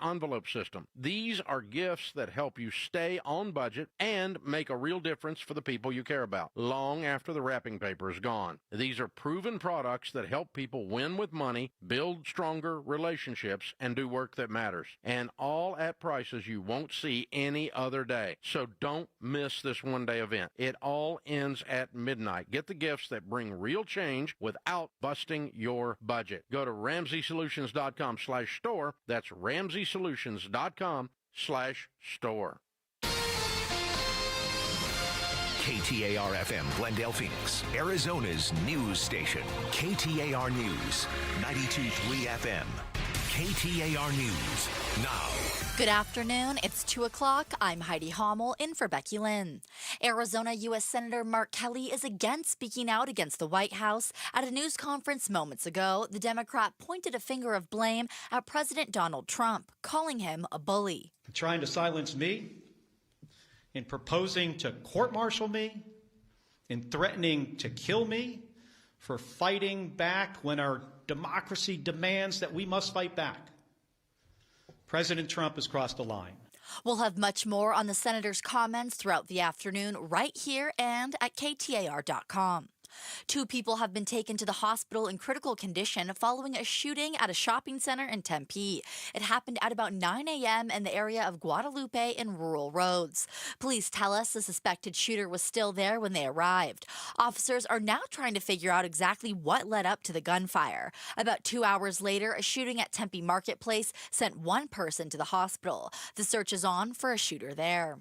envelope system. These are gifts that help you stay on budget and make a real difference for the people you care about, long after the wrapping paper is gone. These are proven products that help people win with money, build stronger relationships, and do work that matters. And all at prices you won't see any other day. So don't miss this one-day event. It all ends at midnight. Get the gifts that bring real change without busting your budget. Go to RamseySolutions.com/store. That's RamseySolutions.com/store. KTAR-FM, Glendale, Phoenix, Arizona's news station. KTAR News, 92.3 FM. KTAR News, now. Good afternoon. It's 2 o'clock. I'm Heidi Hommel in for Becky Lynn. Arizona U.S. Senator Mark Kelly is again speaking out against the White House. At a news conference moments ago, the Democrat pointed a finger of blame at President Donald Trump, calling him a bully. Trying to silence me, in proposing to court-martial me, in threatening to kill me, for fighting back when our democracy demands that we must fight back. President Trump has crossed a line. We'll have much more on the senator's comments throughout the afternoon right here and at KTAR.com. 2 people have been taken to the hospital in critical condition following a shooting at a shopping center in Tempe. It happened at about 9 a.m. in the area of Guadalupe and Rural Roads. Police tell us the suspected shooter was still there when they arrived. Officers are now trying to figure out exactly what led up to the gunfire. About 2 hours later, a shooting at Tempe Marketplace sent 1 person to the hospital. The search is on for a shooter there.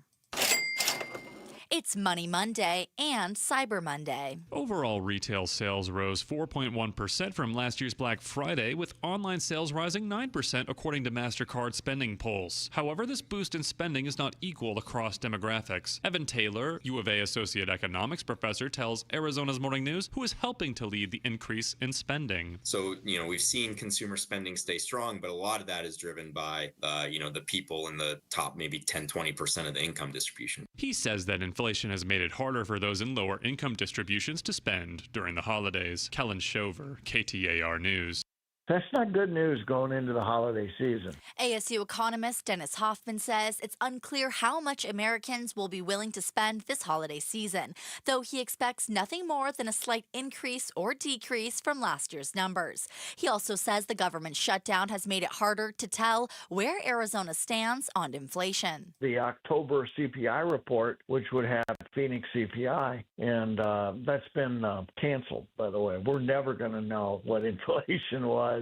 It's Money Monday and Cyber Monday. Overall retail sales rose 4.1% from last year's Black Friday, with online sales rising 9% according to MasterCard spending polls. However, this boost in spending is not equal across demographics. Evan Taylor, U of A Associate Economics Professor, tells Arizona's Morning News who is helping to lead the increase in spending. So, we've seen consumer spending stay strong, but a lot of that is driven by, the people in the top maybe 10-20% of the income distribution. He says that inflation has made it harder for those in lower income distributions to spend during the holidays. Kellen Shover, KTAR News. That's not good news going into the holiday season. ASU economist Dennis Hoffman says it's unclear how much Americans will be willing to spend this holiday season, though he expects nothing more than a slight increase or decrease from last year's numbers. He also says the government shutdown has made it harder to tell where Arizona stands on inflation. The October CPI report, which would have Phoenix CPI, and that's been canceled, by the way. We're never going to know what inflation was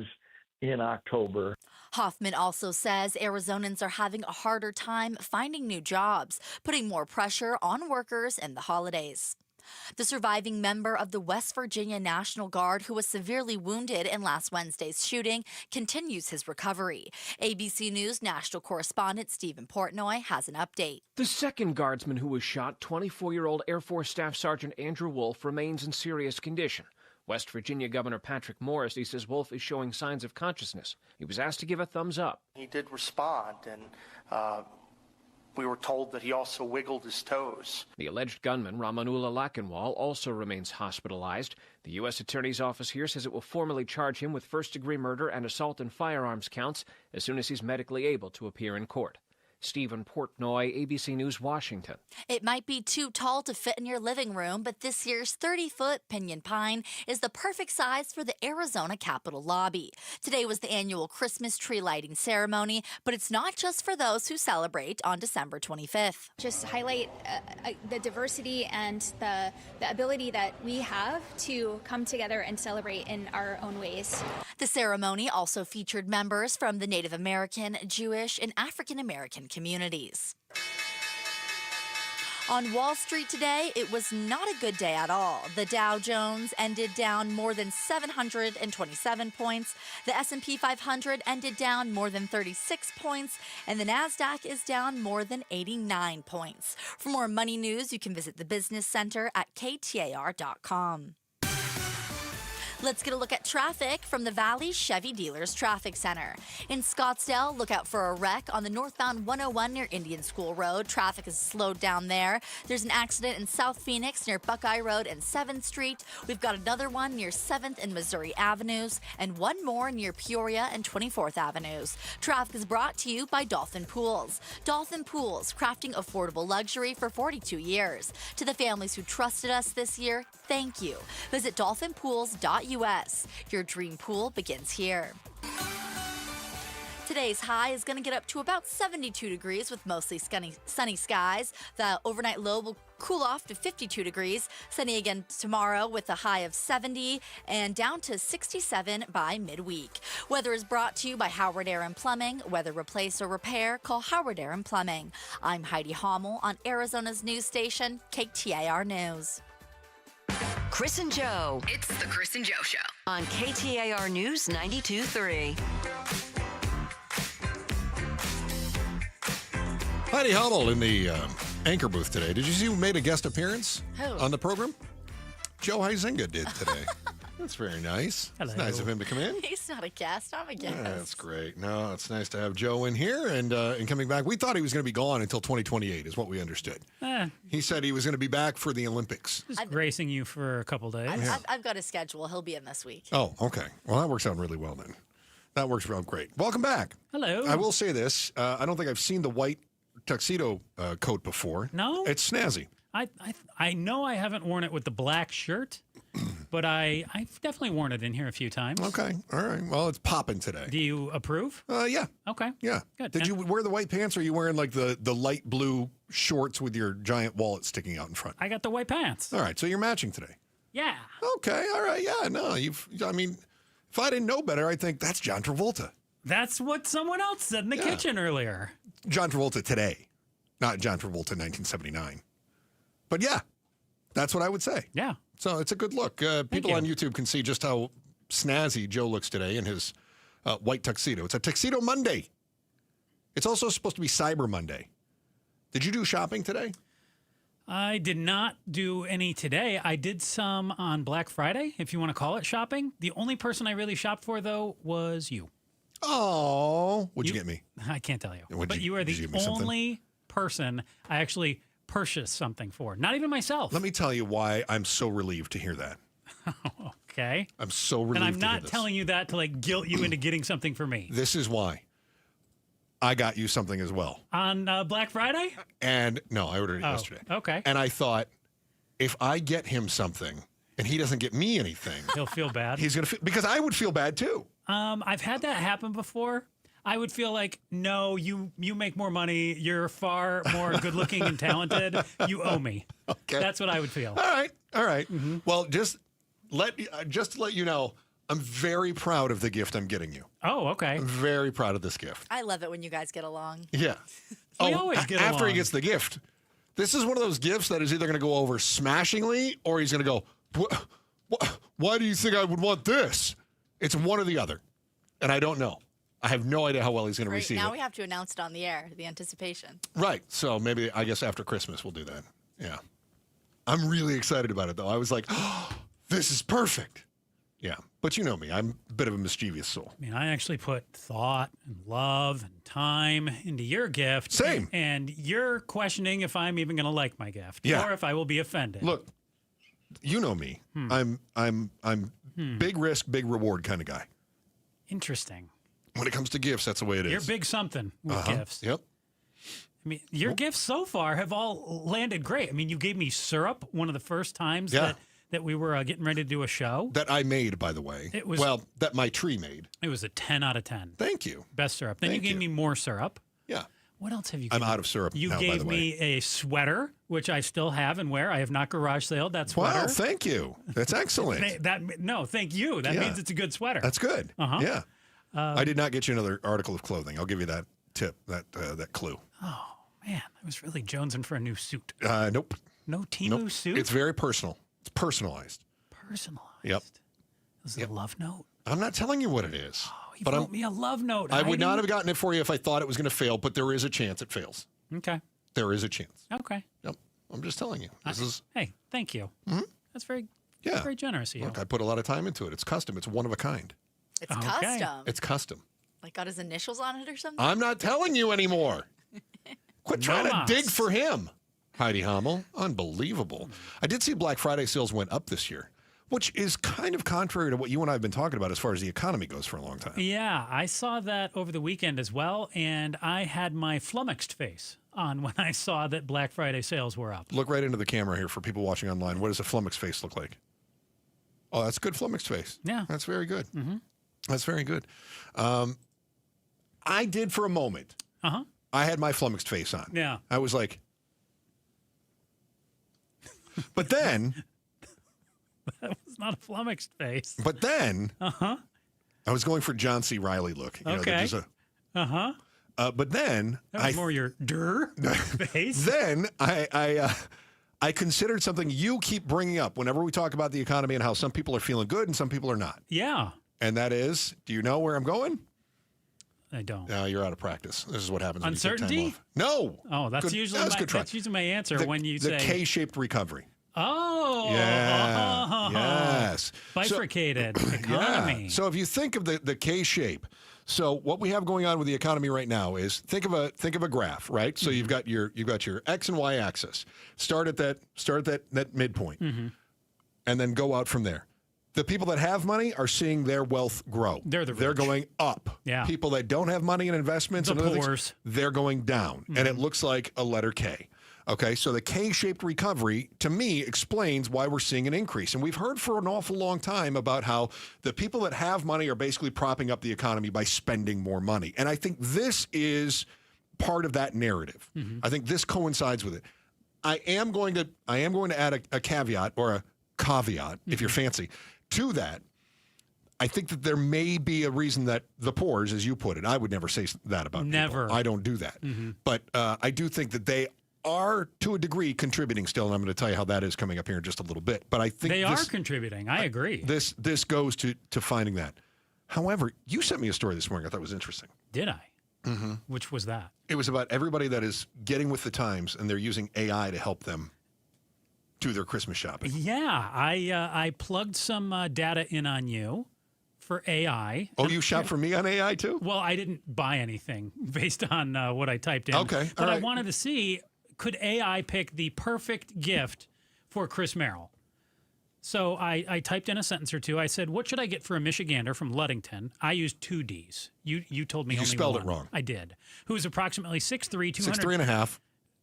in October. Hoffman also says Arizonans are having a harder time finding new jobs, putting more pressure on workers in the holidays. The surviving member of the West Virginia National Guard who was severely wounded in last Wednesday's shooting continues his recovery. ABC News national correspondent Stephen Portnoy has an update. The second guardsman who was shot, 24-year-old Air Force Staff Sergeant Andrew Wolf, remains in serious condition. West Virginia Governor Patrick Morrisey says Wolf is showing signs of consciousness. He was asked to give a thumbs up. He did respond, and we were told that he also wiggled his toes. The alleged gunman, Ramanullah Lakinwal, also remains hospitalized. The U.S. Attorney's Office here says it will formally charge him with first-degree murder and assault and firearms counts as soon as he's medically able to appear in court. Stephen Portnoy, ABC News, Washington. It might be too tall to fit in your living room, but this year's 30-foot pinyon pine is the perfect size for the Arizona Capitol lobby. Today was the annual Christmas tree lighting ceremony, but it's not just for those who celebrate on December 25th. Just highlight the diversity and the ability that we have to come together and celebrate in our own ways. The ceremony also featured members from the Native American, Jewish, and African American communities. On Wall Street today, it was not a good day at all. The Dow Jones ended down more than 727 points. The S&P 500 ended down more than 36 points. And the NASDAQ is down more than 89 points. For more money news, you can visit the Business Center at KTAR.com. Let's get a look at traffic from the Valley Chevy Dealers Traffic Center. In Scottsdale, look out for a wreck on the northbound 101 near Indian School Road. Traffic is slowed down there. There's an accident in South Phoenix near Buckeye Road and 7th Street. We've got another one near 7th and Missouri Avenues, and one more near Peoria and 24th Avenues. Traffic is brought to you by Dolphin Pools. Dolphin Pools, crafting affordable luxury for 42 years. To the families who trusted us this year, thank you. Visit dolphinpools.us. Your dream pool begins here. Today's high is going to get up to about 72 degrees with mostly sunny skies. The overnight low will cool off to 52 degrees. Sunny again tomorrow with a high of 70 and down to 67 by midweek. Weather is brought to you by Howard Air and Plumbing. Whether replace or repair, call Howard Air and Plumbing. I'm Heidi Hommel on Arizona's news station, KTAR News. Chris and Joe. It's the Chris and Joe Show On KTAR News 92.3. Heidi Hommel in the anchor booth today. Did you see who made a guest appearance Who? on the program? Joe Huizenga did today. That's very nice. Hello. It's nice of him to come in. He's not a guest. I'm a guest. That's great. No, it's nice to have Joe in here and coming back. We thought he was going to be gone until 2028 is what we understood. He said he was going to be back for the Olympics. Just gracing you for a couple days. I've got a schedule. He'll be in this week. Oh, okay. Well, that works out really well then. That works out great. Welcome back. Hello. I will say this. I don't think I've seen the white tuxedo coat before. No? It's snazzy. I know I haven't worn it with the black shirt, but I've definitely worn it in here a few times. Okay. All right. Well, it's popping today. Do you approve? Yeah. Okay. Yeah. Good. Did you wear the white pants or are you wearing like the light blue shorts with your giant wallet sticking out in front? I got the white pants. All right. So you're matching today. Yeah. Okay. All right. Yeah. No, if I didn't know better, I'd think that's John Travolta. That's what someone else said in the kitchen earlier. John Travolta today, not John Travolta 1979. But yeah, that's what I would say. Yeah. So it's a good look. People on YouTube can see just how snazzy Joe looks today in his white tuxedo. It's a Tuxedo Monday. It's also supposed to be Cyber Monday. Did you do shopping today? I did not do any today. I did some on Black Friday, if you want to call it shopping. The only person I really shopped for, though, was you. Oh, what'd you get me? I can't tell you. But you are the only person I actually purchased something for. Not even myself. Let me tell you why I'm so relieved to hear that. Okay. I'm so relieved And I'm to not hear this. telling you that to like guilt you into getting something for me. This is why. I got you something as well. On Black Friday? And no, I ordered it yesterday. Okay. And I thought, if I get him something and he doesn't get me anything, he'll feel bad. He's gonna feel, because I would feel bad too. I've had that happen before. I would feel like, no, you make more money. You're far more good looking and talented. You owe me. Okay. That's what I would feel. All right. Mm-hmm. Well, just to let you know, I'm very proud of the gift I'm getting you. Oh, okay. I'm very proud of this gift. I love it when you guys get along. Yeah. We always get after along. he gets the gift. This is one of those gifts that is either going to go over smashingly or he's going to go, why do you think I would want this? It's one or the other. And I don't know. I have no idea how well he's going to receive now it. we have to announce it on the air, the anticipation. Right. So maybe, I guess after Christmas we'll do that. Yeah. I'm really excited about it, though. I was like, oh, this is perfect. Yeah. But you know me. I'm a bit of a mischievous soul. I mean, I actually put thought and love and time into your gift. Same. And you're questioning if I'm even going to like my gift or if I will be offended. Look, you know me. I'm big risk, big reward kind of guy. Interesting. When it comes to gifts, that's the way it is. You're big something with gifts. Yep. I mean, your gifts so far have all landed great. I mean, you gave me syrup one of the first times that we were getting ready to do a show. That I made, by the way. It was, that my tree made. It was a 10 out of 10. Thank you. Best syrup. Then you gave me more syrup. Yeah. What else have you I'm given out of syrup You now, by gave the way. me a sweater, which I still have and wear. I have not garage sale that sweater. Wow, thank you. That's excellent. No, thank you. That means it's a good sweater. That's good. Uh-huh. Yeah. I did not get you another article of clothing. I'll give you that tip, that clue. Oh, man. I was really jonesing for a new suit. Nope. No Temu suit? It's very personal. It's personalized. Personalized? Yep. Is it a love note? I'm not telling you what it is. Oh, you wrote me a love note. I would not have gotten it for you if I thought it was going to fail, but there is a chance it fails. Okay. There is a chance. Okay. Yep. I'm just telling you. This is. Hey, thank you. Mm-hmm. That's very Yeah. Very generous of you. Look, I put a lot of time into it. It's custom. It's one of a kind. It's custom. It's custom. Like got his initials on it or something? I'm not telling you anymore. Quit trying to dig for him. Heidi Hummel. Unbelievable. I did see Black Friday sales went up this year, which is kind of contrary to what you and I have been talking about as far as the economy goes for a long time. Yeah, I saw that over the weekend as well, and I had my flummoxed face on when I saw that Black Friday sales were up. Look right into the camera here for people watching online. What does a flummoxed face look like? Oh, that's a good flummoxed face. Yeah. That's very good. Mm-hmm. That's very good. I did for a moment. Uh-huh. I had my flummoxed face on. Yeah. I was like... But then... That was not a flummoxed face. But then... Uh-huh. I was going for John C. Reilly look. You okay. Uh-huh. But then... That was more your face. Then I considered something you keep bringing up whenever we talk about the economy and how some people are feeling good and some people are not. Yeah. And that is, do you know where I'm going? I don't. No, you're out of practice. This is what happens when Uncertainty? you take time off. No. Oh, that's usually my answer when you say... The K-shaped recovery. Oh. Yeah. Yes. Bifurcated economy. Yeah. So if you think of the K-shape, so what we have going on with the economy right now is think of a graph, right? So you've got your X and Y axis. Start at that midpoint, and then go out from there. The people that have money are seeing their wealth grow. They're going up. Yeah. People that don't have money in investments and other things, they're going down. And it looks like a letter K. Okay, so the K-shaped recovery, to me, explains why we're seeing an increase. And we've heard for an awful long time about how the people that have money are basically propping up the economy by spending more money. And I think this is part of that narrative. I think this coincides with it. I am going to add a caveat or a caveat, if you're fancy, to that. I think that there may be a reason that the poors, as you put it, I would never say that about Never. people. I don't do that. But I do think that they are, to a degree, contributing still, and I'm going to tell you how that is coming up here in just a little bit. But I think they are contributing. I agree. This goes to finding that. However, you sent me a story this morning I thought was interesting. Did I? Which was that? It was about everybody that is getting with the times, and they're using AI to help them do their Christmas shopping. Yeah, I plugged some data in on you for AI. Oh, you shop for me on AI too? Well, I didn't buy anything based on what I typed in. Okay, but all right. I wanted to see, could AI pick the perfect gift for Chris Merrill? So I typed in a sentence or two. I said, what should I get for a Michigander from Ludington? I used 2 Ds. You told me you only spelled one. it wrong. I did. Who is approximately 6'3", 6'3" and a half.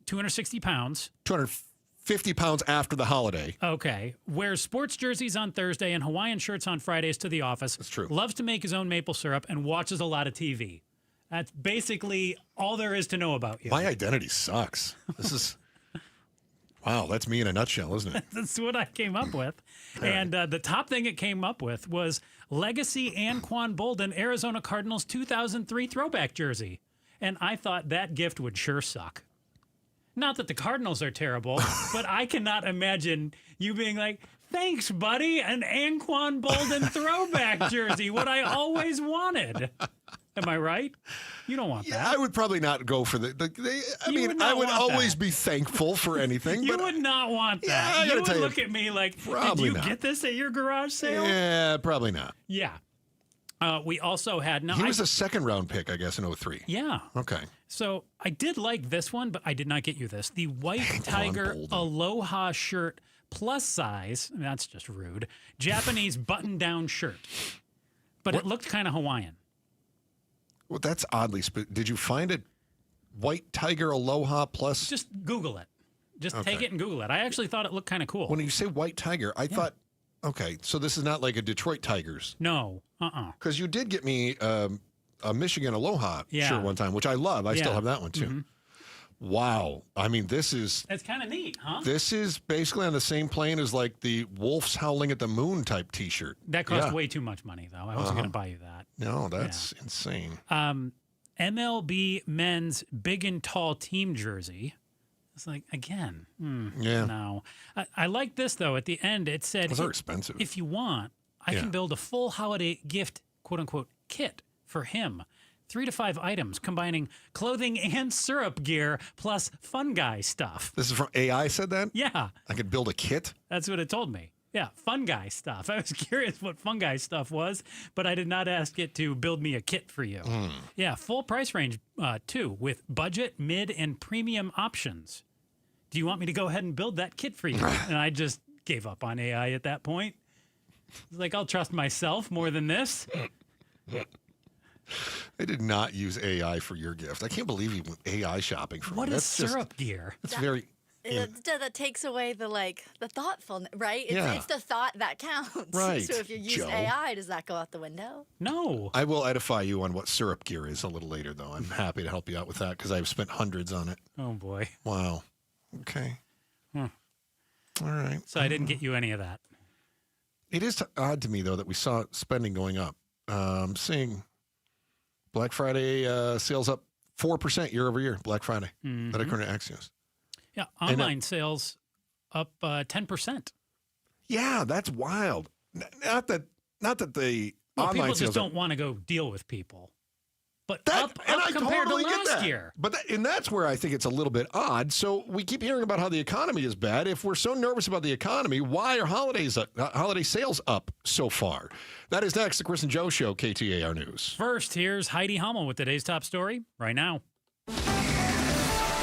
260 pounds. 250 pounds after the holiday. Okay. Wears sports jerseys on Thursday and Hawaiian shirts on Fridays to the office. That's true. Loves to make his own maple syrup and watches a lot of TV. That's basically all there is to know about you. My identity sucks. This is... Wow, that's me in a nutshell, isn't it? That's what I came up with. And the top thing it came up with was Legacy Anquan Boldin, Arizona Cardinals 2003 throwback jersey. And I thought that gift would sure suck. Not that the Cardinals are terrible, but I cannot imagine you being like, thanks, buddy, an Anquan Boldin throwback jersey, what I always wanted. Am I right? You don't want that. I would probably not go for I would always be thankful for anything. You would not want that. Yeah, you would look at me like, did you get this at your garage sale? Yeah, probably not. Yeah. We also had... He was a second-round pick, I guess, in 2003. Yeah. Okay. So I did like this one, but I did not get you this. The White Tiger Aloha shirt plus size, that's just rude, Japanese button-down shirt. But it looked kind of Hawaiian. Well, that's oddly... Did you find it? White Tiger Aloha plus... Just Google it. Just take it and Google it. I actually thought it looked kind of cool. When you say White Tiger, I thought... Okay, so this is not like a Detroit Tigers. No. Because you did get me a Michigan Aloha shirt one time, which I love. I still have that one, too. Wow. I mean, this is... It's kind of neat, huh? This is basically on the same plane as like the Wolves Howling at the Moon type T-shirt. That cost way too much money, though. I wasn't going to buy you that. No, that's insane. MLB men's big and tall team jersey. It's like, again, no. I like this, though. At the end, it said... Those are expensive. If you want, I can build a full holiday gift, quote-unquote, kit for him. 3 to 5 items combining clothing and syrup gear plus fun guy stuff. This is from AI said that? Yeah. I could build a kit? That's what it told me. Yeah, fun guy stuff. I was curious what fun guy stuff was, but I did not ask it to build me a kit for you. Yeah, full price range too, with budget, mid, and premium options. Do you want me to go ahead and build that kit for you? And I just gave up on AI at that point. It's like, I'll trust myself more than this. I did not use AI for your gift. I can't believe you went AI shopping for me. What is syrup gear? It's very... That takes away the thoughtfulness, right? It's the thought that counts. Right. So if you use Joe. AI, does that go out the window? No. I will edify you on what syrup gear is a little later, though. I'm happy to help you out with that because I've spent hundreds on it. Oh, boy. Wow. Okay. Huh. All right. So I didn't get you any of that. It is odd to me, though, that we saw spending going up. Seeing Black Friday sales up 4% year over year, Black Friday, that according to Axios. Yeah, online sales up 10%. Yeah, that's wild. Not that the online people sales just don't want to go deal with people. But up I compared totally to get last that. year. But that's where I think it's a little bit odd. So we keep hearing about how the economy is bad. If we're so nervous about the economy, why are holiday sales up so far? That is next, the Chris and Joe Show, KTAR News. First, here's Heidi Hummel with today's top story right now.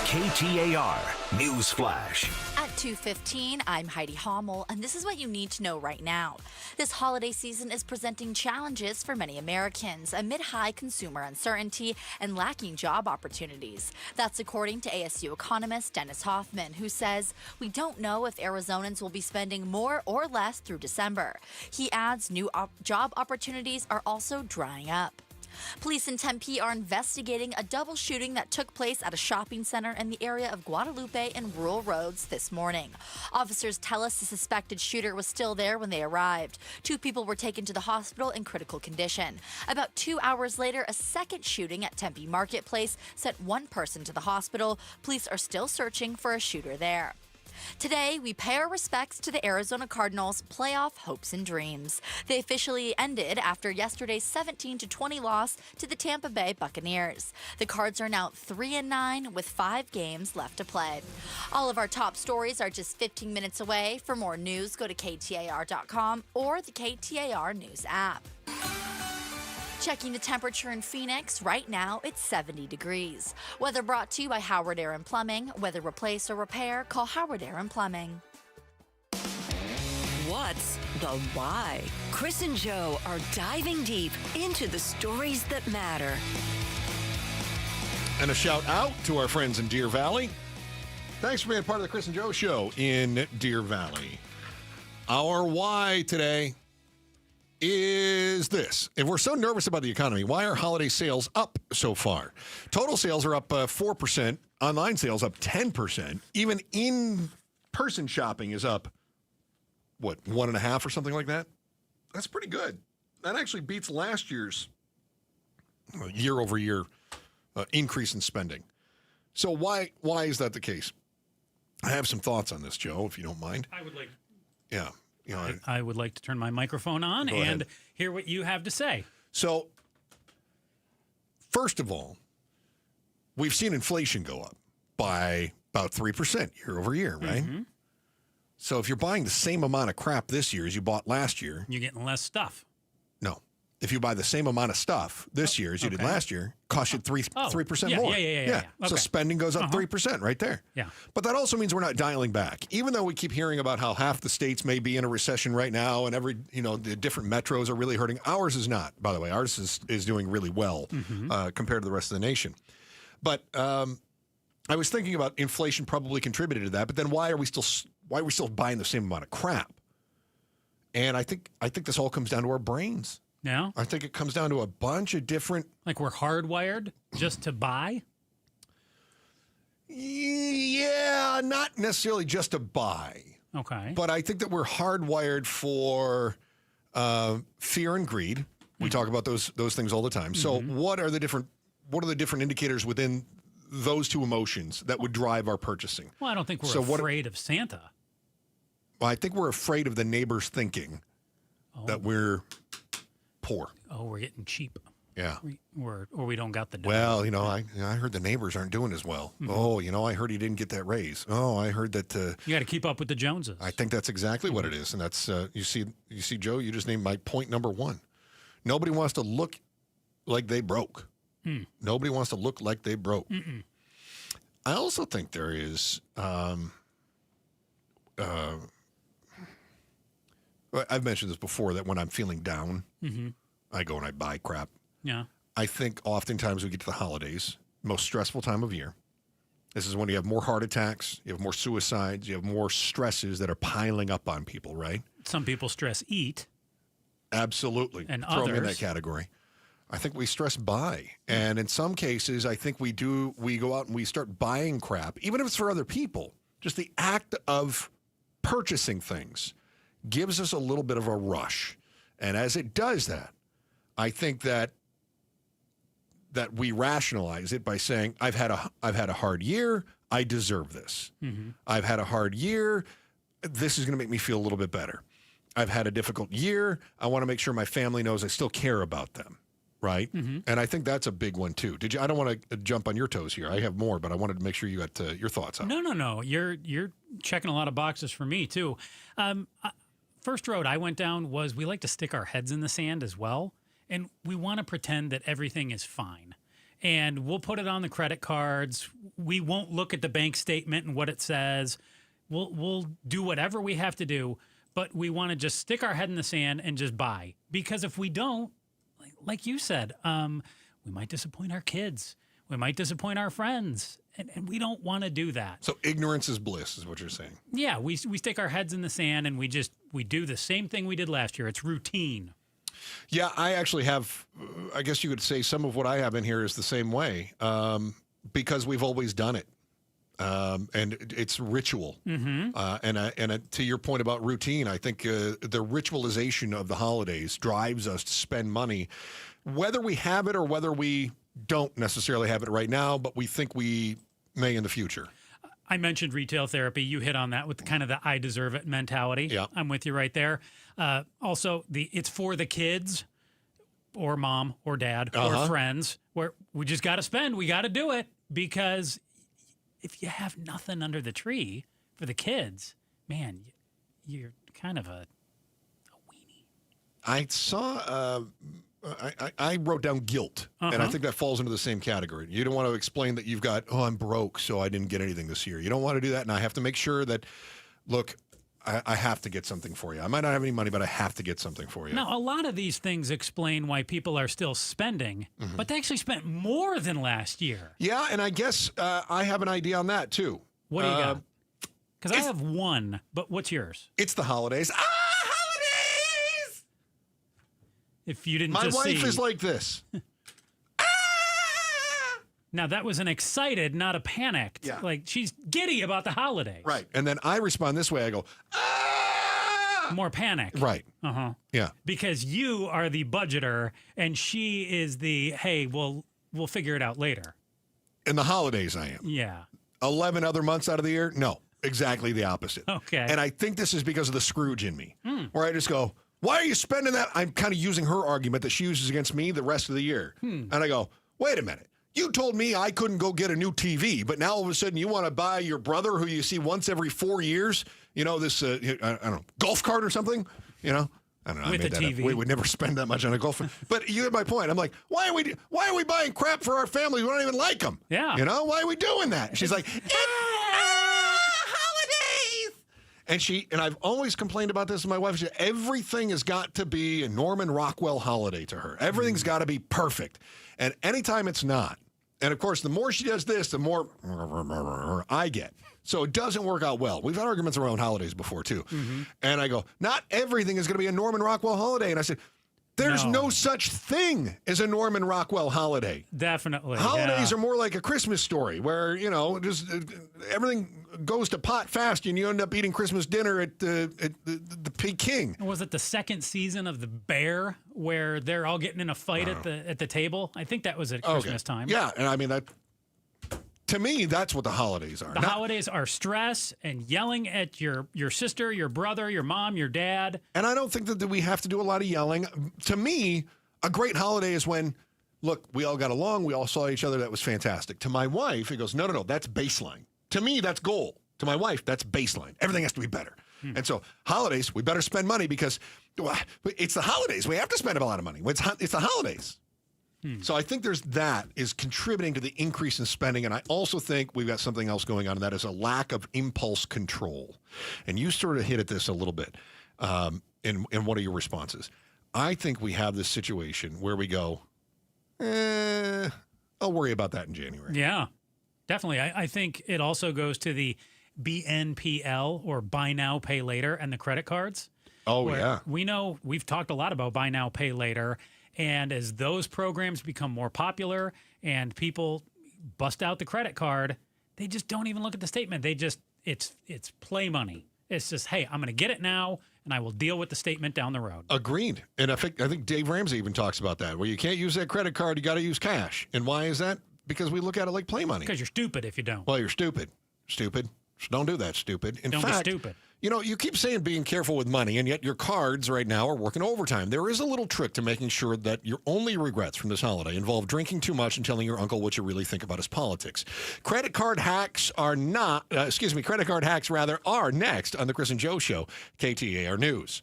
KTAR News Flash. At 2:15, I'm Heidi Hummel, and this is what you need to know right now. This holiday season is presenting challenges for many Americans amid high consumer uncertainty and lacking job opportunities. That's according to ASU economist Dennis Hoffman, who says, "We don't know if Arizonans will be spending more or less through December." He adds new job opportunities are also drying up. Police in Tempe are investigating a double shooting that took place at a shopping center in the area of Guadalupe and Rural Roads this morning. Officers tell us the suspected shooter was still there when they arrived. 2 people were taken to the hospital in critical condition. About 2 hours later, a second shooting at Tempe Marketplace sent 1 person to the hospital. Police are still searching for a shooter there. Today, we pay our respects to the Arizona Cardinals' playoff hopes and dreams. They officially ended after yesterday's 17-20 loss to the Tampa Bay Buccaneers. The Cards are now 3-9 with 5 games left to play. All of our top stories are just 15 minutes away. For more news, go to KTAR.com or the KTAR News app. Checking the temperature in Phoenix, right now it's 70 degrees. Weather brought to you by Howard Air and Plumbing. Whether replace or repair, call Howard Air and Plumbing. What's the why? Chris and Joe are diving deep into the stories that matter. And a shout out to our friends in Deer Valley. Thanks for being part of the Chris and Joe Show in Deer Valley. Our why today is this. If we're so nervous about the economy, why are holiday sales up so far? Total sales are up 4%. Online sales up 10%. Even in-person shopping is up, 1.5 or something like that? That's pretty good. That actually beats last year's year-over-year increase in spending. So why is that the case? I have some thoughts on this, Joe, if you don't mind. I would like... Yeah. You know, I would like to turn my microphone on and hear what you have to say. So, first of all, we've seen inflation go up by about 3% year over year, right? Mm-hmm. So, if you're buying the same amount of crap this year as you bought last year, you're getting less stuff. No. If you buy the same amount of stuff this year as you did last year, cost you 3% more. Yeah. So spending goes up 3% right there. Yeah. But that also means we're not dialing back. Even though we keep hearing about how half the states may be in a recession right now and the different metros are really hurting. Ours is not, by the way. Ours is doing really well compared to the rest of the nation. But I was thinking about inflation probably contributed to that, but then why are we still buying the same amount of crap? And I think this all comes down to our brains. Yeah. I think it comes down to a bunch of different... Like we're hardwired just to buy? Yeah, not necessarily just to buy. Okay. But I think that we're hardwired for fear and greed. We talk about those things all the time. So what are the different indicators within those two emotions that would drive our purchasing? Well, I don't think we're afraid of Santa. Well, I think we're afraid of the neighbors thinking that we're poor. Oh, we're getting cheap. Yeah. Or we don't got the dough. Well, I heard the neighbors aren't doing as well. Mhm. Oh, I heard he didn't get that raise. Oh, I heard that. You got to keep up with the Joneses. I think that's exactly what it is, and that's you see, Joe. You just named my point number one. Nobody wants to look like they broke. Nobody wants to look like they broke. Mm-mm. I also think there is. I've mentioned this before that when I'm feeling down, I go and I buy crap. Yeah. I think oftentimes we get to the holidays, most stressful time of year. This is when you have more heart attacks, you have more suicides, you have more stresses that are piling up on people, right? Some people stress eat. Absolutely. And Throw them in others. that category. I think we stress buy. And in some cases, I think we go out and we start buying crap, even if it's for other people. Just the act of purchasing things gives us a little bit of a rush. And as it does that, I think that we rationalize it by saying, I've had a hard year, I deserve this. I've had a hard year, this is going to make me feel a little bit better. I've had a difficult year, I want to make sure my family knows I still care about them, right? And I think that's a big one too. I don't want to jump on your toes here. I have more, but I wanted to make sure you got your thoughts out. No. You're checking a lot of boxes for me too. First road I went down was we like to stick our heads in the sand as well. And we want to pretend that everything is fine. And we'll put it on the credit cards. We won't look at the bank statement and what it says. We'll do whatever we have to do, but we want to just stick our head in the sand and just buy. Because if we don't, like you said, we might disappoint our kids. We might disappoint our friends. And we don't want to do that. So ignorance is bliss is what you're saying. Yeah, we stick our heads in the sand and we do the same thing we did last year. It's routine. Yeah, I actually have, I guess you could say some of what I have in here is the same way because we've always done it. And it's ritual. And to your point about routine, I think the ritualization of the holidays drives us to spend money, whether we have it or whether we don't necessarily have it right now, but we think we may in the future. I mentioned retail therapy. You hit on that with kind of the I deserve it mentality. Yeah. I'm with you right there. Also, it's for the kids or mom or dad or friends where we just got to spend. We got to do it because if you have nothing under the tree for the kids, man, you're kind of a weenie. I saw... I wrote down guilt, and I think that falls into the same category. You don't want to explain that you've got, I'm broke, so I didn't get anything this year. You don't want to do that, and I have to make sure that, look, I have to get something for you. I might not have any money, but I have to get something for you. Now, a lot of these things explain why people are still spending, but they actually spent more than last year. Yeah, and I guess I have an idea on that, too. What do you got? Because I have one, but what's yours? It's the holidays. If you didn't My just wife see. is like this. Now, that was an excited, not a panicked. Yeah. Like, she's giddy about the holidays. Right. And then I respond this way. I go, More panic. Right. Yeah. Because you are the budgeter, and she is the, hey, we'll figure it out later. In the holidays, I am. Yeah. 11 other months out of the year? No. Exactly the opposite. Okay. And I think this is because of the Scrooge in me, where I just go, why are you spending that? I'm kind of using her argument that she uses against me the rest of the year. And I go, wait a minute. You told me I couldn't go get a new TV, but now all of a sudden you want to buy your brother, who you see once every 4 years, this, I don't know, golf cart or something, I don't know. With I made a that TV. up. We would never spend that much on a golf cart. But you get my point. I'm like, why are we buying crap for our family? We don't even like them. Yeah. Why are we doing that? She's like, And I've always complained about this with my wife. She said, everything has got to be a Norman Rockwell holiday to her. Everything's got to be perfect. And anytime it's not, and of course, the more she does this, the more I get. So it doesn't work out well. We've had arguments around holidays before, too. And I go, not everything is going to be a Norman Rockwell holiday. And I said, there's no such thing as a Norman Rockwell holiday. Definitely. Holidays are more like a Christmas story where, just everything goes to pot fast and you end up eating Christmas dinner at the Peking. Was it the second season of The Bear where they're all getting in a fight at the table? I think that was at Christmas time. Yeah, and I mean, that to me, that's what the holidays are. The holidays are stress and yelling at your sister, your brother, your mom, your dad. And I don't think that we have to do a lot of yelling. To me, a great holiday is when look, we all got along. We all saw each other. That was fantastic. To my wife, he goes, no, that's baseline. To me, that's goal. To my wife, that's baseline. Everything has to be better. And so holidays, we better spend money because it's the holidays. We have to spend a lot of money. It's the holidays. So I think that is contributing to the increase in spending. And I also think we've got something else going on, and that is a lack of impulse control. And you sort of hit at this a little bit in one of your responses. I think we have this situation where we go, I'll worry about that in January. Yeah, definitely. I think it also goes to the BNPL, or buy now, pay later, and the credit cards. Oh, yeah. We know we've talked a lot about buy now, pay later. And as those programs become more popular and people bust out the credit card, they just don't even look at the statement. It's play money. It's just, hey, I'm going to get it now, and I will deal with the statement down the road. Agreed. And I think Dave Ramsey even talks about that, where you can't use that credit card, you got to use cash. And why is that? Because we look at it like play money. Because you're stupid if you don't. Well, you're stupid. Stupid. Don't do that, stupid. In don't fact, be stupid. You know, you keep saying being careful with money, and yet your cards right now are working overtime. There is a little trick to making sure that your only regrets from this holiday involve drinking too much and telling your uncle what you really think about his politics. Credit card hacks are next on the Chris and Joe Show, KTAR News.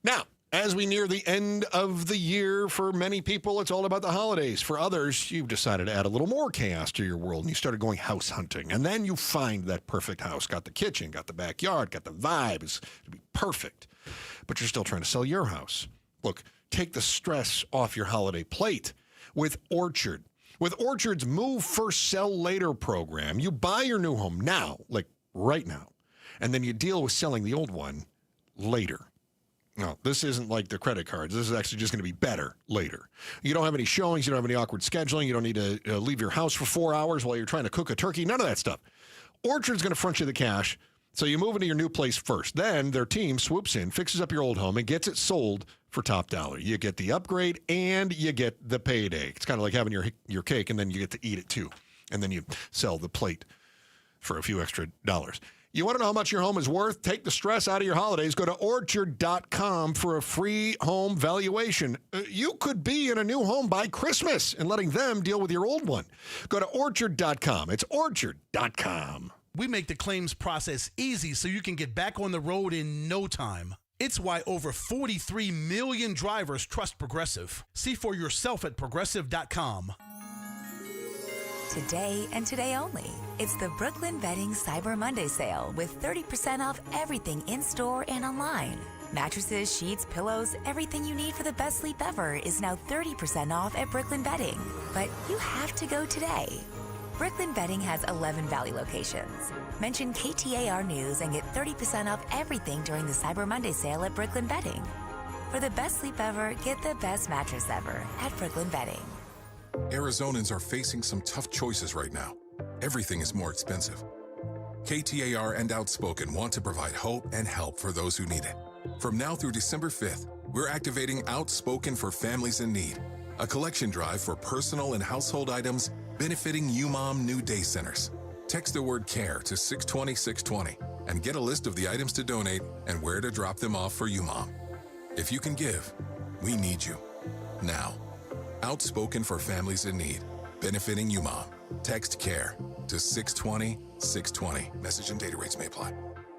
Now, as we near the end of the year, for many people, it's all about the holidays. For others, you've decided to add a little more chaos to your world, and you started going house hunting. And then you find that perfect house. Got the kitchen, got the backyard, got the vibe. It's going to be perfect. But you're still trying to sell your house. Look, take the stress off your holiday plate with Orchard. With Orchard's Move First, Sell Later program, you buy your new home now, like right now, and then you deal with selling the old one later. No, this isn't like the credit cards. This is actually just going to be better later. You don't have any showings. You don't have any awkward scheduling. You don't need to leave your house for 4 hours while you're trying to cook a turkey. None of that stuff. Orchard's going to front you the cash, so you move into your new place first. Then their team swoops in, fixes up your old home, and gets it sold for top dollar. You get the upgrade, and you get the payday. It's kind of like having your cake, and then you get to eat it too. And then you sell the plate for a few extra dollars. You want to know how much your home is worth? Take the stress out of your holidays. Go to Orchard.com for a free home valuation. You could be in a new home by Christmas and letting them deal with your old one. Go to Orchard.com. It's Orchard.com. We make the claims process easy so you can get back on the road in no time. It's why over 43 million drivers trust Progressive. See for yourself at Progressive.com. Today and today only. It's the Brooklyn Bedding Cyber Monday sale with 30% off everything in-store and online. Mattresses, sheets, pillows, everything you need for the best sleep ever is now 30% off at Brooklyn Bedding. But you have to go today. Brooklyn Bedding has 11 Valley locations. Mention KTAR News and get 30% off everything during the Cyber Monday sale at Brooklyn Bedding. For the best sleep ever, get the best mattress ever at Brooklyn Bedding. Arizonans are facing some tough choices right now. Everything is more expensive. KTAR and Outspoken want to provide hope and help for those who need it. From now through December 5th, we're activating Outspoken for Families in Need, a collection drive for personal and household items benefiting UMOM New Day Centers. Text the word CARE to 620-620 and get a list of the items to donate and where to drop them off for UMOM. If you can give, we need you. Now. Outspoken for Families in Need, benefiting UMOM. Text CARE to 620-620. Message and data rates may apply.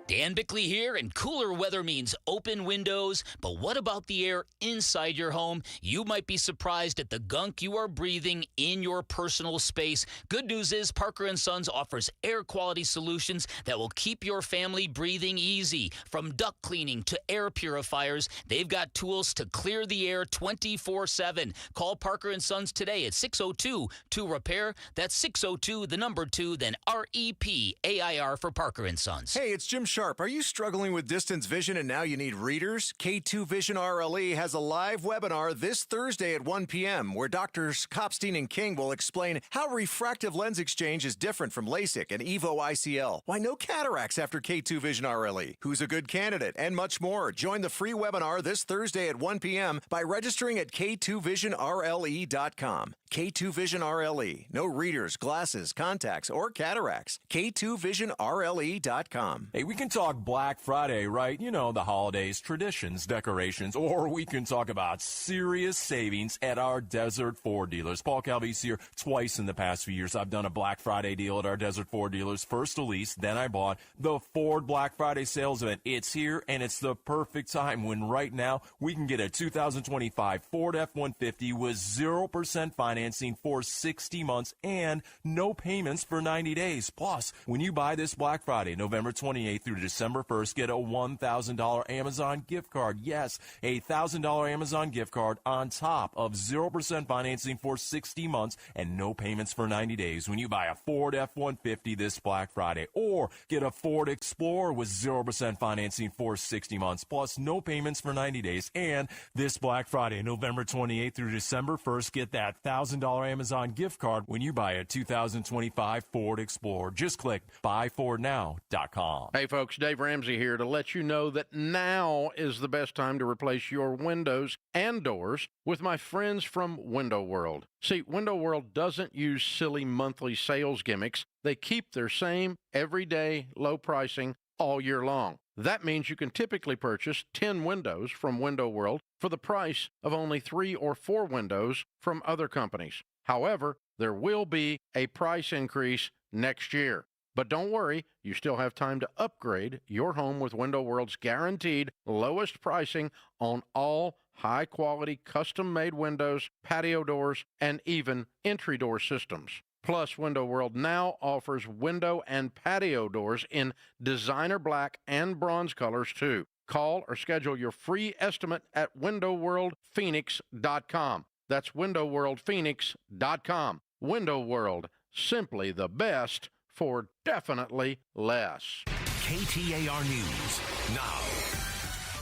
Dan Bickley here, and cooler weather means open windows. But what about the air inside your home? You might be surprised at the gunk you are breathing in your personal space. Good news is Parker & Sons offers air quality solutions that will keep your family breathing easy. From duct cleaning to air purifiers, they've got tools to clear the air 24/7. Call Parker & Sons today at 602-2REPAIR. That's 602, the number 2, then REPAIR for Parker & Sons. Hey, it's Jim Sharp. Are you struggling with distance vision and now you need readers? K2 Vision RLE has a live webinar this Thursday at 1 p.m. where Drs. Kopstein and King will explain how refractive lens exchange is different from LASIK and EVO ICL, why no cataracts after K2 Vision RLE, who's a good candidate, and much more. Join the free webinar this Thursday at 1 p.m. by registering at K2VisionRLE.com. K2 Vision RLE. No readers, glasses, contacts, or cataracts. K2VisionRLE.com. Hey, we can talk Black Friday, right? You know, the holidays, traditions, decorations, or we can talk about serious savings at our Desert Ford dealers. Paul Calvi's here twice in the past few years. I've done a Black Friday deal at our Desert Ford dealers. First a lease, then I bought the Ford Black Friday sales event. It's here, and it's the perfect time when right now we can get a 2025 Ford F-150 with 0% financing for 60 months and no payments for 90 days. Plus, when you buy this Black Friday, November 28th through December 1st, get a $1,000 Amazon gift card. Yes, a $1,000 Amazon gift card on top of 0% financing for 60 months and no payments for 90 days when you buy a Ford F-150 this Black Friday. Or get a Ford Explorer with 0% financing for 60 months, plus no payments for 90 days. And this Black Friday, November 28th through December 1st, get that $1,000 Amazon gift card when you buy a 2025 Ford Explorer. Just click buyfordnow.com. Hey folks, Dave Ramsey here to let you know that now is the best time to replace your windows and doors with my friends from Window World. See, Window World doesn't use silly monthly sales gimmicks. They keep their same everyday low pricing all year long. That means you can typically purchase 10 windows from Window World for the price of only 3 or 4 windows from other companies. However, there will be a price increase next year. But don't worry, you still have time to upgrade your home with Window World's guaranteed lowest pricing on all high-quality custom-made windows, patio doors, and even entry door systems. Plus, Window World now offers window and patio doors in designer black and bronze colors, too. Call or schedule your free estimate at windowworldphoenix.com. That's windowworldphoenix.com. Window World, simply the best for definitely less. KTAR News now.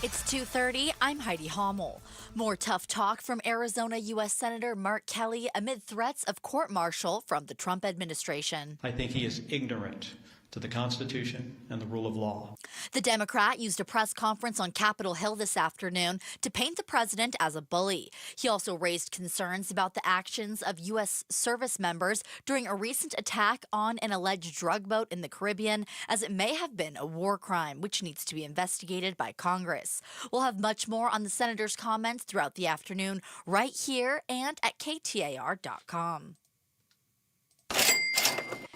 It's 2:30. I'm Heidi Hommel. More tough talk from Arizona U.S. Senator Mark Kelly amid threats of court-martial from the Trump administration. I think he is ignorant to the Constitution and the rule of law. The Democrat used a press conference on Capitol Hill this afternoon to paint the president as a bully. He also raised concerns about the actions of U.S. service members during a recent attack on an alleged drug boat in the Caribbean, as it may have been a war crime, which needs to be investigated by Congress. We'll have much more on the senator's comments throughout the afternoon, right here and at KTAR.com.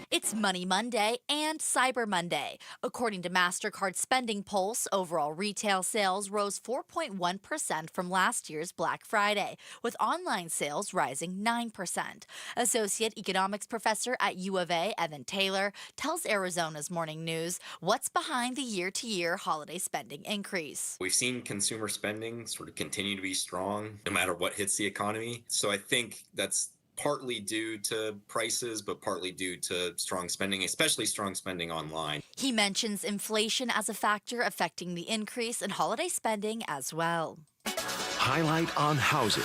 It's Money Monday and Cyber Monday. According to MasterCard Spending Pulse, overall retail sales rose 4.1% from last year's Black Friday, with online sales rising 9%. Associate economics professor at U of A, Evan Taylor, tells Arizona's Morning News what's behind the year-to-year holiday spending increase. We've seen consumer spending sort of continue to be strong no matter what hits the economy. So I think that's partly due to prices, but partly due to strong spending, especially strong spending online. He mentions inflation as a factor affecting the increase in holiday spending as well. Highlight on housing.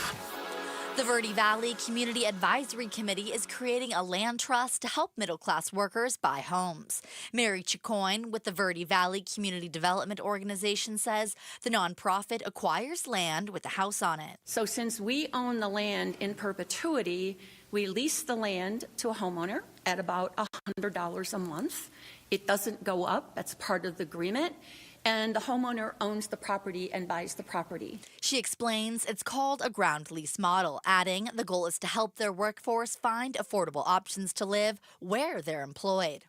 The Verde Valley Community Advisory Committee is creating a land trust to help middle-class workers buy homes. Mary Chicoine with the Verde Valley Community Development Organization says the nonprofit acquires land with a house on it. So since we own the land in perpetuity, we lease the land to a homeowner at about $100 a month. It doesn't go up. That's part of the agreement. And the homeowner owns the property and buys the property. She explains it's called a ground lease model, adding the goal is to help their workforce find affordable options to live where they're employed.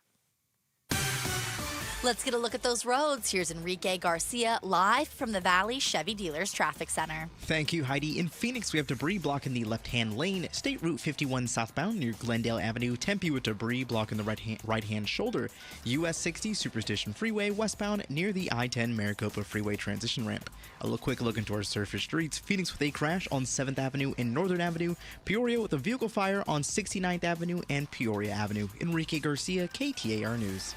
Let's get a look at those roads. Here's Enrique Garcia live from the Valley Chevy Dealers Traffic Center. Thank you, Heidi. In Phoenix, we have debris blocking the left-hand lane. State Route 51 southbound near Glendale Avenue. Tempe with debris blocking the right-hand shoulder. US 60 Superstition Freeway westbound near the I-10 Maricopa Freeway transition ramp. A quick look into our surface streets. Phoenix with a crash on 7th Avenue and Northern Avenue. Peoria with a vehicle fire on 69th Avenue and Peoria Avenue. Enrique Garcia, KTAR News.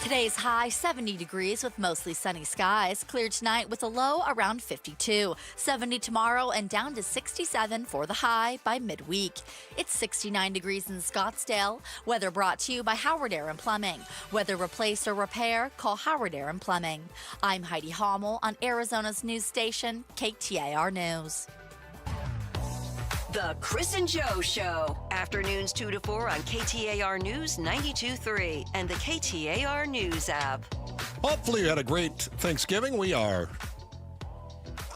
Today's high 70 degrees with mostly sunny skies. Clear tonight with a low around 52. 70 tomorrow and down to 67 for the high by midweek. It's 69 degrees in Scottsdale. Weather brought to you by Howard Air and Plumbing. Whether replace or repair, call Howard Air and Plumbing. I'm Heidi Hommel on Arizona's news station, KTAR News. The Chris and Joe Show. Afternoons 2 to 4 on KTAR News 92.3 and the KTAR News app. Hopefully you had a great Thanksgiving. We are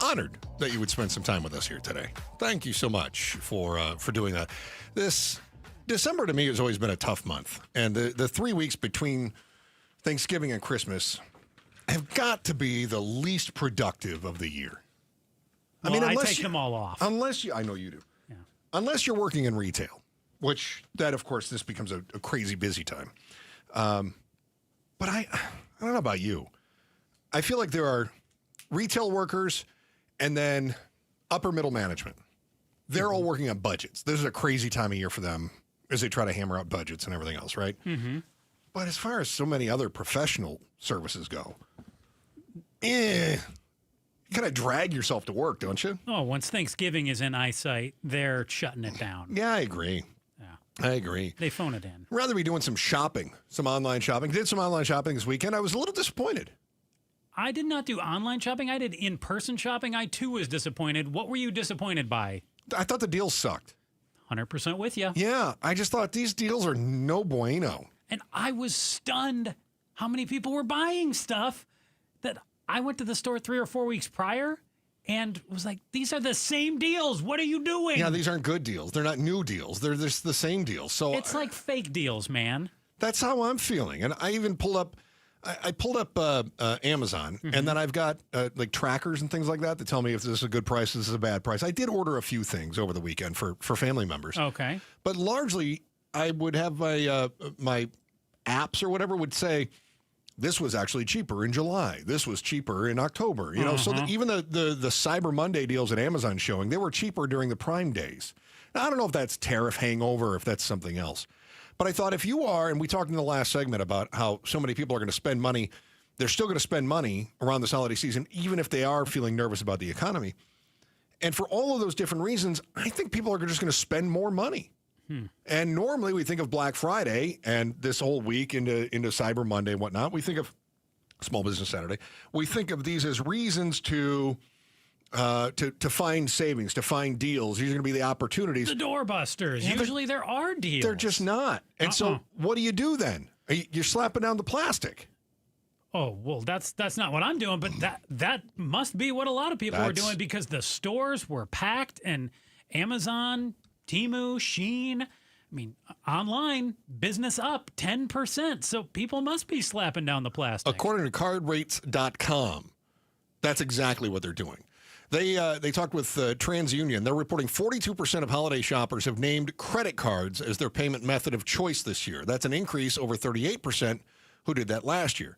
honored that you would spend some time with us here today. Thank you so much for doing that. This December to me has always been a tough month. And the 3 weeks between Thanksgiving and Christmas have got to be the least productive of the year. Well, I take them all off. I know you do. Yeah. Unless you're working in retail, which that, of course, this becomes a crazy busy time. But I don't know about you. I feel like there are retail workers and then upper middle management. They're all working on budgets. This is a crazy time of year for them as they try to hammer out budgets and everything else, right? Mm-hmm. But as far as so many other professional services go, you kind of drag yourself to work, don't you? Oh, once Thanksgiving is in eyesight, they're shutting it down. Yeah, I agree. I agree. They phone it in. I'd rather be doing some shopping, some online shopping. Did some online shopping this weekend. I was a little disappointed. I did not do online shopping. I did in-person shopping. I, too, was disappointed. What were you disappointed by? I thought the deals sucked. 100% with you. Yeah, I just thought these deals are no bueno. And I was stunned how many people were buying stuff that I went to the store 3 or 4 weeks prior and was like, these are the same deals. What are you doing? Yeah, these aren't good deals. They're not new deals. They're just the same deals. So it's like fake deals, man. That's how I'm feeling. And I even pulled up, Amazon, and then I've got like trackers and things like that tell me if this is a good price, this is a bad price. I did order a few things over the weekend for family members. Okay. But largely, I would have my apps or whatever would say, this was actually cheaper in July. This was cheaper in October. You know, so even the Cyber Monday deals at Amazon showing, they were cheaper during the Prime days. Now, I don't know if that's tariff hangover or if that's something else. But I thought if you are, and we talked in the last segment about how so many people are going to spend money, they're still going to spend money around this holiday season, even if they are feeling nervous about the economy. And for all of those different reasons, I think people are just going to spend more money. And normally we think of Black Friday and this whole week into Cyber Monday and whatnot. We think of Small Business Saturday. We think of these as reasons to find savings, to find deals. These are going to be the opportunities. The doorbusters. Yeah, usually there are deals. They're just not. And so what do you do then? You're slapping down the plastic. Oh, well, that's not what I'm doing, but that must be what a lot of people are doing because the stores were packed and Amazon, Temu, Shein, I mean, online, business up 10%. So people must be slapping down the plastic. According to cardrates.com, that's exactly what they're doing. They talked with TransUnion. They're reporting 42% of holiday shoppers have named credit cards as their payment method of choice this year. That's an increase over 38% who did that last year.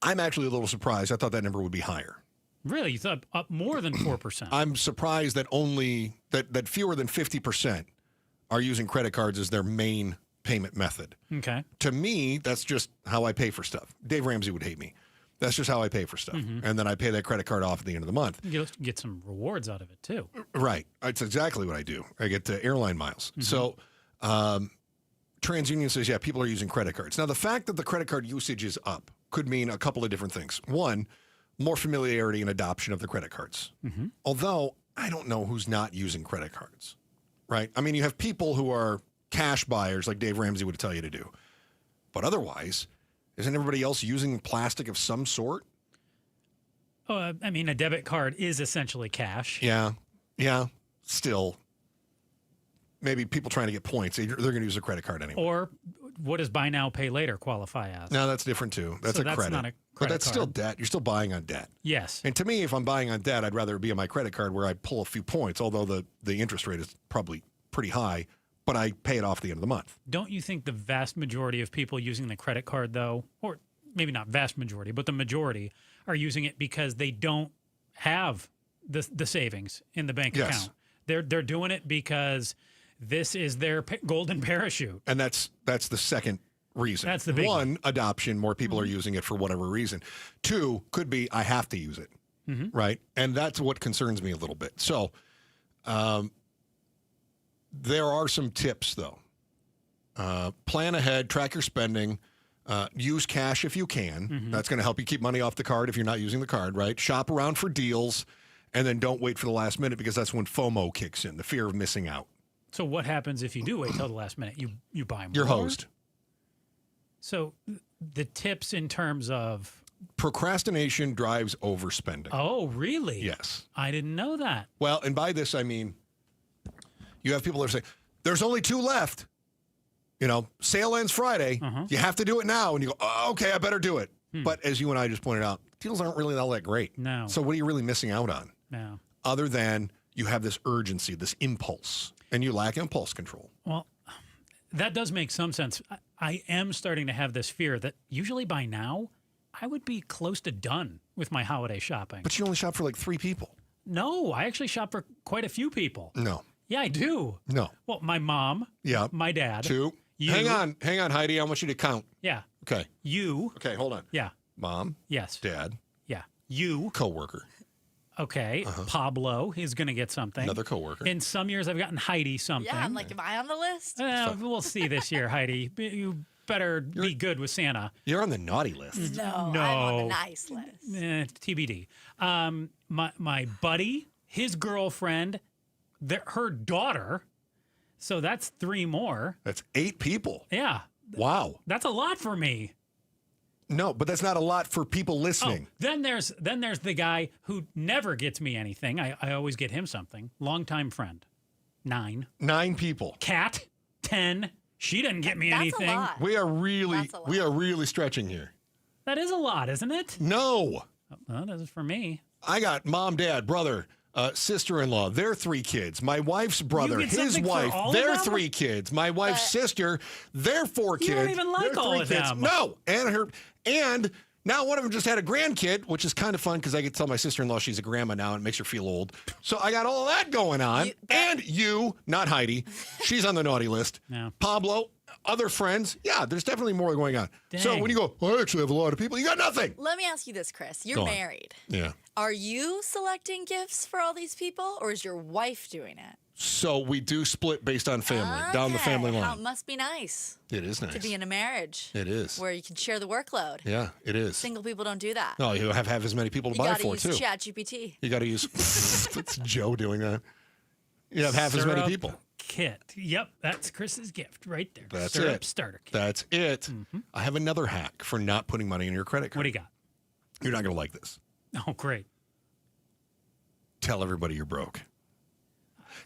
I'm actually a little surprised. I thought that number would be higher. Really? You thought up more than 4%? I'm surprised that that fewer than 50% are using credit cards as their main payment method. Okay. To me, that's just how I pay for stuff. Dave Ramsey would hate me. That's just how I pay for stuff. And then I pay that credit card off at the end of the month. You'll get some rewards out of it, too. Right. That's exactly what I do. I get airline miles. So TransUnion says, yeah, people are using credit cards. Now, the fact that the credit card usage is up could mean a couple of different things. One, more familiarity and adoption of the credit cards. Although, I don't know who's not using credit cards, right? I mean, you have people who are cash buyers like Dave Ramsey would tell you to do. But otherwise, isn't everybody else using plastic of some sort? Oh, I mean, a debit card is essentially cash. Yeah. Still, maybe people trying to get points, they're going to use a credit card anyway. Or what does buy now, pay later qualify as? No, that's different too. That's a credit. Not a credit but that's card. Still debt. You're still buying on debt. Yes. And to me, if I'm buying on debt, I'd rather it be on my credit card where I pull a few points, although the interest rate is probably pretty high, but I pay it off at the end of the month. Don't you think the vast majority of people using the credit card, though, or maybe not vast majority, but the majority are using it because they don't have the savings in the bank account? They're doing it because this is their golden parachute. And that's the second reason. That's the big one. Adoption, more people are using it for whatever reason. Two, could be I have to use it, right? And that's what concerns me a little bit. So there are some tips, though. Plan ahead, track your spending, use cash if you can. That's going to help you keep money off the card if you're not using the card, right? Shop around for deals, and then don't wait for the last minute because that's when FOMO kicks in, the fear of missing out. So what happens if you do wait till the last minute? You buy more? You're hosed. So the tips in terms of... Procrastination drives overspending. Oh, really? Yes. I didn't know that. Well, and by this, I mean, you have people that say, there's only 2 left. You know, sale ends Friday. You have to do it now. And you go, oh, okay, I better do it. But as you and I just pointed out, deals aren't really all that great. No. So what are you really missing out on? No. Other than you have this urgency, this impulse, and you lack impulse control. Well, that does make some sense. I am starting to have this fear that usually by now, I would be close to done with my holiday shopping. But you only shop for like 3 people. No, I actually shop for quite a few people. No. Yeah, I do. No. Well, my mom. Yeah. My dad. 2. You. Hang on, Heidi. I want you to count. Yeah. Okay. You. Okay, hold on. Yeah. Mom. Yes. Dad. Yeah. You. Coworker. Okay. Pablo is going to get something. Another coworker. In some years, I've gotten Heidi something. Yeah, I'm like, am I on the list? We'll see this year, Heidi. You better be good with Santa. You're on the naughty list. No, I'm on the nice list. TBD. My buddy, his girlfriend, her daughter. So that's 3 more. That's 8 people. Yeah. Wow. That's a lot for me. No, but that's not a lot for people listening. Oh, then there's the guy who never gets me anything. I always get him something. Longtime friend. 9. 9 people. Cat. 10. She didn't get me anything. A lot. We are really stretching here. That is a lot, isn't it? No. Well, that is for me. I got mom, dad, brother, sister-in-law, their 3 kids. My wife's brother, his wife, their 3 kids. My wife's sister, their 4 kids. You don't even like all of them. No, and now one of them just had a grandkid, which is kind of fun because I get to tell my sister-in-law she's a grandma now and it makes her feel old. So I got all of that going on. And you, not Heidi, she's on the naughty list. No. Pablo, other friends. Yeah, there's definitely more going on. Dang. So when you go, I actually have a lot of people, you got nothing. Let me ask you this, Chris. You're Go on. married. Yeah. Are you selecting gifts for all these people, or is your wife doing it? So we do split based on family, down the family line. It must be nice. It is nice. To be in a marriage. It is. Where you can share the workload. Yeah, it is. Single people don't do that. No, you have as many people to buy for, too. You got to use ChatGPT. You got to use... It's Joe doing that. You have half as many people. Kit. Yep, that's Chris's gift right there. That's Syrup it. Starter kit. That's it. I have another hack for not putting money in your credit card. What do you got? You're not going to like this. Oh, great. Tell everybody you're broke.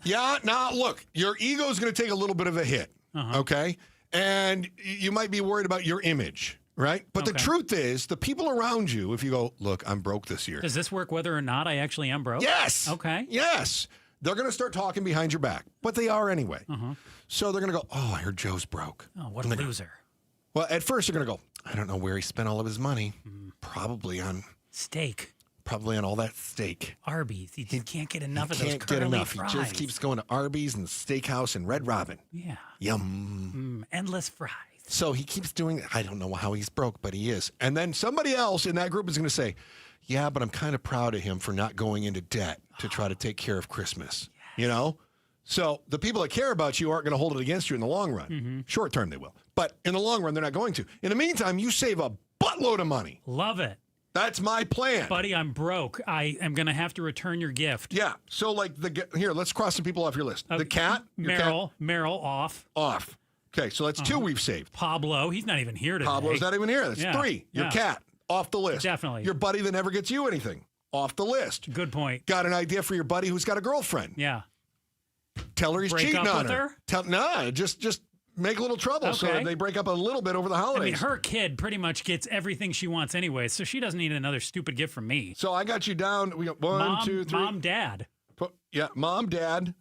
Yeah, now look, your ego is going to take a little bit of a hit, okay? And you might be worried about your image, right? But the truth is, the people around you, if you go, look, I'm broke this year. Does this work whether or not I actually am broke? Yes. Okay. Yes. They're going to start talking behind your back, but they are anyway. So they're going to go, oh, I heard Joe's broke. Oh, what a loser. Well, at first, they're going to go, I don't know where he spent all of his money. Probably on... steak. Probably on all that steak. Arby's. He just can't get enough of those Can't curly get enough. fries. He just keeps going to Arby's and Steakhouse and Red Robin. Yeah. Yum. Endless fries. So he keeps doing it. I don't know how he's broke, but he is. And then somebody else in that group is going to say, yeah, but I'm kind of proud of him for not going into debt to try to take care of Christmas. Yes. You know? So the people that care about you aren't going to hold it against you in the long run. Short term, they will. But in the long run, they're not going to. In the meantime, you save a buttload of money. Love it. That's my plan. Buddy, I'm broke. I am going to have to return your gift. Yeah. So, like, here, let's cross some people off your list. The cat. Meryl, off. Off. Okay, so that's 2 we've saved. Pablo, he's not even here today. Pablo's not even here. That's 3. Your cat, off the list. Definitely. Your buddy that never gets you anything, off the list. Good point. Got an idea for your buddy who's got a girlfriend. Yeah. Tell her he's Break cheating up on with her? Nah, just make a little trouble so that they break up a little bit over the holidays. I mean, her kid pretty much gets everything she wants anyway, so she doesn't need another stupid gift from me. So I got you down. We got 1, 2, 3. Mom, Dad. Yeah, Mom, Dad.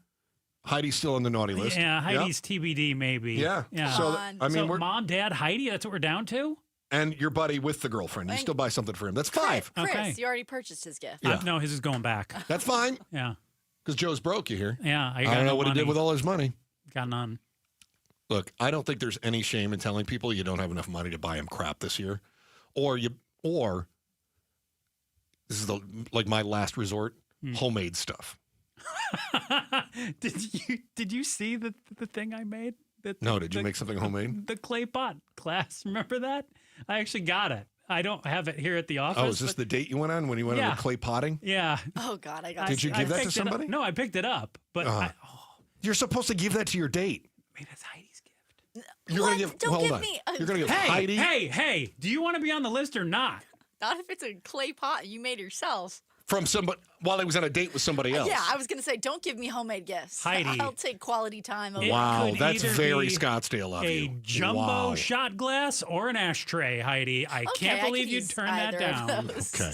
Heidi's still on the naughty list. Yeah, Heidi's TBD maybe. Yeah. So, I mean, so Mom, Dad, Heidi, that's what we're down to? And your buddy with the girlfriend. You still buy something for him. That's 5. Chris, you already purchased his gift. Yeah. No, his is going back. That's fine. Yeah. Because Joe's broke, you hear? Yeah. I don't know what he did with all his money. Got none. Look, I don't think there's any shame in telling people you don't have enough money to buy them crap this year. Or this is like my last resort, homemade stuff. Did you see the thing I made? No, did you make something homemade? The clay pot class. Remember that? I actually got it. I don't have it here at the office. Oh, is this the date you went on when you went on the clay potting? Yeah. Oh, God, I got Did you give that to somebody? No, I picked it up. But You're supposed to give that to your date. Maybe that's Heidi's gift. You're going to give. Don't hold give on. me You're going to give Hey, Heidi. hey, do you want to be on the list or not? Not if it's a clay pot you made yourself. From somebody while he was on a date with somebody else. Yeah, I was going to say, don't give me homemade gifts. Heidi. I'll take quality time. Wow, could that's either very be Scottsdale of you. A jumbo Wow. shot glass or an ashtray, Heidi. I can't believe you'd turn that down. Okay.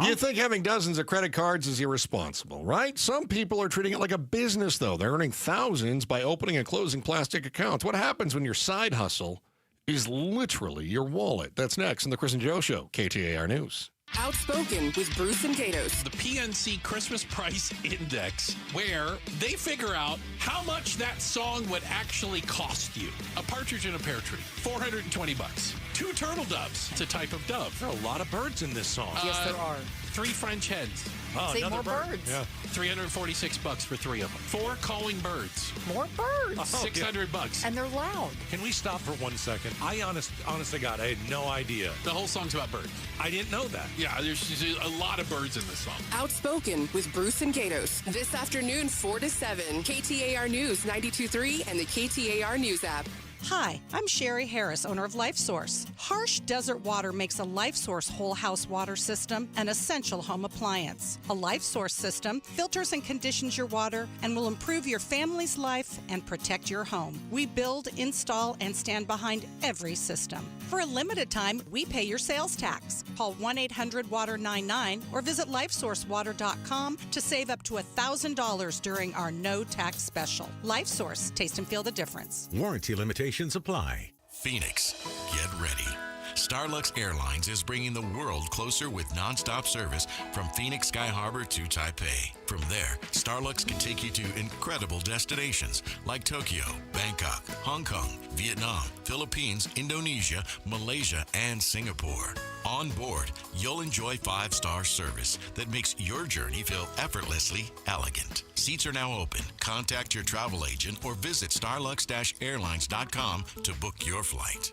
You think having dozens of credit cards is irresponsible, right? Some people are treating it like a business, though. They're earning thousands by opening and closing plastic accounts. What happens when your side hustle is literally your wallet? That's next in the Chris and Joe Show, KTAR News. Outspoken with Bruce and Gatos. The PNC Christmas Price Index, where they figure out how much that song would actually cost you. A partridge in a pear tree, $420. 2 turtle doves. It's a type of dove. There are a lot of birds in this song. Yes, there are. 3 French hens. Oh, Say another more bird. birds. Yeah. $346 for 3 of them. 4 calling birds. More birds. $600. And they're loud. Can we stop for 1 second? I honest to God, I had no idea. The whole song's about birds. I didn't know that. Yeah, there's a lot of birds in this song. Outspoken with Bruce and Gatos. This afternoon, 4 to 7. KTAR News 92.3 and the KTAR News app. Hi, I'm Sherry Harris, owner of LifeSource. Harsh desert water makes a LifeSource whole house water system an essential home appliance. A LifeSource system filters and conditions your water and will improve your family's life and protect your home. We build, install, and stand behind every system. For a limited time, we pay your sales tax. Call 1-800-WATER-99 or visit LifeSourceWater.com to save up to $1,000 during our no tax special. LifeSource, taste and feel the difference. Warranty limitations apply. Phoenix, get ready. Starlux Airlines is bringing the world closer with nonstop service from Phoenix Sky Harbor to Taipei. From there, Starlux can take you to incredible destinations like Tokyo, Bangkok, Hong Kong, Vietnam, Philippines, Indonesia, Malaysia, and Singapore. On board, you'll enjoy 5-star service that makes your journey feel effortlessly elegant. Seats are now open. Contact your travel agent or visit starlux-airlines.com to book your flight.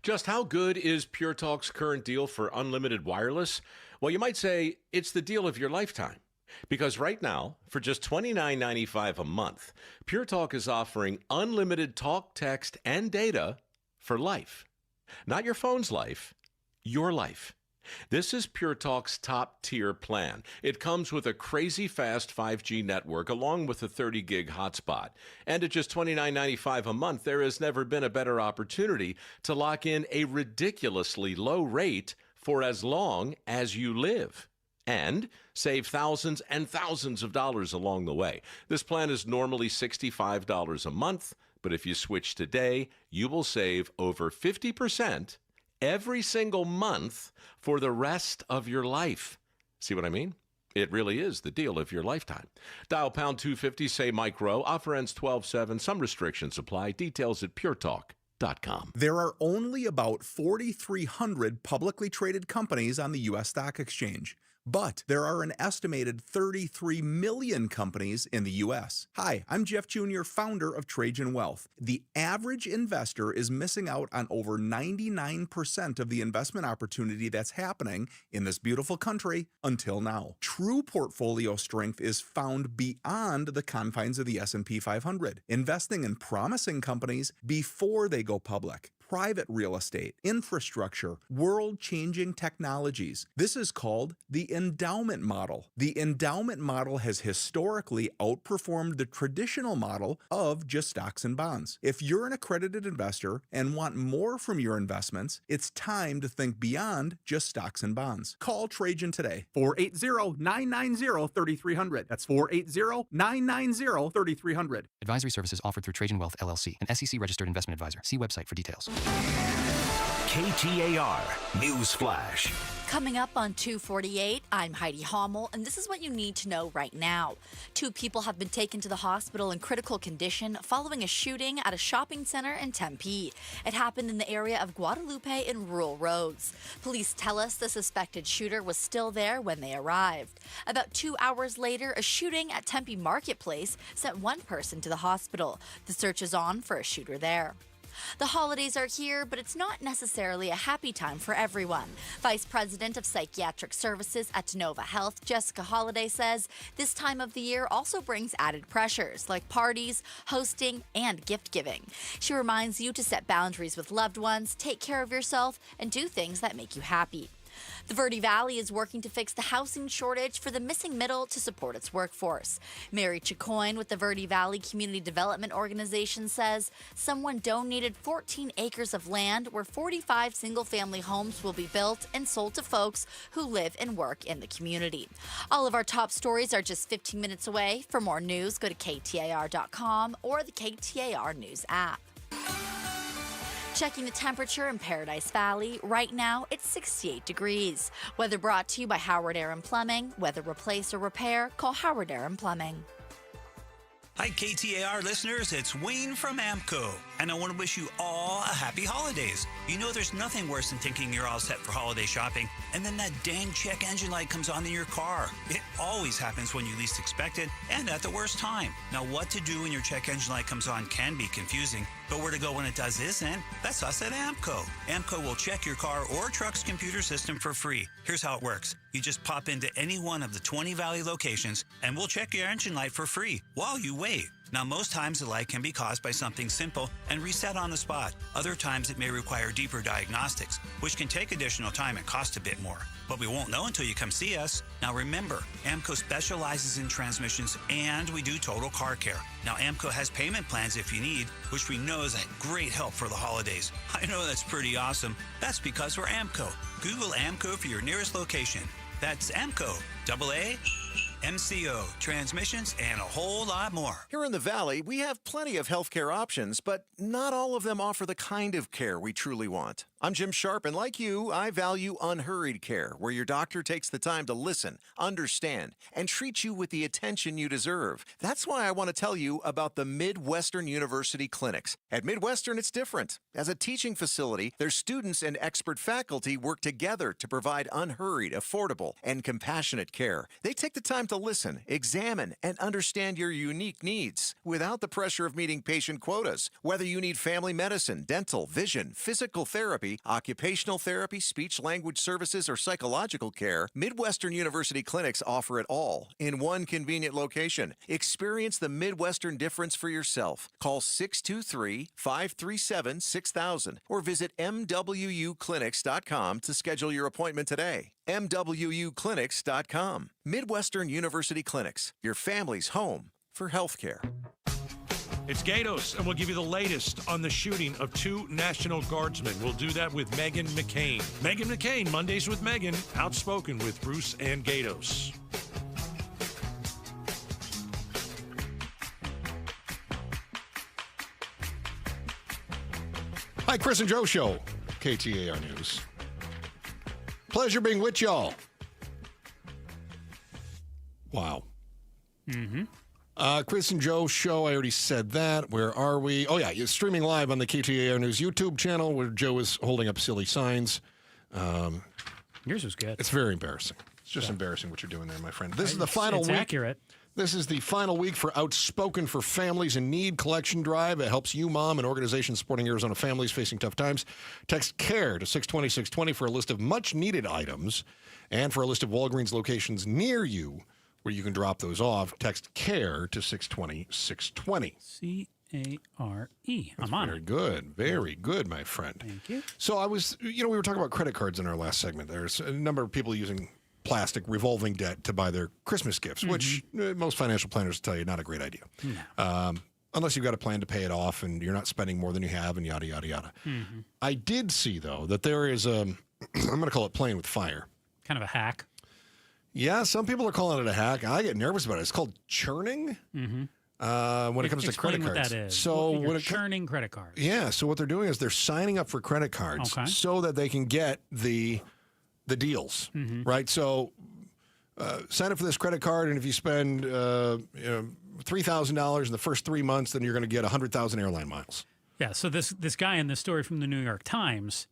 Just how good is Pure Talk's current deal for unlimited wireless? Well, you might say it's the deal of your lifetime. Because right now, for just $29.95 a month, Pure Talk is offering unlimited talk, text, and data for life. Not your phone's life, your life. This is Pure Talk's top-tier plan. It comes with a crazy fast 5G network along with a 30-gig hotspot. And at just $29.95 a month, there has never been a better opportunity to lock in a ridiculously low rate for as long as you live. And save thousands and thousands of dollars along the way. This plan is normally $65 a month, but if you switch today, you will save over 50% every single month for the rest of your life. See what I mean? It really is the deal of your lifetime. Dial pound 250, say Mike Rowe. Offer ends 12/7. Some restrictions apply. Details at puretalk.com. There are only about 4,300 publicly traded companies on the U.S. stock exchange. But there are an estimated 33 million companies in the U.S. Hi, I'm Jeff Jr., founder of Trajan Wealth. The average investor is missing out on over 99% of the investment opportunity that's happening in this beautiful country until now. True portfolio strength is found beyond the confines of the S&P 500, investing in promising companies before they go public. Private real estate, infrastructure, world-changing technologies. This is called the endowment model. The endowment model has historically outperformed the traditional model of just stocks and bonds. If you're an accredited investor and want more from your investments, it's time to think beyond just stocks and bonds. Call Trajan today. 480-990-3300. That's 480-990-3300. Advisory services offered through Trajan Wealth, LLC, an SEC-registered investment advisor. See website for details. KTAR News Flash. Coming up on 2:48, I'm Heidi Hommel, and this is what you need to know right now. 2 people have been taken to the hospital in critical condition following a shooting at a shopping center in Tempe. It happened in the area of Guadalupe and Rural Roads. Police tell us the suspected shooter was still there when they arrived. About 2 hours later, a shooting at Tempe Marketplace sent 1 person to the hospital. The search is on for a shooter there. The holidays are here, but it's not necessarily a happy time for everyone. Vice President of Psychiatric Services at Nova Health, Jessica Holliday, says this time of the year also brings added pressures like parties, hosting, and gift giving. She reminds you to set boundaries with loved ones, take care of yourself, and do things that make you happy. The Verde Valley is working to fix the housing shortage for the missing middle to support its workforce. Mary Chicoine with the Verde Valley Community Development Organization says someone donated 14 acres of land where 45 single-family homes will be built and sold to folks who live and work in the community. All of our top stories are just 15 minutes away. For more news, go to KTAR.com or the KTAR News app. Checking the temperature in Paradise Valley. Right now, it's 68 degrees. Weather brought to you by Howard Aaron Plumbing. Whether replace or repair, call Howard Aaron Plumbing. Hi, KTAR listeners. It's Wayne from AMCO, and I want to wish you all a happy holidays. You know there's nothing worse than thinking you're all set for holiday shopping, and then that dang check engine light comes on in your car. It always happens when you least expect it, and at the worst time. Now, what to do when your check engine light comes on can be confusing, but where to go when it does isn't. That's us at AMCO. AMCO will check your car or truck's computer system for free. Here's how it works. You just pop into any one of the 20 Valley locations, and we'll check your engine light for free while you wait. Now, most times the light can be caused by something simple and reset on the spot. Other times it may require deeper diagnostics, which can take additional time and cost a bit more. But we won't know until you come see us. Now remember, AMCO specializes in transmissions and we do total car care. Now AMCO has payment plans if you need, which we know is a great help for the holidays. I know that's pretty awesome. That's because we're AMCO. Google AMCO for your nearest location. That's AMCO, AA, MCO, transmissions, and a whole lot more. Here in the Valley, we have plenty of healthcare options, but not all of them offer the kind of care we truly want. I'm Jim Sharp, and like you, I value unhurried care, where your doctor takes the time to listen, understand, and treat you with the attention you deserve. That's why I want to tell you about the Midwestern University Clinics. At Midwestern, it's different. As a teaching facility, their students and expert faculty work together to provide unhurried, affordable, and compassionate care. They take the time to listen, examine, and understand your unique needs without the pressure of meeting patient quotas. Whether you need family medicine, dental, vision, physical therapy, occupational therapy, speech-language services, or psychological care, Midwestern University Clinics offer it all in one convenient location. Experience the Midwestern difference for yourself. Call 623-537-6000 or visit MWUclinics.com to schedule your appointment today. MWUclinics.com. Midwestern University Clinics, your family's home for healthcare. It's Gatos, and we'll give you the latest on the shooting of 2 National Guardsmen. We'll do that with Meghan McCain. Meghan McCain, Mondays with Meghan, Outspoken with Bruce and Gatos. Hi, Chris and Joe Show, KTAR News. Pleasure being with y'all. Wow. Mm-hmm. Chris and Joe Show, I already said that. Where are we? Oh, yeah, you're streaming live on the KTAR News YouTube channel where Joe is holding up silly signs. Yours was good. It's very embarrassing. It's just embarrassing what you're doing there, my friend. This is the final week. It's accurate. This is the final week for Outspoken for Families in Need collection drive. It helps you, Mom, and organizations supporting Arizona families facing tough times. Text CARE to 620-620 for a list of much-needed items and for a list of Walgreens locations near you where you can drop those off. Text CARE to 620-620. C-A-R-E. I'm on it. Very good. Very good, my friend. Thank you. So I was, we were talking about credit cards in our last segment. There's a number of people using plastic revolving debt to buy their Christmas gifts, which most financial planners tell you not a great idea. No. Unless you've got a plan to pay it off and you're not spending more than you have and yada, yada, yada. Mm-hmm. I did see, though, that there is I'm going to call it playing with fire. Kind of a hack. Yeah, some people are calling it a hack. I get nervous about it. It's called churning when it comes to credit cards. What that is. So when churning credit cards. Yeah, so what they're doing is they're signing up for credit cards so that they can get the deals, right? So sign up for this credit card, and if you spend $3,000 in the first 3 months, then you're going to get 100,000 airline miles. Yeah, so this guy in the story from the New York Times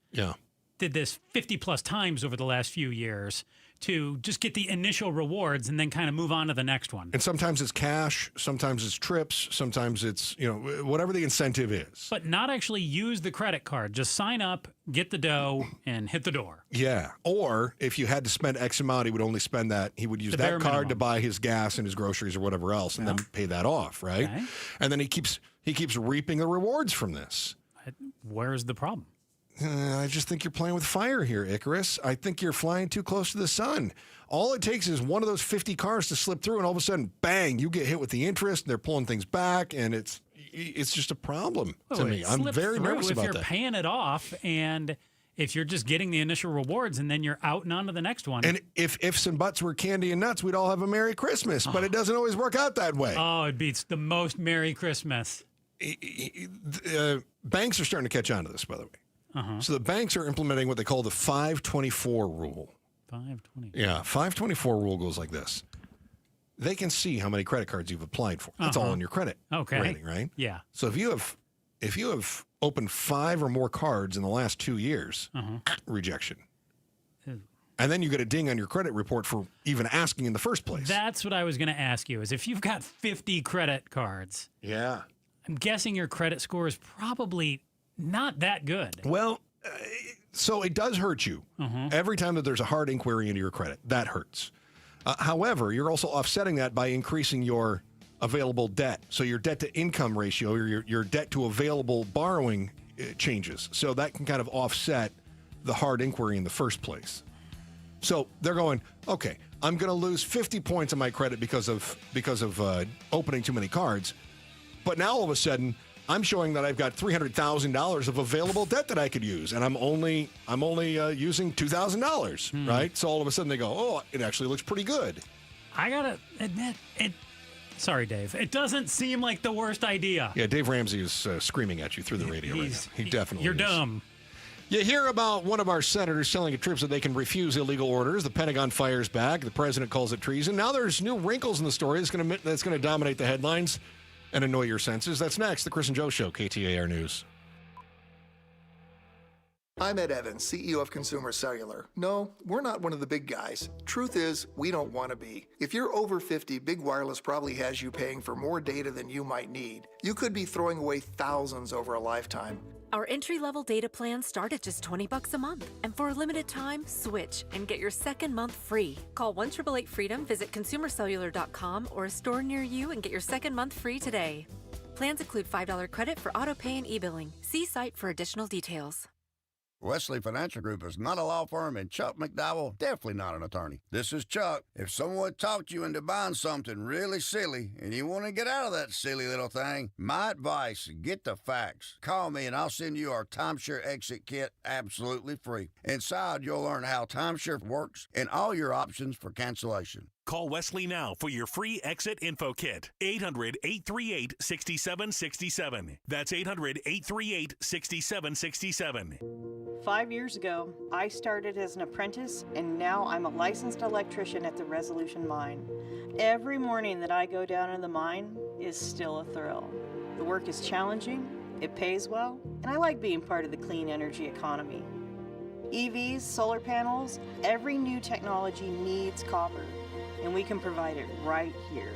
did this 50 plus times over the last few years to just get the initial rewards and then kind of move on to the next one. And sometimes it's cash, sometimes it's trips, sometimes it's, whatever the incentive is. But not actually use the credit card. Just sign up, get the dough, and hit the door. Yeah. Or if you had to spend X amount, he would only spend that. He would use that card minimum to buy his gas and his groceries or whatever else and then pay that off, right? Okay. And then he keeps reaping the rewards from this. Where's the problem? I just think you're playing with fire here, Icarus. I think you're flying too close to the sun. All it takes is one of those 50 cars to slip through, and all of a sudden, bang, you get hit with the interest, and they're pulling things back, and it's just a problem to me. I'm very nervous about if you're paying it off, and if you're just getting the initial rewards, and then you're out and on to the next one. And if ifs and buts were candy and nuts, we'd all have a Merry Christmas, but it doesn't always work out that way. Oh, it beats the most Merry Christmas. Banks are starting to catch on to this, by the way. So the banks are implementing what they call the 524 rule. 524. Yeah, 524 rule goes like this. They can see how many credit cards you've applied for. That's all in your credit rating, right? Yeah. So if you have opened 5 or more cards in the last 2 years, rejection. And then you get a ding on your credit report for even asking in the first place. That's what I was going to ask you, is if you've got 50 credit cards. Yeah. I'm guessing your credit score is probably not that good. Well, so it does hurt you. Every time that there's a hard inquiry into your credit, that hurts. However, you're also offsetting that by increasing your available debt. So your debt-to-income ratio, your debt-to-available borrowing changes. So that can kind of offset the hard inquiry in the first place. So they're going, okay, I'm going to lose 50 points on my credit because of opening too many cards. But now all of a sudden, I'm showing that I've got $300,000 of available debt that I could use, and I'm only using $2,000, right? So all of a sudden they go, oh, it actually looks pretty good. I gotta admit, sorry, Dave, it doesn't seem like the worst idea. Yeah, Dave Ramsey is screaming at you through the radio right now. He definitely You're is. dumb. You hear about one of our senators selling a trip so they can refuse illegal orders. The Pentagon fires back. The president calls it treason. Now there's new wrinkles in the story that's going to dominate the headlines and annoy your senses. That's next. The Chris and Joe Show, KTAR News. I'm Ed Evans, CEO of Consumer Cellular. No, we're not one of the big guys. Truth is, we don't want to be. If you're over 50, Big Wireless probably has you paying for more data than you might need. You could be throwing away thousands over a lifetime. Our entry-level data plans start at just $20 a month. And for a limited time, switch and get your second month free. Call 1-888-FREEDOM, visit consumercellular.com or a store near you and get your second month free today. Plans include $5 credit for auto pay and e-billing. See site for additional details. Wesley Financial Group is not a law firm, and Chuck McDowell definitely not an attorney. This is Chuck. If someone talked you into buying something really silly and you want to get out of that silly little thing, my advice, get the facts. Call me and I'll send you our timeshare exit kit absolutely free. Inside, you'll learn how timeshare works and all your options for cancellation. Call Wesley now for your free exit info kit. 800-838-6767. That's 800-838-6767. 5 years ago, I started as an apprentice, and now I'm a licensed electrician at the Resolution Mine. Every morning that I go down in the mine is still a thrill. The work is challenging, it pays well, and I like being part of the clean energy economy. EVs, solar panels, every new technology needs copper, and we can provide it right here.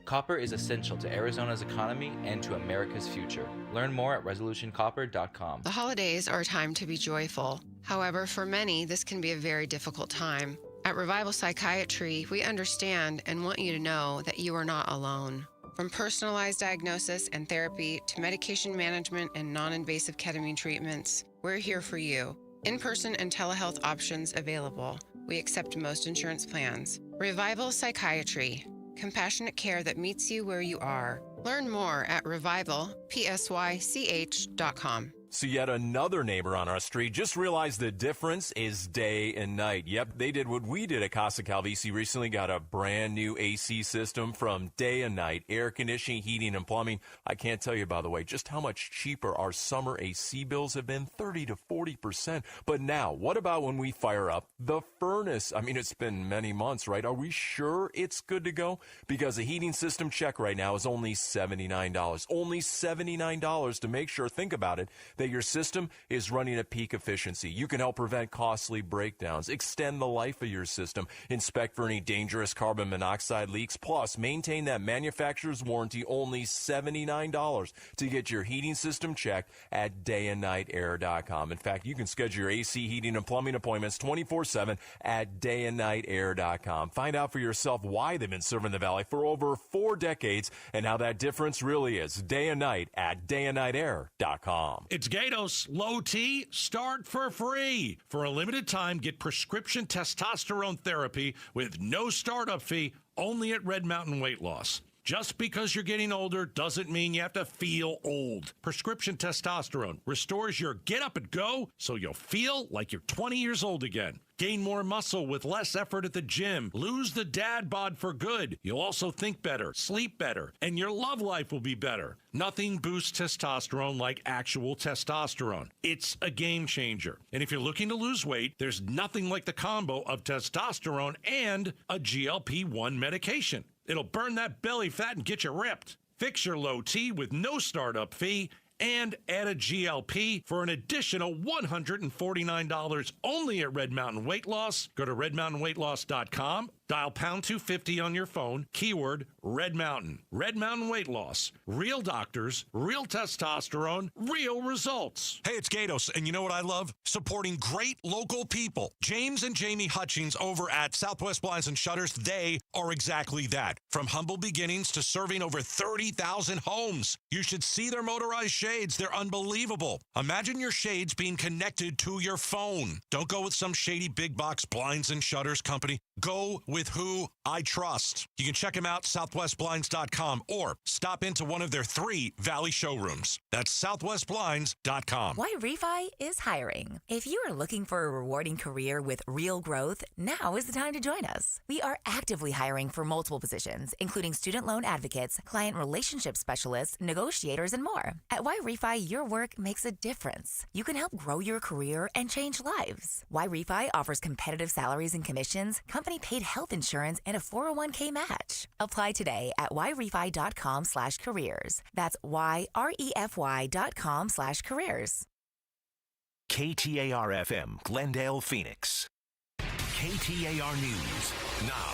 Copper is essential to Arizona's economy and to America's future. Learn more at resolutioncopper.com. The holidays are a time to be joyful. However, for many, this can be a very difficult time. At Revival Psychiatry, we understand and want you to know that you are not alone. From personalized diagnosis and therapy to medication management and non-invasive ketamine treatments, we're here for you. In-person and telehealth options available. We accept most insurance plans. Revival Psychiatry. Compassionate care that meets you where you are. Learn more at revivalpsych.com. So yet another neighbor on our street just realized the difference is day and night. Yep, they did what we did at Casa Calvisi recently, got a brand new AC system from Day and Night, air conditioning, heating, and plumbing. I can't tell you, by the way, just how much cheaper our summer AC bills have been, 30 to 40%. But now, what about when we fire up the furnace? I mean, it's been many months, right? Are we sure it's good to go? Because a heating system check right now is only $79. Only $79 to make sure, think about it, that your system is running at peak efficiency. You can help prevent costly breakdowns, extend the life of your system, inspect for any dangerous carbon monoxide leaks, plus maintain that manufacturer's warranty, only $79 to get your heating system checked at dayandnightair.com. In fact, you can schedule your AC, heating, and plumbing appointments 24/7 at dayandnightair.com. Find out for yourself why they've been serving the Valley for over 4 decades and how that difference really is. Day and night at dayandnightair.com. It's Gatos. Low T, start for free. For a limited time, get prescription testosterone therapy with no startup fee, only at Red Mountain Weight Loss. Just because you're getting older doesn't mean you have to feel old. Prescription testosterone restores your get up and go so you'll feel like you're 20 years old again. Gain more muscle with less effort at the gym. Lose the dad bod for good. You'll also think better, sleep better, and your love life will be better. Nothing boosts testosterone like actual testosterone. It's a game changer. And if you're looking to lose weight, there's nothing like the combo of testosterone and a GLP-1 medication. It'll burn that belly fat and get you ripped. Fix your low T with no startup fee and add a GLP for an additional $149 only at Red Mountain Weight Loss. Go to redmountainweightloss.com. Dial pound 250 on your phone, keyword Red Mountain. Red Mountain Weight Loss. Real doctors, real testosterone, real results. Hey, it's Gatos, and you know what I love? Supporting great local people. James and Jamie Hutchings over at Southwest Blinds and Shutters, they are exactly that. From humble beginnings to serving over 30,000 homes. You should see their motorized shades. They're unbelievable. Imagine your shades being connected to your phone. Don't go with some shady big box blinds and shutters company. Go with who I trust. You can check them out, southwestblinds.com, or stop into one of their 3 Valley showrooms. That's southwestblinds.com. Why Refi is hiring. If you are looking for a rewarding career with real growth, now is the time to join us. We are actively hiring for multiple positions, including student loan advocates, client relationship specialists, negotiators, and more. At Why Refi, your work makes a difference. You can help grow your career and change lives. Why Refi offers competitive salaries and commissions, company-paid health insurance, and a 401k match. Apply today at yrefy.com/careers. That's yrefy.com/careers. KTAR-FM, Glendale, Phoenix. KTAR News now.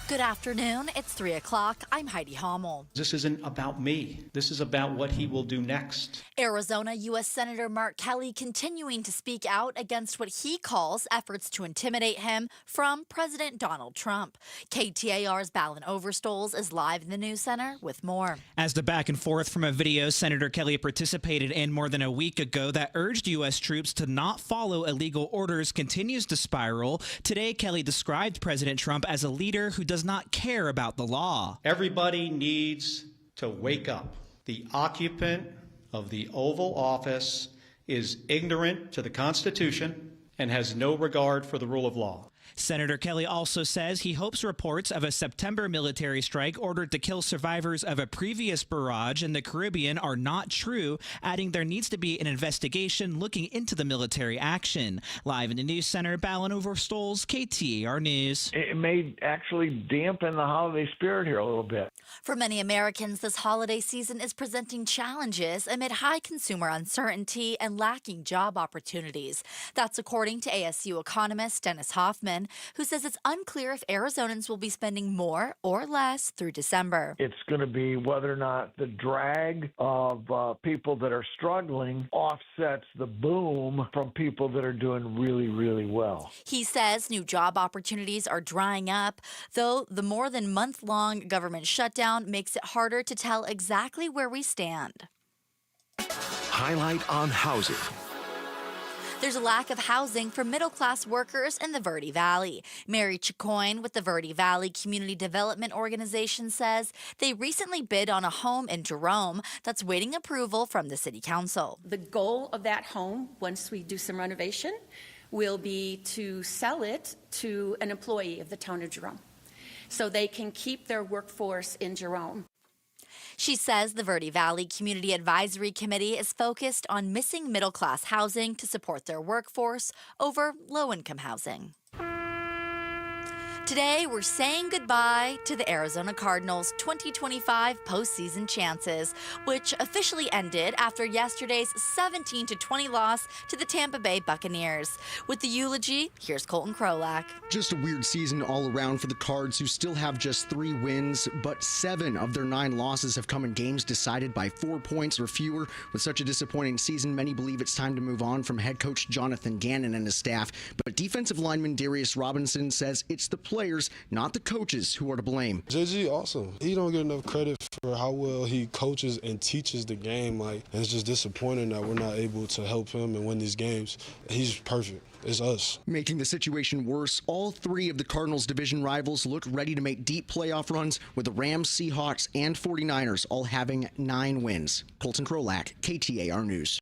Good afternoon. It's 3 o'clock. I'm Heidi Hommel. This isn't about me. This is about what he will do next. Arizona U.S. Senator Mark Kelly continuing to speak out against what he calls efforts to intimidate him from President Donald Trump. KTAR's Balin Overstoles is live in the News Center with more. As the back and forth from a video Senator Kelly participated in more than a week ago that urged U.S. troops to not follow illegal orders continues to spiral, today Kelly described President Trump as a leader who does not care about the law. Everybody needs to wake up. The occupant of the Oval Office is ignorant to the Constitution and has no regard for the rule of law. Senator Kelly also says he hopes reports of a September military strike ordered to kill survivors of a previous barrage in the Caribbean are not true, adding there needs to be an investigation looking into the military action. Live in the News Center, Balin Overstoles, KTAR News. It may actually dampen the holiday spirit here a little bit. For many Americans, this holiday season is presenting challenges amid high consumer uncertainty and lacking job opportunities. That's according to ASU economist Dennis Hoffman, who says it's unclear if Arizonans will be spending more or less through December. It's going to be whether or not the drag of people that are struggling offsets the boom from people that are doing really, really well. He says new job opportunities are drying up, though the more than month-long government shutdown makes it harder to tell exactly where we stand. Highlight on housing. There's a lack of housing for middle-class workers in the Verde Valley. Mary Chicoine with the Verde Valley Community Development Organization says they recently bid on a home in Jerome that's waiting approval from the City Council. The goal of that home, once we do some renovation, will be to sell it to an employee of the town of Jerome so they can keep their workforce in Jerome. She says the Verde Valley Community Advisory Committee is focused on missing middle-class housing to support their workforce over low-income housing. Today, we're saying goodbye to the Arizona Cardinals' 2025 postseason chances, which officially ended after yesterday's 17-20 loss to the Tampa Bay Buccaneers. With the eulogy, here's Colton Krolak. Just a weird season all around for the Cards, who still have just 3 wins, but 7 of their 9 losses have come in games decided by 4 points or fewer. With such a disappointing season, many believe it's time to move on from head coach Jonathan Gannon and his staff, but defensive lineman Darius Robinson says it's the players, not the coaches, who are to blame. JG awesome. He don't get enough credit for how well he coaches and teaches the game. And it's just disappointing that we're not able to help him and win these games. He's perfect. It's us. Making the situation worse, all 3 of the Cardinals' division rivals look ready to make deep playoff runs, with the Rams, Seahawks, and 49ers all having 9 wins. Colton Krolak, KTAR News.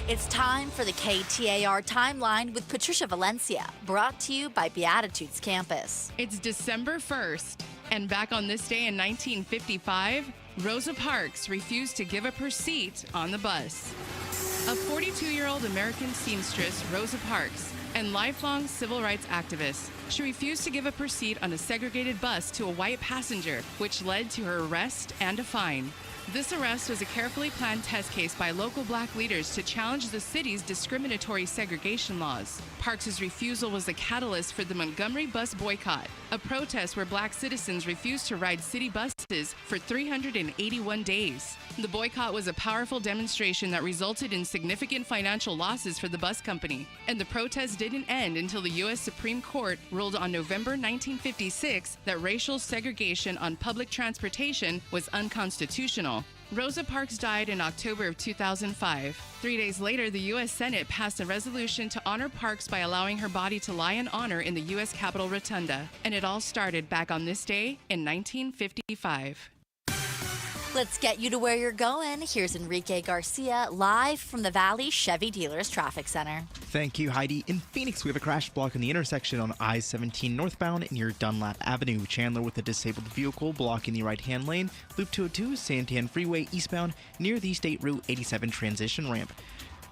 It's time for the KTAR Timeline with Patricia Valencia, brought to you by Beatitudes Campus. It's December 1st, and back on this day in 1955, Rosa Parks refused to give up her seat on the bus. A 42-year-old American seamstress, Rosa Parks, and lifelong civil rights activist, she refused to give up her seat on a segregated bus to a white passenger, which led to her arrest and a fine. This arrest was a carefully planned test case by local black leaders to challenge the city's discriminatory segregation laws. Parks' refusal was the catalyst for the Montgomery bus boycott, a protest where black citizens refused to ride city buses for 381 days. The boycott was a powerful demonstration that resulted in significant financial losses for the bus company, and the protest didn't end until the U.S. Supreme Court ruled on November 1956 that racial segregation on public transportation was unconstitutional. Rosa Parks died in October of 2005. 3 days later, the U.S. Senate passed a resolution to honor Parks by allowing her body to lie in honor in the U.S. Capitol Rotunda. And it all started back on this day in 1955. Let's get you to where you're going. Here's Enrique Garcia, live from the Valley Chevy Dealers Traffic Center. Thank you, Heidi. In Phoenix, we have a crash block in the intersection on I-17 northbound near Dunlap Avenue. Chandler with a disabled vehicle blocking the right-hand lane. Loop 202, Santan Freeway eastbound near the State Route 87 transition ramp.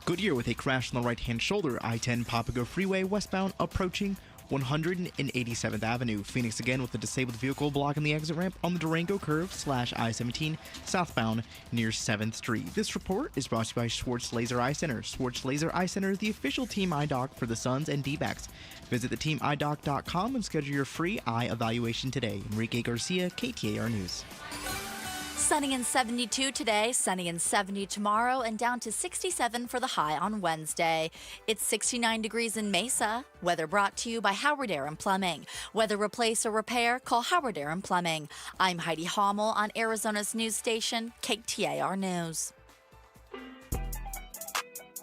Goodyear with a crash on the right-hand shoulder. I-10 Papago Freeway westbound approaching 187th Avenue. Phoenix again with a disabled vehicle blocking the exit ramp on the Durango curve / I-17 southbound near 7th Street. This report is brought to you by Schwartz Laser Eye Center. Schwartz Laser Eye Center is the official team eye doc for the Suns and D-backs. Visit theteamidoc.com and schedule your free eye evaluation today. Enrique Garcia, KTAR News. Sunny and 72 today, sunny and 70 tomorrow, and down to 67 for the high on Wednesday. It's 69 degrees in Mesa. Weather brought to you by Howard Aaron Plumbing. Whether replace or repair, call Howard Aaron Plumbing. I'm Heidi Hommel on Arizona's news station, KTAR News.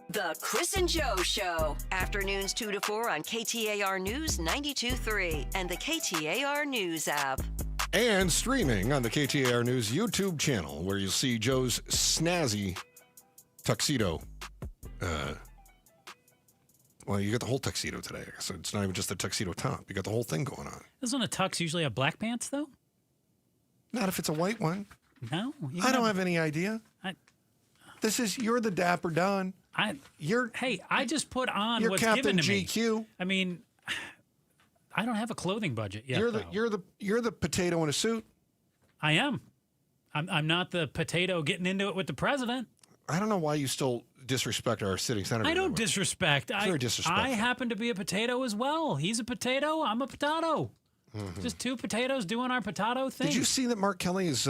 The Chris and Joe Show. Afternoons 2 to 4 on KTAR News 92.3 and the KTAR News app. And streaming on the KTAR News YouTube channel, where you'll see Joe's snazzy tuxedo. Well, you got the whole tuxedo today, so it's not even just the tuxedo top. You got the whole thing going on. Doesn't a tux usually have black pants, though? Not if it's a white one. No? I don't have any idea. You're the Dapper Don. I just put on you're what's Captain given to GQ. me. I mean, I don't have a clothing budget yet. You're the potato in a suit. I am. I'm not the potato getting into it with the president. I don't know why you still disrespect our sitting senator. I don't disrespect. Very disrespectful. I happen to be a potato as well. He's a potato. I'm a potato. Mm-hmm. Just 2 potatoes doing our potato thing. Did you see that Mark Kelly is?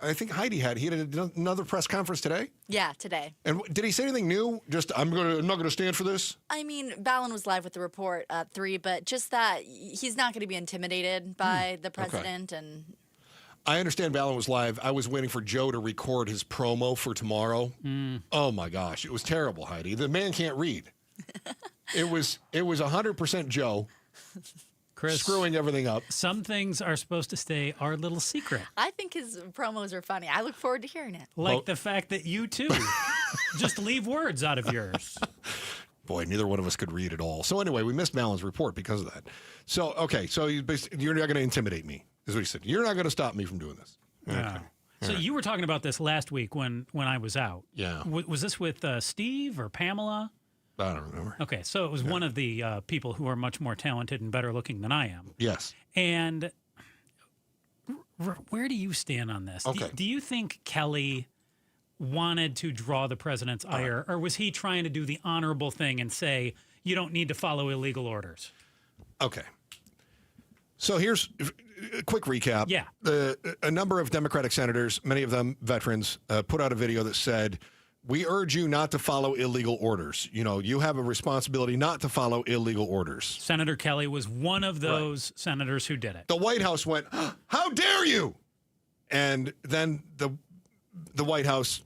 I think Heidi had. He had another press conference today. Yeah, today. And did he say anything new? Just I'm not gonna stand for this. I mean, Ballin was live with the report at 3, but just that he's not going to be intimidated by the president. Okay. And I understand Ballin was live. I was waiting for Joe to record his promo for tomorrow. Oh my gosh, it was terrible, Heidi. The man can't read. It was 100% Joe. Chris, screwing everything up. Some things are supposed to stay our little secret. I think his promos are funny. I look forward to hearing it. Like the fact that you, too, just leave words out of yours. Boy, neither one of us could read it all. So anyway, we missed Malin's report because of that. So, okay, so you're not going to intimidate me, is what he said. You're not going to stop me from doing this. Okay. No. So you were talking about this last week when I was out. Yeah. Was this with Steve or Pamela? I don't remember. Okay, so it was one of the people who are much more talented and better looking than I am. Yes. And where do you stand on this? Okay. Do you think Kelly wanted to draw the president's ire, or was he trying to do the honorable thing and say, you don't need to follow illegal orders? Okay. So here's a quick recap. Yeah. A number of Democratic senators, many of them veterans, put out a video that said, we urge you not to follow illegal orders. You know, you have a responsibility not to follow illegal orders. Senator Kelly was one of those senators who did it. The White House went, how dare you? And then the White House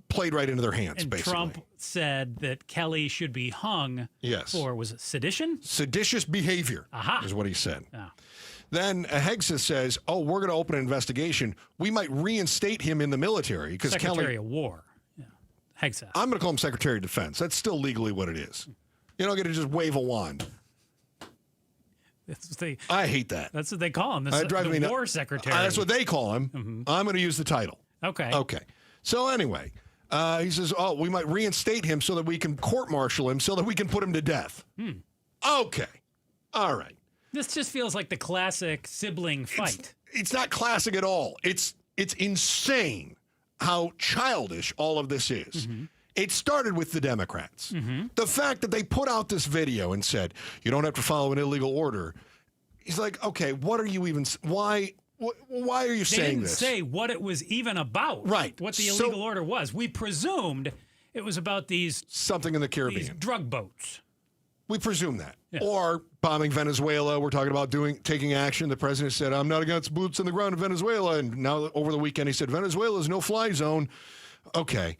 played right into their hands, And basically. Trump said that Kelly should be hung for, was it sedition? Seditious behavior is what he said. Then Hegseth says, oh, we're going to open an investigation. We might reinstate him in the military because Secretary of War. Yeah. Hegseth. I'm going to call him Secretary of Defense. That's still legally what it is. You don't get to just wave a wand. I hate that. That's what they call him, the war secretary. That's what they call him. Mm-hmm. I'm going to use the title. Okay. Okay. So anyway, he says, oh, we might reinstate him so that we can court-martial him so that we can put him to death. Okay. All right. This just feels like the classic sibling fight. It's not classic at all. It's insane how childish all of this is. Mm-hmm. It started with the Democrats. The fact that they put out this video and said, you don't have to follow an illegal order. He's like, okay, what are you even, why are you saying this? They didn't say what it was even about. Right. What the illegal order was. We presumed it was about these. Something in the Caribbean. These drug boats. We presume that. Yeah. Or bombing Venezuela. We're talking about taking action. The president said, I'm not against boots on the ground in Venezuela. And now over the weekend he said, Venezuela is no fly zone. Okay.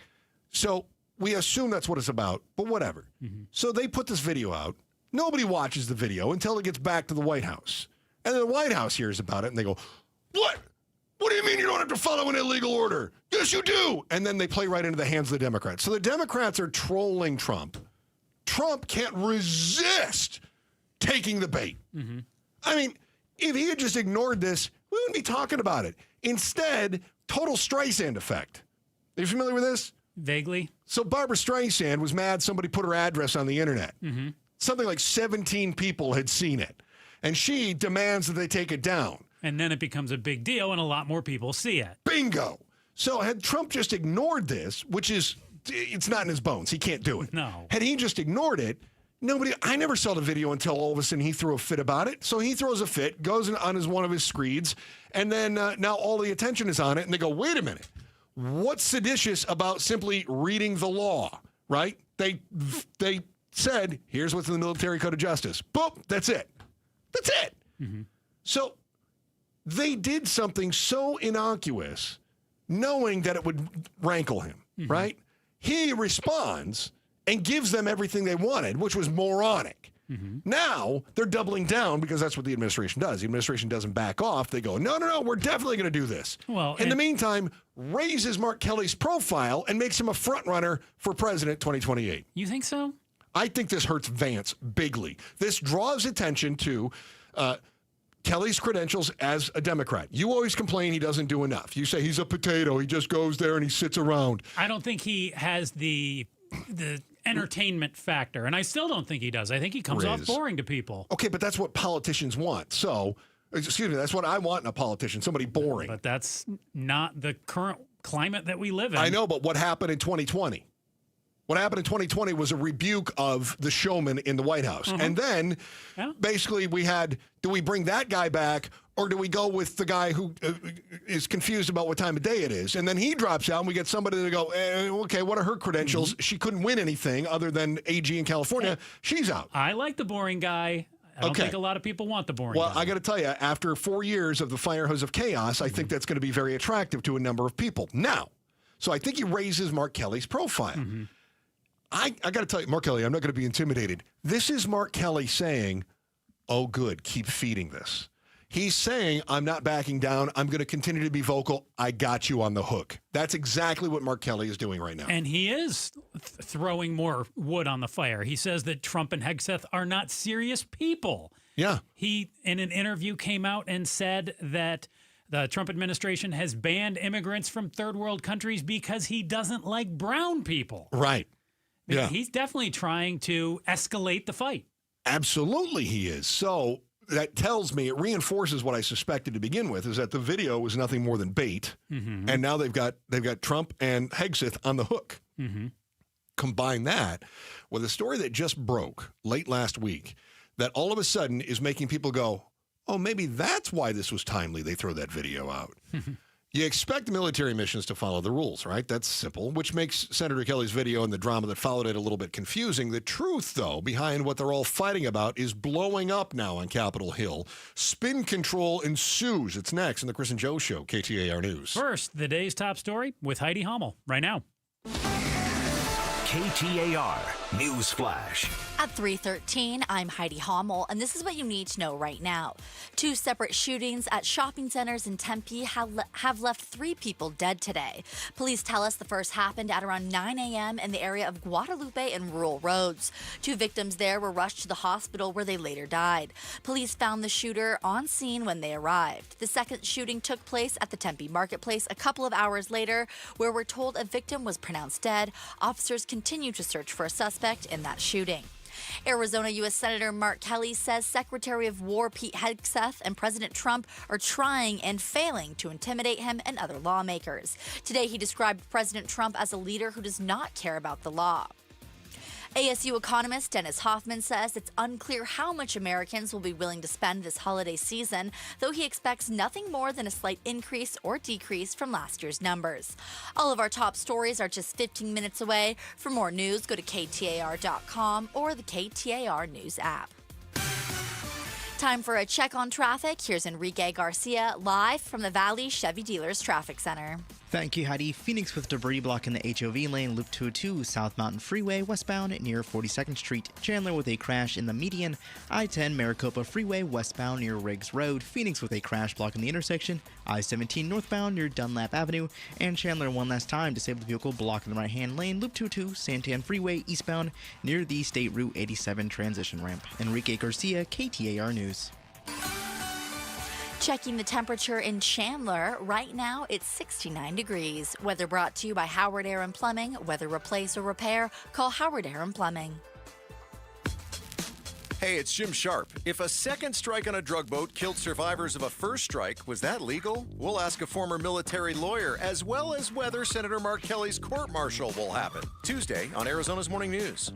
So we assume that's what it's about, but whatever. So they put this video out. Nobody watches the video until it gets back to the White House. And then the White House hears about it and they go, what? What do you mean you don't have to follow an illegal order? Yes, you do. And then they play right into the hands of the Democrats. So the Democrats are trolling Trump. Trump can't resist taking the bait. I mean, if he had just ignored this, we wouldn't be talking about it. Instead, total Streisand effect. Are you familiar with this? Vaguely. So Barbara Streisand was mad somebody put her address on the internet. Something like 17 people had seen it. And she demands that they take it down. And then it becomes a big deal and a lot more people see it. Bingo. So had Trump just ignored this, which is, it's not in his bones. He can't do it. No. Had he just ignored it, I never saw the video until all of a sudden he threw a fit about it. So he throws a fit, goes on one of his screeds, and then now all the attention is on it. And they go, wait a minute. What's seditious about simply reading the law, right? They said, here's what's in the Military Code of Justice. Boom, that's it. That's it. So they did something so innocuous, knowing that it would rankle him, right? He responds and gives them everything they wanted, which was moronic. Now they're doubling down because that's what the administration does. The administration doesn't back off. They go, no, we're definitely going to do this. Well, in the meantime, raises Mark Kelly's profile and makes him a front runner for president 2028. You think so? I think this hurts Vance bigly. This draws attention to Kelly's credentials as a Democrat. You always complain he doesn't do enough. You say he's a potato. He just goes there and he sits around. I don't think he has the entertainment factor, and I still don't think he does. I think he comes off boring to people. Okay, but that's what politicians want. So, excuse me, that's what I want in a politician, somebody boring. But that's not the current climate that we live in. I know, but what happened in 2020? What happened in 2020 was a rebuke of the showman in the White House. And then basically we had, do we bring that guy back or do we go with the guy who is confused about what time of day it is? And then he drops out and we get somebody to go, okay, what are her credentials? She couldn't win anything other than AG in California. She's out. I like the boring guy. I don't think a lot of people want the boring guy. Well, I got to tell you, after 4 years of the fire hose of chaos, I think that's going to be very attractive to a number of people. Now, so I think he raises Mark Kelly's profile. I got to tell you, Mark Kelly, I'm not going to be intimidated. This is Mark Kelly saying, oh, good, keep feeding this. He's saying, I'm not backing down. I'm going to continue to be vocal. I got you on the hook. That's exactly what Mark Kelly is doing right now. And he is throwing more wood on the fire. He says that Trump and Hegseth are not serious people. Yeah. He, in an interview, came out and said that the Trump administration has banned immigrants from third world countries because he doesn't like brown people. Right. Yeah. He's definitely trying to escalate the fight. Absolutely he is. So that tells me, it reinforces what I suspected to begin with, is that the video was nothing more than bait. Mm-hmm. And now they've got Trump and Hegseth on the hook. Mm-hmm. Combine that with a story that just broke late last week that all of a sudden is making people go, oh, maybe that's why this was timely. They throw that video out. You expect military missions to follow the rules, right? That's simple, which makes Senator Kelly's video and the drama that followed it a little bit confusing. The truth, though, behind what they're all fighting about is blowing up now on Capitol Hill. Spin control ensues. It's next in the Chris and Joe Show, KTAR News. First, the day's top story with Heidi Hommel right now. KTAR News Flash. At 3:13, I'm Heidi Hommel, and this is what you need to know right now. 2 separate shootings at shopping centers in Tempe have left 3 people dead today. Police tell us the first happened at around 9 a.m. in the area of Guadalupe and Rural Roads. 2 victims there were rushed to the hospital where they later died. Police found the shooter on scene when they arrived. The second shooting took place at the Tempe Marketplace a couple of hours later, where we're told a victim was pronounced dead. Officers continue to search for a suspect in that shooting. Arizona U.S. Senator Mark Kelly says Secretary of War Pete Hegseth and President Trump are trying and failing to intimidate him and other lawmakers. Today, he described President Trump as a leader who does not care about the law. ASU economist Dennis Hoffman says it's unclear how much Americans will be willing to spend this holiday season, though he expects nothing more than a slight increase or decrease from last year's numbers. All of our top stories are just 15 minutes away. For more news, go to KTAR.com or the KTAR News app. Time for a check on traffic. Here's Enrique Garcia live from the Valley Chevy Dealers Traffic Center. Thank you, Heidi. Phoenix with debris blocking the HOV lane, Loop 202, South Mountain Freeway, westbound near 42nd Street. Chandler with a crash in the median. I-10 Maricopa Freeway, westbound near Riggs Road. Phoenix with a crash blocking the intersection. I-17 northbound near Dunlap Avenue. And Chandler one last time, disabled vehicle blocking the right-hand lane, Loop 202, Santan Freeway, eastbound near the State Route 87 transition ramp. Enrique Garcia, KTAR News. Checking the temperature in Chandler. Right now, it's 69 degrees. Weather brought to you by Howard Air and Plumbing. Whether replace or repair, call Howard Air and Plumbing. Hey, it's Jim Sharp. If a second strike on a drug boat killed survivors of a first strike, was that legal? We'll ask a former military lawyer, as well as whether Senator Mark Kelly's court-martial will happen. Tuesday on Arizona's Morning News.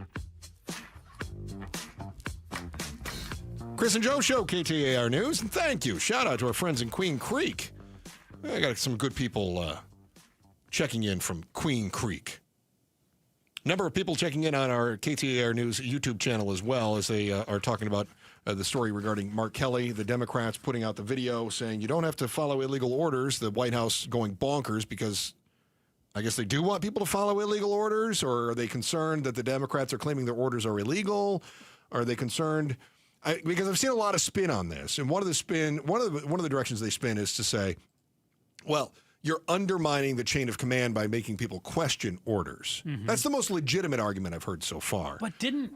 Chris and Joe Show, KTAR News, and thank you. Shout out to our friends in Queen Creek. I got some good people checking in from Queen Creek. Number of people checking in on our KTAR News YouTube channel as well, as they are talking about the story regarding Mark Kelly, the Democrats putting out the video saying you don't have to follow illegal orders, the White House going bonkers because I guess they do want people to follow illegal orders, or are they concerned that the Democrats are claiming their orders are illegal? Are they concerned... because I've seen a lot of spin on this, and one of the directions they spin is to say, well, you're undermining the chain of command by making people question orders. Mm-hmm. That's the most legitimate argument I've heard so far. But didn't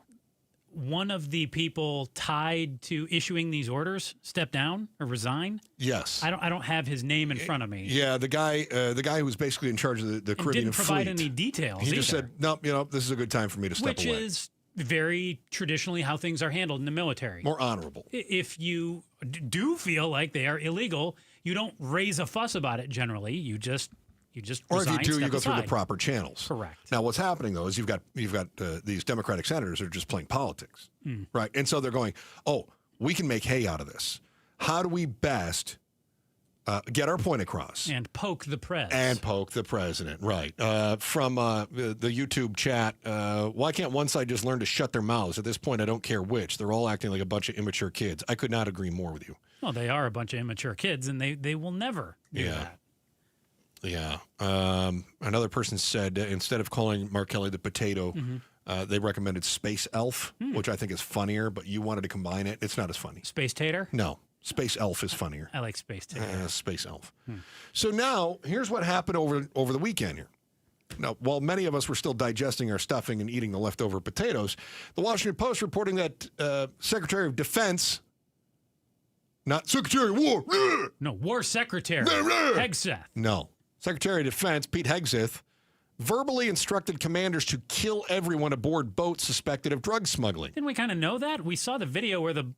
one of the people tied to issuing these orders step down or resign? Yes. I don't have his name in front of me. Yeah, the guy who was basically in charge of the Caribbean fleet. Didn't provide any details. He just said, no, this is a good time for me to step away. Which is very traditionally how things are handled in the military. More honorable. If you do feel like they are illegal, you don't raise a fuss about it generally. You just or resign, if you do, you go aside. through the proper channels. Correct. Now, what's happening though is you've got these Democratic senators who are just playing politics, right? And so they're going, oh, we can make hay out of this. How do we best get our point across? And poke the press. And poke the president, right. From the YouTube chat, why can't one side just learn to shut their mouths? At this point, I don't care which. They're all acting like a bunch of immature kids. I could not agree more with you. Well, they are a bunch of immature kids, and they will never do that. Yeah. Another person said instead of calling Mark Kelly the potato, they recommended Space Elf, which I think is funnier, but you wanted to combine it. It's not as funny. Space Tater? No. Space Elf is funnier. I like Space Tater. Space Elf. So now, here's what happened over the weekend here. Now, while many of us were still digesting our stuffing and eating the leftover potatoes, the Washington Post reporting that Secretary of Defense, not Secretary of War. No, War Secretary Hegseth. No. Secretary of Defense Pete Hegseth verbally instructed commanders to kill everyone aboard boats suspected of drug smuggling. Didn't we kind of know that? We saw the video where the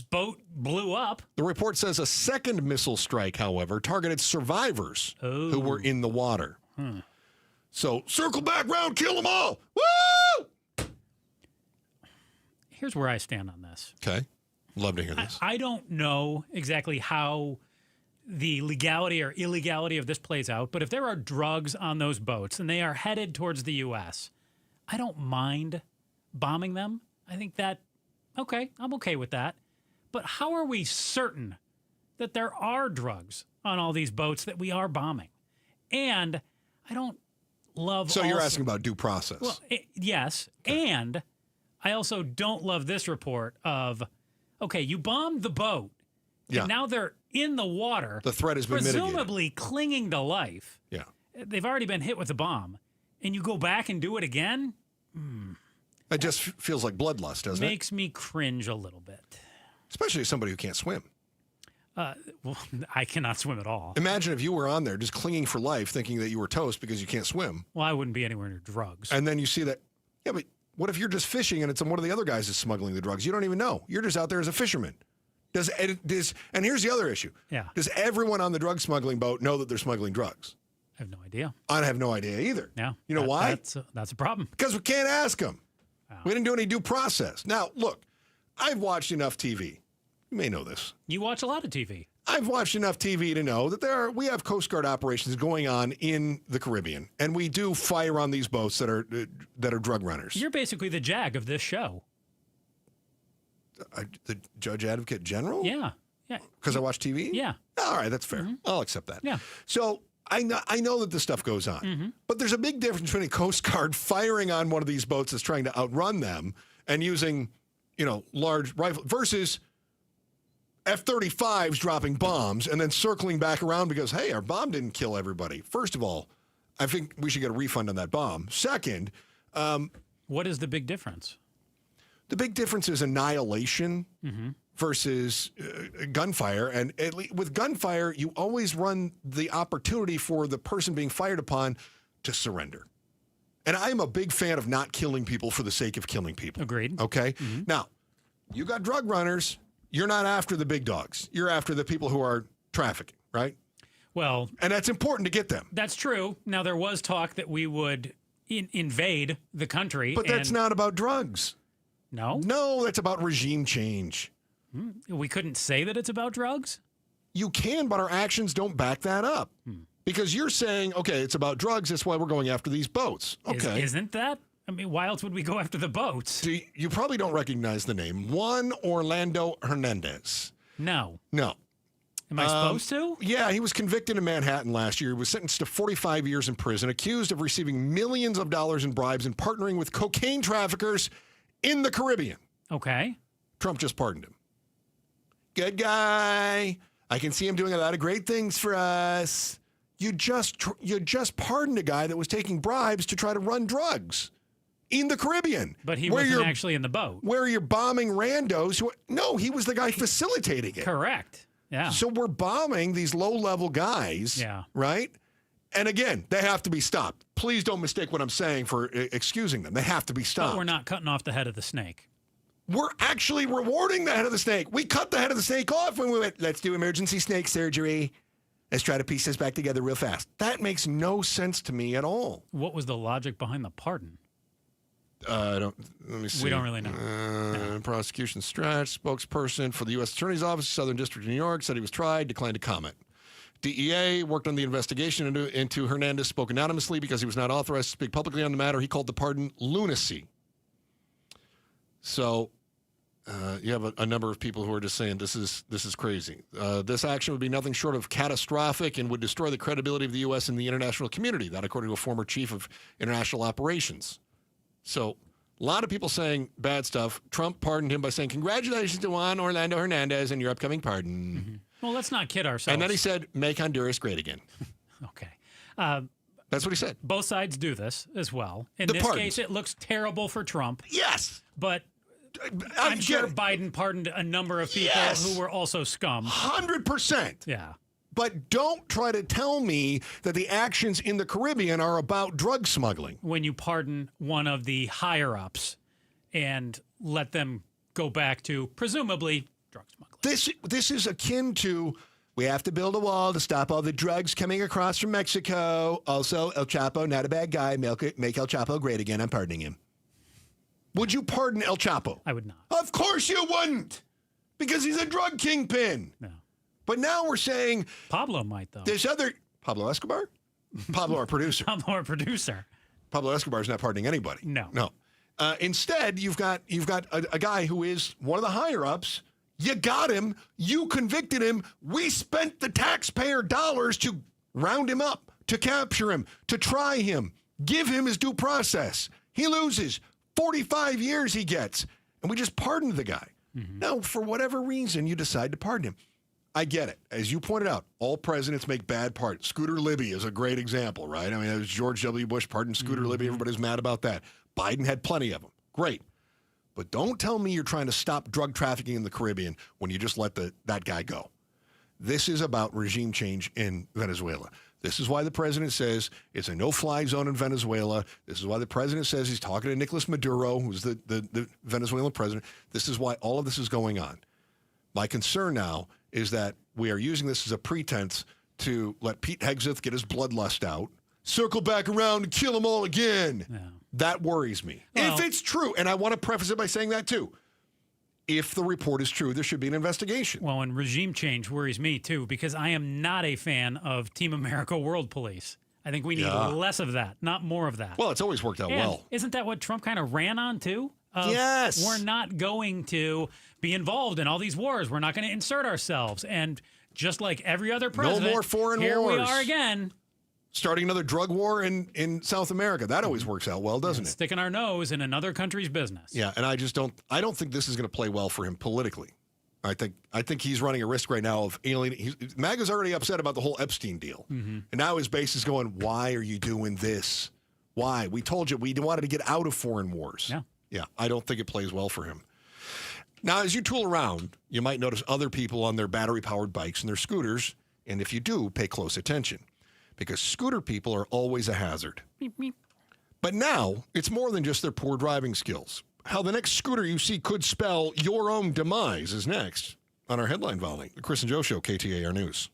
boat blew up. The report says a second missile strike, however, targeted survivors who were in the water. So circle back round, kill them all. Woo! Here's where I stand on this. Okay. Love to hear this. I don't know exactly how the legality or illegality of this plays out, but if there are drugs on those boats and they are headed towards the U.S., I don't mind bombing them. I think that, okay, I'm okay with that. But how are we certain that there are drugs on all these boats that we are bombing? And I don't love... So you're asking about due process. Well, yes. Okay. And I also don't love this report of, okay, you bombed the boat. Yeah. And now they're in the water. The threat has been presumably clinging to life. Yeah. They've already been hit with a bomb. And you go back and do it again? It just feels like bloodlust, doesn't it? Makes me cringe a little bit. Especially as somebody who can't swim. Well, I cannot swim at all. Imagine if you were on there just clinging for life, thinking that you were toast because you can't swim. Well, I wouldn't be anywhere near drugs. And then you see that, yeah, but what if you're just fishing and it's one of the other guys is smuggling the drugs? You don't even know. You're just out there as a fisherman. And here's the other issue. Yeah. Does everyone on the drug smuggling boat know that they're smuggling drugs? I have no idea. I have no idea either. Yeah. You know why? That's a problem. Because we can't ask them. Wow. We didn't do any due process. Now, look, I've watched enough TV. You may know this. You watch a lot of TV. I've watched enough TV to know that we have Coast Guard operations going on in the Caribbean, and we do fire on these boats that are drug runners. You're basically the JAG of this show. The Judge Advocate General? Yeah. Yeah. Because I watch TV? Yeah. All right, that's fair. Mm-hmm. I'll accept that. Yeah. So I know that this stuff goes on, Mm-hmm. but there's a big difference between a Coast Guard firing on one of these boats that's trying to outrun them and using, large rifle versus F-35s dropping bombs and then circling back around because, hey, our bomb didn't kill everybody. First of all, I think we should get a refund on that bomb. Second, what is the big difference? The big difference is annihilation versus gunfire. And with gunfire, you always run the opportunity for the person being fired upon to surrender. And I'm a big fan of not killing people for the sake of killing people. Agreed. Okay? Now, you got drug runners. You're not after the big dogs. You're after the people who are trafficking, right? Well... And that's important to get them. That's true. Now, there was talk that we would invade the country. But that's not about drugs. No? No, that's about regime change. We couldn't say that it's about drugs? You can, but our actions don't back that up. Because you're saying, okay, it's about drugs, that's why we're going after these boats. Okay. Isn't that? I mean, why else would we go after the boats? You probably don't recognize the name. Juan Orlando Hernandez. No. Am I supposed to? Yeah, he was convicted in Manhattan last year. He was sentenced to 45 years in prison, accused of receiving millions of dollars in bribes and partnering with cocaine traffickers in the Caribbean. Okay. Trump just pardoned him. Good guy. I can see him doing a lot of great things for us. You just pardoned a guy that was taking bribes to try to run drugs in the Caribbean. But he wasn't actually in the boat. Where you're bombing randos. No, he was the guy facilitating it. Correct. Yeah. So we're bombing these low-level guys, right? And again, they have to be stopped. Please don't mistake what I'm saying for excusing them. They have to be stopped. But we're not cutting off the head of the snake. We're actually rewarding the head of the snake. We cut the head of the snake off when we went, let's do emergency snake surgery. Let's try to piece this back together real fast. That makes no sense to me at all. What was the logic behind the pardon? Let me see. We don't really know. Prosecution stretch. Spokesperson for the U.S. Attorney's Office, Southern District of New York, said he was tried, declined to comment. DEA worked on the investigation into Hernandez, spoke anonymously because he was not authorized to speak publicly on the matter. He called the pardon lunacy. So you have a number of people who are just saying this is crazy. This action would be nothing short of catastrophic and would destroy the credibility of the U.S. in the international community. That, according to a former chief of international operations. So a lot of people saying bad stuff. Trump pardoned him by saying, congratulations to Juan Orlando Hernandez and your upcoming pardon. Well, let's not kid ourselves. And then he said, make Honduras great again. Okay. That's what he said. Both sides do this as well. In this case, it looks terrible for Trump. Yes. But I'm sure Biden pardoned a number of people who were also scum. 100%. Yeah. But don't try to tell me that the actions in the Caribbean are about drug smuggling. When you pardon one of the higher-ups and let them go back to, presumably, drug smuggling. This is akin to, we have to build a wall to stop all the drugs coming across from Mexico. Also, El Chapo, not a bad guy. Make El Chapo great again. I'm pardoning him. Would you pardon El Chapo? I would not. Of course you wouldn't, because he's a drug kingpin. No. But now we're saying... Pablo might, though. This other... Pablo Escobar? Pablo, our producer. Pablo, our producer. Pablo Escobar's not pardoning anybody. No. No. Instead, you've got a guy who is one of the higher-ups. You got him. You convicted him. We spent the taxpayer dollars to round him up, to capture him, to try him, give him his due process. He loses. 45 years he gets. And we just pardoned the guy. Mm-hmm. Now, for whatever reason, you decide to pardon him. I get it. As you pointed out, all presidents make bad pardons. Scooter Libby is a great example, right? I mean, it was George W. Bush pardoned Scooter Libby. Everybody's mad about that. Biden had plenty of them. Great. But don't tell me you're trying to stop drug trafficking in the Caribbean when you just let that guy go. This is about regime change in Venezuela. This is why the president says it's a no-fly zone in Venezuela. This is why the president says he's talking to Nicolas Maduro, who's the Venezuelan president. This is why all of this is going on. My concern now is that we are using this as a pretense to let Pete Hegseth get his bloodlust out, circle back around and kill them all again. Yeah. That worries me. Well, if it's true, and I want to preface it by saying that too, if the report is true, there should be an investigation. Well, and regime change worries me too, because I am not a fan of Team America World Police. I think we need less of that, not more of that. Well, it's always worked out well. Isn't that what Trump kind of ran on too? Yes. We're not going to be involved in all these wars. We're not going to insert ourselves. And just like every other president, no more foreign wars. Here we are again. Starting another drug war in South America. That always works out well, doesn't it? Sticking our nose in another country's business. Yeah, and I don't think this is going to play well for him politically. I think he's running a risk right now of alienating. MAGA's already upset about the whole Epstein deal. Mm-hmm. And now his base is going, why are you doing this? Why? We told you we wanted to get out of foreign wars. Yeah. Yeah, I don't think it plays well for him. Now, as you tool around, you might notice other people on their battery-powered bikes and their scooters. And if you do, pay close attention, because scooter people are always a hazard. Meep, meep. But now, it's more than just their poor driving skills. How the next scooter you see could spell your own demise is next on our Headline Volley. The Chris and Joe Show, KTAR News.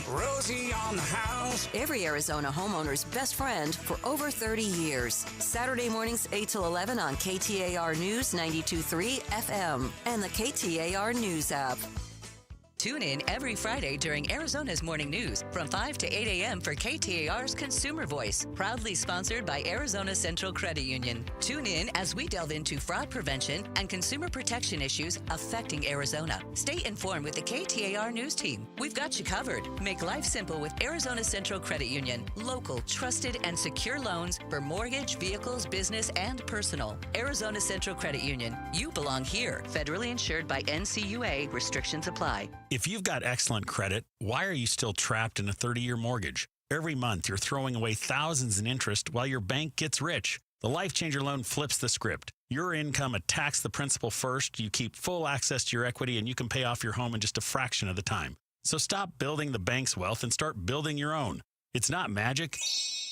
Rosie on the house. Every Arizona homeowner's best friend for over 30 years. Saturday mornings 8 till 11 on KTAR News 92.3 FM and the KTAR News app. Tune in every Friday during Arizona's Morning News from 5 to 8 a.m. for KTAR's Consumer Voice, proudly sponsored by Arizona Central Credit Union. Tune in as we delve into fraud prevention and consumer protection issues affecting Arizona. Stay informed with the KTAR News team. We've got you covered. Make life simple with Arizona Central Credit Union. Local, trusted, and secure loans for mortgage, vehicles, business, and personal. Arizona Central Credit Union. You belong here. Federally insured by NCUA. Restrictions apply. If you've got excellent credit, why are you still trapped in a 30-year mortgage? Every month, you're throwing away thousands in interest while your bank gets rich. The Life Changer loan flips the script. Your income attacks the principal first, you keep full access to your equity, and you can pay off your home in just a fraction of the time. So stop building the bank's wealth and start building your own. It's not magic,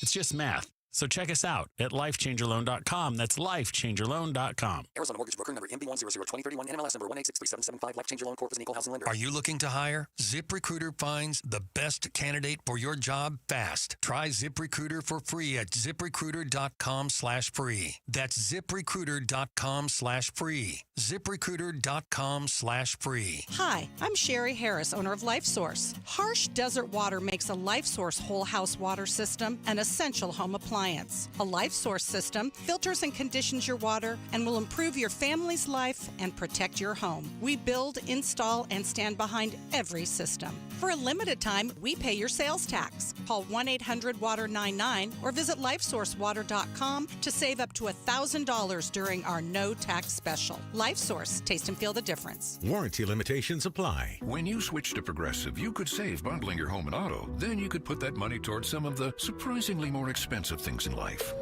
it's just math. So check us out at lifechangerloan.com. That's lifechangerloan.com. Arizona Mortgage Broker number MB1002031, NMLS number 1863775. Life Changer Loan Corp is an equal housing lender. Are you looking to hire? ZipRecruiter finds the best candidate for your job fast. Try ZipRecruiter for free at ZipRecruiter.com/free. That's ZipRecruiter.com/free. ZipRecruiter.com/free. Hi, I'm Sherry Harris, owner of LifeSource. Harsh desert water makes a LifeSource whole house water system an essential home appliance. A LifeSource system filters and conditions your water and will improve your family's life and protect your home. We build, install, and stand behind every system. For a limited time, we pay your sales tax. Call 1-800-WATER-99 or visit LifeSourceWater.com to save up to $1,000 during our no tax special. LifeSource, taste and feel the difference. Warranty limitations apply. When you switch to Progressive, you could save bundling your home and auto. Then you could put that money towards some of the surprisingly more expensive things in life.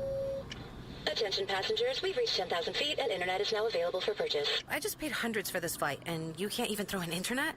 A Attention passengers, we've reached 10,000 feet and internet is now available for purchase. I just paid hundreds for this flight, and you can't even throw in internet?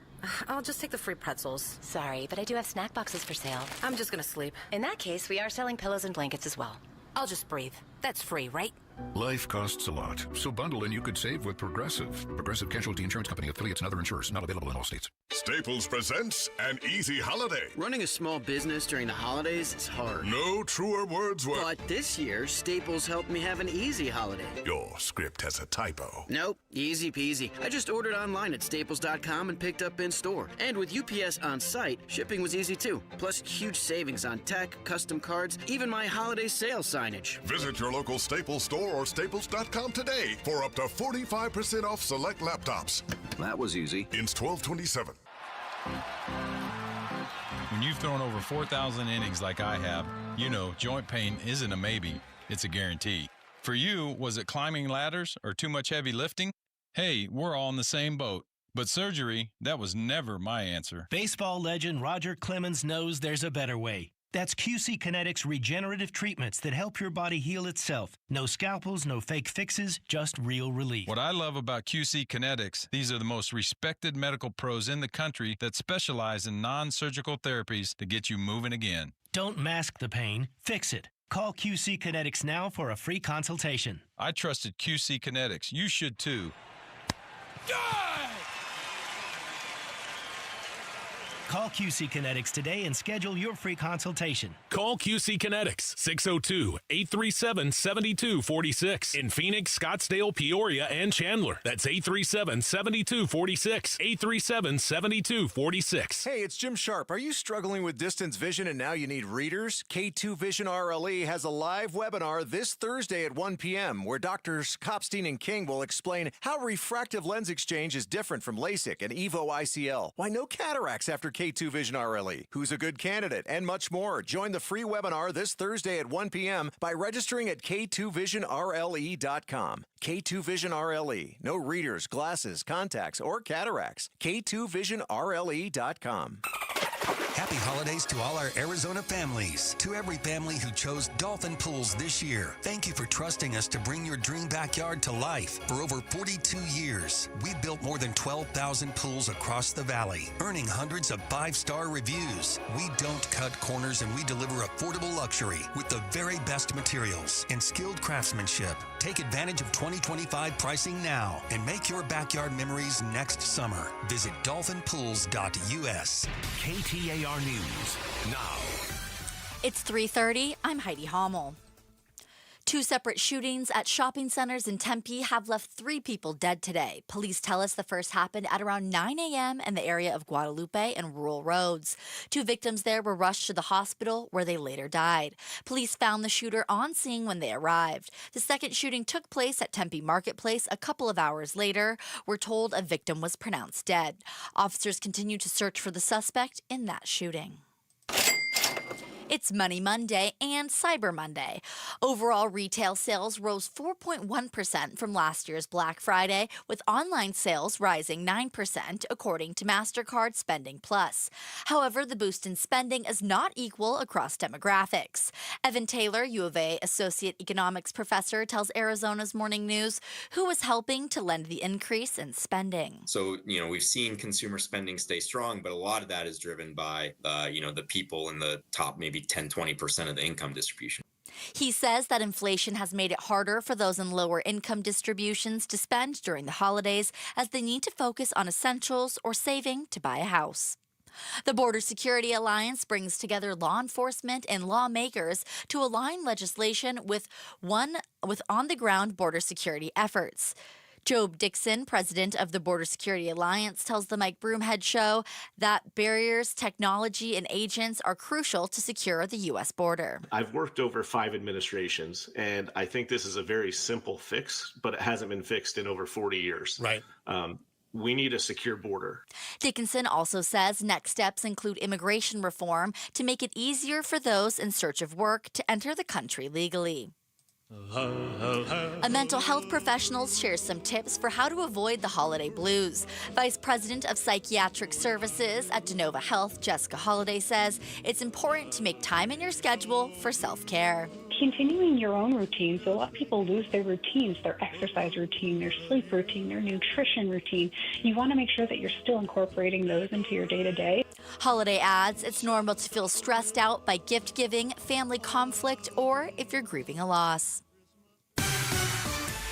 I'll just take the free pretzels. Sorry, but I do have snack boxes for sale. I'm just gonna sleep. In that case, we are selling pillows and blankets as well. I'll just breathe. That's free, right? Life costs a lot, so bundle and you could save with Progressive. Progressive Casualty Insurance Company, affiliates, and other insurers. Not available in all states. Staples presents An Easy Holiday. Running a small business during the holidays is hard. No truer words were. But this year, Staples helped me have an easy holiday. Your script has a typo. Nope, easy peasy. I just ordered online at staples.com and picked up in store. And with UPS on site, shipping was easy too. Plus, huge savings on tech, custom cards, even my holiday sales signage. Visit your local Staples store or staples.com today for up to 45% off select laptops. That was easy. Ends 12/27. When you've thrown over 4,000 innings like I have, you know joint pain isn't a maybe, it's a guarantee. For you, was it climbing ladders or too much heavy lifting? Hey, we're all in the same boat. But surgery, that was never my answer. Baseball legend Roger Clemens knows there's a better way. That's QC Kinetics regenerative treatments that help your body heal itself. No scalpels, no fake fixes, just real relief. What I love about QC Kinetics, these are the most respected medical pros in the country that specialize in non-surgical therapies to get you moving again. Don't mask the pain, fix it. Call QC Kinetics now for a free consultation. I trusted QC Kinetics. You should too. Call QC Kinetics today and schedule your free consultation. Call QC Kinetics, 602-837-7246 in Phoenix, Scottsdale, Peoria, and Chandler. That's 837-7246, 837-7246. Hey, it's Jim Sharp. Are you struggling with distance vision and now you need readers? K2 Vision RLE has a live webinar this Thursday at 1 p.m. where Drs. Kopstein and King will explain how refractive lens exchange is different from LASIK and EVO ICL, why no cataracts after K2 Vision RLE, who's a good candidate, and much more. Join the free webinar this Thursday at 1 p.m. by registering at k2visionrle.com. K2 Vision RLE. No readers, glasses, contacts, or cataracts. k2visionrle.com. Happy holidays to all our Arizona families. To every family who chose Dolphin Pools this year, thank you for trusting us to bring your dream backyard to life. For over 42 years, we've built more than 12,000 pools across the valley, earning hundreds of 5-star reviews. We don't cut corners and we deliver affordable luxury with the very best materials and skilled craftsmanship. Take advantage of 2025 pricing now and make your backyard memories next summer. Visit dolphinpools.us. KTAR News now. It's 3:30. I'm Heidi Hommel. Two separate shootings at shopping centers in Tempe have left 3 people dead today. Police tell us the first happened at around 9 a.m. in the area of Guadalupe and Rural Roads. 2 victims there were rushed to the hospital where they later died. Police found the shooter on scene when they arrived. The second shooting took place at Tempe Marketplace a couple of hours later. We're told a victim was pronounced dead. Officers continue to search for the suspect in that shooting. It's Money Monday and Cyber Monday. Overall retail sales rose 4.1% from last year's Black Friday, with online sales rising 9%, according to MasterCard Spending Plus. However, the boost in spending is not equal across demographics. Evan Taylor, U of A Associate Economics Professor, tells Arizona's Morning News who was helping to lend the increase in spending. So, we've seen consumer spending stay strong, but a lot of that is driven by, the people in the top maybe 10-20% of the income distribution. He says that inflation has made it harder for those in lower income distributions to spend during the holidays as they need to focus on essentials or saving to buy a house. The Border Security Alliance brings together law enforcement and lawmakers to align legislation with on-the-ground border security efforts. Job Dixon, president of the Border Security Alliance, tells the Mike Broomhead Show that barriers, technology, and agents are crucial to secure the U.S. border. I've worked over 5 administrations, and I think this is a very simple fix, but it hasn't been fixed in over 40 years. Right. We need a secure border. Dickinson also says next steps include immigration reform to make it easier for those in search of work to enter the country legally. A mental health professional shares some tips for how to avoid the holiday blues. Vice President of Psychiatric Services at Denova Health, Jessica Holliday, says it's important to make time in your schedule for self-care. continuing your own routine. So a lot of people lose their routines, their exercise routine, their sleep routine, their nutrition routine. You want to make sure that you're still incorporating those into your day-to-day. Holiday adds it's normal to feel stressed out by gift giving, family conflict, or if you're grieving a loss.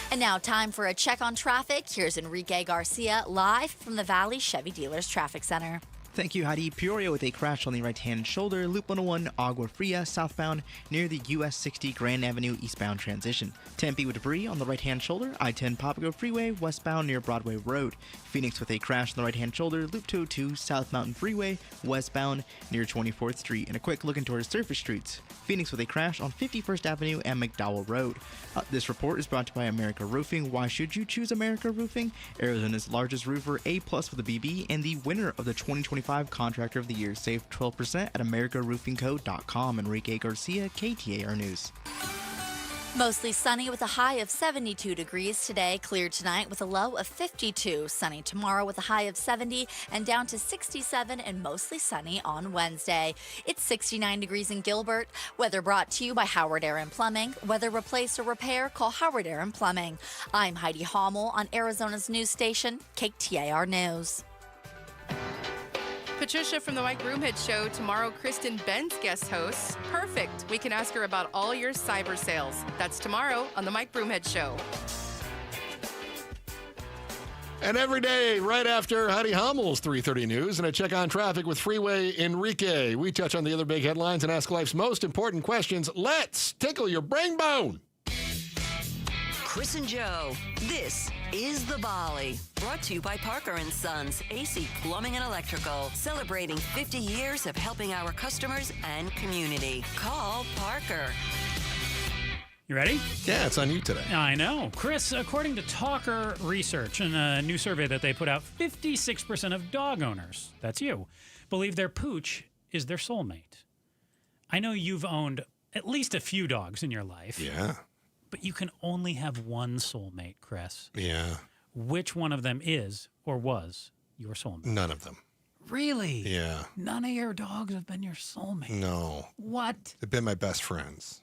And now time for a check on traffic. Here's Enrique Garcia live from the Valley Chevy Dealers Traffic Center. Thank you, Heidi. Peoria with a crash on the right-hand shoulder, Loop 101, Agua Fria, southbound, near the US 60 Grand Avenue eastbound transition. Tempe with debris on the right-hand shoulder, I-10 Papago Freeway, westbound near Broadway Road. Phoenix with a crash on the right-hand shoulder, Loop 202, South Mountain Freeway, westbound, near 24th Street. And a quick look into our surface streets. Phoenix with a crash on 51st Avenue and McDowell Road. This report is brought to you by America Roofing. Why should you choose America Roofing? Arizona's largest roofer, A+ with a BB, and the winner of the 2025 Contractor of the Year. Save 12% at AmericaRoofingCo.com. Enrique Garcia, KTAR News. Mostly sunny with a high of 72 degrees today. Clear tonight with a low of 52. Sunny tomorrow with a high of 70 and down to 67 and mostly sunny on Wednesday. It's 69 degrees in Gilbert. Weather brought to you by Howard Aaron Plumbing. Whether replace or repair, call Howard Aaron Plumbing. I'm Heidi Hommel on Arizona's news station, KTAR News. Patricia from the Mike Broomhead Show. Tomorrow, Kristen Benz guest hosts. Perfect. We can ask her about all your cyber sales. That's tomorrow on the Mike Broomhead Show. And every day, right after Heidi Hommel's 3:30 news and a check on traffic with Freeway Enrique, we touch on the other big headlines and ask life's most important questions. Let's tickle your brain bone. Chris and Joe, this is The Volley. Brought to you by Parker & Sons, AC Plumbing and Electrical. Celebrating 50 years of helping our customers and community. Call Parker. You ready? Yeah, it's on you today. I know. Chris, according to Talker Research in a new survey that they put out, 56% of dog owners, that's you, believe their pooch is their soulmate. I know you've owned at least a few dogs in your life. Yeah. But you can only have one soulmate, Chris. Yeah. Which one of them is or was your soulmate? None of them. Really? Yeah. None of your dogs have been your soulmate? No. What? They've been my best friends.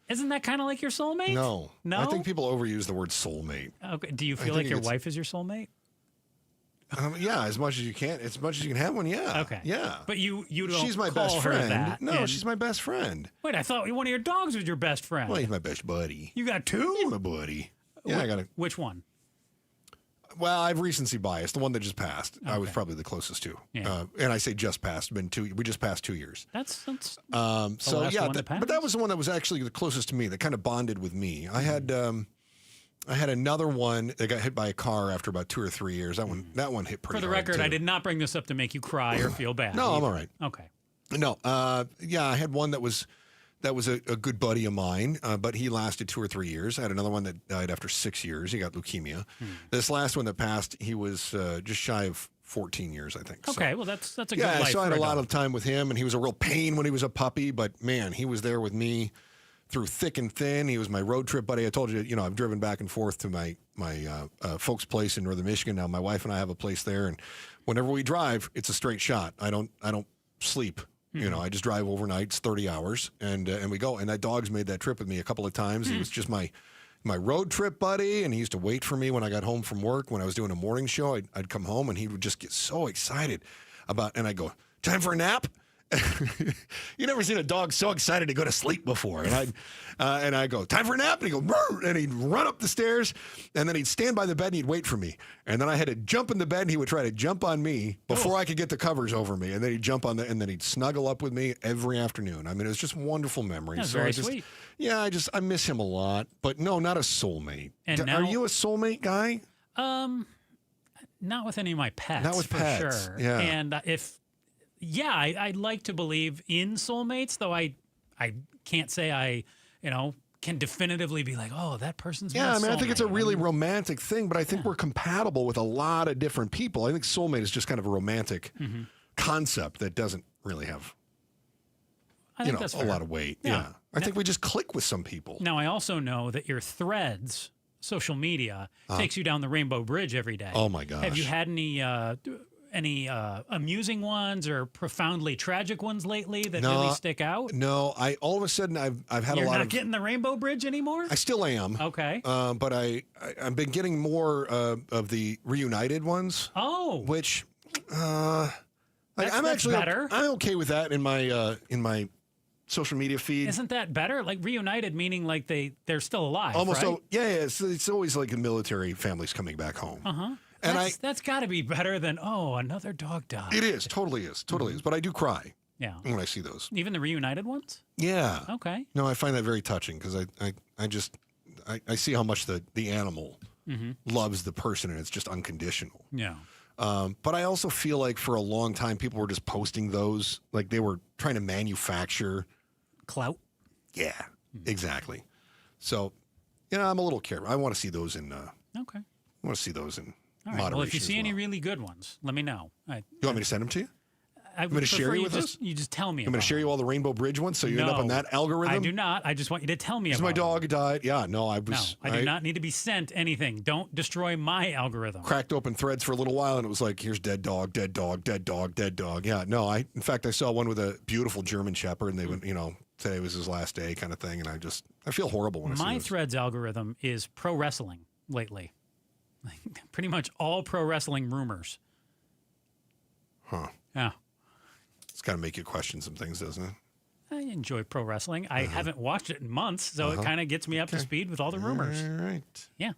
Isn't that kind of like your soulmate? No. No? I think people overuse the word soulmate. Okay. Do you feel like your wife is your soulmate? Yeah, as much as you can. As much as you can have one, yeah. Okay. Yeah. But you don't She's my call best her friend. that. No, she's my best friend. Wait, I thought one of your dogs was your best friend. Well, he's my best buddy. You got two? He's my buddy. Yeah, I got a... Which one? Well, I have recency bias. The one that just passed, I was probably the closest to. Yeah. And I say just passed. We just passed 2 years. That's so yeah, but that was the one that was actually the closest to me. That kind of bonded with me. I had another one that got hit by a car after about 2 or 3 years. That one hit pretty hard. For the record, too. I did not bring this up to make you cry or feel bad. No, either. I'm all right. Okay. No, yeah, I had one that was a good buddy of mine, but he lasted 2 or 3 years. I had another one that died after 6 years. He got leukemia. This last one that passed, he was just shy of 14 years, I think. Okay, so, well, that's a good life. Yeah, so I had for a lot dog. of time with him, and he was a real pain when he was a puppy, but man, he was there with me through thick and thin. He was my road trip buddy. I told you, I've driven back and forth to my folks' place in northern Michigan. Now my wife and I have a place there, and whenever we drive, it's a straight shot. I don't sleep. I just drive overnight. It's 30 hours, and we go. And that dog's made that trip with me a couple of times. He was just my road trip buddy, and he used to wait for me when I got home from work. When I was doing a morning show, I'd come home, and he would just get so excited and I'd go, "Time for a nap?" You never seen a dog so excited to go to sleep before. And I'd go, "Time for a nap?" And he'd go, "Brr," and he'd run up the stairs, and then he'd stand by the bed and he'd wait for me. And then I had to jump in the bed, and he would try to jump on me before I could get the covers over me. And then he'd jump and then he'd snuggle up with me every afternoon. I mean, it was just wonderful memories. That's so very sweet. Yeah, I miss him a lot. But no, not a soulmate. And now, are you a soulmate guy? Not with any of my pets. Not with for pets. Sure. Yeah. And I'd like to believe in soulmates, though I can't say I, can definitively be like, oh, that person's my soulmate. I think it's a really romantic thing, but I think we're compatible with a lot of different people. I think soulmate is just kind of a romantic concept that doesn't really have, I think that's a fair. lot of weight. Yeah. I think we just click with some people. Now, I also know that your Threads social media takes you down the Rainbow Bridge every day. Oh, my gosh. Have you had any amusing ones or profoundly tragic ones lately that really stick out? No, all of a sudden I've had a lot of. You're not getting the Rainbow Bridge anymore? I still am. Okay. But I've been getting more of the reunited ones. Oh. Which I'm actually better. I'm okay with that in my social media feed. Isn't that better? Like reunited, meaning like they're still alive. Almost. Right? It's always like the military families coming back home. And that's got to be better than another dog died. It is, totally is. But I do cry. Yeah. When I see those. Even the reunited ones? Yeah. Okay. No, I find that very touching because I see how much the animal loves the person, and it's just unconditional. Yeah. But I also feel like for a long time people were just posting those like they were trying to manufacture clout. Yeah, exactly. So, I'm a little careful. I want to see those in. Okay. I want to see those in All right. moderation. Well, if you see any really good ones, let me know. You want me to send them to you? I'm going to share you with us? You just tell me. I'm going to share you all the Rainbow Bridge ones, so you end up on that algorithm. I do not. I just want you to tell me about. My dog died. Yeah, no, I was. No, I do not need to be sent anything. Don't destroy my algorithm. Cracked open Threads for a little while, and it was like, here's dead dog, dead dog, dead dog, dead dog. Yeah, no, in fact, I saw one with a beautiful German Shepherd, and they went, today was his last day, kind of thing, and I feel horrible when I see my those. Threads algorithm is pro wrestling lately. Like, pretty much all pro wrestling rumors. Huh. Yeah. It's got to make you question some things, doesn't it? I enjoy pro wrestling. I haven't watched it in months, so it kind of gets me up to speed with all the rumors. All right. Yeah.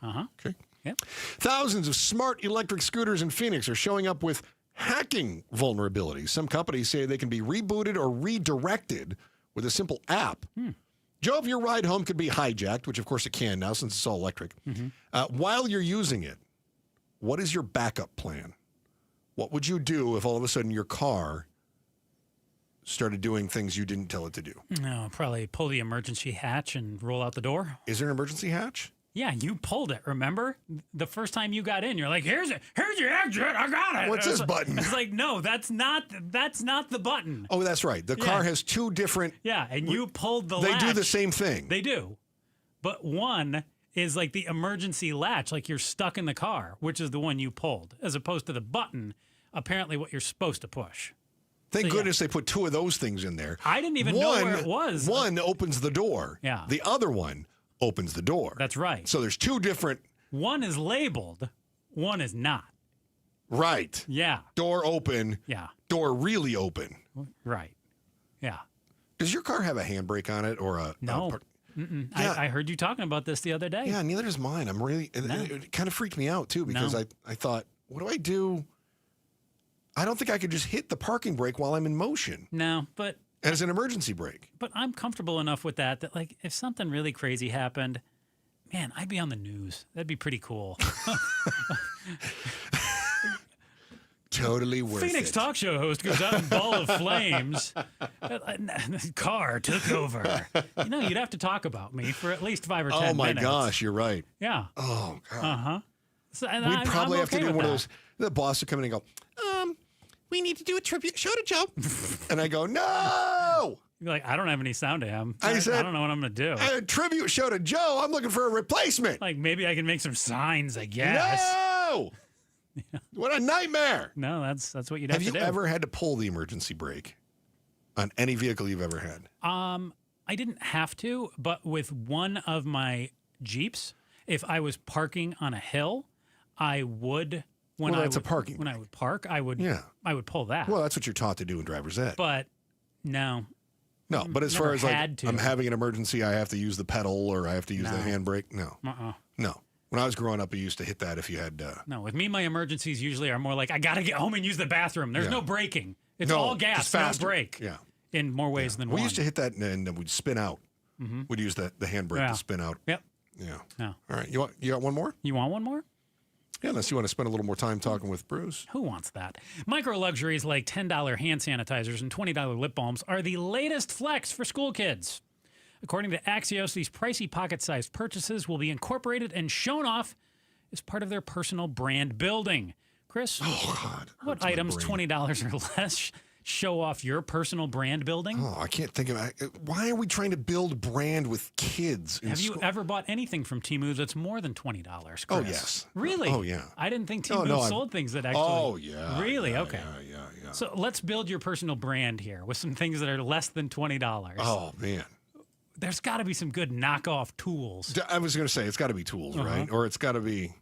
Okay. Yeah. Thousands of smart electric scooters in Phoenix are showing up with hacking vulnerabilities. Some companies say they can be rebooted or redirected with a simple app. Joe, if your ride home could be hijacked, which of course it can now since it's all electric, while you're using it, what is your backup plan? What would you do if all of a sudden your car started doing things you didn't tell it to do? No, probably pull the emergency hatch and roll out the door. Is there an emergency hatch? Yeah, you pulled it, remember? The first time you got in, you're like, here's your exit, I got it. What's this button? It's like, no, that's not the button. Oh, that's right. The car has two different... Yeah, and you pulled the latch. They do the same thing. They do. But one is like the emergency latch, like you're stuck in the car, which is the one you pulled, as opposed to the button, apparently what you're supposed to push. Thank goodness they put two of those things in there. I didn't even know where it was. One opens the door. Yeah. The other one opens the door. That's right. So there's two different... One is labeled, one is not. Right. Yeah. Door open. Yeah. Door really open. Right. Yeah. Does your car have a handbrake on it or a... No. Yeah. I heard you talking about this the other day. Yeah, neither does mine. I'm really... It kind of freaked me out, too, because I thought, what do I do? I don't think I could just hit the parking brake while I'm in motion. No, but... As an emergency brake. But I'm comfortable enough with that, like, if something really crazy happened, man, I'd be on the news. That'd be pretty cool. Totally worth Phoenix it. talk show host goes out in ball of flames. The car took over. You'd have to talk about me for at least 5 or 10 minutes. Oh, my gosh, you're right. Yeah. Oh, God. Uh-huh. So, We'd probably have to do one of those. The boss would come in and go, we need to do a tribute show to Joe. And I go, no. You're like, I don't have any sound to him. I said, I don't know what I'm going to do. A tribute show to Joe. I'm looking for a replacement. Like, maybe I can make some signs, I guess. No. Yeah. What a nightmare. No, that's what you'd have to do. Have you ever had to pull the emergency brake on any vehicle you've ever had? I didn't have to, but with one of my Jeeps, if I was parking on a hill, I would... When I would park, I would pull that. Well, that's what you're taught to do in driver's ed. But no. No, but as far as like I'm having an emergency, I have to use the pedal or I have to use the handbrake. No. No. When I was growing up, I used to hit that if you had... No, with me, my emergencies usually are more like, I got to get home and use the bathroom. There's no braking. It's all gas, no brake. Yeah. In more ways than one. We used to hit that and we'd spin out. Mm-hmm. We'd use the handbrake to spin out. Yep. Yeah. No. All right. You got one more? You want one more? Yeah, unless you want to spend a little more time talking with Bruce. Who wants that? Micro luxuries like $10 hand sanitizers and $20 lip balms are the latest flex for school kids. According to Axios, these pricey pocket-sized purchases will be incorporated and shown off as part of their personal brand building. Chris, what items $20 or less show off your personal brand building? Oh, I can't think of it. Why are we trying to build brand with kids? Have you ever bought anything from Temu that's more than $20, Chris? Oh, yes. Really? Oh, yeah. I didn't think Temu sold things that actually... Oh, yeah. Really? Yeah, okay. Yeah. So let's build your personal brand here with some things that are less than $20. Oh, man. There's got to be some good knockoff tools. I was going to say, it's got to be tools, right? Or it's got to be...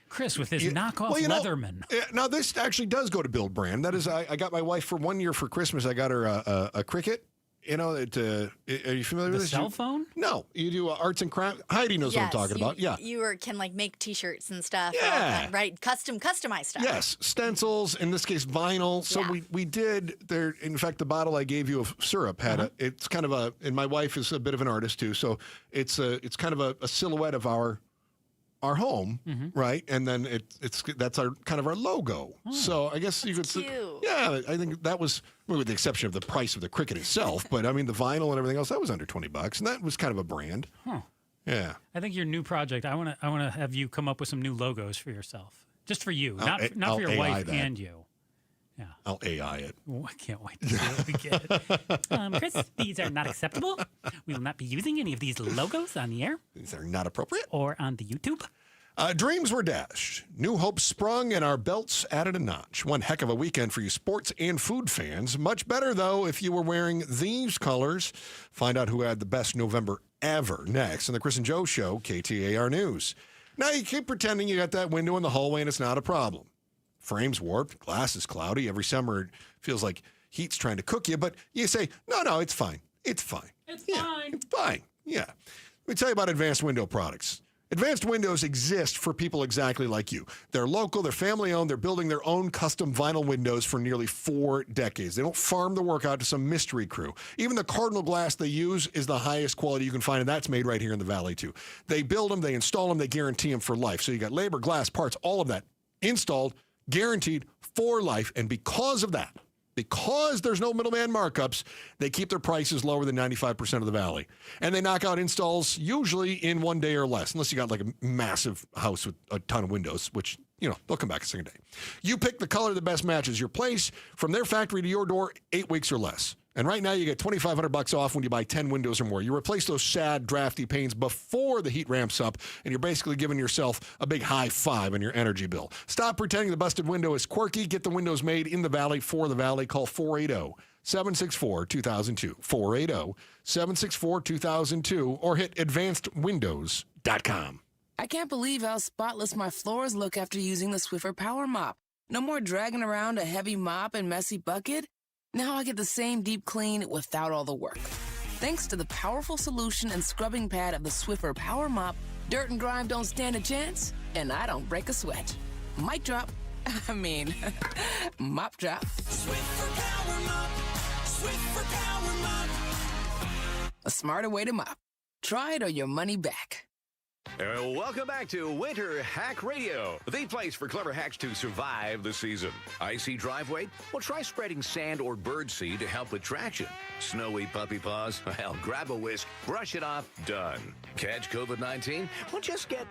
Chris, with his knockoff Leatherman. Now, this actually does go to build brand. That is, I got my wife for 1 year for Christmas. I got her a Cricut. You know, are you familiar with this? Cell phone? No, you do arts and crafts. Heidi knows what I'm talking about. Yeah, you can like make T-shirts and stuff. Yeah, right. Customized stuff. Yes, stencils. In this case, vinyl. So we did there. In fact, the bottle I gave you of syrup had it's kind of a. And my wife is a bit of an artist too. So it's kind of a silhouette of our home, right? And then that's our kind of our logo. So I guess you could say, yeah, I think that was, with the exception of the price of the Cricut itself, but I mean the vinyl and everything else, that was under $20, and that was kind of a brand. Huh. Yeah. I think your new project, I want to have you come up with some new logos for yourself, just for you, not for your wife and you. Yeah. I'll AI it. Oh, I can't wait to see what we get. Chris, these are not acceptable. We will not be using any of these logos on the air. These are not appropriate. Or on the YouTube. Dreams were dashed. New hopes sprung and our belts added a notch. One heck of a weekend for you sports and food fans. Much better, though, if you were wearing these colors. Find out who had the best November ever next on the Chris and Joe Show, KTAR News. Now, you keep pretending you got that window in the hallway and it's not a problem. Frame's warped, glass is cloudy. Every summer it feels like heat's trying to cook you, but you say, no, it's fine. It's fine. It's fine. It's fine. Yeah. Let me tell you about Advanced Window products. Advanced Windows exist for people exactly like you. They're local, they're family-owned, they're building their own custom vinyl windows for nearly 4 decades. They don't farm the work out to some mystery crew. Even the Cardinal glass they use is the highest quality you can find, and that's made right here in the Valley, too. They build them, they install them, they guarantee them for life. So you got labor, glass, parts, all of that installed, guaranteed for life, and because of that, because there's no middleman markups, they keep their prices lower than 95% of the Valley. And they knock out installs usually in 1 day or less, unless you got like a massive house with a ton of windows, which, they'll come back a second day. You pick the color that best matches your place. From their factory to your door, 8 weeks or less. And right now you get $2,500 off when you buy 10 windows or more. You replace those sad, drafty panes before the heat ramps up, and you're basically giving yourself a big high five on your energy bill. Stop pretending the busted window is quirky. Get the windows made in the Valley for the Valley. Call 480-764-2002. 480-764-2002 or hit advancedwindows.com. I can't believe how spotless my floors look after using the Swiffer Power Mop. No more dragging around a heavy mop and messy bucket. Now I get the same deep clean without all the work. Thanks to the powerful solution and scrubbing pad of the Swiffer Power Mop, dirt and grime don't stand a chance, and I don't break a sweat. Mic drop. Mop drop. Swiffer Power Mop. Swiffer Power Mop. A smarter way to mop. Try it or your money back. Welcome back to Winter Hack Radio, the place for clever hacks to survive the season. Icy driveway? Well, try spreading sand or birdseed to help with traction. Snowy puppy paws? Well, grab a whisk, brush it off, done. Catch COVID-19? Well, just get...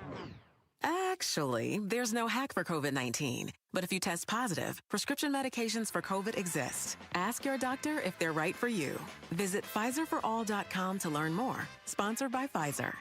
Actually, there's no hack for COVID-19. But if you test positive, prescription medications for COVID exist. Ask your doctor if they're right for you. Visit PfizerForAll.com to learn more. Sponsored by Pfizer.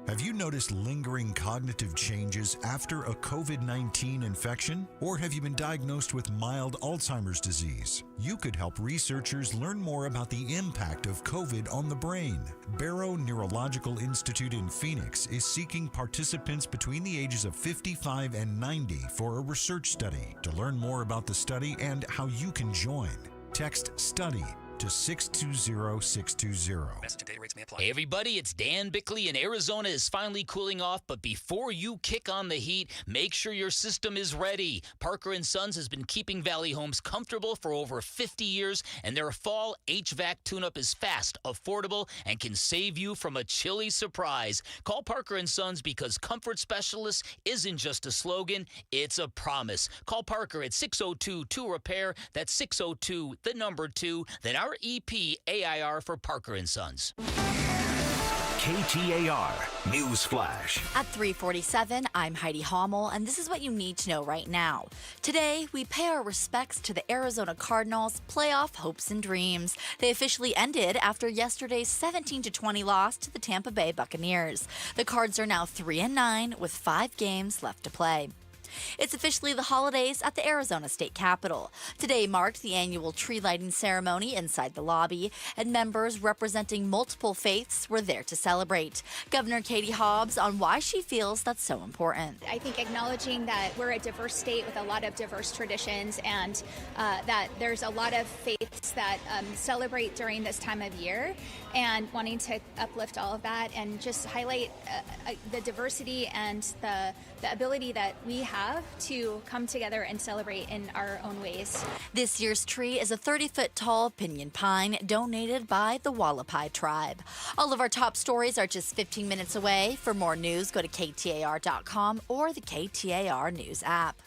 Have you noticed lingering cognitive changes after a COVID-19 infection? Or have you been diagnosed with mild Alzheimer's disease? You could help researchers learn more about the impact of COVID on the brain. Barrow Neurological Institute in Phoenix is seeking participants between the ages of 55 and 90 for a research study. To learn more about the study and how you can join, text STUDY to 620-620. Message and data rates may apply. Hey everybody, it's Dan Bickley, and Arizona is finally cooling off, but before you kick on the heat, make sure your system is ready. Parker & Sons has been keeping Valley homes comfortable for over 50 years, and their fall HVAC tune-up is fast, affordable, and can save you from a chilly surprise. Call Parker & Sons because comfort specialist isn't just a slogan, it's a promise. Call Parker at 602-2-REPAIR. That's 602-2. Then our EP AIR for Parker & Sons. KTAR News Flash. At 3:47, I'm Heidi Hommel, and this is what you need to know right now. Today, we pay our respects to the Arizona Cardinals' playoff hopes and dreams. They officially ended after yesterday's 17-20 loss to the Tampa Bay Buccaneers. The Cards are now 3-9 with 5 games left to play. It's officially the holidays at the Arizona State Capitol. Today marked the annual tree lighting ceremony inside the lobby, and members representing multiple faiths were there to celebrate. Governor Katie Hobbs on why she feels that's so important. I think acknowledging that we're a diverse state with a lot of diverse traditions, and that there's a lot of faiths that celebrate during this time of year, and wanting to uplift all of that and just highlight the diversity and the ability that we have to come together and celebrate in our own ways. This year's tree is a 30-foot tall pinyon pine donated by the Wallapai tribe. All of our top stories are just 15 minutes away. For more news, go to KTAR.com or the KTAR News app.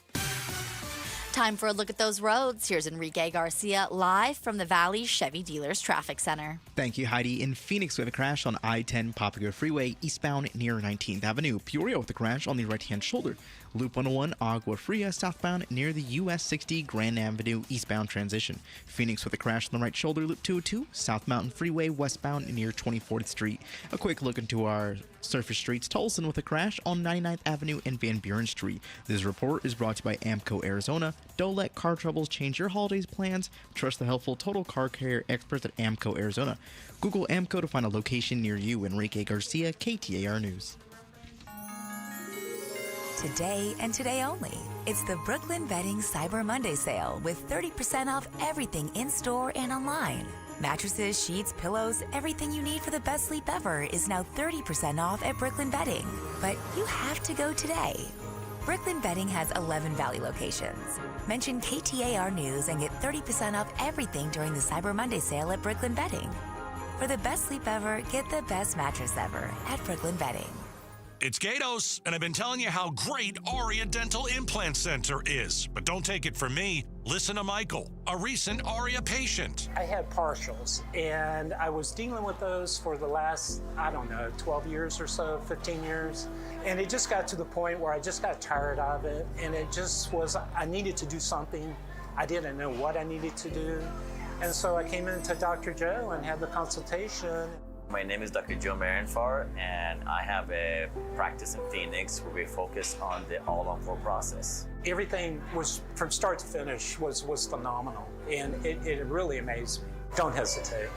Time for a look at those roads. Here's Enrique Garcia live from the Valley Chevy Dealers Traffic Center. Thank you, Heidi. In Phoenix, we have a crash on I-10 Papago Freeway eastbound near 19th Avenue. Peoria with a crash on the right-hand shoulder. Loop 101 Agua Fria southbound near the US 60 Grand Avenue eastbound transition. Phoenix with a crash on the right shoulder. Loop 202 South Mountain Freeway westbound near 24th Street. A quick look into our surface streets. Tolson with a crash on 99th Avenue and Van Buren Street. This report is brought to you by Amco Arizona. Don't let car troubles change your holidays plans. Trust the helpful total car care experts at Amco Arizona. Google Amco to find a location near you. Enrique Garcia, KTAR News. Today and today only, it's the Brooklyn Bedding Cyber Monday sale with 30% off everything in-store and online. Mattresses, sheets, pillows, everything you need for the best sleep ever is now 30% off at Brooklyn Bedding. But you have to go today. Brooklyn Bedding has 11 Valley locations. Mention KTAR News and get 30% off everything during the Cyber Monday sale at Brooklyn Bedding. For the best sleep ever, get the best mattress ever at Brooklyn Bedding. It's Gatos, and I've been telling you how great Aria Dental Implant Center is. But don't take it from me. Listen to Michael, a recent Aria patient. I had partials, and I was dealing with those for the last, 12 years or so, 15 years. And it just got to the point where I just got tired of it, and it just was, I needed to do something. I didn't know what I needed to do. And so I came into Dr. Joe and had the consultation. My name is Dr. Joe Marinfar, and I have a practice in Phoenix where we focus on the all-on-4 process. Everything was, from start to finish, was phenomenal, and it really amazed me. Don't hesitate.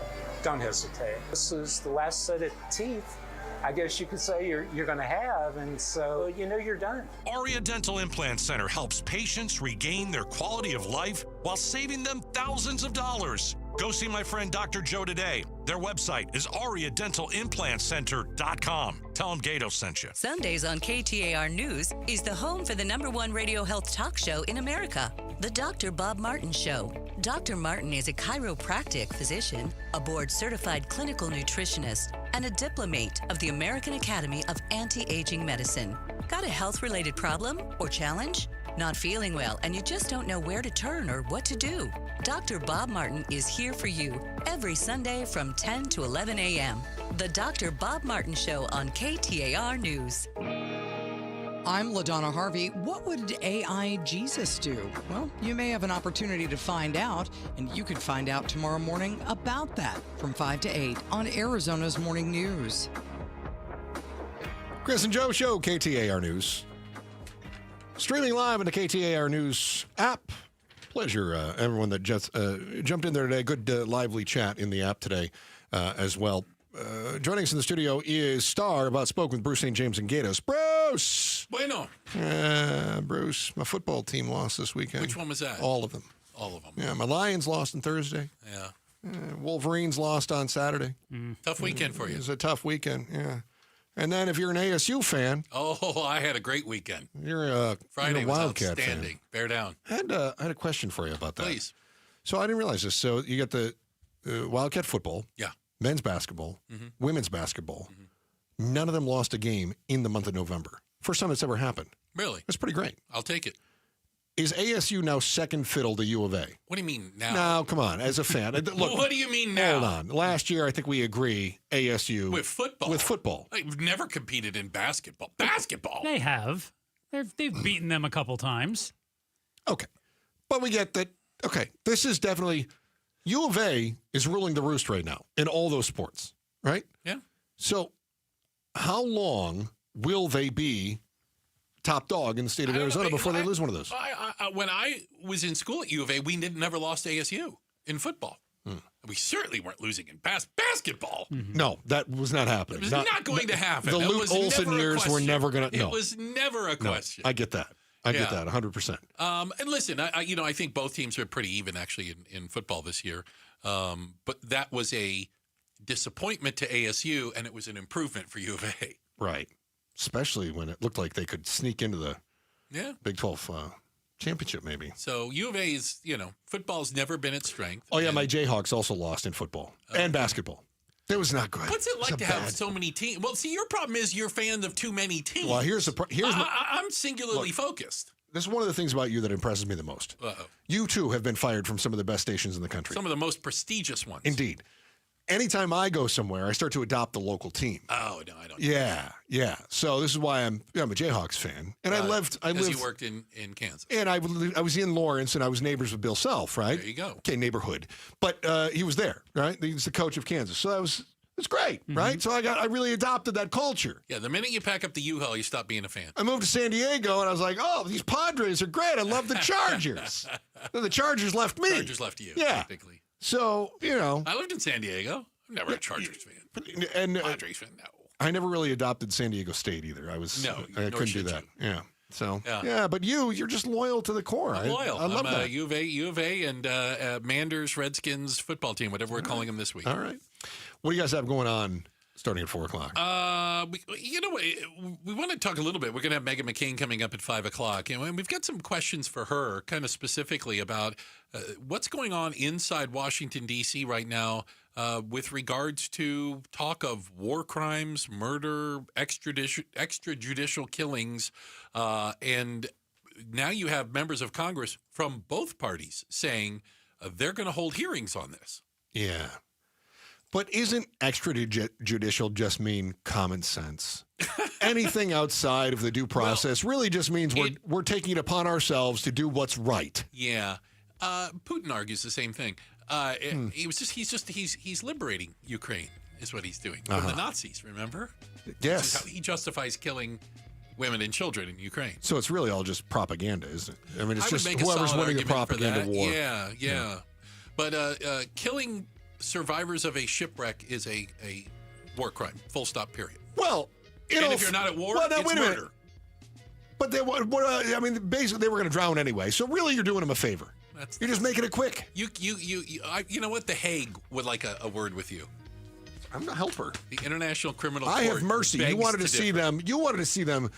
Don't hesitate. This is the last set of teeth, I guess you could say, you're going to have, and so you're done. Aria Dental Implant Center helps patients regain their quality of life while saving them thousands of dollars. Go see my friend Dr. Joe today. Their website is ariadentalimplantcenter.com. Tell them Gato sent you. Sundays on KTAR News is the home for the #1 radio health talk show in America, The Dr. Bob Martin Show. Dr. Martin is a chiropractic physician, a board-certified clinical nutritionist, and a diplomate of the American Academy of Anti-Aging Medicine. Got a health-related problem or challenge? Not feeling well and you just don't know where to turn or what to do? Dr. Bob Martin is here for you every Sunday from 10 to 11 a.m. The Dr. Bob Martin Show on KTAR News. I'm LaDonna Harvey. What would AI Jesus do? Well, you may have an opportunity to find out, and you could find out tomorrow morning about that from 5 to 8 on Arizona's Morning News. Chris and Joe Show, KTAR News. Streaming live on the KTAR News app. Pleasure, everyone that just jumped in there today. Good, lively chat in the app today as well. Joining us in the studio is Star About Spoke with Bruce St. James and Gatos. Bruce! Bueno. Bruce, my football team lost this weekend. Which one was that? All of them. All of them. Yeah, my Lions lost on Thursday. Yeah. Wolverines lost on Saturday. Tough weekend for you. It was a tough weekend, yeah. And then if you're an ASU fan... Oh, I had a great weekend. You're Friday a was Wildcat outstanding. fan. Bear down. I had a question for you about that. Please. So I didn't realize this. So you got the Wildcat football. Yeah. Men's basketball. Women's basketball. None of them lost a game in the month of November. First time it's ever happened. Really? That's pretty great. I'll take it. is ASU now second fiddle to U of A? What do you mean now? No, come on. As a fan. Look, what do you mean now? Hold on. Last year, I think we agree ASU. With football. With football. I've never competed in basketball. Basketball? They have. They've beaten them a couple times. Okay. But we get that, okay, this is definitely, U of A is ruling the roost right now in all those sports, right? Yeah. So how long will they be top dog in the state of Arizona before they lose one of those? When I was in school at U of A, we never lost ASU in football. We certainly weren't losing in basketball. No, that was not happening. It was not going to happen. The It Luke was Olson never a years were question. never going to. No, It was never a question. I get that. I get that 100%. And listen, I think both teams are pretty even actually in football this year. But that was a disappointment to ASU, and it was an improvement for U of A. Right. Especially when it looked like they could sneak into the Big 12 championship, maybe. So U of A is, football's never been its strength. Oh, yeah, my Jayhawks also lost in football and basketball. It was not good. What's it like to have so many teams? Well, see, your problem is you're fans of too many teams. Well, I'm singularly focused. This is one of the things about you that impresses me the most. Uh-oh. You, too, have been fired from some of the best stations in the country. Some of the most prestigious ones. Indeed. Anytime I go somewhere, I start to adopt the local team. Oh, no, I don't. Yeah. So this is why I'm a Jayhawks fan. And I lived. You worked in Kansas. And I was in Lawrence, and I was neighbors with Bill Self, right? There you go. Okay, neighborhood. But he was there, right? He's the coach of Kansas. So it's great, right? So I really adopted that culture. Yeah, the minute you pack up the U-Haul, you stop being a fan. I moved to San Diego, and I was like, oh, these Padres are great. I love the Chargers. Then the Chargers left me. Chargers left you, yeah. technically. So, I lived in San Diego. I'm never a Chargers fan. And Padres fan, no. I never really adopted San Diego State either. I couldn't do that. Yeah. So, but you're just loyal to the core. I'm loyal. I love that. U of A and Manders Redskins football team, whatever we're calling them this week. All right. What do you guys have going on starting at 4 o'clock? We want to talk a little bit. We're going to have Megan McCain coming up at 5 o'clock. And we've got some questions for her, kind of specifically about what's going on inside Washington, D.C. right now with regards to talk of war crimes, murder, extrajudicial killings. And now you have members of Congress from both parties saying they're going to hold hearings on this. Yeah. But isn't extrajudicial just mean common sense? Anything outside of the due process really just means we're taking it upon ourselves to do what's right. Yeah. Putin argues the same thing. He's liberating Ukraine is what he's doing from the Nazis, remember? Yes. He justifies killing women and children in Ukraine. So it's really all just propaganda, isn't it? I mean, it's I just would make whoever's a solid winning the propaganda for that. war. Yeah. But killing survivors of a shipwreck is a war crime, full stop, period. Well, if you're not at war, it's murder. But basically they were going to drown anyway. So really you're doing them a favor. You're just making it quick. You know what? The Hague would like a word with you. I'm the helper. The International Criminal Court. I have mercy. You wanted to see them. You wanted to see them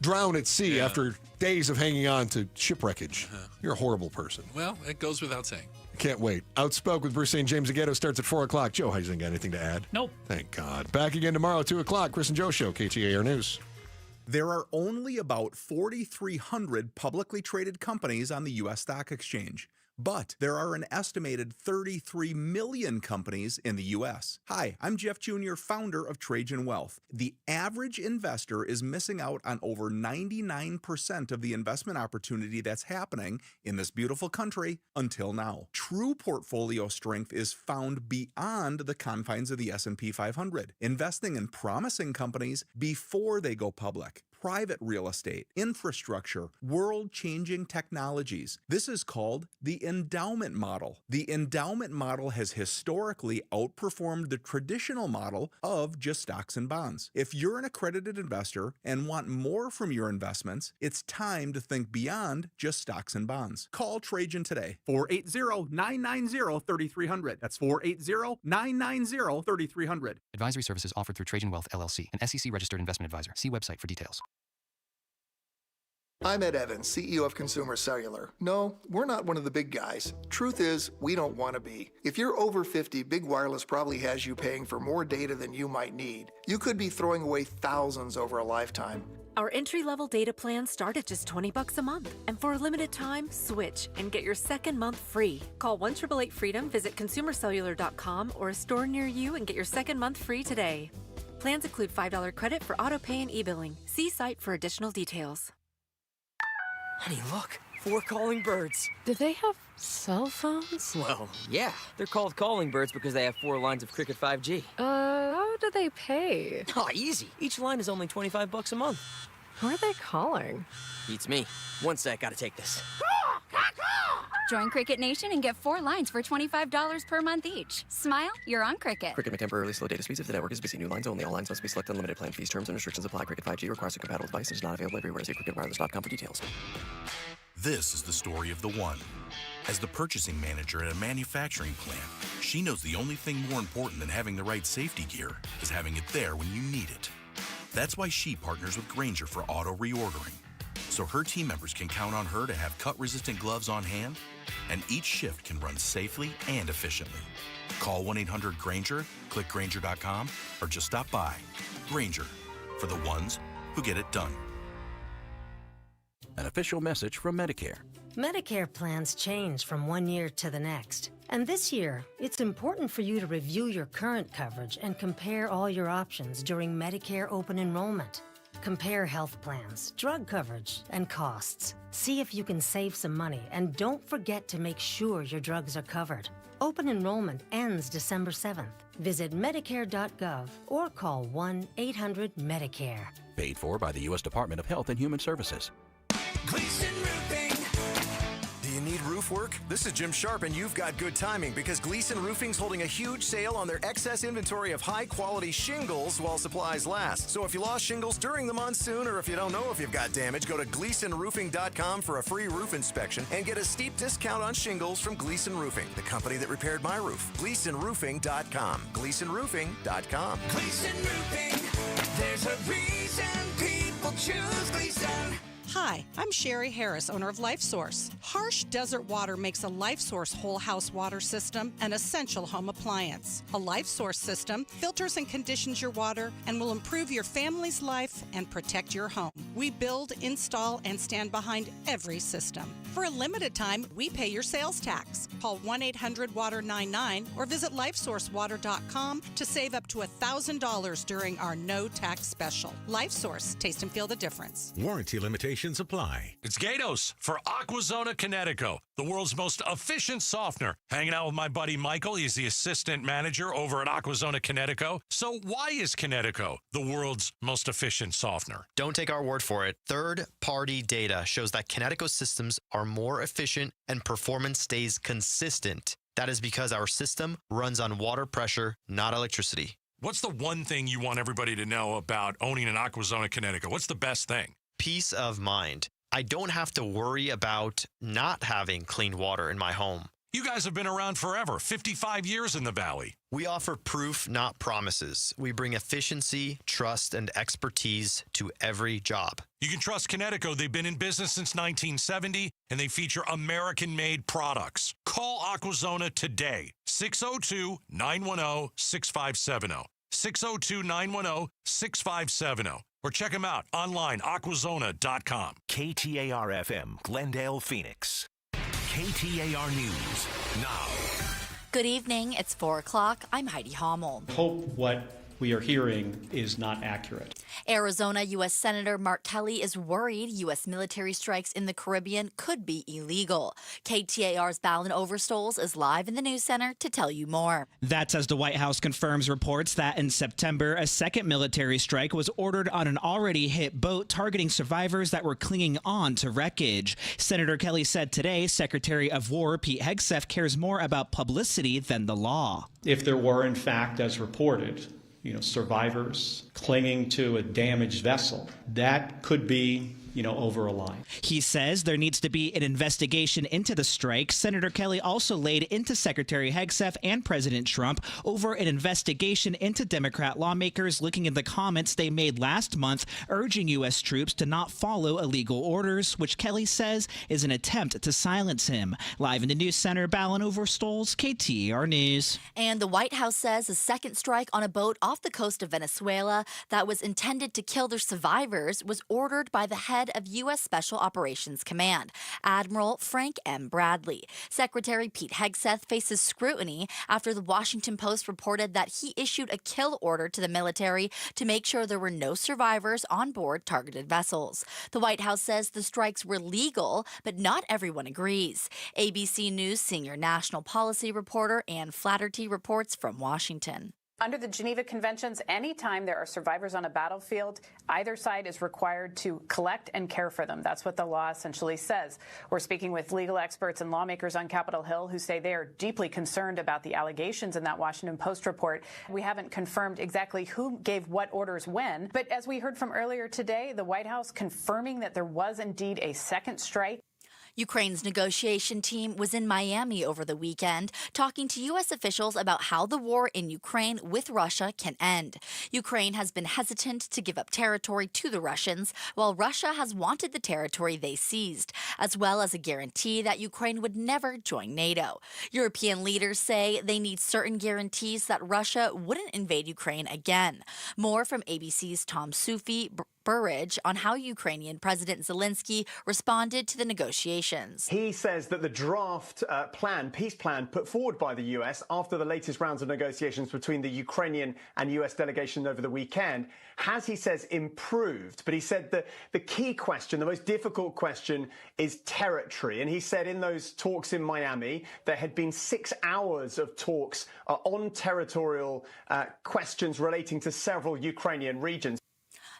drown at sea after days of hanging on to shipwreckage. You're a horrible person. Well, it goes without saying. Can't wait. Outspoke with Bruce St. James Ghetto starts at 4 o'clock. Joe hasn't got anything to add? Nope. Thank God. Back again tomorrow at 2 o'clock. Chris and Joe Show, KTAR News. There are only about 4,300 publicly traded companies on the U.S. Stock Exchange. But there are an estimated 33 million companies in the U.S. Hi, I'm Jeff Jr., founder of Trajan Wealth. The average investor is missing out on over 99% of the investment opportunity that's happening in this beautiful country until now. True portfolio strength is found beyond the confines of the S&P 500, investing in promising companies before they go public. Private real estate, infrastructure, world-changing technologies. This is called the endowment model. The endowment model has historically outperformed the traditional model of just stocks and bonds. If you're an accredited investor and want more from your investments, it's time to think beyond just stocks and bonds. Call Trajan today. 480-990-3300. That's 480-990-3300. Advisory services offered through Trajan Wealth, LLC, an SEC-registered investment advisor. See website for details. I'm Ed Evans, CEO of Consumer Cellular. No, we're not one of the big guys. Truth is, we don't want to be. If you're over 50, Big Wireless probably has you paying for more data than you might need. You could be throwing away thousands over a lifetime. Our entry-level data plans start at just $20 a month. And for a limited time, switch and get your second month free. Call 1-888-FREEDOM, visit consumercellular.com or a store near you and get your second month free today. Plans include $5 credit for auto pay and e-billing. See site for additional details. Honey, look. 4 calling birds. Do they have cell phones? Well, yeah. They're called calling birds because they have 4 lines of Cricket 5G. How do they pay? Oh, easy. Each line is only $25 a month. Who are they calling? Beats me. One sec, gotta take this. Join Cricket Nation and get 4 lines for $25 per month each. Smile, you're on Cricket. Cricket may temporarily slow data speeds if the network is busy. New lines only. All lines must be selected. Unlimited plan fees, terms, and restrictions apply. Cricket 5G requires a compatible device and is not available everywhere. See cricketwireless.com for details. This is the story of the one. As the purchasing manager at a manufacturing plant, she knows the only thing more important than having the right safety gear is having it there when you need it. That's why she partners with Grainger for auto reordering, so her team members can count on her to have cut-resistant gloves on hand, and each shift can run safely and efficiently. Call 1-800-GRAINGER, click Grainger.com, or just stop by. Grainger, for the ones who get it done. An official message from Medicare. Medicare plans change from one year to the next. And this year, it's important for you to review your current coverage and compare all your options during Medicare open enrollment. Compare health plans, drug coverage, and costs. See if you can save some money, and don't forget to make sure your drugs are covered. Open enrollment ends December 7th. Visit Medicare.gov or call 1-800-MEDICARE. Paid for by the U.S. Department of Health and Human Services. Gleason Roofing. Do you need roof work? This is Jim Sharp, and you've got good timing because Gleason Roofing's holding a huge sale on their excess inventory of high-quality shingles while supplies last. So if you lost shingles during the monsoon or if you don't know if you've got damage, go to GleasonRoofing.com for a free roof inspection and get a steep discount on shingles from Gleason Roofing, the company that repaired my roof. GleasonRoofing.com. GleasonRoofing.com. Gleason Roofing. There's a reason people choose Gleason. Hi, I'm Sherry Harris, owner of LifeSource. Harsh desert water makes a LifeSource whole house water system an essential home appliance. A LifeSource system filters and conditions your water and will improve your family's life and protect your home. We build, install, and stand behind every system. For a limited time, we pay your sales tax. Call 1-800-WATER-99 or visit LifeSourceWater.com to save up to $1,000 during our no tax special. LifeSource, taste and feel the difference. Warranty limitations apply. It's Gatos for Aquazona Connecticut, the world's most efficient softener. Hanging out with my buddy Michael. He's the assistant manager over at Aquazona Connecticut. So why is Connecticut the world's most efficient softener? Don't take our word for it. Third-party data shows that Connecticut systems are more efficient and performance stays consistent. That is because our system runs on water pressure, not electricity. What's the one thing you want everybody to know about owning an Aquazona Connecticut? What's the best thing? Peace of mind. I don't have to worry about not having clean water in my home. You guys have been around forever, 55 years in the Valley. We offer proof, not promises. We bring efficiency, trust, and expertise to every job. You can trust Connecticut. They've been in business since 1970, and they feature American-made products. Call Aquazona today, 602-910-6570. 602-910-6570. Or check them out online, aquazona.com. KTAR-FM, Glendale, Phoenix. KTAR News now. Good evening. It's 4 o'clock. I'm Heidi Hommel. Hope what we are hearing is not accurate. Arizona U.S. Senator Mark Kelly is worried U.S. military strikes in the Caribbean could be illegal. KTAR's Ballin Overstoles is live in the news center to tell you more. That's as the White House confirms reports that in September, a second military strike was ordered on an already hit boat targeting survivors that were clinging on to wreckage. Senator Kelly said today Secretary of War Pete Hegseth cares more about publicity than the law. If there were, in fact, as reported, survivors clinging to a damaged vessel, that could be over a line. He says there needs to be an investigation into the strike. Senator Kelly also laid into Secretary Hegseth and President Trump over an investigation into Democrat lawmakers looking at the comments they made last month urging U.S. troops to not follow illegal orders, which Kelly says is an attempt to silence him. Live in the News Center, Ballin Overstoles, KTAR News. And the White House says a second strike on a boat off the coast of Venezuela that was intended to kill their survivors was ordered by the head of U.S. Special Operations Command, Admiral Frank M. Bradley. Secretary Pete Hegseth faces scrutiny after the Washington Post reported that he issued a kill order to the military to make sure there were no survivors on board targeted vessels. The White House says the strikes were legal, but not everyone agrees. ABC News senior national policy reporter Ann Flaherty reports from Washington. Under the Geneva Conventions, anytime there are survivors on a battlefield, either side is required to collect and care for them. That's what the law essentially says. We're speaking with legal experts and lawmakers on Capitol Hill who say they are deeply concerned about the allegations in that Washington Post report. We haven't confirmed exactly who gave what orders when, but as we heard from earlier today, the White House confirming that there was indeed a second strike. Ukraine's negotiation team was in Miami over the weekend, talking to U.S. officials about how the war in Ukraine with Russia can end. Ukraine has been hesitant to give up territory to the Russians, while Russia has wanted the territory they seized, as well as a guarantee that Ukraine would never join NATO. European leaders say they need certain guarantees that Russia wouldn't invade Ukraine again. More from ABC's Tom Sufi Burridge on how Ukrainian President Zelensky responded to the negotiations. He says that the draft peace plan put forward by the US after the latest rounds of negotiations between the Ukrainian and US delegation over the weekend has, he says, improved. But he said that the key question, the most difficult question, is territory. And he said in those talks in Miami, there had been 6 hours of talks on territorial questions relating to several Ukrainian regions.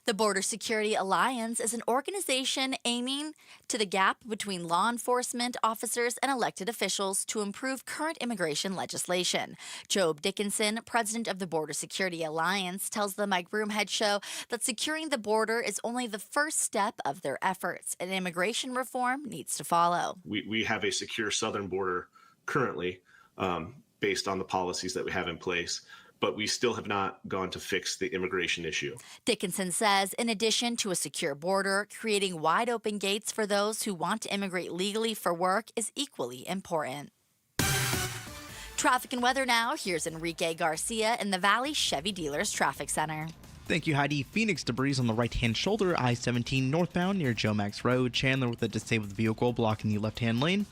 The Border Security Alliance is an organization aiming to the gap between law enforcement officers and elected officials to improve current immigration legislation. Job Dickinson, president of the Border Security Alliance, tells the Mike Broomhead Show that securing the border is only the first step of their efforts, and immigration reform needs to follow. We have a secure southern border currently based on the policies that we have in place, but we still have not gone to fix the immigration issue. Dickinson says, in addition to a secure border, creating wide open gates for those who want to immigrate legally for work is equally important. Traffic and weather now. Here's Enrique Garcia in the Valley Chevy Dealers Traffic Center. Thank you, Heidi. Phoenix debris on the right-hand shoulder, I-17 northbound near Joe Max Road. Chandler with a disabled vehicle blocking the left-hand lane.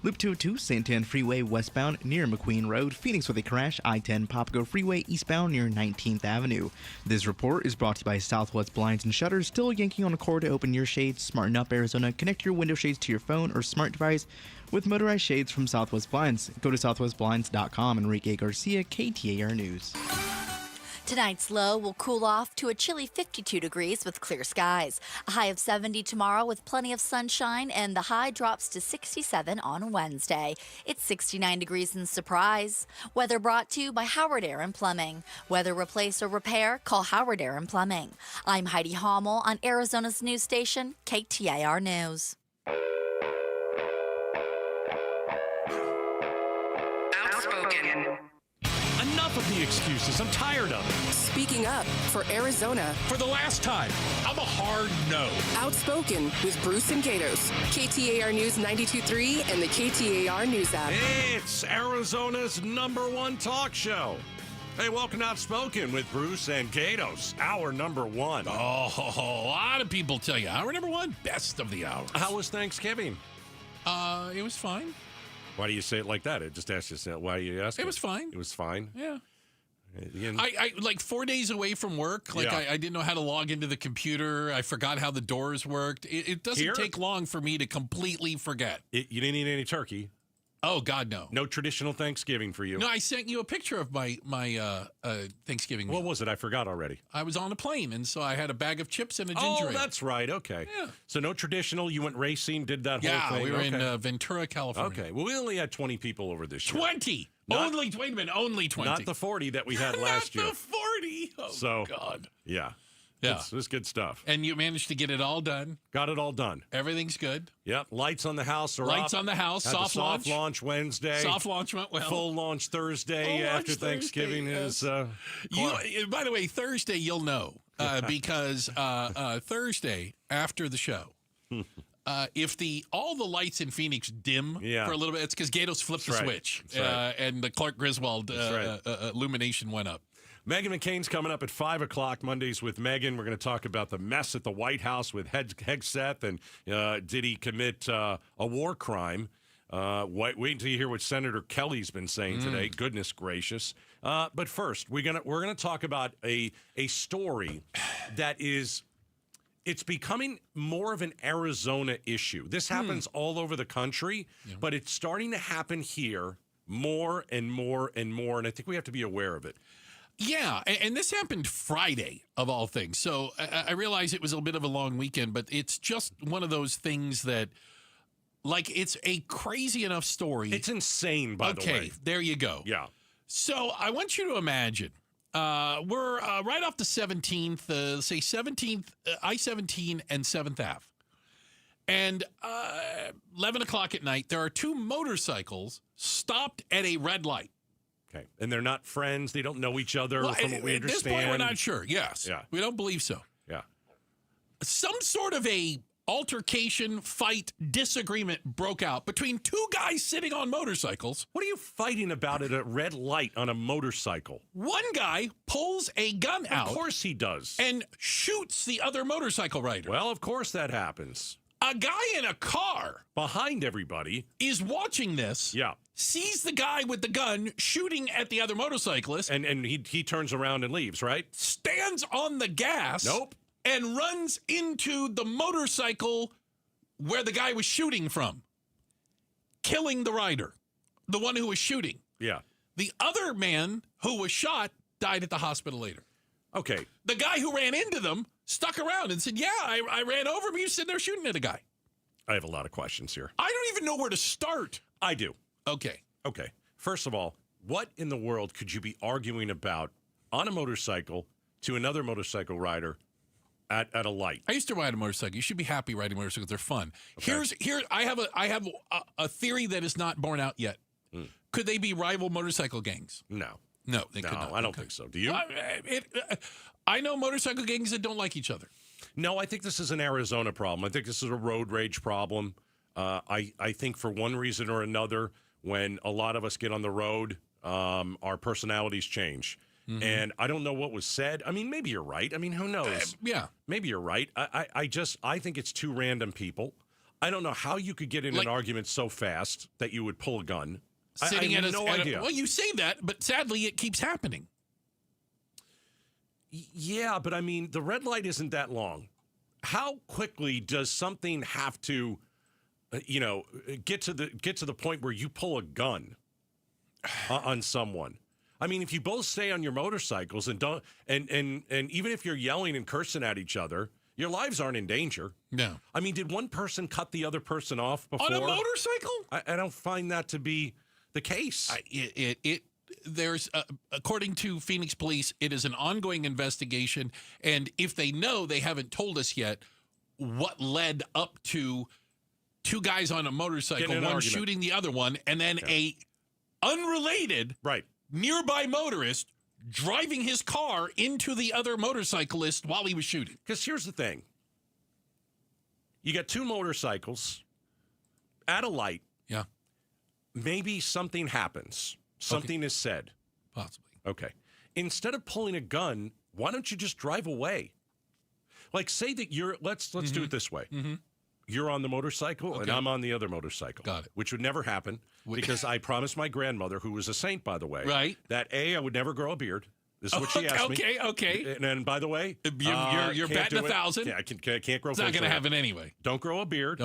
Loop 202, Santan Freeway westbound near McQueen Road. Phoenix with a crash, I-10 Papago Freeway eastbound near 19th Avenue. This report is brought to you by Southwest Blinds and Shutters. Still yanking on a cord to open your shades? Smarten up, Arizona. Connect your window shades to your phone or smart device with motorized shades from Southwest Blinds. Go to southwestblinds.com. Enrique Garcia, KTAR News. Tonight's low will cool off to a chilly 52 degrees with clear skies. A high of 70 tomorrow with plenty of sunshine, and the high drops to 67 on Wednesday. It's 69 degrees in Surprise. Weather brought to you by Howard Aaron Plumbing. Weather replace or repair, call Howard Aaron Plumbing. I'm Heidi Hommel on Arizona's news station, KTAR News. Outspoken. Enough of the excuses. I'm tired of it. Speaking up for Arizona. For the last time, I'm a hard no. Outspoken with Bruce and Gatos. KTAR News 92.3 and the KTAR News app. It's Arizona's #1 talk show. Hey, welcome to Outspoken with Bruce and Gatos, hour #1. Oh, a lot of people tell you hour #1, best of the hours. How was Thanksgiving? It was fine. Why do you say it like that? It just asks you, why you ask? It was fine. It was fine? Yeah. I like 4 days away from work. Like I didn't know how to log into the computer. I forgot how the doors worked. It doesn't take long for me to completely forget. You didn't eat any turkey? Oh, God, no. No traditional Thanksgiving for you? No, I sent you a picture of my Thanksgiving meal. What was it? I forgot already. I was on a plane, and so I had a bag of chips and a ginger ale. Oh, that's right. Okay. Yeah. So no traditional. You went racing, did that whole thing? Yeah, we were in Ventura, California. Okay. Well, we only had 20 people over this year. 20? Wait a minute, only 20. Not the 40 that we had last year. Not the 40? Oh, so, God. Yeah. Yeah. This is good stuff. And you managed to get it all done. Got it all done. Everything's good. Yep. Lights on the house are Lights up. on the house. Had Soft launch. Soft launch Wednesday. Soft launch went well. Full launch Thursday Full launch after Thanksgiving Thursday, is. By the way, Thursday you'll know because Thursday after the show, if all the lights in Phoenix dim for a little bit, it's because Gatos flipped the switch and the Clark Griswold illumination went up. Meghan McCain's coming up at 5 o'clock Mondays with Meghan. We're going to talk about the mess at the White House with Hegseth and did he commit a war crime? Wait until you hear what Senator Kelly's been saying today. Goodness gracious! But first, we're gonna talk about a story that is. It's becoming more of an Arizona issue. This happens all over the country, but it's starting to happen here more and more and more, and I think we have to be aware of it. Yeah, and this happened Friday, of all things. So I realize it was a bit of a long weekend, but it's just one of those things that, like, it's a crazy enough story. It's insane, by the way. Okay, there you go. Yeah. So I want you to imagine, we're right off the 17th, say 17th, I-17 and 7th Ave. And 11 o'clock at night, there are two motorcycles stopped at a red light. Okay, and they're not friends. They don't know each other, from what we understand. At this point, we're not sure. Yes. Yeah. We don't believe so. Yeah. Some sort of a altercation, fight, disagreement broke out between two guys sitting on motorcycles. What are you fighting about at a red light on a motorcycle? One guy pulls a gun out. Of course he does. And shoots the other motorcycle rider. Well, of course that happens. A guy in a car behind everybody is watching this. Yeah. Sees the guy with the gun shooting at the other motorcyclist. And he turns around and leaves, right? Stands on the gas. Nope. And runs into the motorcycle where the guy was shooting from. Killing the rider. The one who was shooting. Yeah. The other man who was shot died at the hospital later. Okay. The guy who ran into them stuck around and said, yeah, I ran over him. He was sitting there shooting at a guy. I have a lot of questions here. I don't even know where to start. I do. Okay. First of all, what in the world could you be arguing about on a motorcycle to another motorcycle rider at a light? I used to ride a motorcycle. You should be happy riding motorcycles. They're fun. Okay. I have a theory that is not borne out yet. Could they be rival motorcycle gangs? No. No, they could not. I don't think so. Do you? I know motorcycle gangs that don't like each other. No, I think this is an Arizona problem. I think this is a road rage problem. I think for one reason or another, when a lot of us get on the road, our personalities change. Mm-hmm. And I don't know what was said. I mean, maybe you're right. I mean, who knows? Yeah. Maybe you're right. I think it's two random people. I don't know how you could get in an argument so fast that you would pull a gun. Sitting I have no idea. Well, you say that, but sadly it keeps happening. Yeah, but I mean, the red light isn't that long. How quickly does something have to, get to the point where you pull a gun on someone? I mean, if you both stay on your motorcycles and don't, and even if you're yelling and cursing at each other, your lives aren't in danger. No. I mean, did one person cut the other person off before? On a motorcycle? I don't find that to be the case. There's according to Phoenix police, it is an ongoing investigation, and if they know, they haven't told us yet what led up to two guys on a motorcycle, one shooting the other one, and then a unrelated nearby motorist driving his car into the other motorcyclist while he was shooting. Because here's the thing. You got two motorcycles at a light. Yeah. Maybe something happens. Something is said. Possibly. Okay. Instead of pulling a gun, why don't you just drive away? Like, say that you're, let's do it this way. Mm-hmm. You're on the motorcycle and I'm on the other motorcycle. Got it. Which would never happen because I promised my grandmother, who was a saint, by the way, that I would never grow a beard. This is what she asked me. Okay. And by the way, you're batting 1,000. Yeah, I can't grow. It's not going to happen anyway. Don't grow a beard.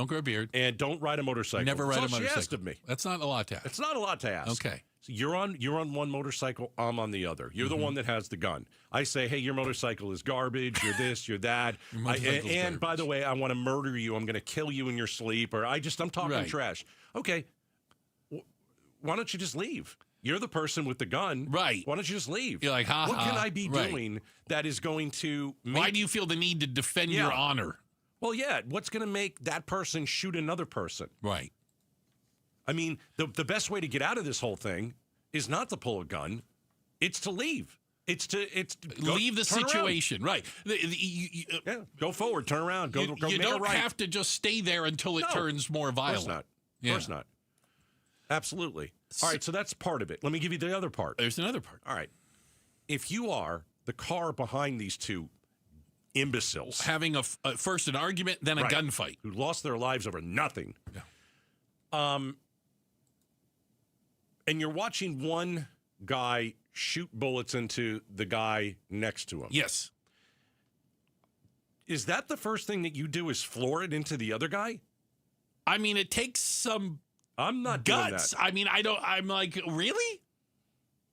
And don't ride a motorcycle. Never ride a motorcycle. She asked of me. That's not a lot to ask. It's not a lot to ask. Okay. So you're on one motorcycle. I'm on the other. You're the one that has the gun. I say, hey, your motorcycle is garbage. You're this. You're that. And by the way, I want to murder you. I'm going to kill you in your sleep. Or I'm talking trash. Okay. Why don't you just leave? You're the person with the gun. Right. Why don't you just leave? You're like, ha What ha. can I be doing that is going to make... Why do you feel the need to defend your honor? Well, yeah. What's going to make that person shoot another person? Right. I mean, the best way to get out of this whole thing is not to pull a gun. It's to leave. It's to leave the situation. Right. Go forward. Turn around. Go You make a don't right. have to just stay there until it turns more violent. Of course not. Of course not. Absolutely. All right, so that's part of it. Let me give you the other part. There's another part. All right. If you are the car behind these two imbeciles. Having first an argument, then a gunfight. Who lost their lives over nothing. Yeah. And you're watching one guy shoot bullets into the guy next to him. Yes. Is that the first thing that you do is floor it into the other guy? I mean, it takes some... I'm not guts. doing that. I mean, I'm like, really?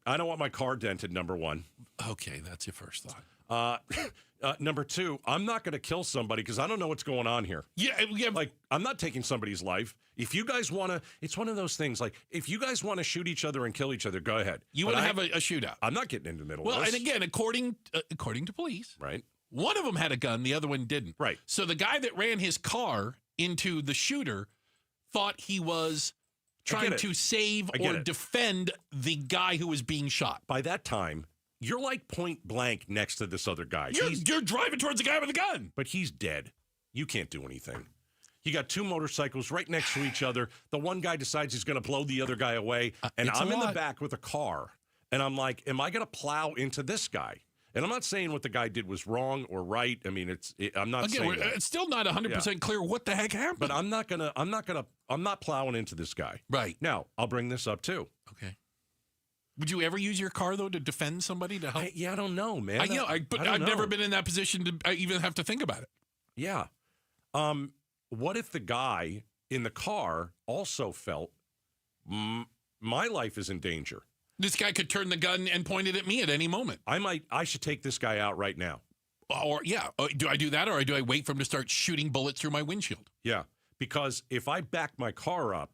I don't want my car dented, number one. Okay, that's your first thought. Number two, I'm not going to kill somebody because I don't know what's going on here. Yeah. Like, I'm not taking somebody's life. If you guys want to, it's one of those things, like, if you guys want to shoot each other and kill each other, go ahead. You want to have a shootout. I'm not getting into the middle well, of this. and again, according to police, right, one of them had a gun, the other one didn't. Right. So the guy that ran his car into the shooter thought he was trying to save or defend the guy who was being shot. By that time, you're like point blank next to this other guy. You're driving towards the guy with a gun. But he's dead. You can't do anything. You got two motorcycles right next to each other. The one guy decides he's going to blow the other guy away. And I'm in the back with a car. And I'm like, am I going to plow into this guy? And I'm not saying what the guy did was wrong or right. I mean, I'm not saying that. It's still not 100% clear what the heck happened. But I'm not plowing into this guy. Right. Now, I'll bring this up too. Okay. Would you ever use your car, though, to defend somebody, to help? I don't know, man. I've never been in that position to even have to think about it. Yeah. What if the guy in the car also felt my life is in danger? This guy could turn the gun and point it at me at any moment. I should take this guy out right now. Do I do that, or do I wait for him to start shooting bullets through my windshield? Yeah, because if I back my car up,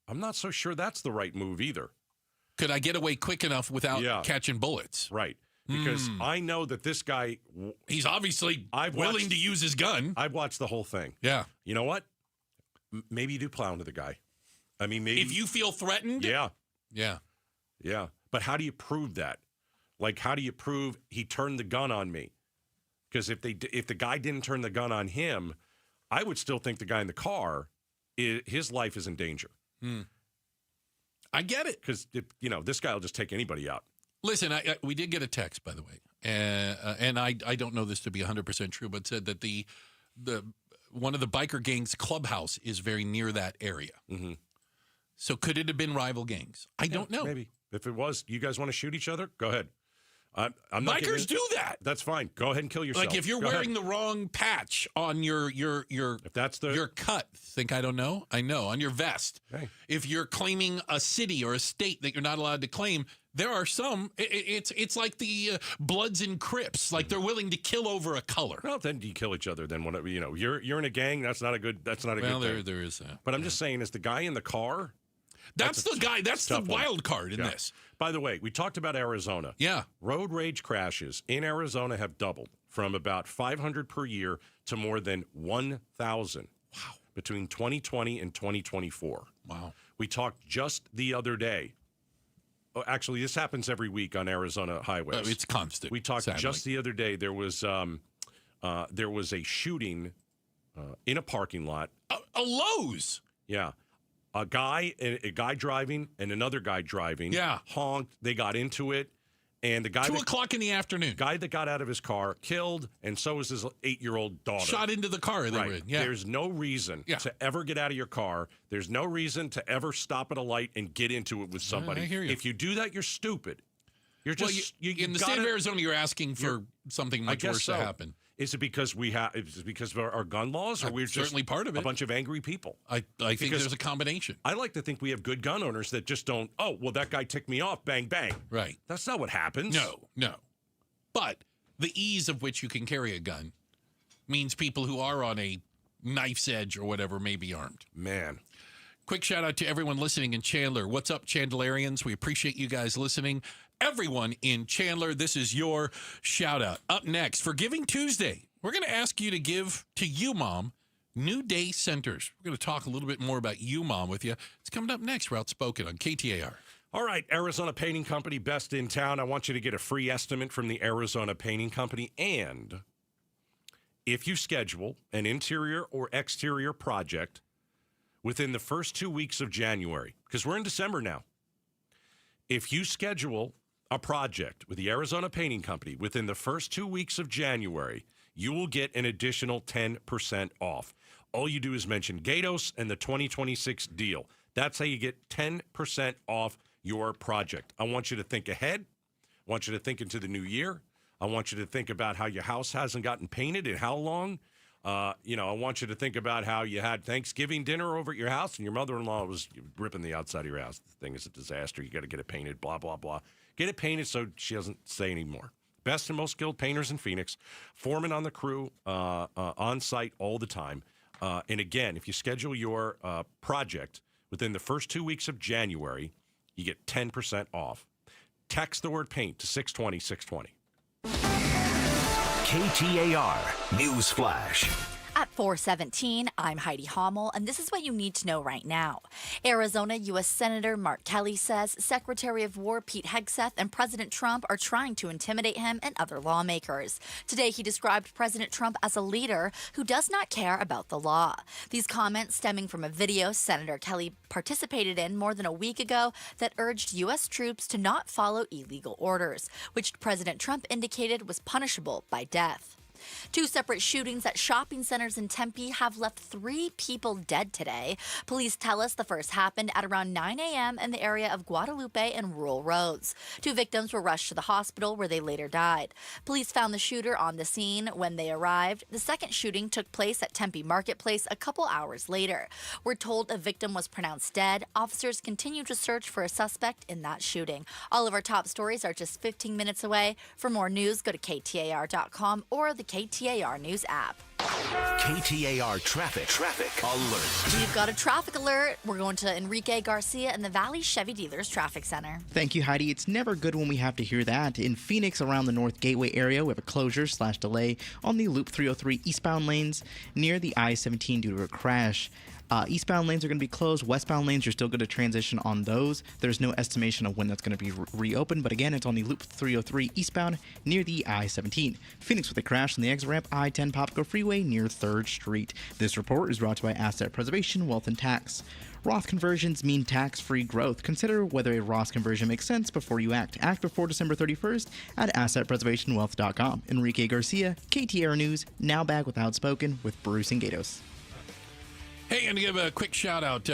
I'm not so sure that's the right move either. Could I get away quick enough without catching bullets? Right, because I know that this guy... He's obviously willing to use his gun. I've watched the whole thing. Yeah. You know what? Maybe you do plow into the guy. I mean, maybe... If you feel threatened? Yeah. Yeah. Yeah. But how do you prove that? Like, how do you prove he turned the gun on me? Because if the guy didn't turn the gun on him, I would still think the guy in the car, his life is in danger. I get it. Because, this guy will just take anybody out. Listen, we did get a text, by the way, and I don't know this to be 100% true, but said that the one of the biker gangs' clubhouse is very near that area. Mm-hmm. So could it have been rival gangs? I don't know. Maybe. If it was, you guys want to shoot each other? Go ahead. I'm not Bikers do that. That's fine. Go ahead and kill yourself. Like if you're wearing the wrong patch on your if that's your cut, I don't know. I know on your vest. Okay. If you're claiming a city or a state that you're not allowed to claim, there are some. It's like the Bloods and Crips. Like they're willing to kill over a color. Well, then you kill each other. Then whatever you're in a gang. That's not a good. That's not a good thing. Well, there is that. But I'm just saying, is the guy in the car? That's the guy. That's the wild card in this. By the way, we talked about Arizona. Yeah. Road rage crashes in Arizona have doubled from about 500 per year to more than 1,000. Wow. Between 2020 and 2024. Wow. We talked just the other day. Oh, actually, this happens every week on Arizona highways. It's constant. We talked sadly. just the other day. There was a shooting in a parking lot. A Lowe's. Yeah. A guy driving and another guy driving. Yeah. Honked. They got into it. And the guy 2 o'clock in the afternoon. Guy that got out of his car killed, and so was his 8-year-old daughter. Shot into the car they were in. Yeah. There's no reason to ever get out of your car. There's no reason to ever stop at a light and get into it with somebody. I hear you. If you do that, you're stupid. You're just in the state of Arizona. You're asking for something much worse to happen. Is it because is it because of our gun laws, or we're just certainly part of it? A bunch of angry people. I think there's a combination. I like to think we have good gun owners that just don't. Oh, well, that guy ticked me off. Bang, bang. Right. That's not what happens. No. But the ease of which you can carry a gun means people who are on a knife's edge or whatever may be armed. Man. Quick shout out to everyone listening in Chandler. What's up, Chandlerians? We appreciate you guys listening. Everyone in Chandler, this is your shout out. Up next, for Giving Tuesday, we're going to ask you to give to UMOM New Day Centers. We're going to talk a little bit more about UMOM with you. It's coming up next. We're Outspoken on KTAR. All right, Arizona Painting Company, best in town. I want you to get a free estimate from the Arizona Painting Company. And if you schedule an interior or exterior project within the first 2 weeks of January, because we're in December now, if you schedule a project with the Arizona Painting Company within the first 2 weeks of January, you will get an additional 10% off. All you do is mention Gatos and the 2026 deal. That's how you get 10% off your project. I want you to think ahead. I want you to think into the new year. I want you to think about how your house hasn't gotten painted and how long. I want you to think about how you had Thanksgiving dinner over at your house and your mother-in-law was ripping the outside of your house. The thing is a disaster. You got to get it painted, blah, blah, blah. Get it painted so she doesn't say anymore. Best and most skilled painters in Phoenix. Foreman on the crew, on site all the time. And again, if you schedule your project within the first 2 weeks of January, you get 10% off. Text the word paint to 620-620. KTAR News Flash. At 4:17, I'm Heidi Hommel, and this is what you need to know right now. Arizona U.S. Senator Mark Kelly says Secretary of War Pete Hegseth and President Trump are trying to intimidate him and other lawmakers. Today, he described President Trump as a leader who does not care about the law. These comments stemming from a video Senator Kelly participated in more than a week ago that urged U.S. troops to not follow illegal orders, which President Trump indicated was punishable by death. Two separate shootings at shopping centers in Tempe have left 3 people dead today. Police tell us the first happened at around 9 a.m. in the area of Guadalupe and Rural Roads. 2 victims were rushed to the hospital where they later died. Police found the shooter on the scene when they arrived. The second shooting took place at Tempe Marketplace a couple hours later. We're told a victim was pronounced dead. Officers continue to search for a suspect in that shooting. All of our top stories are just 15 minutes away. For more news, go to KTAR.com or the KTAR News app. KTAR Traffic Alert. We've got a traffic alert. We're going to Enrique Garcia in the Valley Chevy Dealers Traffic Center. Thank you, Heidi. It's never good when we have to hear that. In Phoenix, around the North Gateway area, we have a closure/delay on the Loop 303 eastbound lanes near the I-17 due to a crash. Eastbound lanes are going to be closed. Westbound lanes, you're still going to transition on those. There's no estimation of when that's going to be reopened, but again, it's on the Loop 303 eastbound near the I-17. Phoenix with a crash on the exit ramp I-10 Popco Freeway near 3rd Street. This report is brought to you by Asset Preservation, Wealth and Tax. Roth conversions mean tax-free growth. Consider whether a Roth conversion makes sense before you act. Act before December 31st at AssetPreservationWealth.com. Enrique Garcia, KTAR News, now back with Outspoken with Bruce and Gatos. Hey, and to give a quick shout out,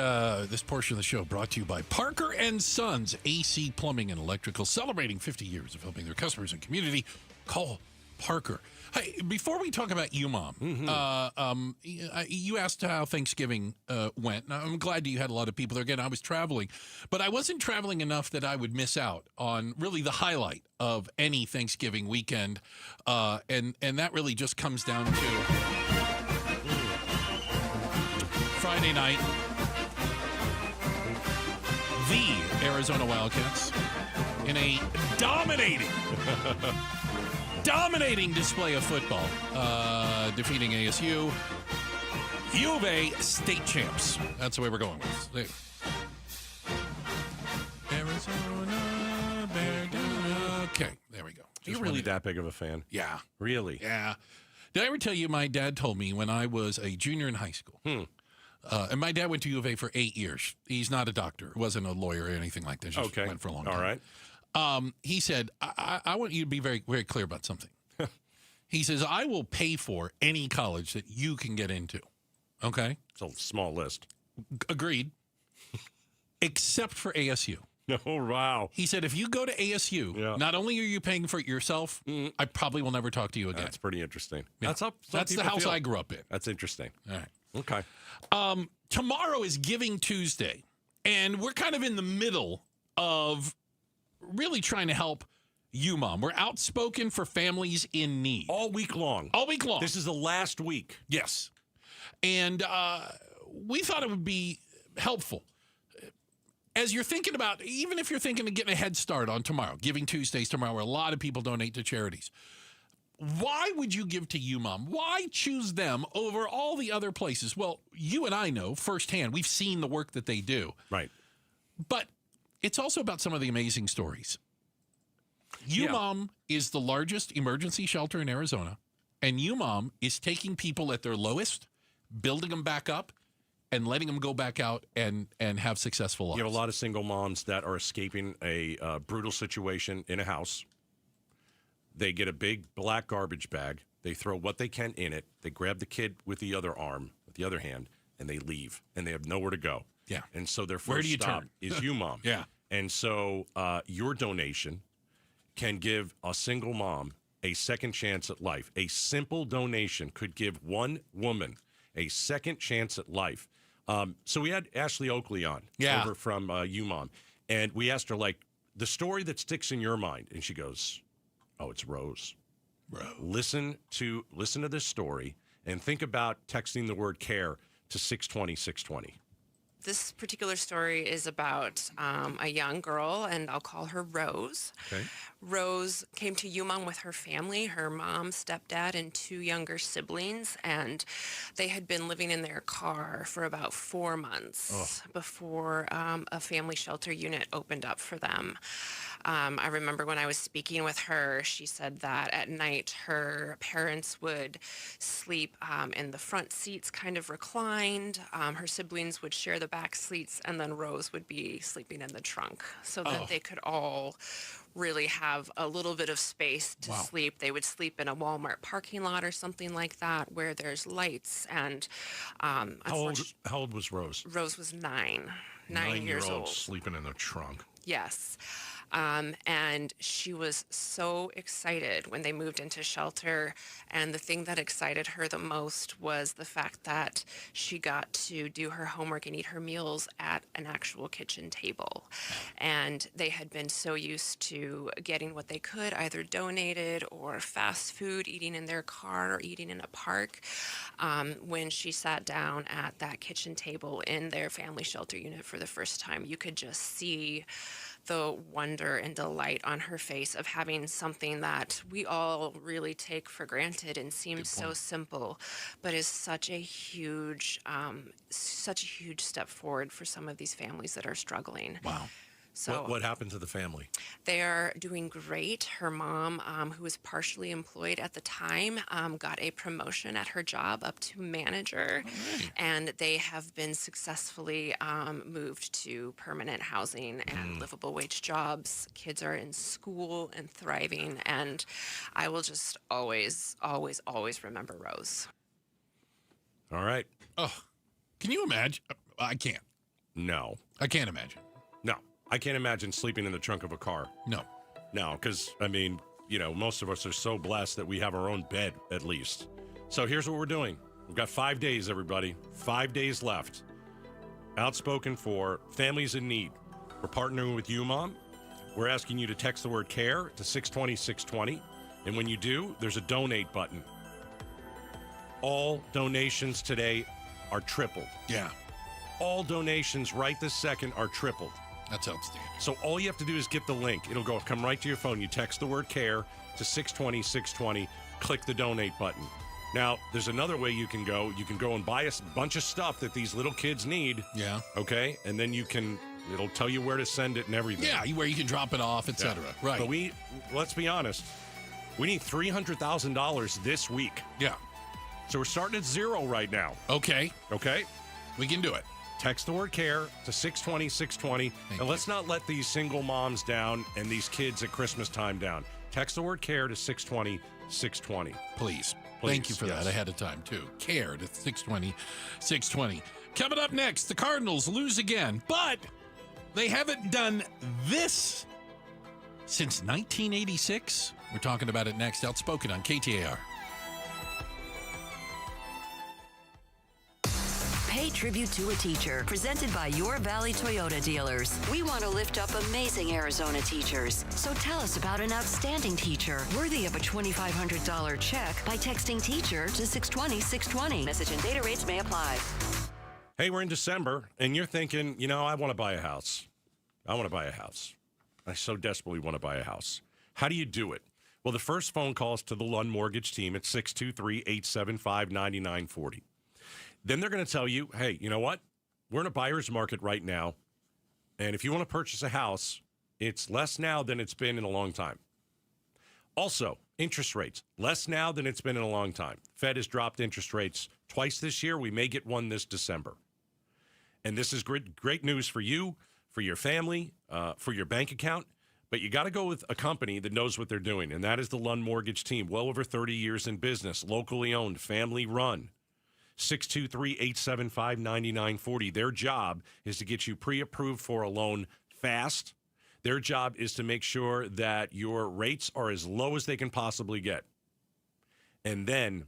this portion of the show brought to you by Parker & Sons, AC Plumbing and Electrical, celebrating 50 years of helping their customers and community. Call Parker. Hey, before we talk about UMOM, you asked how Thanksgiving went. Now, I'm glad you had a lot of people there. Again, I was traveling, but I wasn't traveling enough that I would miss out on really the highlight of any Thanksgiving weekend, and that really just comes down to Friday night, the Arizona Wildcats, in a dominating display of football, defeating ASU, U of A state champs. That's the way we're going with this. Arizona, okay, there we go. You're really that big of a fan? Yeah. Really? Yeah. Did I ever tell you my dad told me when I was a junior in high school? And my dad went to U of A for 8 years. He's not a doctor. Wasn't a lawyer or anything like that. Just went for a long time. All right. He said, I want you to be very, very clear about something. He says, I will pay for any college that you can get into. Okay? It's a small list. Agreed. Except for ASU. Oh, wow. He said, if you go to ASU, not only are you paying for it yourself, I probably will never talk to you again. That's pretty interesting. Yeah. That's the house I grew up in. That's interesting. All right. Okay. Tomorrow is Giving Tuesday, and we're kind of in the middle of really trying to help UMOM. We're outspoken for families in need. All week long. All week long. This is the last week. Yes. And we thought it would be helpful. As you're thinking about, even if you're thinking of getting a head start on tomorrow, Giving Tuesdays tomorrow, where a lot of people donate to charities, why would you give to UMOM? Why choose them over all the other places? Well, you and I know firsthand. We've seen the work that they do. Right. But it's also about some of the amazing stories. UMOM is the largest emergency shelter in Arizona, and UMOM is taking people at their lowest, building them back up, and letting them go back out and have successful lives. You have a lot of single moms that are escaping a brutal situation in a house. They get a big black garbage bag. They throw what they can in it. They grab the kid with the other arm, with the other hand, and they leave. And they have nowhere to go. Yeah. And so their Where first do you stop turn? is UMOM. Yeah. And so your donation can give a single mom a second chance at life. A simple donation could give one woman a second chance at life. So we had Ashley Oakley on over from UMOM, and we asked her, like, the story that sticks in your mind, and she goes, oh, it's Rose. Listen to this story and think about texting the word care to 620-620. This particular story is about a young girl, and I'll call her Rose. Okay. Rose came to UMOM with her family, her mom, stepdad, and 2 younger siblings, and they had been living in their car for about 4 months before a family shelter unit opened up for them. I remember when I was speaking with her, she said that at night her parents would sleep in the front seats, kind of reclined. Her siblings would share the back seats, and then Rose would be sleeping in the trunk so that they could all really have a little bit of space to sleep. They would sleep in a Walmart parking lot or something like that where there's lights. And How old was Rose? Rose was 9 years old. Sleeping in the trunk. Yes. And she was so excited when they moved into shelter. And the thing that excited her the most was the fact that she got to do her homework and eat her meals at an actual kitchen table. And they had been so used to getting what they could, either donated or fast food, eating in their car or eating in a park. When she sat down at that kitchen table in their family shelter unit for the first time, you could just see the wonder and delight on her face of having something that we all really take for granted and seems so simple, but is such a huge step forward for some of these families that are struggling. Wow. So what happened to the family? They are doing great. Her mom, who was partially employed at the time, got a promotion at her job up to manager, and they have been successfully moved to permanent housing and livable wage jobs. Kids are in school and thriving, and I will just always, always, always remember Rose. All right. Oh, can you imagine? I can't. No. I can't imagine. No. I can't imagine sleeping in the trunk of a car. No. No, because, I mean, most of us are so blessed that we have our own bed, at least. So here's what we're doing. We've got 5 days, everybody. 5 days left. Outspoken for families in need. We're partnering with UMOM. We're asking you to text the word CARE to 620-620. And when you do, there's a donate button. All donations today are tripled. Yeah. All donations right this second are tripled. That's outstanding. So all you have to do is get the link. It'll come right to your phone. You text the word CARE to 620-620, click the donate button. Now, there's another way you can go. You can go and buy a bunch of stuff that these little kids need. Yeah. Okay? And then it'll tell you where to send it and everything. Yeah, where you can drop it off, etc. Yeah. Right. But let's be honest, we need $300,000 this week. Yeah. So we're starting at 0 right now. Okay. Okay? We can do it. Text the word CARE to 620-620. And let's not let these single moms down and these kids at Christmas time down. Text the word CARE to 620-620. Please. Thank you for that ahead of time, too. CARE to 620-620. Coming up next, the Cardinals lose again, but they haven't done this since 1986. We're talking about it next. Outspoken on KTAR. Pay tribute to a teacher, presented by Your Valley Toyota dealers. We want to lift up amazing Arizona teachers. So tell us about an outstanding teacher worthy of a $2,500 check by texting teacher to 620-620. Message and data rates may apply. Hey, we're in December, and you're thinking, I want to buy a house. I so desperately want to buy a house. How do you do it? Well, the first phone call is to the Lund Mortgage team at 623-875-9940. Then they're going to tell you, hey, you know what? We're in a buyer's market right now, and if you want to purchase a house, it's less now than it's been in a long time. Also, interest rates, less now than it's been in a long time. Fed has dropped interest rates twice this year. We may get one this December. And this is great news for you, for your family, for your bank account. But you got to go with a company that knows what they're doing, and that is the Lund Mortgage team. Well over 30 years in business, locally owned, family run. 623-875-9940. Their job is to get you pre-approved for a loan fast. Their job is to make sure that your rates are as low as they can possibly get. And then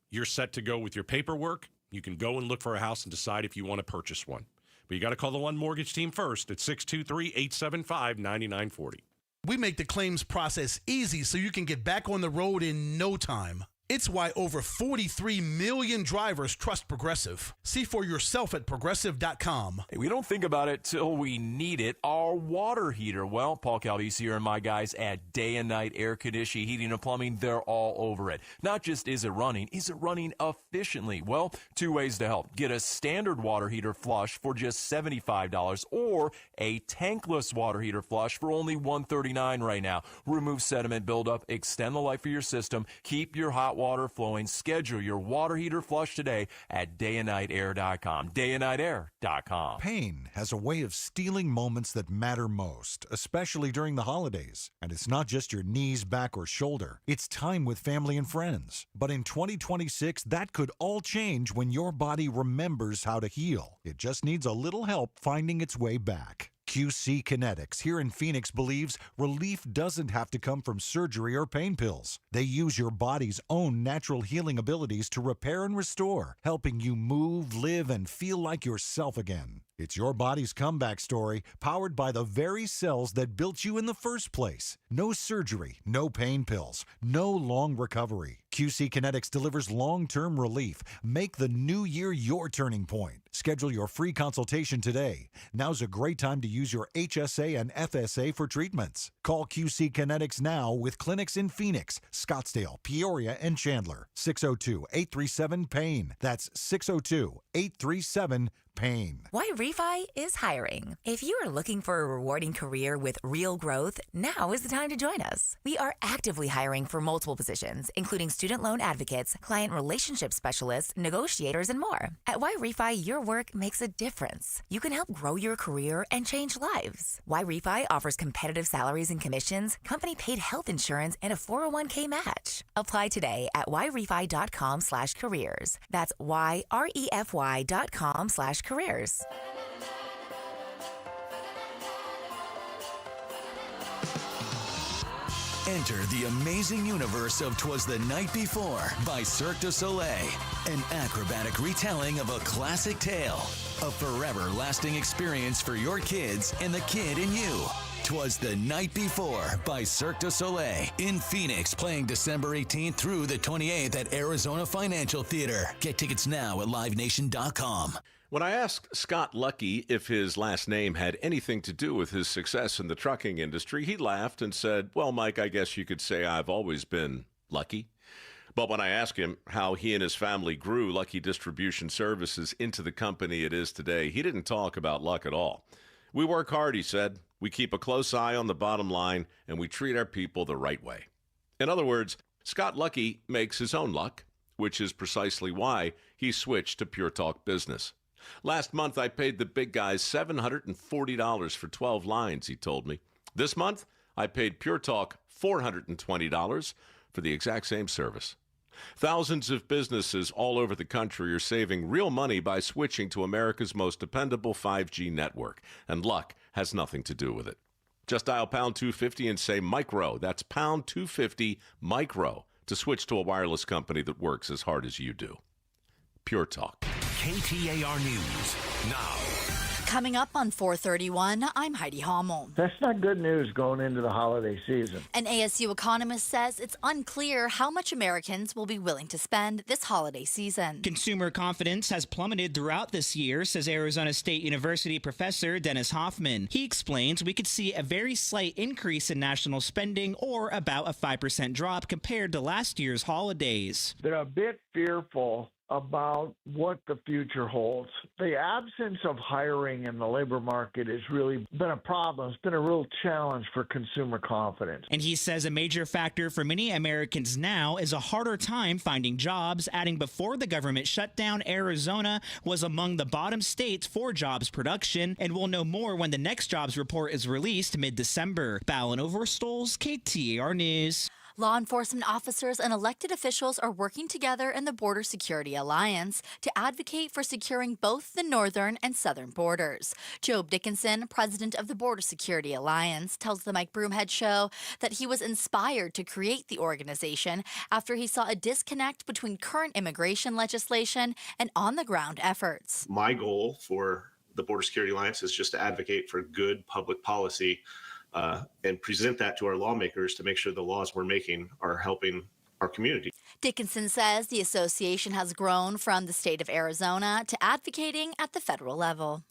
you're set to go with your paperwork. You can go and look for a house and decide if you want to purchase one. But you got to call the Lund Mortgage team first at 623-875-9940. We make the claims process easy so you can get back on the road in no time. It's why over 43 million drivers trust Progressive. See for yourself at Progressive.com. Hey, we don't think about it till we need it. Our water heater. Well, Paul Calvisi here and my guys at Day and Night Air Conditioning, Heating and Plumbing, they're all over it. Not just is it running efficiently? Well, two ways to help. Get a standard water heater flush for just $75 or a tankless water heater flush for only $139 right now. Remove sediment buildup, extend the life of your system, keep your hot water flowing. Schedule your water heater flush today at dayandnightair.com. Dayandnightair.com. Pain has a way of stealing moments that matter most, especially during the holidays. And it's not just your knees, back, or shoulder. It's time with family and friends. But in 2026, that could all change when your body remembers how to heal. It just needs a little help finding its way back. QC Kinetics here in Phoenix believes relief doesn't have to come from surgery or pain pills. They use your body's own natural healing abilities to repair and restore, helping you move, live, and feel like yourself again. It's your body's comeback story, powered by the very cells that built you in the first place. No surgery, no pain pills, no long recovery. QC Kinetics delivers long-term relief. Make the new year your turning point. Schedule your free consultation today. Now's a great time to use your HSA and FSA for treatments. Call QC Kinetics now with clinics in Phoenix, Scottsdale, Peoria, and Chandler. 602-837-PAIN. That's 602-837-PAIN. Why Refi is hiring. If you are looking for a rewarding career with real growth, now is the time to join us. We are actively hiring for multiple positions, including student loan advocates, client relationship specialists, negotiators, and more. At Why Refi, your work makes a difference. You can help grow your career and change lives. Why Refi offers competitive salaries and commissions, company-paid health insurance, and a 401k match. Apply today at whyrefi.com/careers. That's whyrefi.com/careers. Enter the amazing universe of 'Twas the Night Before by Cirque du Soleil. An acrobatic retelling of a classic tale. A forever-lasting experience for your kids and the kid in you. 'Twas the Night Before by Cirque du Soleil in Phoenix, playing December 18th through the 28th at Arizona Financial Theater. Get tickets now at livenation.com. When I asked Scott Lucky if his last name had anything to do with his success in the trucking industry, he laughed and said, "Well, Mike, I guess you could say I've always been lucky." But when I asked him how he and his family grew Lucky Distribution Services into the company it is today, he didn't talk about luck at all. "We work hard," he said. "We keep a close eye on the bottom line, and we treat our people the right way." In other words, Scott Lucky makes his own luck, which is precisely why he switched to Pure Talk Business. "Last month, I paid the big guys $740 for 12 lines, he told me. This month, I paid Pure Talk $420 for the exact same service." Thousands of businesses all over the country are saving real money by switching to America's most dependable 5G network, and luck has nothing to do with it. Just dial pound 250 and say micro. That's pound 250 micro to switch to a wireless company that works as hard as you do. Pure Talk. KTAR News now. Coming up on 431, I'm Heidi Hommel. That's not good news going into the holiday season. An ASU economist says it's unclear how much Americans will be willing to spend this holiday season. Consumer confidence has plummeted throughout this year, says Arizona State University professor Dennis Hoffman. He explains we could see a very slight increase in national spending or about a 5% drop compared to last year's holidays. They're a bit fearful about what the future holds. The absence of hiring in the labor market has really been a problem. It's been a real challenge for consumer confidence. And he says a major factor for many Americans now is a harder time finding jobs, adding before the government shutdown, Arizona was among the bottom states for jobs production, and we'll know more when the next jobs report is released mid-December. Ballin Overstoles, KTAR News. Law enforcement officers and elected officials are working together in the Border Security Alliance to advocate for securing both the northern and southern borders. Job Dickinson, president of the Border Security Alliance, tells the Mike Broomhead Show that he was inspired to create the organization after he saw a disconnect between current immigration legislation and on-the-ground efforts. My goal for the Border Security Alliance is just to advocate for good public policy and present that to our lawmakers to make sure the laws we're making are helping our community. Dickinson says the association has grown from the state of Arizona to advocating at the federal level.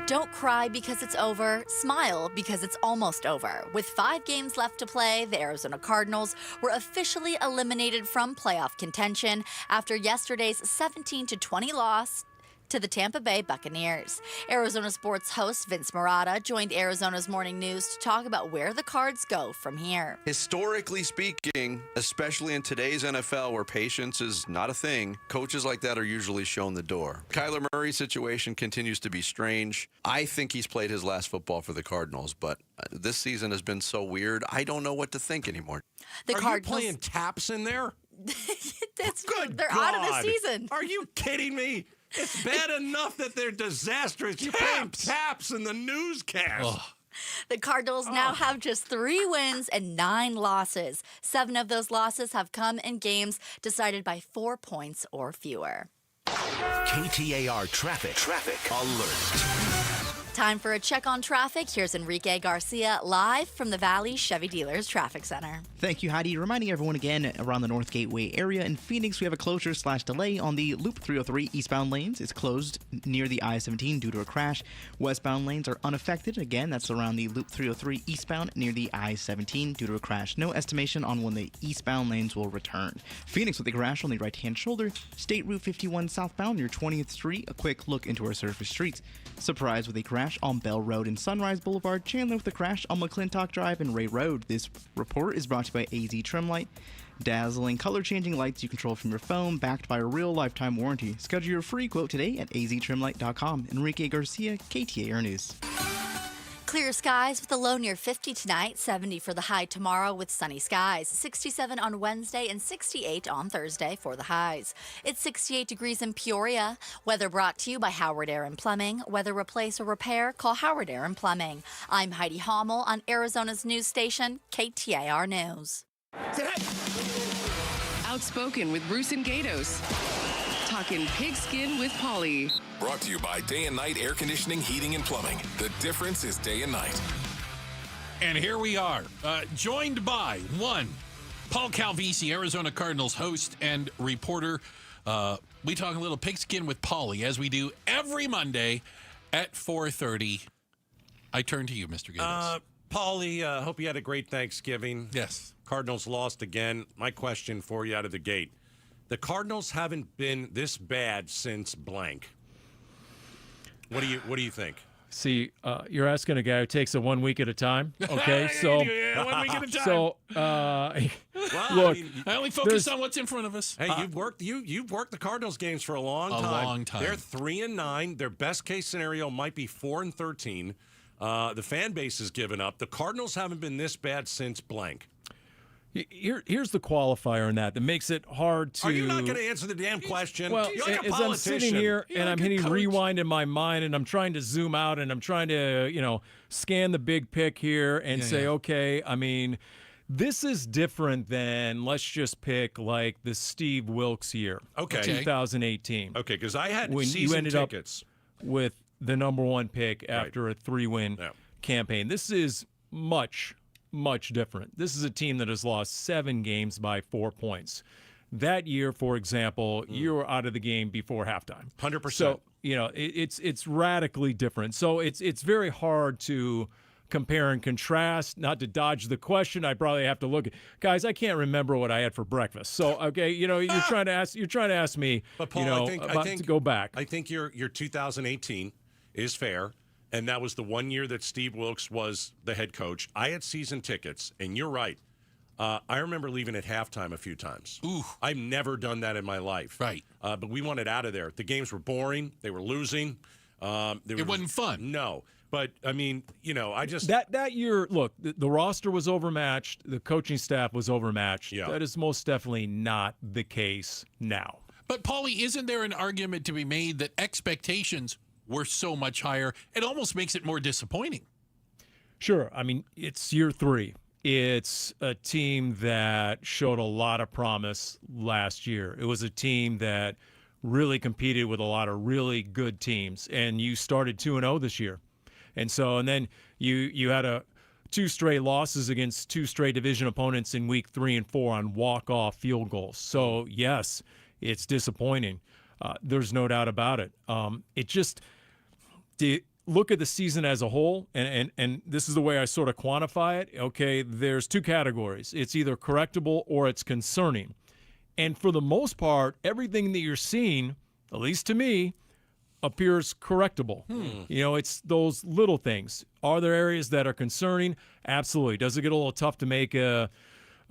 Don't cry because it's over. Smile because it's almost over. With 5 games left to play, the Arizona Cardinals were officially eliminated from playoff contention after yesterday's 17-20 loss to the Tampa Bay Buccaneers. Arizona sports host Vince Marotta joined Arizona's Morning News to talk about where the Cards go from here. Historically speaking, especially in today's NFL where patience is not a thing, coaches like that are usually shown the door. Kyler Murray's situation continues to be strange. I think he's played his last football for the Cardinals, but this season has been so weird, I don't know what to think anymore. The Cardinals you playing taps in there? They're out of the season. Are you kidding me? It's bad enough that they're disastrous. You're playing taps in the newscast. Ugh. The Cardinals now have just 3 wins and 9 losses. 7 of those losses have come in games decided by 4 points or fewer. KTAR Traffic Alert. Time for a check on traffic. Here's Enrique Garcia live from the Valley Chevy Dealers Traffic Center. Thank you, Heidi. Reminding everyone again, around the North Gateway area in Phoenix, we have a closure/delay on the Loop 303 eastbound lanes. It's closed near the I-17 due to a crash. Westbound lanes are unaffected. Again, that's around the Loop 303 eastbound near the I-17 due to a crash. No estimation on when the eastbound lanes will return. Phoenix with a crash on the right-hand shoulder. State Route 51 southbound near 20th Street. A quick look into our surface streets. Surprise with a crash on Bell Road and Sunrise Boulevard. Chandler with a crash on McClintock Drive and Ray Road. This report is brought to you by AZ Trim Light. Dazzling color-changing lights you control from your phone, backed by a real lifetime warranty. Schedule your free quote today at aztrimlight.com. Enrique Garcia, KTAR News. Clear skies with a low near 50 tonight, 70 for the high tomorrow with sunny skies, 67 on Wednesday and 68 on Thursday for the highs. It's 68 degrees in Peoria. Weather brought to you by Howard Air and Plumbing. Whether replace or repair, call Howard Air and Plumbing. I'm Heidi Hommel on Arizona's news station, KTAR News. Outspoken with Bruce and Gatos. Talking pigskin with Polly. Brought to you by Day and Night Air Conditioning, Heating, and Plumbing. The difference is day and night. And here we are, joined by one, Paul Calvisi, Arizona Cardinals host and reporter. We talk a little pigskin with Polly, as we do every Monday at 4:30. I turn to you, Mr. Gatos. Paulie, hope you had a great Thanksgiving. Yes. Cardinals lost again. My question for you out of the gate. The Cardinals haven't been this bad since blank. What do you think? See, you're asking a guy who takes it 1 week at a time. Okay, so 1 week at a time. So look, I only focus on what's in front of us. Hey, you've worked the Cardinals games for a long time. They're 3-9. Their best case scenario might be 4-13. The fan base has given up. The Cardinals haven't been this bad since blank. Here's the qualifier in that makes it hard to... Are you not going to answer the damn question? Well, You're like a as I'm sitting here and I'm hitting rewind in my mind and I'm trying to zoom out and I'm trying to, scan the big pic here and say, okay, I mean, this is different than, let's just pick, like, the Steve Wilkes year. Okay. 2018. Okay, because I had when season you ended tickets. Up with the number one pick after a 3-win campaign. This is much, much different. This is a team that has lost 7 games by 4 points. That year, for example, you were out of the game before halftime. 100%. So, it's radically different. So it's very hard to compare and contrast. Not to dodge the question, I probably have to look at guys. I can't remember what I had for breakfast. So okay, you're trying to ask me. But Paul, I think to go back. I think your 2018 is fair, and that was the one year that Steve Wilkes was the head coach. I had season tickets, and you're right. I remember leaving at halftime a few times. Ooh. I've never done that in my life. Right. But we wanted out of there. The games were boring. They were losing. It wasn't fun. No. But, I mean, I just... That year, look, the roster was overmatched. The coaching staff was overmatched. Yeah. That is most definitely not the case now. But, Paulie, isn't there an argument to be made that expectations were so much higher, it almost makes it more disappointing? Sure. I mean, it's year 3. It's a team that showed a lot of promise last year. It was a team that really competed with a lot of really good teams, and you started 2-0 this year. And then you had 2 straight losses against 2 straight division opponents in week 3 and 4 on walk-off field goals. So, yes, it's disappointing. There's no doubt about it. Look at the season as a whole, and this is the way I sort of quantify it. Okay, there's 2 categories. It's either correctable or it's concerning. And for the most part, everything that you're seeing, at least to me, appears correctable. It's those little things. Are there areas that are concerning? Absolutely. Does it get a little tough to make a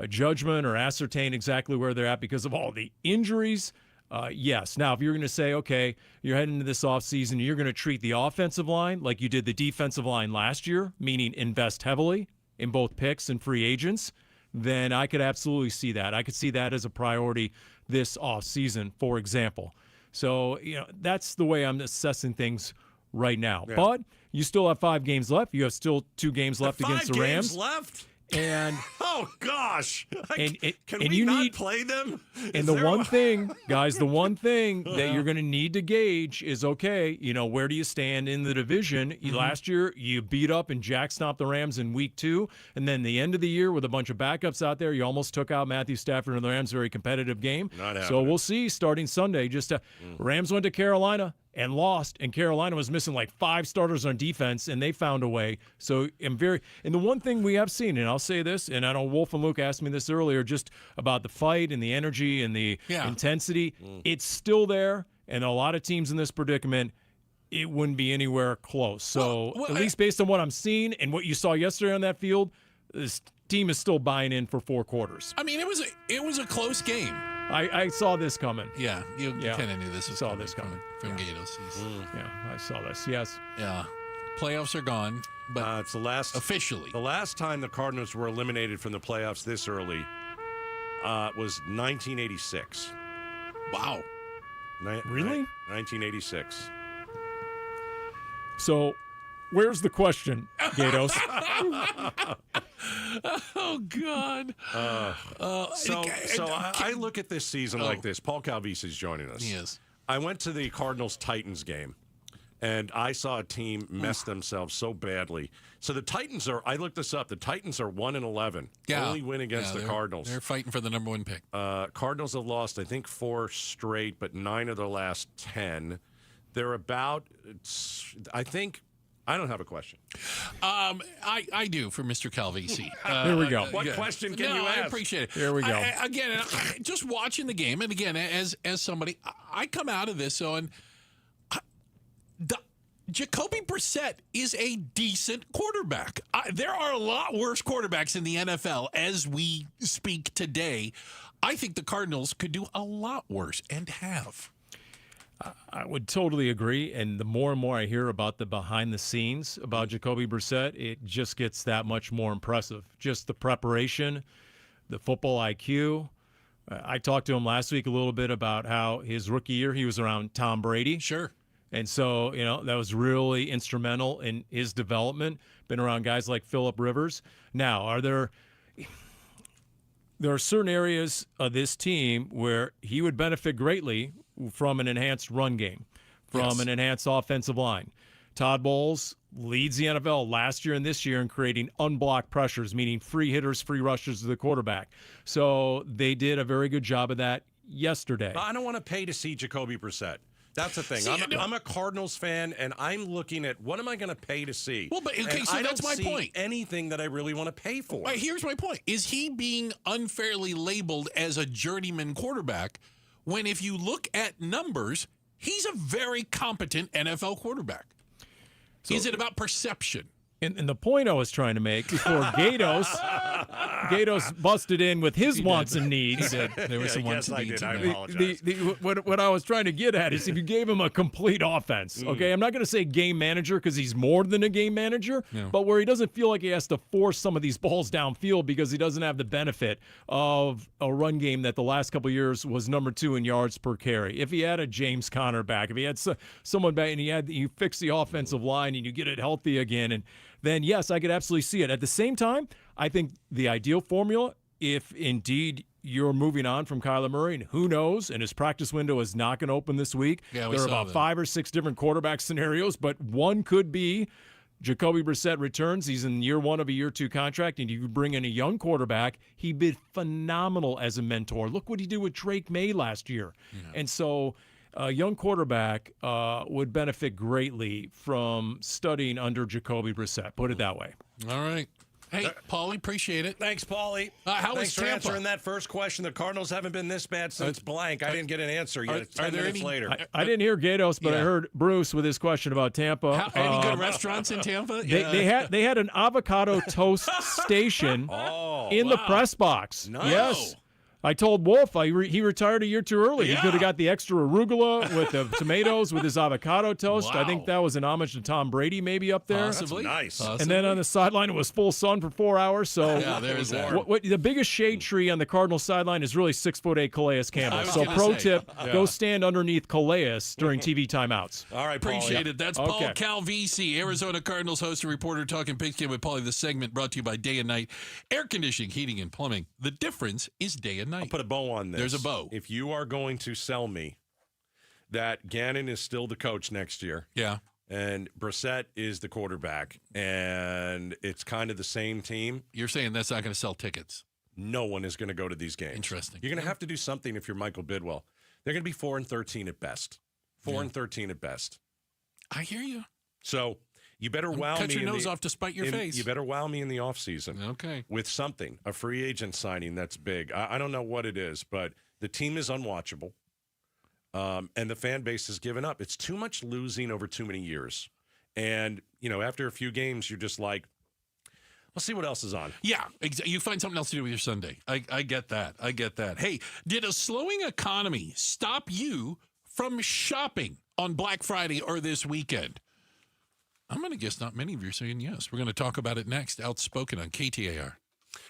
judgment or ascertain exactly where they're at because of all the injuries? Yes. Now, if you're going to say, okay, you're heading into this offseason, you're going to treat the offensive line like you did the defensive line last year, meaning invest heavily in both picks and free agents, then I could absolutely see that. I could see that as a priority this offseason, for example. So, that's the way I'm assessing things right now. Yeah. But you still have 5 games left. You have still 2 games left against the Rams. 5 games left? And oh gosh, can and we you not need, play them? And the one thing, guys, that you're going to need to gauge is, okay, where do you stand in the division? Last year, you beat up and jack stomped the Rams in week 2, and then the end of the year with a bunch of backups out there, you almost took out Matthew Stafford in the Rams' very competitive game. Not happening. So we'll see starting Sunday. Rams went to Carolina and lost, and Carolina was missing like 5 starters on defense, and they found a way. So and the one thing we have seen, and I'll say this, and I know Wolf and Luke asked me this earlier, just about the fight and the energy and the intensity, it's still there, and a lot of teams in this predicament, it wouldn't be anywhere close. So at least based on what I'm seeing and what you saw yesterday on that field, this team is still buying in for 4 quarters. I mean, it was a close game. I saw this coming. Yeah, you kind of knew this was saw this coming from Gatos. Yeah, I saw this. Yes. Yeah. Playoffs are gone, but it's the last officially. The last time the Cardinals were eliminated from the playoffs this early was 1986. Wow. Really? 1986. So, where's the question, Gatos? Oh, God. I look at this season like this. Paul Calvisi is joining us. Yes. I went to the Cardinals-Titans game, and I saw a team mess themselves so badly. So the Titans I looked this up, the Titans are 1-11. Yeah. Only win against the Cardinals. They're fighting for the number 1 pick. Cardinals have lost, I think, 4 straight, but 9 of their last 10. They're about, I don't have a question. I do for Mr. Calvisi. Here we go. What question can you ask? I appreciate it. Here we go. Again, just watching the game, and again, as somebody, I come out of this on Jacoby Brissett is a decent quarterback. There are a lot worse quarterbacks in the NFL as we speak today. I think the Cardinals could do a lot worse and have. I would totally agree, and the more and more I hear about the behind the scenes about Jacoby Brissett, it just gets that much more impressive. Just the preparation, the football IQ. I talked to him last week a little bit about how his rookie year he was around Tom Brady. Sure. And so, that was really instrumental in his development. Been around guys like Phillip Rivers. Now, there are certain areas of this team where he would benefit greatly from an enhanced run game, from an enhanced offensive line. Todd Bowles leads the NFL last year and this year in creating unblocked pressures, meaning free hitters, free rushers to the quarterback. So they did a very good job of that yesterday. I don't want to pay to see Jacoby Brissett. That's the thing. I'm a Cardinals fan, and I'm looking at what am I going to pay to see? Well, but okay, so that's my point. Anything that I really want to pay for. Right, here's my point. Is he being unfairly labeled as a journeyman quarterback when if you look at numbers, he's a very competent NFL quarterback? So, is it about perception? And the point I was trying to make before Gatos busted in with his wants and needs. There were some wants and needs. I apologize. What I was trying to get at is if you gave him a complete offense, okay? I'm not going to say game manager because he's more than a game manager, but where he doesn't feel like he has to force some of these balls downfield because he doesn't have the benefit of a run game that the last couple of years was number 2 in yards per carry. If he had a James Conner back, if he had someone back and you fix the offensive line and you get it healthy again, and then yes, I could absolutely see it. At the same time, I think the ideal formula, if indeed you're moving on from Kyler Murray, and who knows, and his practice window is not going to open this week. Yeah, there are about 5 or 6 different quarterback scenarios, but one could be Jacoby Brissett returns. He's in year 1 of a year 2 contract, and you bring in a young quarterback. He'd be phenomenal as a mentor. Look what he did with Drake May last year. And so a young quarterback would benefit greatly from studying under Jacoby Brissett. Put it that way. All right. Hey, Paulie, appreciate it. Thanks, Paulie. How Thanks was for Tampa? answering that first question. The Cardinals haven't been this bad since blank. I didn't get an answer yet. 10 minutes later. I didn't hear Gatos, but I heard Bruce with his question about Tampa. Any good restaurants in Tampa? They had an avocado toast station in the press box. Nice. Yes. I told Wolf he retired a year too early. He could have got the extra arugula with the tomatoes with his avocado toast. Wow. I think that was an homage to Tom Brady maybe up there. Possibly. Nice. And then on the sideline, it was full sun for 4 hours. So Yeah, there's that. what the biggest shade tree on the Cardinals sideline is really 6'8" Calais Campbell. So pro tip, go stand underneath Calais during TV timeouts. All right, Paul. Appreciate it. That's Paul Calvisi, Arizona Cardinals host and reporter, talking pigskin with Paulie. This segment brought to you by Day and Night Air Conditioning, Heating, and Plumbing. The difference is day and night. I'll put a bow on this. There's a bow. If you are going to sell me that Gannon is still the coach next year, and Brissett is the quarterback, and it's kind of the same team, you're saying that's not going to sell tickets. No one is going to go to these games. Interesting. You're going to have to do something if you're Michael Bidwell. They're going to be 4-13 at best. 4-13 at best. I hear you. So you better wow me. Cut your nose off to spite your face. You better wow me in the offseason. Okay. With something, a free agent signing that's big. I don't know what it is, but the team is unwatchable, and the fan base has given up. It's too much losing over too many years. And, after a few games, you're just like, let's see what else is on. Yeah, you find something else to do with your Sunday. I get that. Hey, did a slowing economy stop you from shopping on Black Friday or this weekend? I'm going to guess not many of you are saying yes. We're going to talk about it next. Outspoken on KTAR.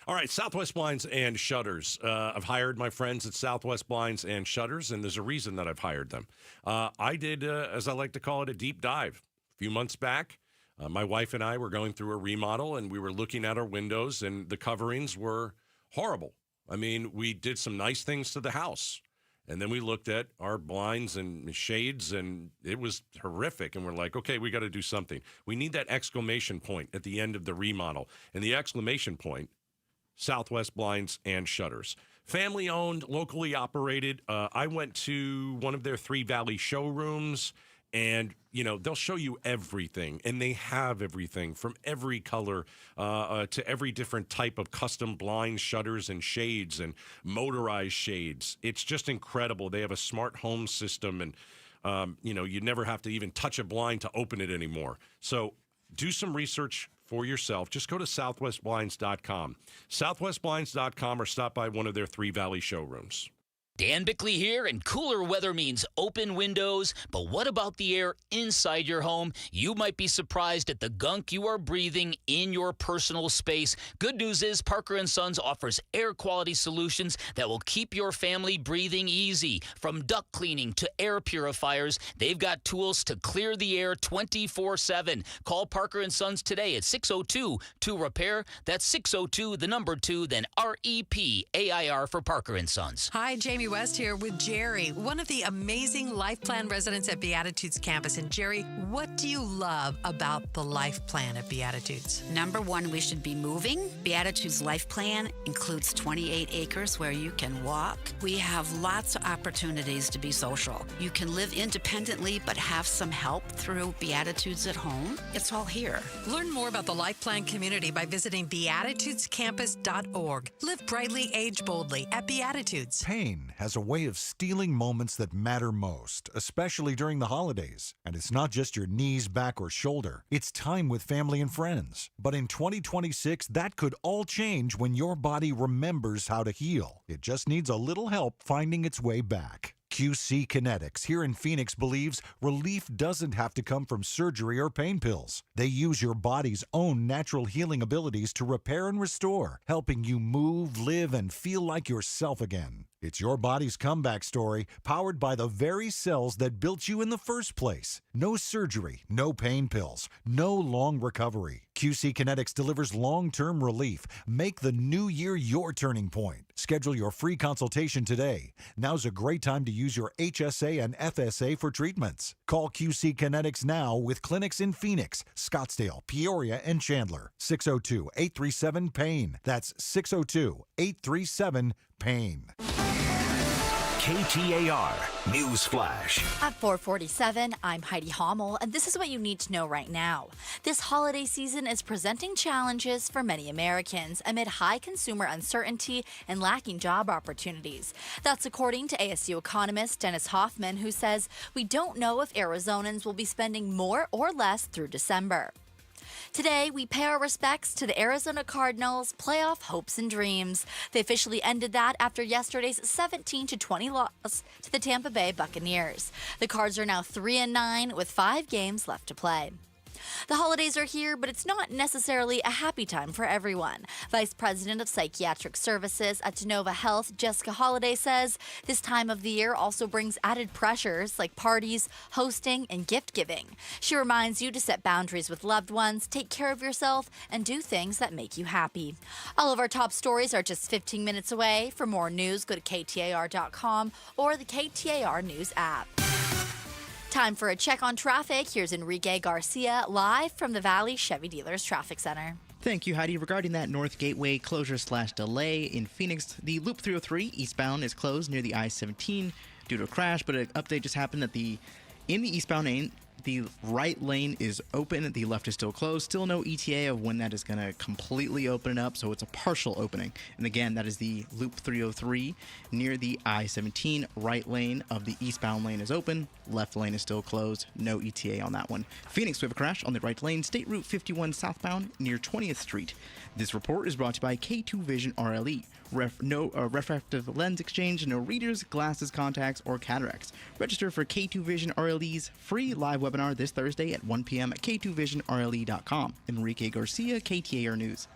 All right, Southwest Blinds and Shutters. I've hired my friends at Southwest Blinds and Shutters, and there's a reason that I've hired them. I did, as I like to call it, a deep dive. A few months back, my wife and I were going through a remodel, and we were looking at our windows, and the coverings were horrible. I mean, we did some nice things to the house. And then we looked at our blinds and shades, and it was horrific. And we're like, okay, we got to do something. We need that exclamation point at the end of the remodel. And the exclamation point, Southwest Blinds and Shutters. Family-owned, locally operated. I went to one of their Three Valley showrooms, and, they'll show you everything. And they have everything from every color to every different type of custom blinds, shutters, and shades and motorized shades. It's just incredible. They have a smart home system, and, you never have to even touch a blind to open it anymore. So do some research for yourself. Just go to southwestblinds.com. Southwestblinds.com, or stop by one of their Three Valley showrooms. Dan Bickley here, and cooler weather means open windows. But what about the air inside your home? You might be surprised at the gunk you are breathing in your personal space. Good news is Parker & Sons offers air quality solutions that will keep your family breathing easy. From duct cleaning to air purifiers, they've got tools to clear the air 24/7. Call Parker & Sons today at 602-2REPAIR. That's 602, the number 2, then REPAIR for Parker & Sons. Hi, Jamie Debbie West here with Jerry, one of the amazing Life Plan residents at Beatitudes campus. And Jerry, what do you love about the Life Plan at Beatitudes? Number one, we should be moving. Beatitudes Life Plan includes 28 acres where you can walk. We have lots of opportunities to be social. You can live independently but have some help through Beatitudes at home. It's all here. Learn more about the Life Plan community by visiting beatitudescampus.org. Live brightly, age boldly at Beatitudes. Pain has a way of stealing moments that matter most, especially during the holidays. And it's not just your knees, back, or shoulder. It's time with family and friends. But in 2026, that could all change when your body remembers how to heal. It just needs a little help finding its way back. QC Kinetics here in Phoenix believes relief doesn't have to come from surgery or pain pills. They use your body's own natural healing abilities to repair and restore, helping you move, live, and feel like yourself again. It's your body's comeback story, powered by the very cells that built you in the first place. No surgery, no pain pills, no long recovery. QC Kinetics delivers long-term relief. Make the new year your turning point. Schedule your free consultation today. Now's a great time to use your HSA and FSA for treatments. Call QC Kinetics now with clinics in Phoenix, Scottsdale, Peoria, and Chandler. 602-837-PAIN. That's 602-837-PAIN. KTAR News Flash. At 4:47, I'm Heidi Hommel, and this is what you need to know right now. This holiday season is presenting challenges for many Americans amid high consumer uncertainty and lacking job opportunities. That's according to ASU economist Dennis Hoffman, who says we don't know if Arizonans will be spending more or less through December. Today, we pay our respects to the Arizona Cardinals' playoff hopes and dreams. They officially ended that after yesterday's 17-20 loss to the Tampa Bay Buccaneers. The Cards are now 3-9 with 5 games left to play. The holidays are here, but it's not necessarily a happy time for everyone. Vice President of Psychiatric Services at Genova Health, Jessica Holliday, says this time of the year also brings added pressures like parties, hosting, and gift giving. She reminds you to set boundaries with loved ones, take care of yourself, and do things that make you happy. All of our top stories are just 15 minutes away. For more news, go to KTAR.com or the KTAR News app. Time for a check on traffic. Here's Enrique Garcia live from the Valley Chevy Dealers Traffic Center. Thank you, Heidi. Regarding that North Gateway closure/delay in Phoenix, the Loop 303 eastbound is closed near the I-17 due to a crash, but an update just happened that in the eastbound lane, the right lane is open, the left is still closed. Still no ETA of when that is going to completely open it up, so it's a partial opening. And again, that is the Loop 303 near the I-17. Right lane of the eastbound lane is open, left lane is still closed. No ETA on that one. Phoenix, we have a crash on the right lane, State Route 51 southbound near 20th Street. This report is brought to you by K2 Vision RLE. No refractive lens exchange, no readers, glasses, contacts, or cataracts. Register for K2 Vision RLE's free live webinar this Thursday at 1 p.m. at k2visionrle.com. Enrique Garcia, KTAR News.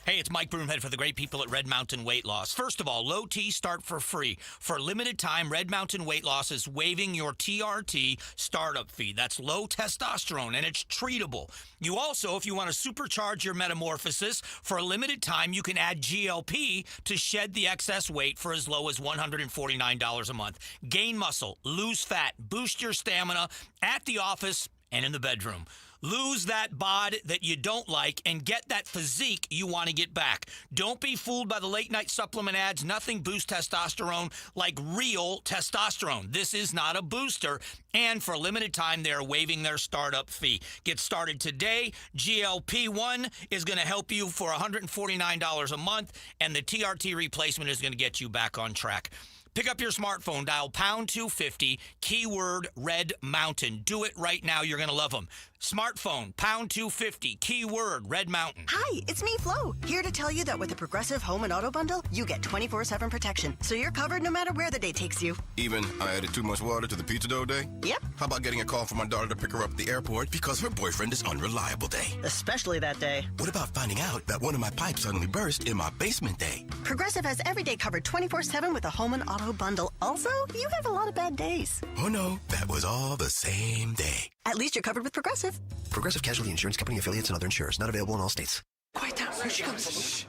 Hey, it's Mike Broomhead for the great people at Red Mountain Weight Loss. First of all, low T start for free. For a limited time, Red Mountain Weight Loss is waiving your TRT startup fee. That's low testosterone, and it's treatable. You also, if you want to supercharge your metamorphosis, for a limited time, you can add GLP to shed the excess weight for as low as $149 a month. Gain muscle, lose fat, boost your stamina at the office and in the bedroom. Lose that bod that you don't like and get that physique you want to get back. Don't be fooled by the late-night supplement ads. Nothing boosts testosterone like real testosterone. This is not a booster. And for a limited time, they're waiving their startup fee. Get started today. GLP-1 is going to help you for $149 a month, and the TRT replacement is going to get you back on track. Pick up your smartphone, dial pound 250, keyword Red Mountain. Do it right now. You're going to love them. Smartphone, pound 250, keyword Red Mountain. Hi, it's me, Flo, here to tell you that with the Progressive Home and Auto Bundle, you get 24/7 protection, so you're covered no matter where the day takes you. Even I added too much water to the pizza dough day? Yep. How about getting a call from my daughter to pick her up at the airport because her boyfriend is unreliable day? Especially that day. What about finding out that one of my pipes suddenly burst in my basement day? Progressive has every day covered 24/7 with a Home and Auto Bundle. Also, you have a lot of bad days. Oh no, that was all the same day. At least you're covered with Progressive. Progressive Casualty Insurance Company affiliates and other insurers. Not available in all states. Quiet down. Here she comes.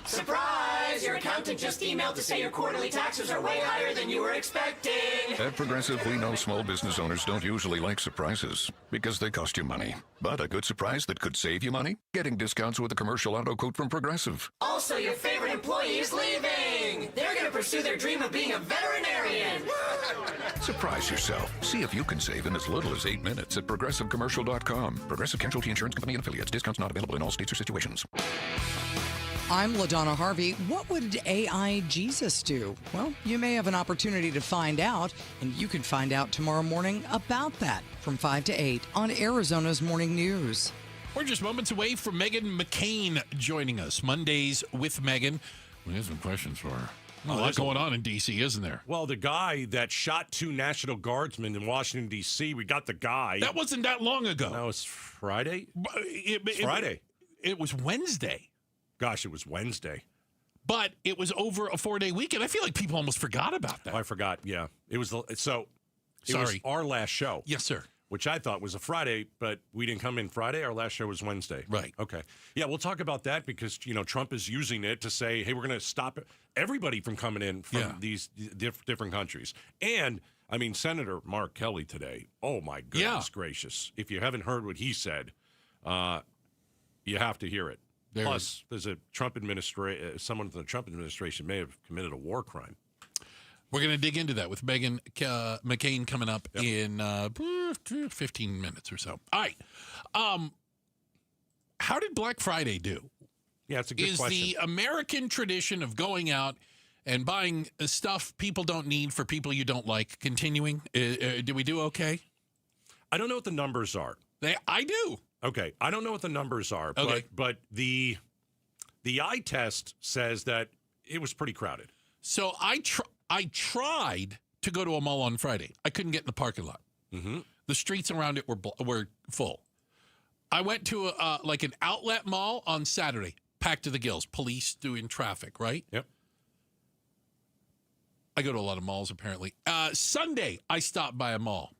Surprise! Your accountant just emailed to say your quarterly taxes are way higher than you were expecting. At Progressive, we know small business owners don't usually like surprises because they cost you money. But a good surprise that could save you money? Getting discounts with a commercial auto quote from Progressive. Also, your favorite employee is leaving. They're going to pursue their dream of being a veterinarian. Surprise yourself. See if you can save in as little as 8 minutes at ProgressiveCommercial.com. Progressive Casualty Insurance Company and Affiliates. Discounts not available in all states or situations. I'm LaDonna Harvey. What would AI Jesus do? Well, you may have an opportunity to find out, and you can find out tomorrow morning about that from 5 to 8 on Arizona's Morning News. We're just moments away from Meghan McCain joining us. Mondays with Meghan. We have some questions for her. A lot going on in D.C., isn't there? Well, the guy that shot 2 National Guardsmen in Washington, D.C., we got the guy. That wasn't that long ago. That was Friday? It's Friday. It was Wednesday. Gosh, it was Wednesday. But it was over a 4-day weekend. I feel like people almost forgot about that. Oh, I forgot, yeah. It was was our last show. Yes, sir. Which I thought was a Friday, but we didn't come in Friday. Our last show was Wednesday. Right. Okay. Yeah, we'll talk about that because, Trump is using it to say, hey, we're going to stop everybody from coming in from these different countries. And, Senator Mark Kelly today, oh, my goodness gracious. If you haven't heard what he said, you have to hear it. Plus, there's a Trump someone from the Trump administration may have committed a war crime. We're going to dig into that with Meghan McCain coming up in 15 minutes or so. All right. How did Black Friday do? Yeah, it's a good question. Is the American tradition of going out and buying stuff people don't need for people you don't like continuing? Did we do okay? I don't know what the numbers are. I do. Okay, I don't know what the numbers are, but the eye test says that it was pretty crowded. So I tried to go to a mall on Friday. I couldn't get in the parking lot. Mm-hmm. The streets around it were full. I went to an outlet mall on Saturday, packed to the gills. Police doing traffic, right? Yep. I go to a lot of malls apparently. Sunday, I stopped by a mall,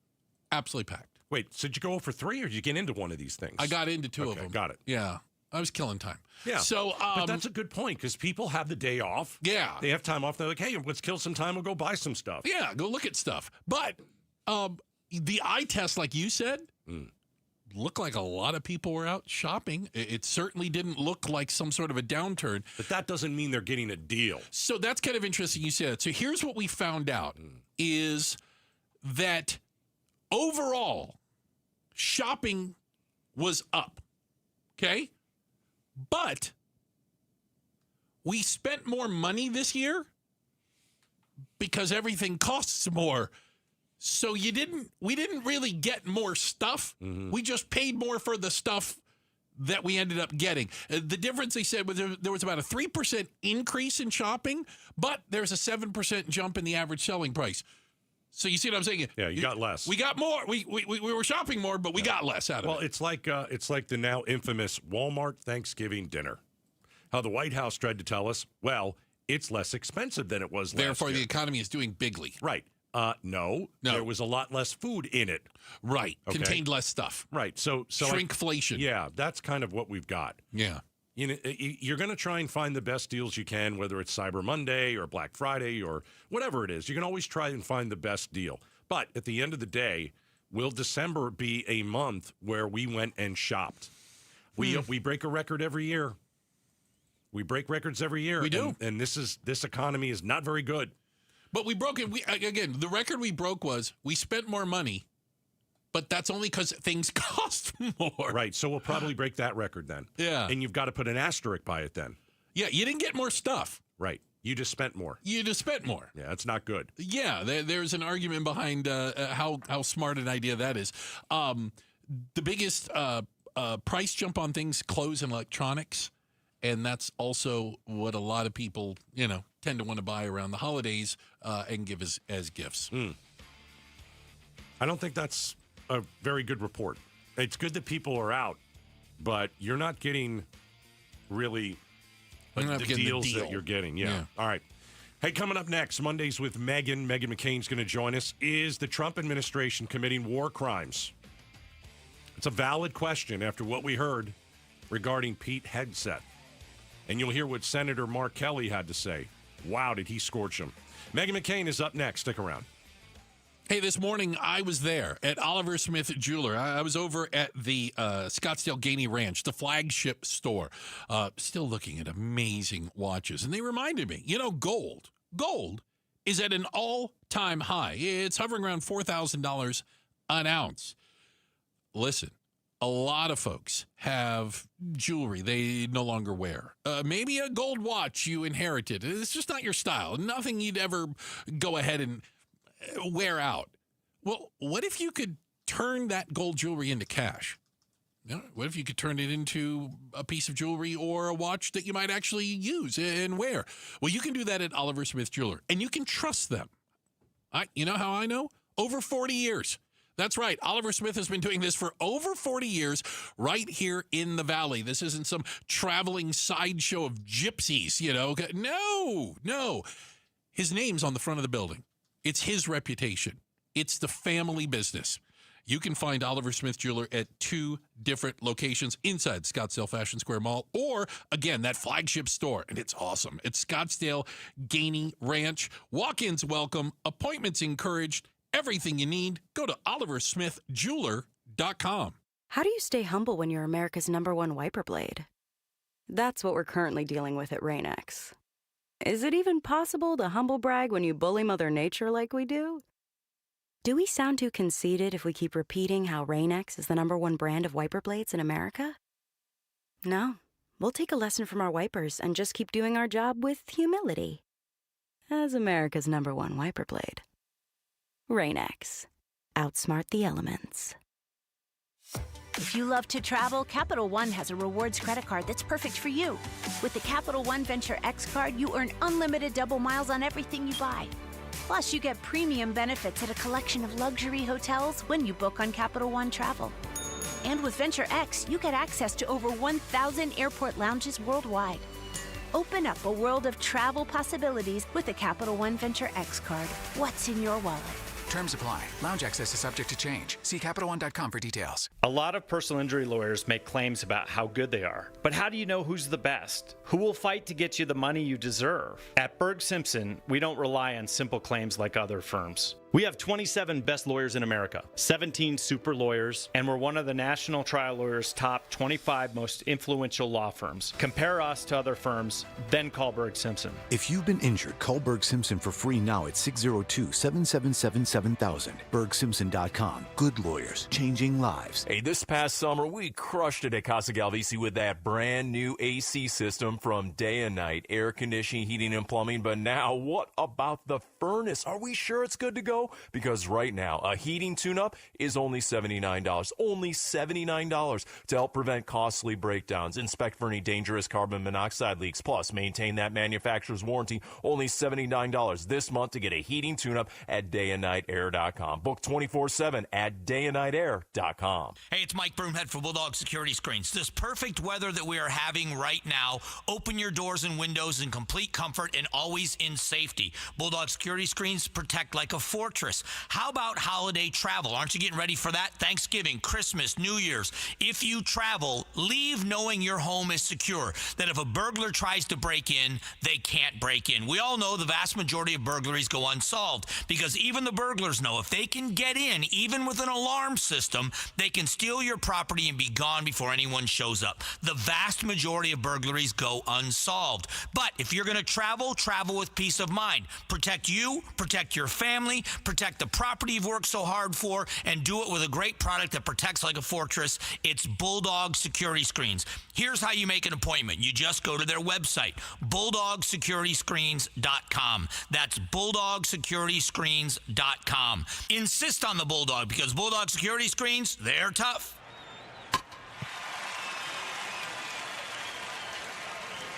absolutely packed. Wait, so did you go for 3 or did you get into one of these things? I got into 2 of them. Got it. Yeah. I was killing time. Yeah. So, but that's a good point because people have the day off. Yeah. They have time off. They're like, hey, let's kill some time. We'll go buy some stuff. Yeah, go look at stuff. But the eye test, like you said, looked like a lot of people were out shopping. It certainly didn't look like some sort of a downturn. But that doesn't mean they're getting a deal. So that's kind of interesting you said. So here's what we found out is that overall, shopping was up, okay? But we spent more money this year because everything costs more. So we didn't really get more stuff. Mm-hmm. We just paid more for the stuff that we ended up getting. The difference, they said, was there was about a 3% increase in shopping, but there's a 7% jump in the average selling price. So you see what I'm saying? Yeah, you got less. We got more. We were shopping more, but we got less out of it. Well, it's like the now infamous Walmart Thanksgiving dinner. How the White House tried to tell us, well, it's less expensive than it was last year. Therefore, the economy is doing bigly. Right. No, there was a lot less food in it. Right. Okay. Contained less stuff. Right. So shrinkflation. Yeah, that's kind of what we've got. Yeah. You're going to try and find the best deals you can, whether it's Cyber Monday or Black Friday or whatever it is. You can always try and find the best deal. But at the end of the day, will December be a month where we went and shopped? We break a record every year. We break records every year. We do. And this economy is not very good. But we broke it. Again, the record we broke was we spent more money, but that's only because things cost more. Right. So we'll probably break that record then. Yeah. And you've got to put an asterisk by it then. Yeah. You didn't get more stuff. Right. You just spent more. You just spent more. Yeah. That's not good. Yeah. There's an argument behind how smart an idea that is. The biggest price jump on things, clothes and electronics. And that's also what a lot of people, tend to want to buy around the holidays and give as gifts. I don't think that's a very good report. It's good that people are out, but you're not getting really the deals that you're getting. Yeah. All right. Hey, coming up next, Mondays with Meghan. Meghan McCain's going to join us. Is the Trump administration committing war crimes? It's a valid question after what we heard regarding Pete Hegseth. And you'll hear what Senator Mark Kelly had to say. Wow, did he scorch him. Megan McCain is up next. Stick around. Hey, this morning I was there at Oliver Smith Jeweler. I was over at the Scottsdale Gainey Ranch, the flagship store, still looking at amazing watches. And they reminded me, gold is at an all-time high. It's hovering around $4,000 an ounce. Listen, a lot of folks have jewelry they no longer wear. Maybe a gold watch you inherited. It's just not your style. Nothing you'd ever go ahead and wear out. Well, what if you could turn that gold jewelry into cash? What if you could turn it into a piece of jewelry or a watch that you might actually use and wear? Well, you can do that at Oliver Smith Jeweler, and you can trust them. You know how I know? Over 40 years. That's right. Oliver Smith has been doing this for over 40 years right here in the Valley. This isn't some traveling sideshow of gypsies, No. His name's on the front of the building. It's his reputation. It's the family business. You can find Oliver Smith Jeweler at 2 different locations inside Scottsdale Fashion Square Mall, or, again, that flagship store. And it's awesome. It's Scottsdale Gainey Ranch. Walk-ins welcome. Appointments encouraged. Everything you need. Go to oliversmithjeweler.com. How do you stay humble when you're America's #1 wiper blade? That's what we're currently dealing with at Rain-X. Is it even possible to humble brag when you bully Mother Nature like we do? Do we sound too conceited if we keep repeating how Rain-X is the #1 brand of wiper blades in America? No, we'll take a lesson from our wipers and just keep doing our job with humility. As America's #1 wiper blade. Rain-X. Outsmart the elements. If you love to travel, Capital One has a rewards credit card that's perfect for you. With the Capital One Venture X card, you earn unlimited double miles on everything you buy. Plus, you get premium benefits at a collection of luxury hotels when you book on Capital One Travel. And with Venture X, you get access to over 1,000 airport lounges worldwide. Open up a world of travel possibilities with the Capital One Venture X card. What's in your wallet? Terms apply. Lounge access is subject to change. See CapitalOne.com for details. A lot of personal injury lawyers make claims about how good they are. But how do you know who's the best? Who will fight to get you the money you deserve? At Berg Simpson, we don't rely on simple claims like other firms. We have 27 best lawyers in America, 17 super lawyers, and we're one of the National Trial Lawyers' top 25 most influential law firms. Compare us to other firms, then call Berg Simpson. If you've been injured, call Berg Simpson for free now at 602-777-7000. BergSimpson.com. Good lawyers, changing lives. Hey, this past summer, we crushed it at Casa Galvisi with that brand new AC system from Day and Night, air conditioning, heating, and plumbing. But now, what about the furnace? Are we sure it's good to go? Because right now, a heating tune-up is only $79. Only $79 to help prevent costly breakdowns, inspect for any dangerous carbon monoxide leaks, plus maintain that manufacturer's warranty. Only $79 this month to get a heating tune-up at dayandnightair.com. Book 24/7 at dayandnightair.com. Hey, it's Mike Broomhead for Bulldog Security Screens. This perfect weather that we are having right now, open your doors and windows in complete comfort and always in safety. Bulldog Security Screens protect like a fortress. How about holiday travel? Aren't you getting ready for that? Thanksgiving, Christmas, New Year's. If you travel, leave knowing your home is secure, that if a burglar tries to break in, they can't break in. We all know the vast majority of burglaries go unsolved because even the burglars know if they can get in, even with an alarm system, they can steal your property and be gone before anyone shows up. The vast majority of burglaries go unsolved. But if you're going to travel, travel with peace of mind. Protect you, protect your family, protect the property you've worked so hard for, and do it with a great product that protects like a fortress. It's Bulldog Security Screens. Here's how you make an appointment. You just go to their website, bulldogsecurity-screens.com. That's bulldogsecurity-screens.com. Insist on the Bulldog because Bulldog Security Screens, they're tough.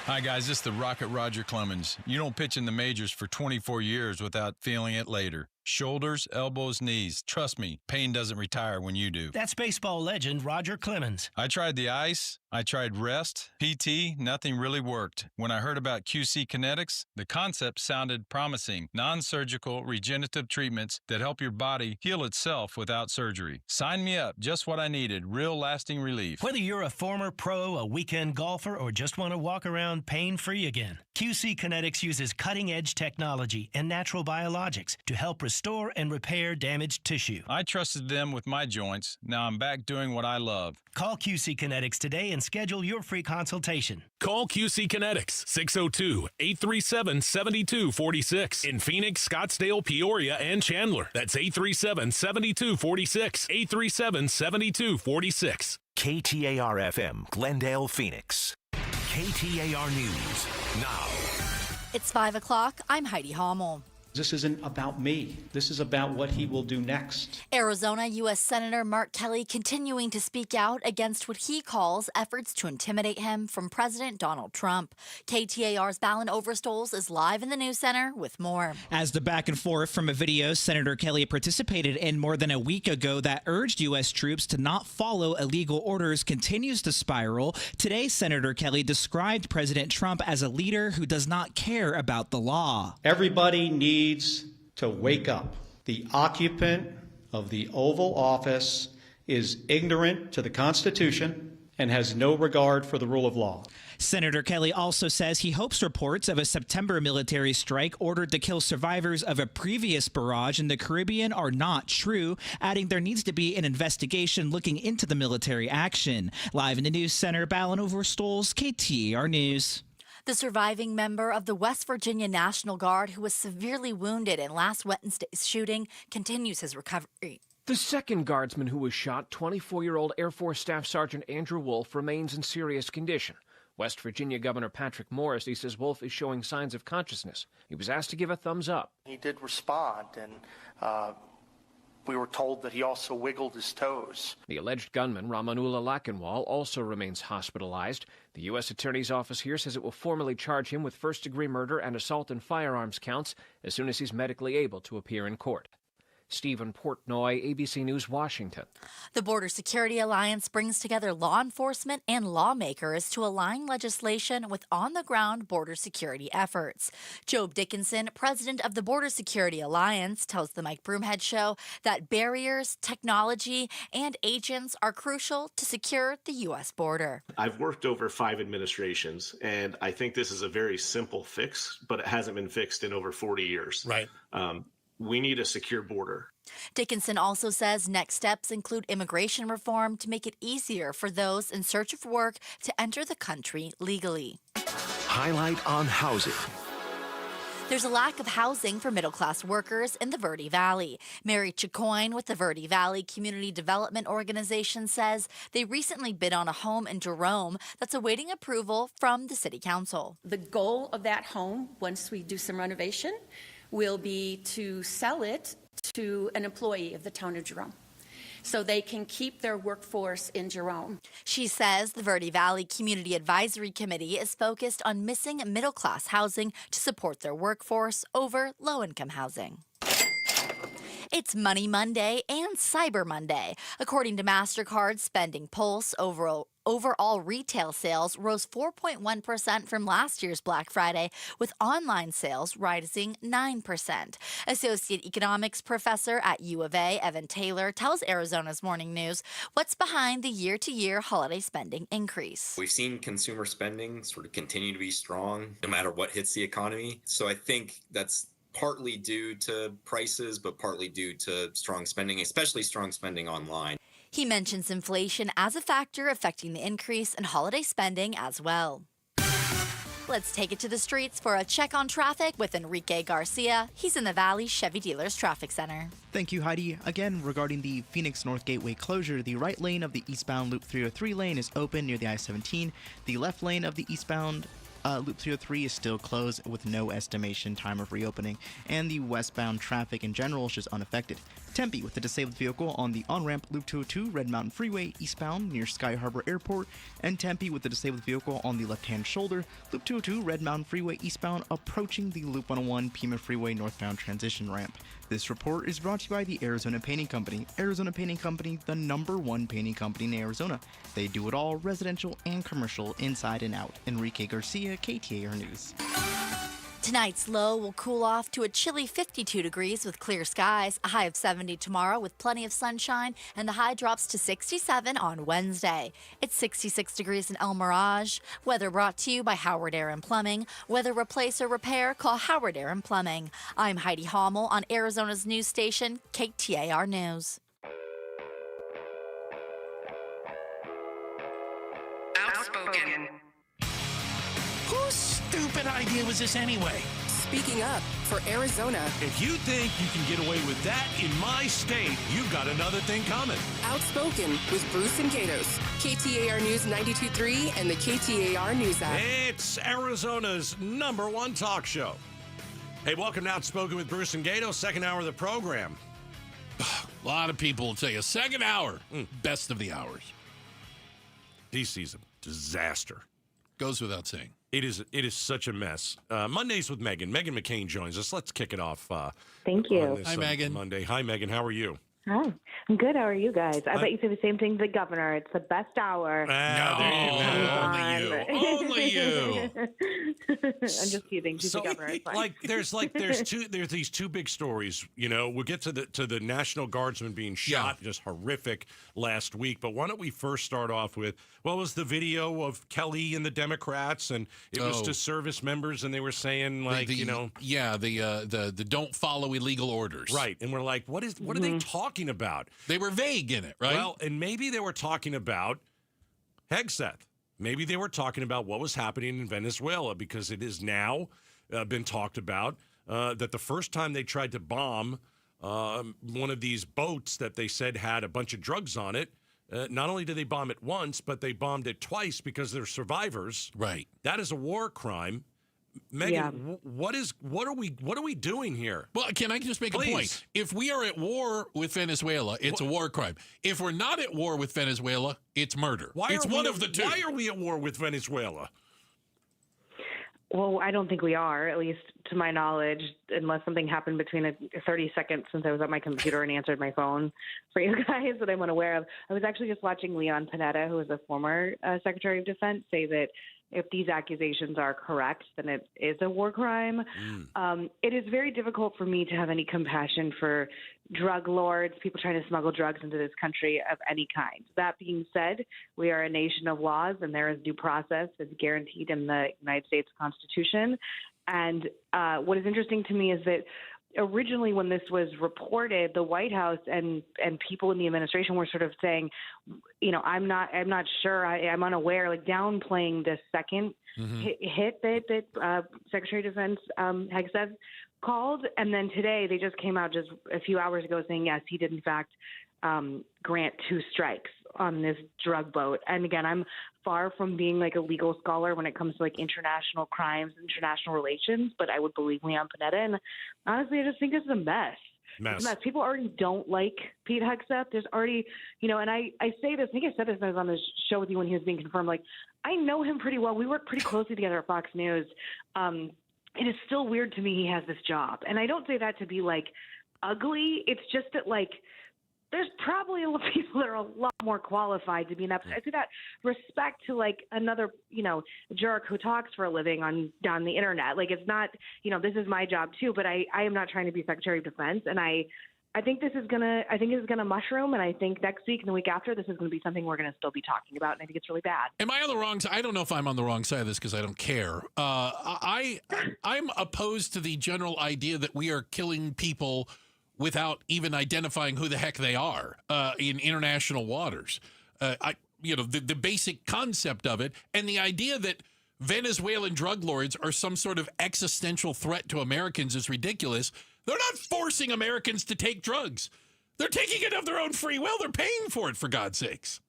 Hi, guys. This is the Rocket Roger Clemens. You don't pitch in the majors for 24 years without feeling it later. Shoulders, elbows, knees. Trust me, pain doesn't retire when you do. That's baseball legend Roger Clemens. I tried the ice. I tried rest, PT, nothing really worked. When I heard about QC Kinetics, the concept sounded promising. Non-surgical regenerative treatments that help your body heal itself without surgery. Sign me up, just what I needed, real lasting relief. Whether you're a former pro, a weekend golfer, or just want to walk around pain-free again, QC Kinetics uses cutting-edge technology and natural biologics to help restore and repair damaged tissue. I trusted them with my joints. Now I'm back doing what I love. Call QC Kinetics today and schedule your free consultation. Call QC Kinetics, 602-837-7246. In Phoenix, Scottsdale, Peoria, and Chandler. That's 837-7246. 837-7246. KTAR-FM, Glendale, Phoenix. KTAR News, now. It's 5 o'clock. I'm Heidi Hommel. This isn't about me. This is about what he will do next. Arizona U.S. Senator Mark Kelly continuing to speak out against what he calls efforts to intimidate him from President Donald Trump. KTAR's Balin Overstoles is live in the news center with more. As the back and forth from a video Senator Kelly participated in more than a week ago that urged U.S. troops to not follow illegal orders continues to spiral, today Senator Kelly described President Trump as a leader who does not care about the law. Everybody needs to wake up. The occupant of the Oval Office is ignorant to the Constitution and has no regard for the rule of law. Senator Kelly also says he hopes reports of a September military strike ordered to kill survivors of a previous barrage in the Caribbean are not true, adding there needs to be an investigation looking into the military action. Live in the news center, Balin Overstoles, KTAR News. The surviving member of the West Virginia National Guard who was severely wounded in last Wednesday's shooting continues his recovery. The second guardsman who was shot, 24-year-old Air Force Staff Sergeant Andrew Wolf, remains in serious condition. West Virginia Governor Patrick Morrisey says Wolf is showing signs of consciousness. He was asked to give a thumbs up. He did respond, and we were told that he also wiggled his toes. The alleged gunman, Ramanullah Lakanwal, also remains hospitalized. The U.S. Attorney's Office here says it will formally charge him with first-degree murder and assault and firearms counts as soon as he's medically able to appear in court. Stephen Portnoy, ABC News, Washington. The Border Security Alliance brings together law enforcement and lawmakers to align legislation with on-the-ground border security efforts. Job Dickinson, president of the Border Security Alliance, tells the Mike Broomhead Show that barriers, technology, and agents are crucial to secure the U.S. border. I've worked over 5 administrations, and I think this is a very simple fix, but it hasn't been fixed in over 40 years. Right. We need a secure border. Dickinson also says next steps include immigration reform to make it easier for those in search of work to enter the country legally. Highlight on housing. There's a lack of housing for middle-class workers in the Verde Valley. Mary Chicoine with the Verde Valley Community Development Organization says they recently bid on a home in Jerome that's awaiting approval from the City Council. The goal of that home, once we do some renovation, will be to sell it to an employee of the town of Jerome, so they can keep their workforce in Jerome. She says the Verde Valley Community Advisory Committee is focused on missing middle-class housing to support their workforce over low-income housing. It's Money Monday and Cyber Monday. According to MasterCard's Spending Pulse, overall retail sales rose 4.1% from last year's Black Friday, with online sales rising 9%. Associate Economics Professor at U of A, Evan Taylor, tells Arizona's Morning News what's behind the year-to-year holiday spending increase. We've seen consumer spending sort of continue to be strong no matter what hits the economy. So I think that's partly due to prices, but partly due to strong spending, especially strong spending online. He mentions inflation as a factor affecting the increase in holiday spending as well. Let's take it to the streets for a check on traffic with Enrique Garcia. He's in the Valley Chevy Dealers Traffic Center. Thank you, Heidi. Again, regarding the Phoenix North Gateway closure, the right lane of the eastbound Loop 303 lane is open near the I-17. The left lane of the eastbound Loop 303 is still closed with no estimation time of reopening, and the westbound traffic in general is just unaffected. Tempe with a disabled vehicle on the on-ramp Loop 202 Red Mountain Freeway eastbound near Sky Harbor Airport, and Tempe with a disabled vehicle on the left-hand shoulder Loop 202 Red Mountain Freeway eastbound approaching the Loop 101 Pima Freeway northbound transition ramp. This report is brought to you by the Arizona Painting Company. Arizona Painting Company, the #1 painting company in Arizona. They do it all, residential and commercial, inside and out. Enrique Garcia, KTAR News. Tonight's low will cool off to a chilly 52 degrees with clear skies, a high of 70 tomorrow with plenty of sunshine, and the high drops to 67 on Wednesday. It's 66 degrees in El Mirage. Weather brought to you by Howard Air and Plumbing. Whether replace or repair, call Howard Air and Plumbing. I'm Heidi Hommel on Arizona's news station, KTAR News. Outspoken. Whose stupid idea was this anyway? Speaking up for Arizona. If you think you can get away with that in my state, you've got another thing coming. Outspoken with Bruce and Gatos. KTAR News 92.3 and the KTAR News app. It's Arizona's #1 talk show. Hey, welcome to Outspoken with Bruce and Gatos, second hour of the program. A lot of people will tell you, second hour, best of the hours. DC's a disaster. Goes without saying. It is such a mess. Mondays with Megan. Megan McCain joins us. Let's kick it off. Thank you. On this, Hi, Megan. Monday. Hi, Megan. How are you? Hi. I'm good. How are you guys? I bet you say the same thing to the governor. It's the best hour. Only you. I'm just kidding. She's the governor. It's fine. There's these two big stories. You know, we'll get to the National Guardsman being shot, just horrific last week. But why don't we first start off with what was the video of Kelly and the Democrats, and it was to service members, and they were saying the don't follow illegal orders, right? And we're like, what are they talking about? They were vague in it, right? Well, and maybe they were talking about Hegseth. Maybe they were talking about what was happening in Venezuela, because it has now been talked about that the first time they tried to bomb one of these boats that they said had a bunch of drugs on it, not only did they bomb it once, but they bombed it twice because they're survivors. Right. That is a war crime. Megan, what are we doing here? Well, can I just make a point? If we are at war with Venezuela, it's a war crime. If we're not at war with Venezuela, it's murder. It's one of the two. Why are we at war with Venezuela? Well, I don't think we are, at least to my knowledge, unless something happened between 30 seconds since I was at my computer and answered my phone for you guys that I'm unaware of. I was actually just watching Leon Panetta, who is a former Secretary of Defense, say that if these accusations are correct, then it is a war crime. It is very difficult for me to have any compassion for drug lords, people trying to smuggle drugs into this country of any kind. That being said, we are a nation of laws, and there is due process that's guaranteed in the United States Constitution. And what is interesting to me is that originally when this was reported, the White House and people in the administration were sort of saying, you know, I'm not sure, I'm unaware, like downplaying the second hit that Secretary of Defense Hegseth called. And then today they just came out just a few hours ago saying, yes, he did in fact grant 2 strikes on this drug boat. And again, I'm far from being like a legal scholar when it comes to like international crimes, international relations, but I would believe Leon Panetta. And honestly, I just think this is a mess. It's a mess. People already don't like Pete Hegseth. There's already, you know, and I say this, I think I said this when I was on the show with you when he was being confirmed, like, I know him pretty well. We work pretty closely together at Fox News. It is still weird to me he has this job. And I don't say that to be like ugly. It's just that like, there's probably a lot of people that are a lot more qualified to be an episode. I say that respect to like another, you know, jerk who talks for a living on the internet. Like it's not, you know, this is my job too, but I am not trying to be Secretary of Defense. And I think this is gonna mushroom, and I think next week and the week after this is gonna be something we're gonna still be talking about, and I think it's really bad. Am I on the wrong side? I don't know if I'm on the wrong side of this because I don't care. I'm opposed to the general idea that we are killing people without even identifying who the heck they are in international waters. The basic concept of it, and the idea that Venezuelan drug lords are some sort of existential threat to Americans is ridiculous. They're not forcing Americans to take drugs. They're taking it of their own free will. They're paying for it, for God's sakes.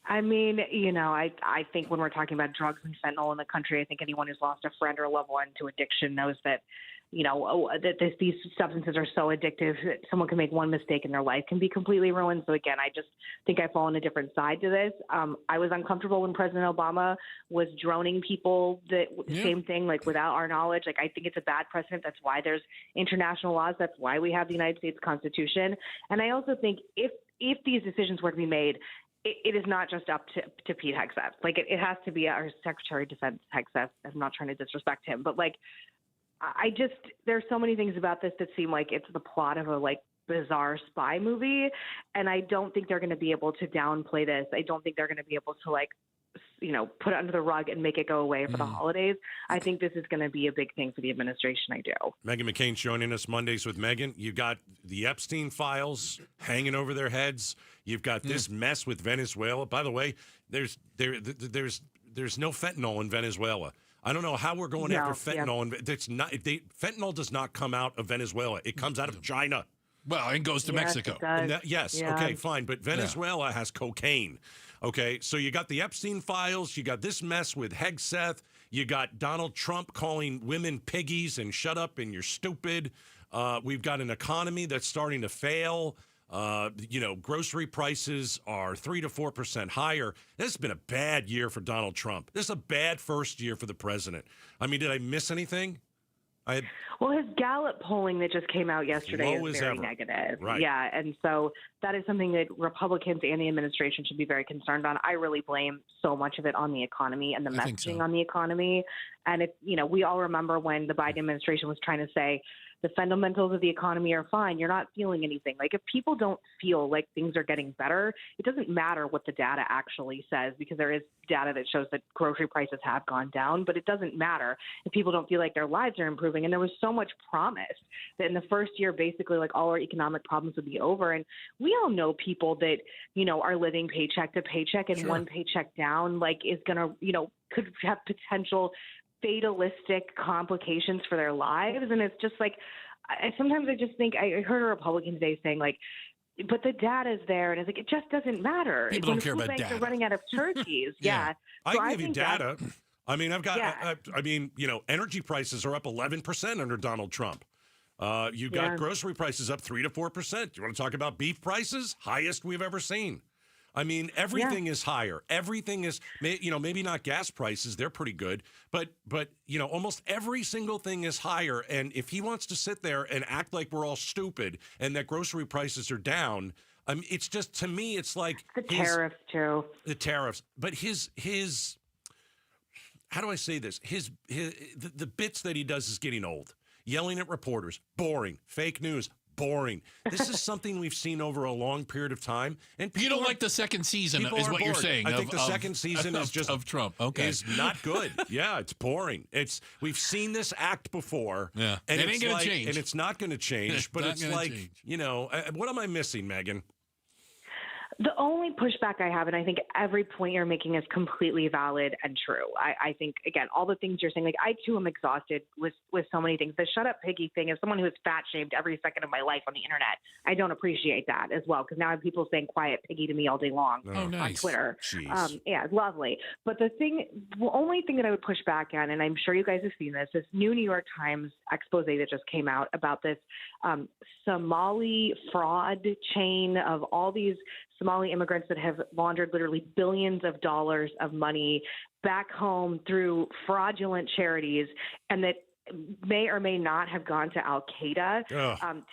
I mean, you know, I think when we're talking about drugs and fentanyl in the country, I think anyone who's lost a friend or a loved one to addiction knows that, that these substances are so addictive that someone can make one mistake and their life can be completely ruined. So again, I just think I fall on a different side to this. I was uncomfortable when President Obama was droning people same thing, like without our knowledge. Like, I think it's a bad precedent. That's why there's international laws. That's why we have the United States Constitution. And I also think if these decisions were to be made, it is not just up to Pete Hegseth. Like, it has to be our Secretary of Defense Hegseth. I'm not trying to disrespect him, but like, there's so many things about this that seem like it's the plot of a bizarre spy movie. And I don't think they're going to be able to downplay this. I don't think they're going to be able to put it under the rug and make it go away for the holidays. I think this is going to be a big thing for the administration. I do. Meghan McCain's joining us Mondays with Meghan. You've got the Epstein files hanging over their heads. You've got this mess with Venezuela. By the way, there's no fentanyl in Venezuela. I don't know how we're going after fentanyl. Yeah. Fentanyl does not come out of Venezuela. It comes out of China. Well, and goes to Mexico. Yes. Yeah. Okay, fine. But Venezuela has cocaine. Okay, so you got the Epstein files. You got this mess with Hegseth. You got Donald Trump calling women piggies and shut up and you're stupid. We've got an economy that's starting to fail. Grocery prices are 3 to 4% higher. This has been a bad year for Donald Trump. This is a bad first year for the president. I mean, did I miss anything? Well, his Gallup polling that just came out yesterday is very negative. Right. Yeah, and so that is something that Republicans and the administration should be very concerned on. I really blame so much of it on the economy and the messaging on the economy. And we all remember when the Biden administration was trying to say the fundamentals of the economy are fine. You're not feeling anything. Like, if people don't feel like things are getting better, it doesn't matter what the data actually says, because there is data that shows that grocery prices have gone down, but it doesn't matter if people don't feel like their lives are improving. And there was so much promise that in the first year, basically, like, all our economic problems would be over. And we all know people that, are living paycheck to paycheck, and one paycheck down, is going to, could have potential fatalistic complications for their lives. And it's just like, sometimes I just think, I heard a Republican today saying, but the data's there, and it's like, it just doesn't matter. People don't care about banks data. Are running out of turkeys. Yeah. I can give you data. I mean, energy prices are up 11% under Donald Trump. You got grocery prices up 3 to 4%. You want to talk about beef prices? Highest we've ever seen. I mean, everything is higher. Everything is, maybe not gas prices. They're pretty good. But almost every single thing is higher. And if he wants to sit there and act like we're all stupid and that grocery prices are down, it's just, to me, it's like the tariffs too. The tariffs. But his how do I say this? The bits that he does is getting old. Yelling at reporters, boring. Fake news, boring. This is something we've seen over a long period of time. And you don't like the second season, is what you're saying. I think the second season is just of Trump. Okay, is not good. Yeah, it's boring. We've seen this act before. Yeah, and it ain't going to change, and it's not going to change. But it's like what am I missing, Meghan? The only pushback I have, and I think every point you're making is completely valid and true. I think, again, all the things you're saying, like, I too am exhausted with so many things. The shut up piggy thing, as someone who is fat shamed every second of my life on the internet, I don't appreciate that as well, because now I have people saying quiet piggy to me all day long on Twitter. Yeah, lovely. But the only thing that I would push back on, and I'm sure you guys have seen this new New York Times expose that just came out about this Somali fraud chain of all these Somali immigrants that have laundered literally billions of dollars of money back home through fraudulent charities, and that may or may not have gone to Al-Qaeda.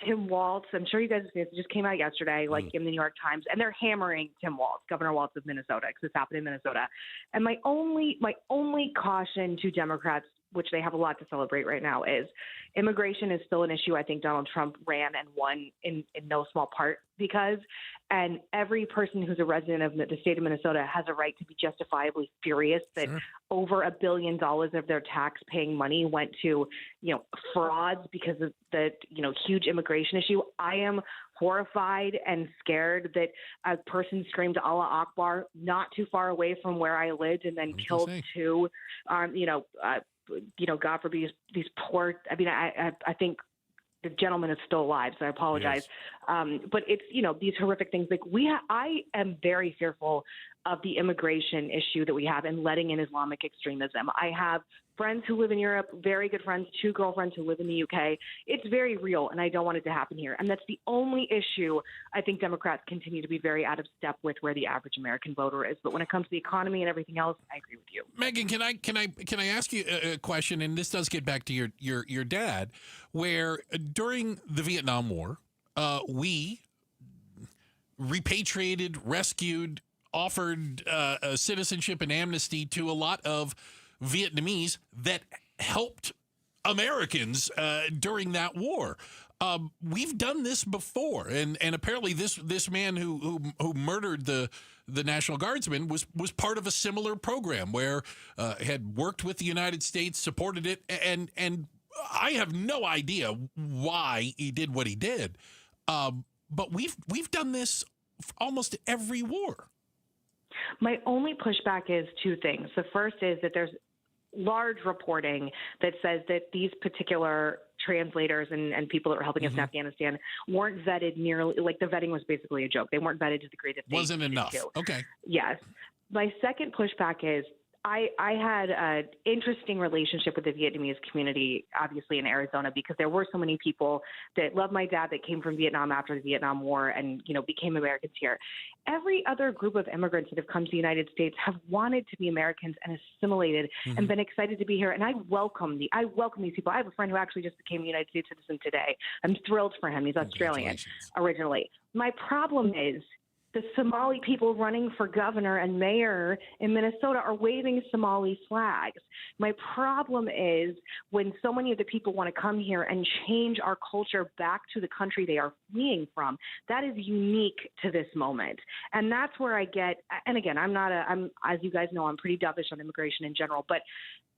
Tim Walz, I'm sure you guys have seen this, it just came out yesterday, in the New York Times, and they're hammering Tim Walz, Governor Walz of Minnesota, because this happened in Minnesota. And my only caution to Democrats, which they have a lot to celebrate right now, is immigration is still an issue I think Donald Trump ran and won in no small part because, and every person who's a resident of the state of Minnesota has a right to be justifiably furious that over $1 billion of their tax-paying money went to, frauds because of the, huge immigration issue. I am horrified and scared that a person screamed Allah Akbar not too far away from where I lived and then killed two, God forbid these poor. I mean, I think the gentleman is still alive, so I apologize. Yes. But it's these horrific things. Like I am very fearful of the immigration issue that we have and letting in Islamic extremism. I have friends who live in Europe, very good friends, 2 girlfriends who live in the UK. It's very real, and I don't want it to happen here. And that's the only issue I think Democrats continue to be very out of step with where the average American voter is. But when it comes to the economy and everything else, I agree with you. Megan, can I ask you a question? And this does get back to your dad, where during the Vietnam War, we repatriated, rescued, offered citizenship and amnesty to a lot of Vietnamese that helped Americans during that war. We've done this before, and apparently this man who murdered the National Guardsman was part of a similar program where had worked with the United States, supported it, and I have no idea why he did what he did. But we've done this almost every war. My only pushback is 2 things. The first is that there's large reporting that says that these particular translators and people that were helping us in Afghanistan weren't vetted nearly, like the vetting was basically a joke. They weren't vetted to the degree that they wasn't enough. Okay. Yes. My second pushback is I had an interesting relationship with the Vietnamese community, obviously in Arizona, because there were so many people that loved my dad that came from Vietnam after the Vietnam War and, became Americans here. Every other group of immigrants that have come to the United States have wanted to be Americans and assimilated and been excited to be here. And I welcome these people. I have a friend who actually just became a United States citizen today. I'm thrilled for him. He's Australian originally. My problem is the Somali people running for governor and mayor in Minnesota are waving Somali flags. My problem is when so many of the people want to come here and change our culture back to the country they are fleeing from. That is unique to this moment. And that's where I get, and again, I'm as you guys know, I'm pretty dovish on immigration in general, but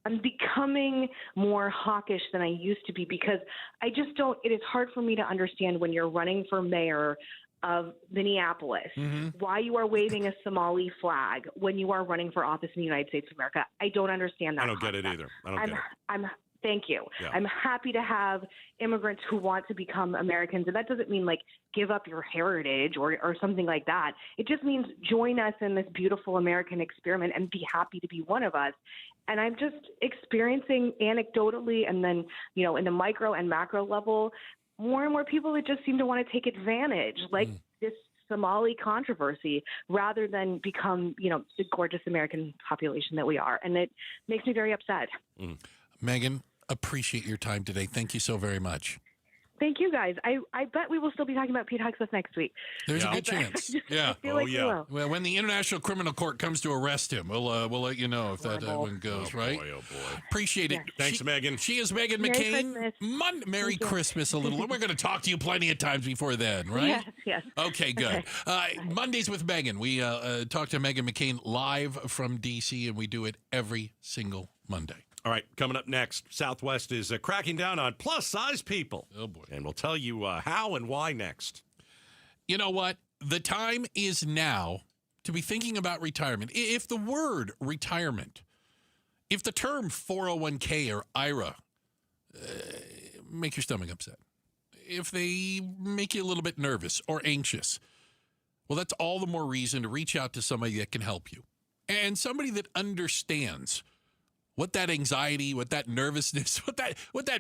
I'm becoming more hawkish than I used to be because it is hard for me to understand when you're running for mayor of Minneapolis, why you are waving a Somali flag when you are running for office in the United States of America. I don't understand that. I don't get it either. Thank you. Yeah. I'm happy to have immigrants who want to become Americans. And that doesn't mean give up your heritage or something like that. It just means join us in this beautiful American experiment and be happy to be one of us. And I'm just experiencing anecdotally and then, in the micro and macro level, more and more people that just seem to want to take advantage, this Somali controversy, rather than become, the gorgeous American population that we are. And it makes me very upset. Megan, appreciate your time today. Thank you so very much. Thank you, guys. I bet we will still be talking about Pete Hegseth next week. There's a good chance. Yeah. I feel like we will. Well, when the International Criminal Court comes to arrest him, we'll let you know if that one goes, right? Boy, oh, boy. Appreciate it. Thanks, Megan. She is Megan McCain. Merry Christmas a little. We're going to talk to you plenty of times before then, right? Yes. Okay, good. Mondays with Megan. We talk to Megan McCain live from D.C., and we do it every single Monday. All right, coming up next, Southwest is cracking down on plus-size people. Oh, boy. And we'll tell you how and why next. You know what? The time is now to be thinking about retirement. If the word retirement, if the term 401k or IRA make your stomach upset, if they make you a little bit nervous or anxious, well, that's all the more reason to reach out to somebody that can help you. And somebody that understands what that anxiety, what that nervousness, what that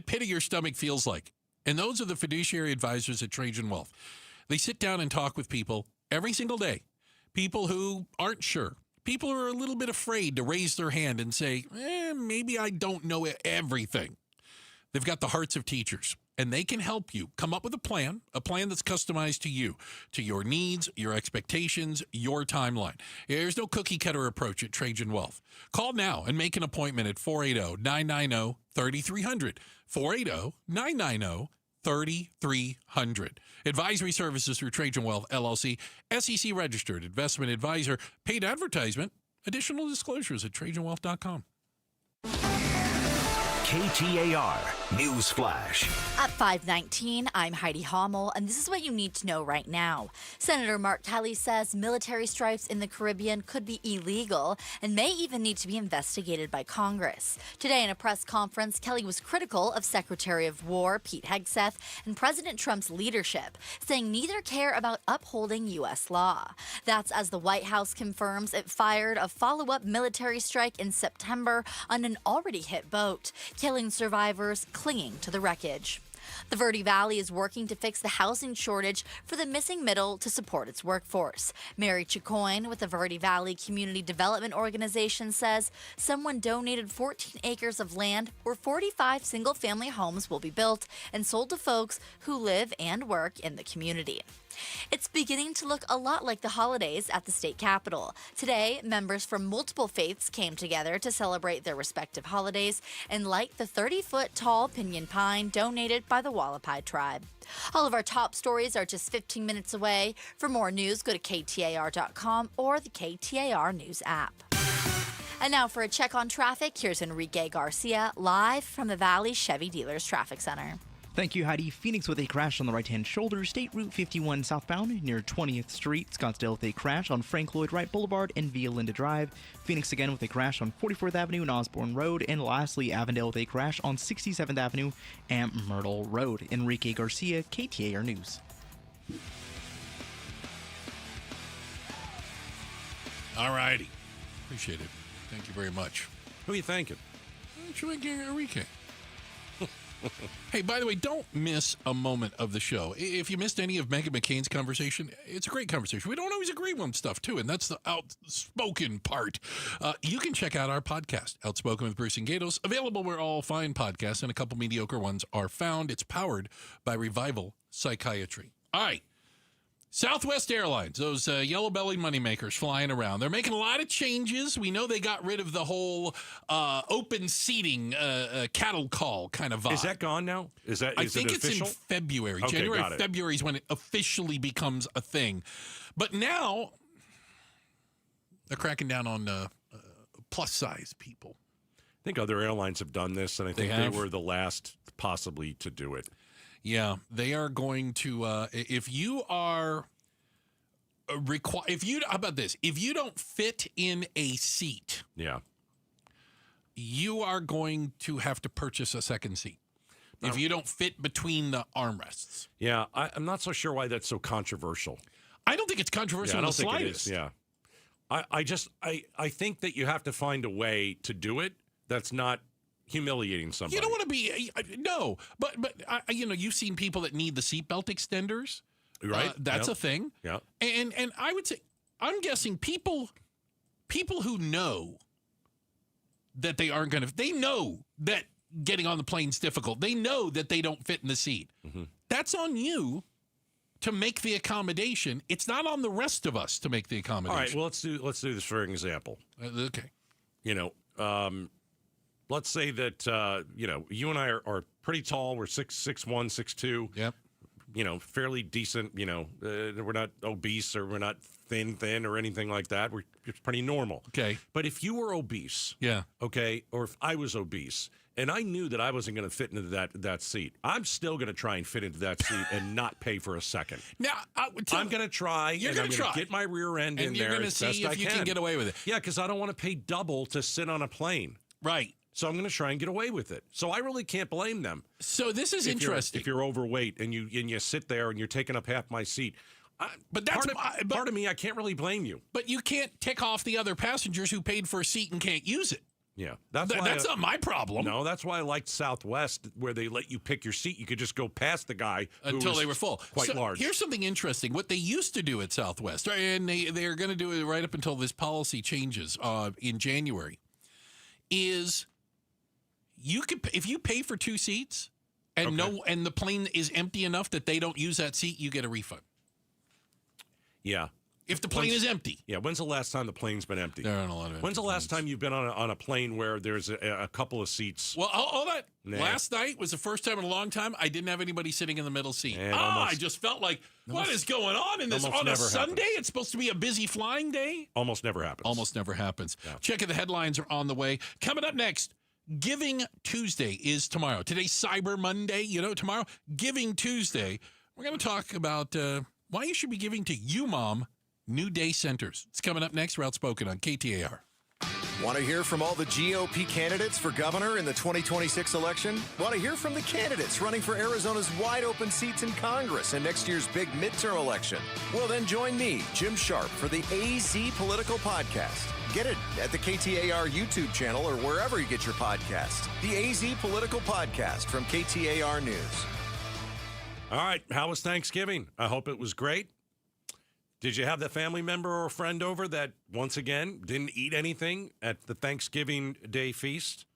pit of your stomach feels like. And those are the fiduciary advisors at Trajan Wealth. They sit down and talk with people every single day. People who aren't sure. People who are a little bit afraid to raise their hand and say, maybe I don't know everything. They've got the hearts of teachers, and they can help you come up with a plan that's customized to you, to your needs, your expectations, your timeline. There's no cookie-cutter approach at Trajan Wealth. Call now and make an appointment at 480-990-3300. 480-990-3300. Advisory services through Trajan Wealth, LLC, SEC registered investment advisor, paid advertisement. Additional disclosures at TrajanWealth.com. KTAR. News Flash. At 5:19, I'm Heidi Hommel, and this is what you need to know right now. Senator Mark Kelly says military strikes in the Caribbean could be illegal and may even need to be investigated by Congress. Today in a press conference, Kelly was critical of Secretary of War Pete Hegseth and President Trump's leadership, saying neither care about upholding U.S. law. That's as the White House confirms it fired a follow-up military strike in September on an already hit boat, killing survivors clinging to the wreckage. The Verde Valley is working to fix the housing shortage for the missing middle to support its workforce. Mary Chicoine with the Verde Valley Community Development Organization says someone donated 14 acres of land where 45 single-family homes will be built and sold to folks who live and work in the community. It's beginning to look a lot like the holidays at the state capitol. Today, members from multiple faiths came together to celebrate their respective holidays and light the 30-foot tall pinyon pine donated by the Wallapai tribe. All of our top stories are just 15 minutes away. For more news, go to KTAR.com or the KTAR News app. And now for a check on traffic, here's Enrique Garcia live from the Valley Chevy Dealers Traffic Center. Thank you, Heidi. Phoenix with a crash on the right-hand shoulder, State Route 51 southbound near 20th Street. Scottsdale with a crash on Frank Lloyd Wright Boulevard and Via Linda Drive. Phoenix again with a crash on 44th Avenue and Osborne Road. And lastly, Avondale with a crash on 67th Avenue and Myrtle Road. Enrique Garcia, KTAR News. All righty. Appreciate it. Thank you very much. Who are you thanking? Enrique. Hey, by the way, don't miss a moment of the show. If you missed any of Meghan McCain's conversation, it's a great conversation. We don't always agree on stuff, too, and that's the outspoken part. You can check out our podcast, Outspoken with Bruce and Gatos, available where all fine podcasts and a couple mediocre ones are found. It's powered by Revival Psychiatry. All right. Southwest Airlines, those yellow-bellied moneymakers flying around. They're making a lot of changes. We know they got rid of the whole open seating cattle call kind of vibe. Is that gone now? I think it's in February. Okay, January, February is when it officially becomes a thing. But now they're cracking down on plus-size people. I think other airlines have done this, and I think they were the last possibly to do it. Yeah, they are going to. If you are how about this? If you don't fit in a seat, you are going to have to purchase a second seat. If you don't fit between the armrests. Yeah, I'm not so sure why that's so controversial. I don't think it's controversial in the slightest. Yeah, I think that you have to find a way to do it that's not humiliating somebody. You don't want to be no, but you've seen people that need the seatbelt extenders, right? That's a thing. Yeah, and I would say I'm guessing people who know that they aren't going to. They know that getting on the plane's difficult. They know that they don't fit in the seat. Mm-hmm. That's on you to make the accommodation. It's not on the rest of us to make the accommodation. All right. Well, let's do this for an example. Okay. Let's say that, you and I are pretty tall. We're 6'1", 6'2". Yep. Fairly decent. We're not obese or we're not thin or anything like that. It's pretty normal. Okay. But if you were obese, okay, or if I was obese and I knew that I wasn't going to fit into that seat, I'm still going to try and fit into that seat and not pay for a second. Now, I'm going to try. You're going to try. Get my rear end in there as best I can. And you're going to see if you can get away with it. Yeah, because I don't want to pay double to sit on a plane. Right. So I'm going to try and get away with it. So I really can't blame them. So this is interesting. If you're overweight and you sit there and you're taking up half my seat, but that's part of me. I can't really blame you. But you can't tick off the other passengers who paid for a seat and can't use it. Yeah, that's not my problem. No, that's why I liked Southwest, where they let you pick your seat. You could just go past the guy until they were full. Quite large. Here's something interesting. What they used to do at Southwest, and they're going to do it right up until this policy changes in January, is you could, if you pay for two seats and and the plane is empty enough that they don't use that seat, you get a refund. Yeah. If the plane is empty. Yeah. When's the last time the plane's been empty? There aren't a lot of. When's the last time you've been on a plane where there's a couple of seats? Well, all that last night was the first time in a long time I didn't have anybody sitting in the middle seat. I just felt like, what is going on in this? On a Sunday, it's supposed to be a busy flying day. Almost never happens. Almost never happens. Yeah. Checking the headlines are on the way. Coming up next, Giving Tuesday is tomorrow. Today's Cyber Monday. Tomorrow, Giving Tuesday. We're going to talk about why you should be giving to You Mom New Day Centers. It's coming up next. We're Outspoken on KTAR. Want to hear from all the GOP candidates for governor in the 2026 election? Want to hear from the candidates running for Arizona's wide-open seats in Congress and next year's big midterm election? Well, then join me, Jim Sharp, for the AZ Political Podcast. Get it at the KTAR YouTube channel or wherever you get your podcasts. The AZ Political Podcast from KTAR News. All right, how was Thanksgiving? I hope it was great. Did you have that family member or friend over that, once again, didn't eat anything at the Thanksgiving Day feast?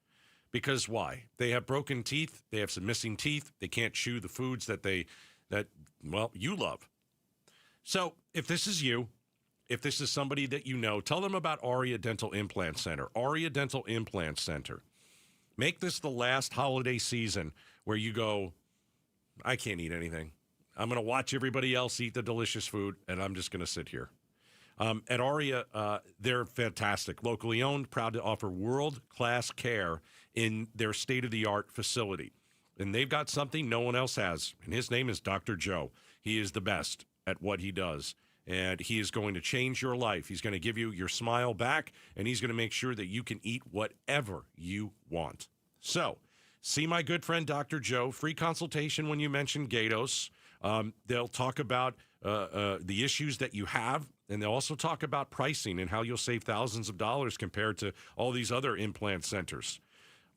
Because why? They have broken teeth. They have some missing teeth. They can't chew the foods that you love. So if this is you, if this is somebody that you know, tell them about Aria Dental Implant Center. Aria Dental Implant Center. Make this the last holiday season where you go, I can't eat anything. I'm going to watch everybody else eat the delicious food, and I'm just going to sit here. At Aria, they're fantastic. Locally owned, proud to offer world-class care in their state-of-the-art facility. And they've got something no one else has, and his name is Dr. Joe. He is the best at what he does, and he is going to change your life. He's going to give you your smile back, and he's going to make sure that you can eat whatever you want. So, see my good friend Dr. Joe. Free consultation when you mention Gatos. They'll talk about the issues that you have, and they'll also talk about pricing and how you'll save thousands of dollars compared to all these other implant centers.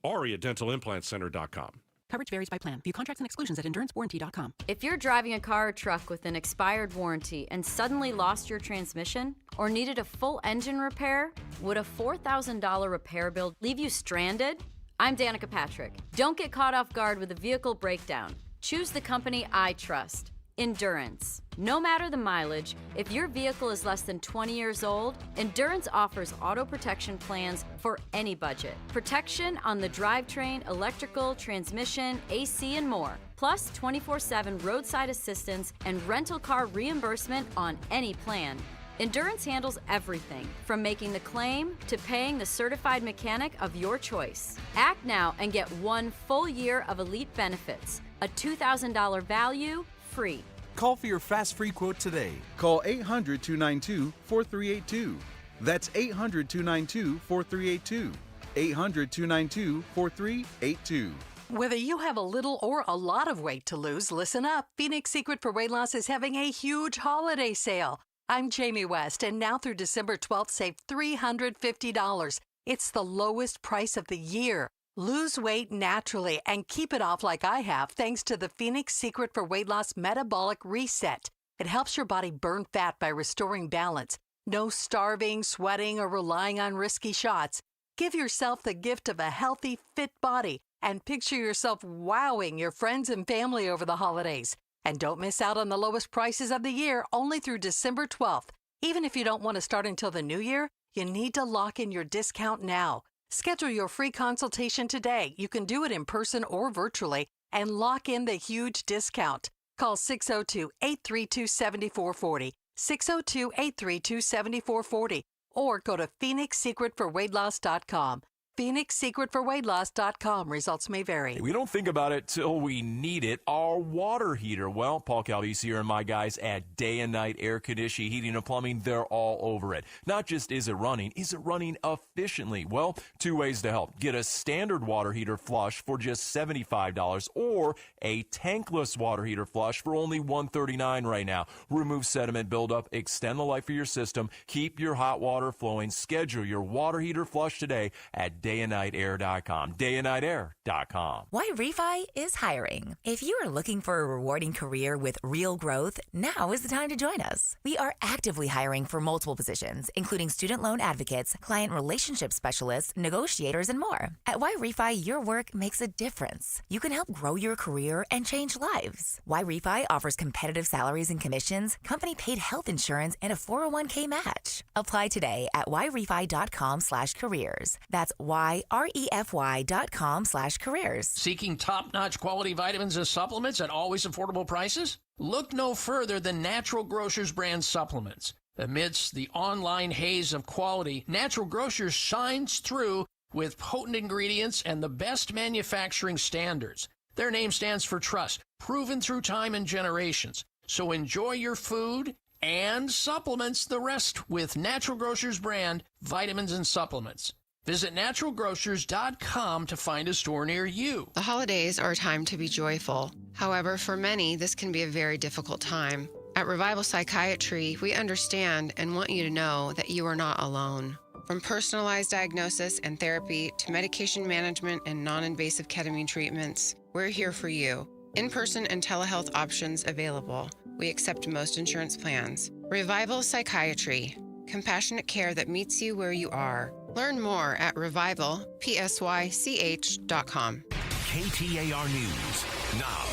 AriaDentalImplantCenter.com. Coverage varies by plan. View contracts and exclusions at EnduranceWarranty.com. If you're driving a car or truck with an expired warranty and suddenly lost your transmission or needed a full engine repair, would a $4,000 repair bill leave you stranded? I'm Danica Patrick. Don't get caught off guard with a vehicle breakdown. Choose the company I trust, Endurance. No matter the mileage, if your vehicle is less than 20 years old, Endurance offers auto protection plans for any budget. Protection on the drivetrain, electrical, transmission, AC, and more. Plus 24/7 roadside assistance and rental car reimbursement on any plan. Endurance handles everything, from making the claim to paying the certified mechanic of your choice. Act now and get 1 full year of elite benefits. A $2,000 value, free. Call for your fast free quote today. Call 800-292-4382. That's 800-292-4382. 800-292-4382. Whether you have a little or a lot of weight to lose, listen up. Phoenix Secret for Weight Loss is having a huge holiday sale. I'm Jamie West, and now through December 12th, save $350. It's the lowest price of the year. Lose weight naturally and keep it off like I have thanks to the Phoenix Secret for Weight Loss Metabolic Reset. It helps your body burn fat by restoring balance. No starving, sweating, or relying on risky shots. Give yourself the gift of a healthy, fit body and picture yourself wowing your friends and family over the holidays. And don't miss out on the lowest prices of the year only through December 12th. Even if you don't want to start until the new year, you need to lock in your discount now. Schedule your free consultation today. You can do it in person or virtually and lock in the huge discount. Call 602-832-7440, 602-832-7440, or go to PhoenixSecretForWeightLoss.com. PhoenixSecretForWeightLoss.com. Results may vary. We don't think about it till we need it. Our water heater. Well, Paul Calvisi here and my guys at Day and Night Air Conditioning, Heating and Plumbing, they're all over it. Not just is it running efficiently? Well, 2 ways to help. Get a standard water heater flush for just $75 or a tankless water heater flush for only $139 right now. Remove sediment buildup, extend the life of your system, keep your hot water flowing. Schedule your water heater flush today at dayandnightair.com. Dayandnightair.com. Why Refi is hiring. If you are looking for a rewarding career with real growth, now is the time to join us. We are actively hiring for multiple positions, including student loan advocates, client relationship specialists, negotiators, and more. At Why Refi, your work makes a difference. You can help grow your career and change lives. Why Refi offers competitive salaries and commissions, company-paid health insurance, and a 401k match. Apply today at whyrefi.com/careers. That's whyrefi.com/careers. Seeking top-notch quality vitamins and supplements at always affordable prices? Look no further than Natural Grocers brand supplements. Amidst the online haze of quality, Natural Grocers shines through with potent ingredients and the best manufacturing standards. Their name stands for trust, proven through time and generations. So enjoy your food and supplements the rest with Natural Grocers brand vitamins and supplements. Visit naturalgrocers.com to find a store near you. The holidays are a time to be joyful. However, for many, this can be a very difficult time. At Revival Psychiatry, we understand and want you to know that you are not alone. From personalized diagnosis and therapy to medication management and non-invasive ketamine treatments, we're here for you. In-person and telehealth options available. We accept most insurance plans. Revival Psychiatry. Compassionate care that meets you where you are. Learn more at revivalpsych.com. KTAR News now.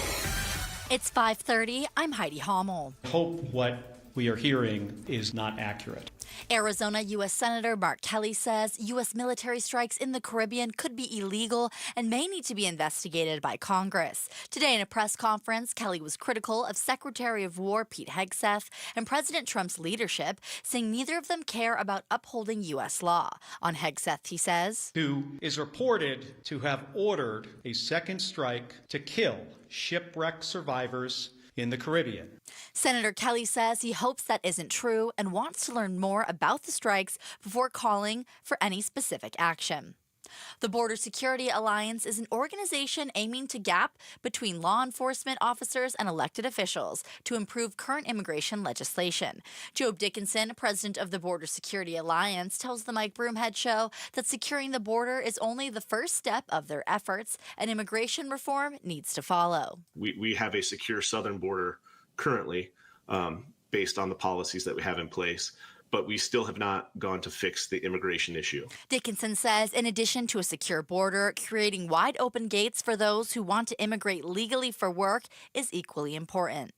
It's 5:30. I'm Heidi Hommel. Hope what we are hearing is not accurate. Arizona U.S. Senator Mark Kelly says U.S. military strikes in the Caribbean could be illegal and may need to be investigated by Congress. Today in a press conference, Kelly was critical of Secretary of War Pete Hegseth and President Trump's leadership, saying neither of them care about upholding U.S. law. On Hegseth, he says, who is reported to have ordered a second strike to kill shipwreck survivors in the Caribbean. Senator Kelly says he hopes that isn't true and wants to learn more about the strikes before calling for any specific action. The Border Security Alliance is an organization aiming to gap between law enforcement officers and elected officials to improve current immigration legislation. Job Dickinson, president of the Border Security Alliance, tells the Mike Broomhead Show that securing the border is only the first step of their efforts, and immigration reform needs to follow. We have a secure southern border currently based on the policies that we have in place, but we still have not gone to fix the immigration issue. Dickinson says in addition to a secure border, creating wide open gates for those who want to immigrate legally for work is equally important.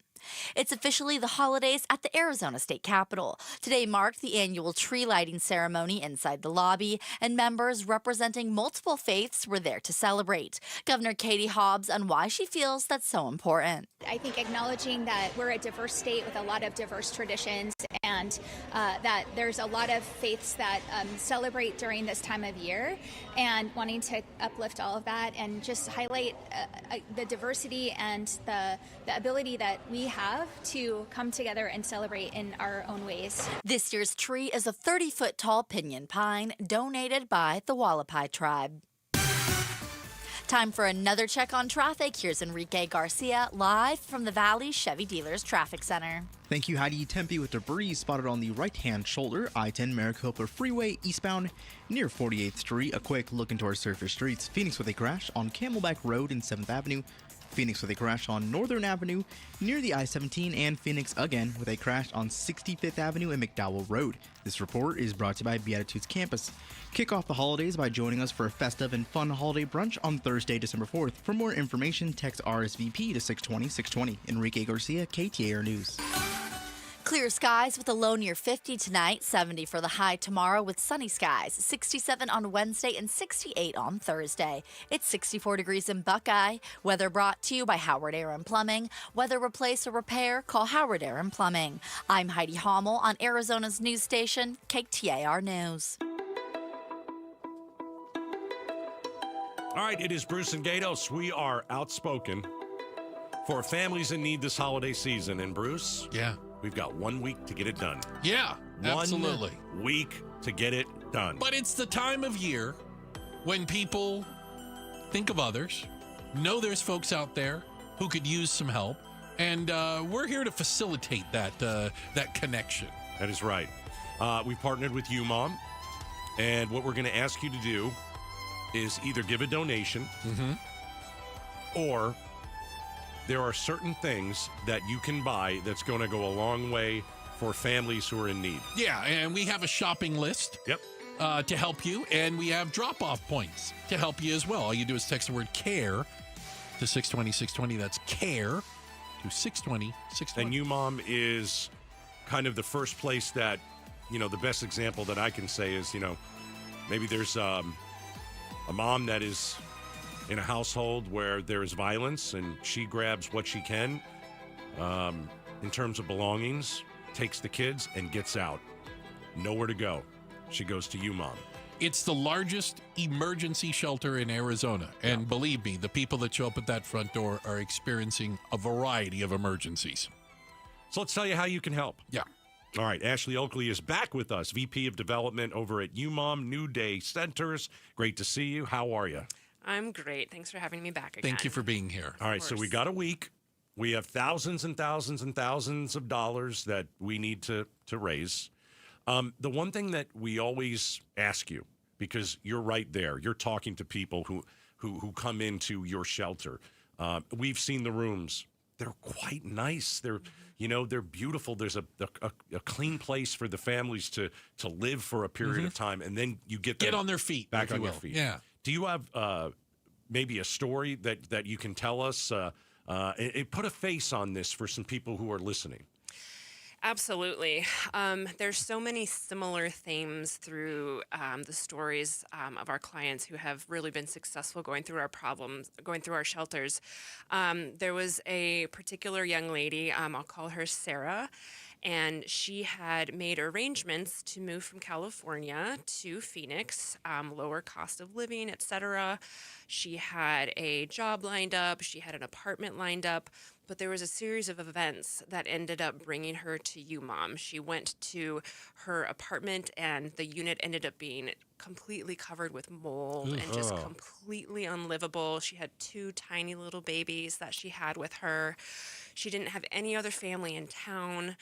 It's officially the holidays at the Arizona State Capitol. Today marked the annual tree lighting ceremony inside the lobby, and members representing multiple faiths were there to celebrate. Governor Katie Hobbs on why she feels that's so important. I think acknowledging that we're a diverse state with a lot of diverse traditions, and that there's a lot of faiths that celebrate during this time of year, and wanting to uplift all of that and just highlight the diversity and the ability that we have to come together and celebrate in our own ways. This year's tree is a 30-foot tall pinyon pine donated by the Wallapai tribe. Time for another check on traffic. Here's Enrique Garcia live from the Valley Chevy Dealers Traffic Center. Thank you, Heidi. Tempe with debris spotted on the right-hand shoulder, I-10 Maricopa Freeway eastbound near 48th Street. A quick look into our surface streets. Phoenix with a crash on Camelback Road in 7th Avenue. Phoenix with a crash on Northern Avenue near the I-17, and Phoenix again with a crash on 65th Avenue and McDowell Road. This report is brought to you by Beatitudes Campus. Kick off the holidays by joining us for a festive and fun holiday brunch on Thursday, December 4th. For more information, text RSVP to 620-620. Enrique Garcia, KTAR News. Clear skies with a low near 50 tonight, 70 for the high tomorrow with sunny skies, 67 on Wednesday and 68 on Thursday. It's 64 degrees in Buckeye. Weather brought to you by Howard Aaron Plumbing. Whether replace or repair, call Howard Aaron Plumbing. I'm Heidi Hommel on Arizona's news station, KTAR News. All right, it is Bruce and Gatos. We are outspoken for families in need this holiday season. And Bruce? Yeah. We've got 1 week to get it done. Yeah, absolutely. 1 week to get it done. But it's the time of year when people think of others, know there's folks out there who could use some help, and we're here to facilitate that connection. That is right. We partnered with you, Mom, and what we're going to ask you to do is either give a donation or there are certain things that you can buy that's going to go a long way for families who are in need. Yeah, and we have a shopping list to help you, and we have drop-off points to help you as well. All you do is text the word CARE to 620-620. That's CARE to 620-620. And you, Mom, is kind of the first place that, the best example that I can say is, maybe there's a mom that is in a household where there is violence and she grabs what she can in terms of belongings, takes the kids and gets out. Nowhere to go. She goes to you, Mom. It's the largest emergency shelter in Arizona. And believe me, the people that show up at that front door are experiencing a variety of emergencies. So let's tell you how you can help. Yeah. All right, Ashley Oakley is back with us, VP of Development over at UMOM New Day Centers. Great to see you. How are you? I'm great. Thanks for having me back again. Thank you for being here. All right, so we got a week. We have thousands and thousands and thousands of dollars that we need to raise. The one thing that we always ask you, because you're right there, you're talking to people who come into your shelter. We've seen the rooms. They're quite nice. They're beautiful. There's a clean place for the families to live for a period of time, and then you get on their feet, back on your feet. Yeah. Do you have maybe a story that you can tell us? Put a face on this for some people who are listening. Absolutely. There's so many similar themes through the stories of our clients who have really been successful going through our problems, going through our shelters. There was a particular young lady, I'll call her Sarah, and she had made arrangements to move from California to Phoenix, lower cost of living, etc. She had a job lined up, she had an apartment lined up, but there was a series of events that ended up bringing her to UMOM. She went to her apartment, and the unit ended up being completely covered with mold and just completely unlivable. She had 2 tiny little babies that she had with her. She didn't have any other family in town.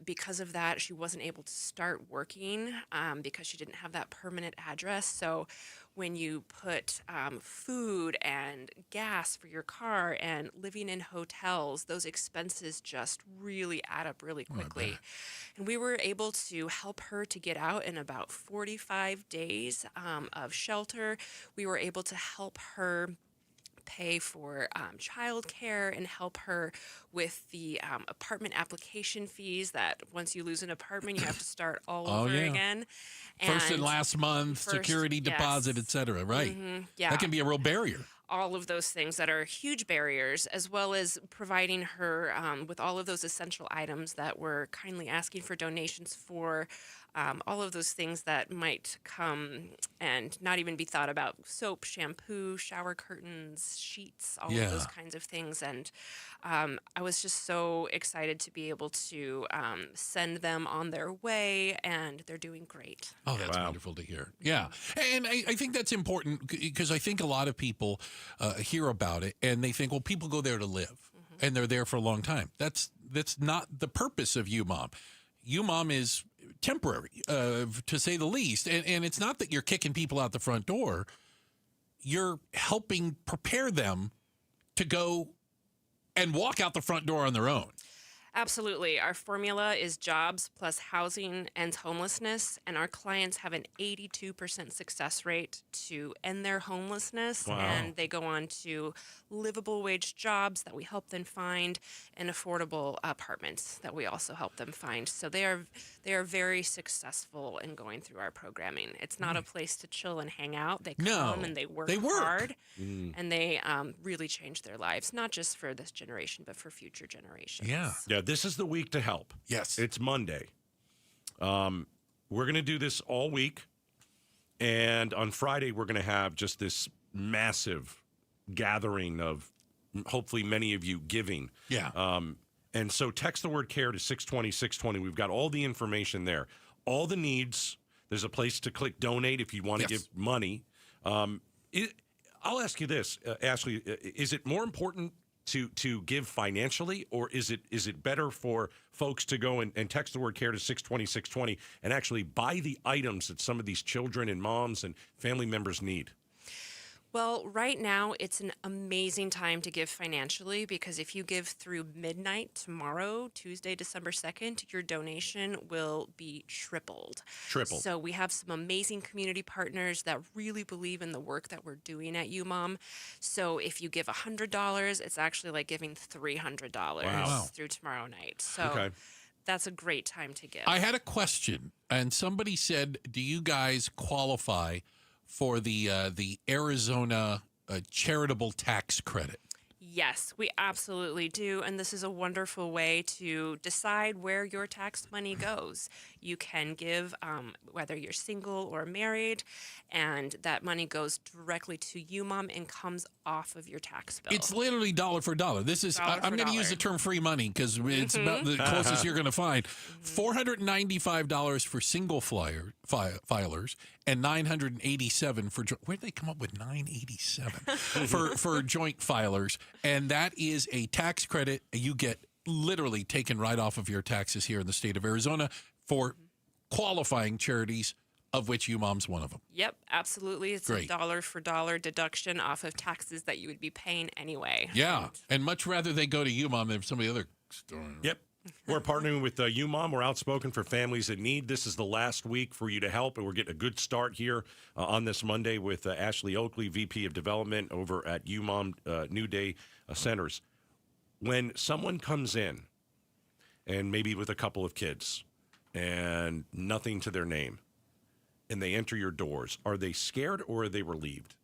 Because of that, she wasn't able to start working because she didn't have that permanent address. So when you put food and gas for your car and living in hotels, those expenses just really add up really quickly. And we were able to help her to get out in about 45 days of shelter. We were able to help her pay for childcare and help her with the apartment application fees that once you lose an apartment, you have to start all over again. First and last month, security deposit, et cetera, right? Yeah. That can be a real barrier. All of those things that are huge barriers, as well as providing her with all of those essential items that we're kindly asking for donations for. All of those things that might come and not even be thought about: soap, shampoo, shower curtains, sheets, all of those kinds of things. And I was just so excited to be able to send them on their way, and they're doing great. Oh, that's wonderful to hear. Yeah. And I think that's important because I think a lot of people hear about it and they think, well, people go there to live and they're there for a long time. That's not the purpose of UMOM. UMOM is temporary, to say the least. And it's not that you're kicking people out the front door. You're helping prepare them to go and walk out the front door on their own. Absolutely. Our formula is jobs plus housing ends homelessness, and our clients have an 82% success rate to end their homelessness. Wow. And they go on to livable wage jobs that we help them find, and affordable apartments that we also help them find. So they are very successful in going through our programming. It's not a place to chill and hang out. They come and they work hard, and they really change their lives, not just for this generation, but for future generations. Yeah, this is the week to help. Yes. It's Monday. We're going to do this all week. And on Friday, we're going to have just this massive gathering of hopefully many of you giving. Yeah. And so text the word CARE to 620, 620. We've got all the information there. All the needs. There's a place to click donate if you want to give money. I'll ask you this, Ashley. Is it more important to give financially, or is it better for folks to go and text the word CARE to 620, 620 and actually buy the items that some of these children and moms and family members need? Well, right now, it's an amazing time to give financially, because if you give through midnight tomorrow, Tuesday, December 2nd, your donation will be tripled. So we have some amazing community partners that really believe in the work that we're doing at UMOM. So if you give $100, it's actually like giving $300 through tomorrow night. So that's a great time to give. I had a question, and somebody said, do you guys qualify for the Arizona charitable tax credit? Yes, we absolutely do. And this is a wonderful way to decide where your tax money goes. You can give, whether you're single or married, and that money goes directly to you, Mom, and comes off of your tax bill. It's literally dollar for dollar. This is, I'm going to use the term free money because it's about the closest you're going to find. $495 for single filers and $987 for, where'd they come up with $987 for joint filers? And that is a tax credit you get literally taken right off of your taxes here in the state of Arizona for qualifying charities, of which UMOM's one of them. Yep, absolutely. It's Great. a dollar for dollar deduction off of taxes that you would be paying anyway. Yeah, and much rather they go to UMOM than some of the other stores. Yep. We're partnering with UMOM. We're outspoken for families in need. This is the last week for you to help, and we're getting a good start here on this Monday with Ashley Oakley, VP of Development over at UMOM New Day Centers. When someone comes in, and maybe with a couple of kids, and nothing to their name, and they enter your doors, are they scared or are they relieved?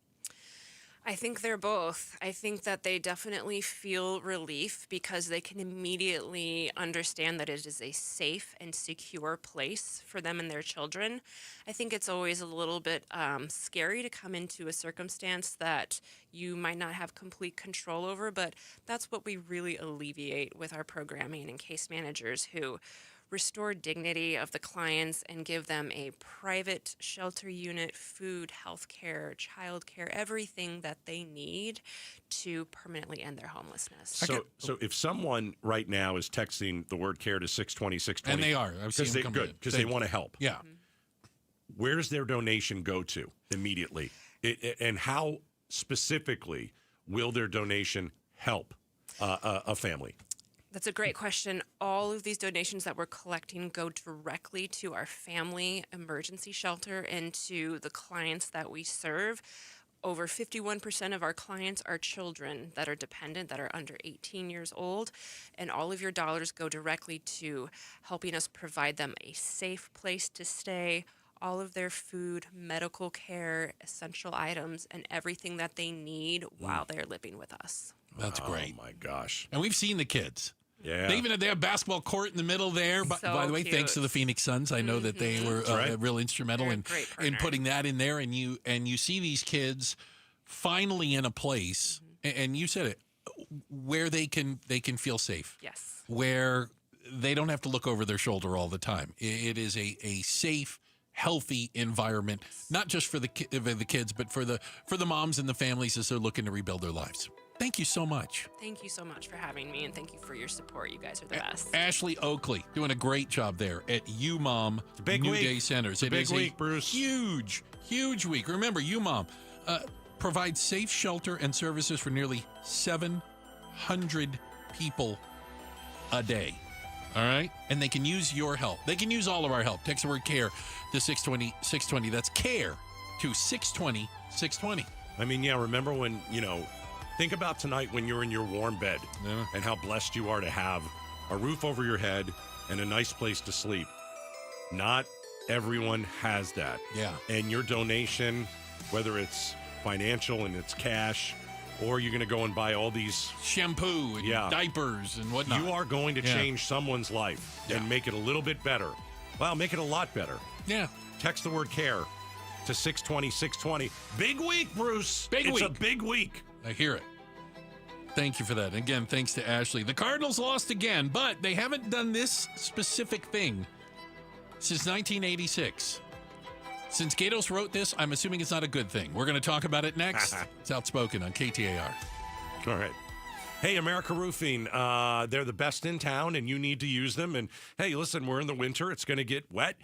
I think they're both. I think that they definitely feel relief because they can immediately understand that it is a safe and secure place for them and their children. I think it's always a little bit scary to come into a circumstance that you might not have complete control over, but that's what we really alleviate with our programming and case managers who restore dignity of the clients and give them a private shelter unit, food, health care, child care, everything that they need to permanently end their homelessness. So if someone right now is texting the word care to 620, 620. And they are. I've seen them come in. Because they want to help. Yeah. Where does their donation go to immediately? And how specifically will their donation help a family? That's a great question. All of these donations that we're collecting go directly to our family emergency shelter and to the clients that we serve. Over 51% of our clients are children that are dependent, that are under 18 years old, and all of your dollars go directly to helping us provide them a safe place to stay, all of their food, medical care, essential items, and everything that they need while they're living with us. That's great. Oh, my gosh. And we've seen the kids. Yeah. They have a basketball court in the middle there. By the way, thanks to the Phoenix Suns. I know that they were real instrumental in putting that in there. And you see these kids finally in a place, and you said it, where they can feel safe. Yes. Where they don't have to look over their shoulder all the time. It is a safe, healthy environment, not just for the kids, but for the moms and the families as they're looking to rebuild their lives. Thank you so much. Thank you so much for having me, and thank you for your support. You guys are the best. Ashley Oakley doing a great job there at UMOM New Day Centers. It is a big week, Bruce. Huge, huge week. Remember, UMOM provides safe shelter and services for nearly 700 people a day. All right? And they can use your help. They can use all of our help. Text the word CARE to 620-620. That's CARE to 620-620. I mean, yeah, remember when, think about tonight when you're in your warm bed and how blessed you are to have a roof over your head and a nice place to sleep. Not everyone has that. Yeah. And your donation, whether it's financial and it's cash, or you're going to go and buy all these shampoo and diapers and whatnot. You are going to change someone's life and make it a little bit better. Well, make it a lot better. Yeah. Text the word CARE to 620-620. Big week, Bruce. It's a big week. I hear it. Thank you for that. Again, thanks to Ashley. The Cardinals lost again, but they haven't done this specific thing since 1986. Since Gatos wrote this, I'm assuming it's not a good thing. We're going to talk about it next. It's Outspoken on KTAR. All right. Hey, America Roofing, they're the best in town, and you need to use them. And, hey, listen, we're in the winter. It's going to get wet.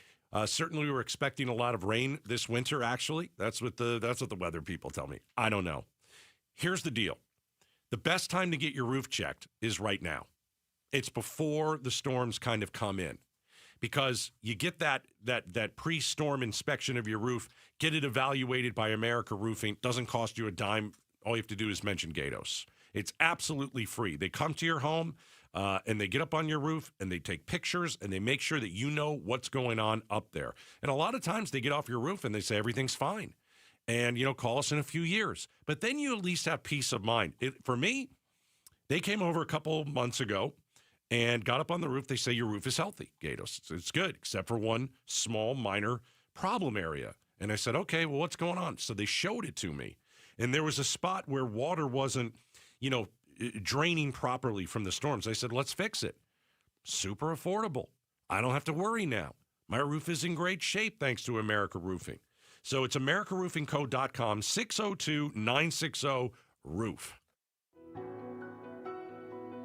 Certainly, we're expecting a lot of rain this winter, actually. That's what the weather people tell me. I don't know. Here's the deal. The best time to get your roof checked is right now. It's before the storms kind of come in. Because you get that pre-storm inspection of your roof, get it evaluated by America Roofing. Doesn't cost you a dime. All you have to do is mention Gatos. It's absolutely free. They come to your home and they get up on your roof and they take pictures and they make sure that you know what's going on up there. And a lot of times they get off your roof and they say everything's fine. And, call us in a few years. But then you at least have peace of mind. For me, They came over a couple months ago and got up on the roof. They say your roof is healthy, Gatos. It's good, except for one small, minor problem area. And I said, okay, well, what's going on? So they showed it to me. And there was a spot where water wasn't, draining properly from the storms. I said, let's fix it. Super affordable. I don't have to worry now. My roof is in great shape thanks to America Roofing. So it's AmericaRoofingCo.com, 602-960-ROOF.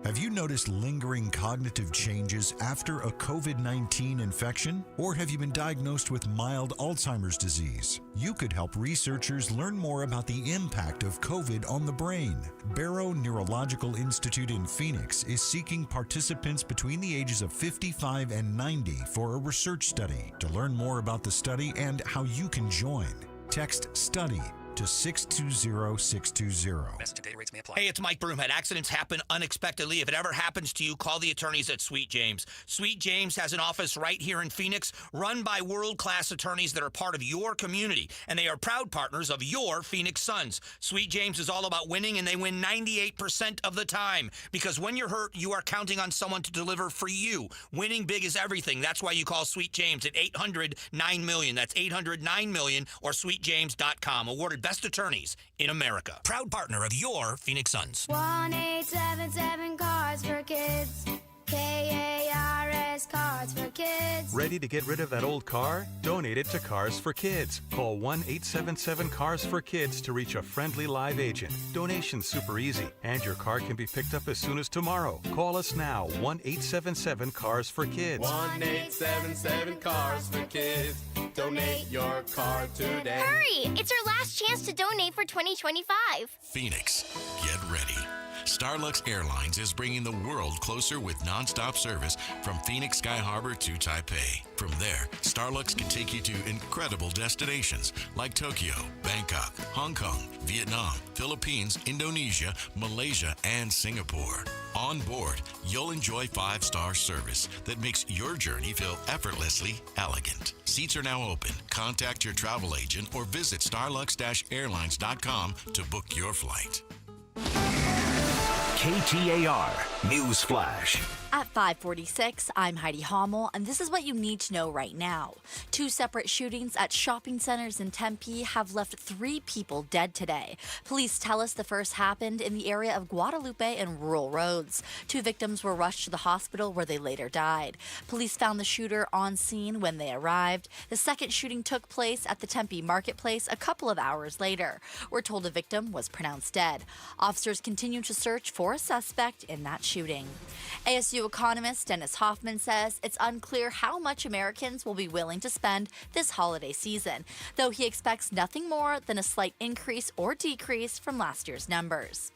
Have you noticed lingering cognitive changes after a COVID-19 infection? Or have you been diagnosed with mild Alzheimer's disease? You could help researchers learn more about the impact of COVID on the brain. Barrow Neurological Institute in Phoenix is seeking participants between the ages of 55 and 90 for a research study. To learn more about the study and how you can join, text STUDY to 620-620. Message and data rates may apply. Hey, it's Mike Broomhead. Accidents happen unexpectedly. If it ever happens to you, call the attorneys at Sweet James. Sweet James has an office right here in Phoenix, run by world-class attorneys that are part of your community, and they are proud partners of your Phoenix Suns. Sweet James is all about winning, and they win 98% of the time, because when you're hurt, you are counting on someone to deliver for you. Winning big is everything. That's why you call Sweet James at 800-9-MILLION. That's 800-9-MILLION or sweetjames.com. Awarded Best Attorneys in America. Proud partner of your Phoenix Suns. 1-877 Cars for Kids. KARS Cars for Kids. Ready to get rid of that old car? Donate it to Cars for Kids. Call 1-877 for Kids to reach a friendly live agent. Donation's super easy, and your car can be picked up as soon as tomorrow. Call us now, 1-877 for Kids. 1-877 for Kids. Donate your car today. Hurry! It's our last chance to donate for 2025. Phoenix, get ready. Starlux Airlines is bringing the world closer with nonstop service from Phoenix Sky Harbor to Taipei. From there, Starlux can take you to incredible destinations like Tokyo, Bangkok, Hong Kong, Vietnam, Philippines, Indonesia, Malaysia, and Singapore. On board, you'll enjoy 5-star service that makes your journey feel effortlessly elegant. Seats are now open. Contact your travel agent or visit starlux-airlines.com to book your flight. KTAR News Flash. At 5:46, I'm Heidi Hommel, and this is what you need to know right now. 2 separate shootings at shopping centers in Tempe have left 3 people dead today. Police tell us the first happened in the area of Guadalupe and Rural Roads. 2 victims were rushed to the hospital where they later died. Police found the shooter on scene when they arrived. The second shooting took place at the Tempe Marketplace a couple of hours later. We're told the victim was pronounced dead. Officers continue to search for a suspect in that shooting. ASU economist Dennis Hoffman says it's unclear how much Americans will be willing to spend this holiday season, though he expects nothing more than a slight increase or decrease from last year's numbers.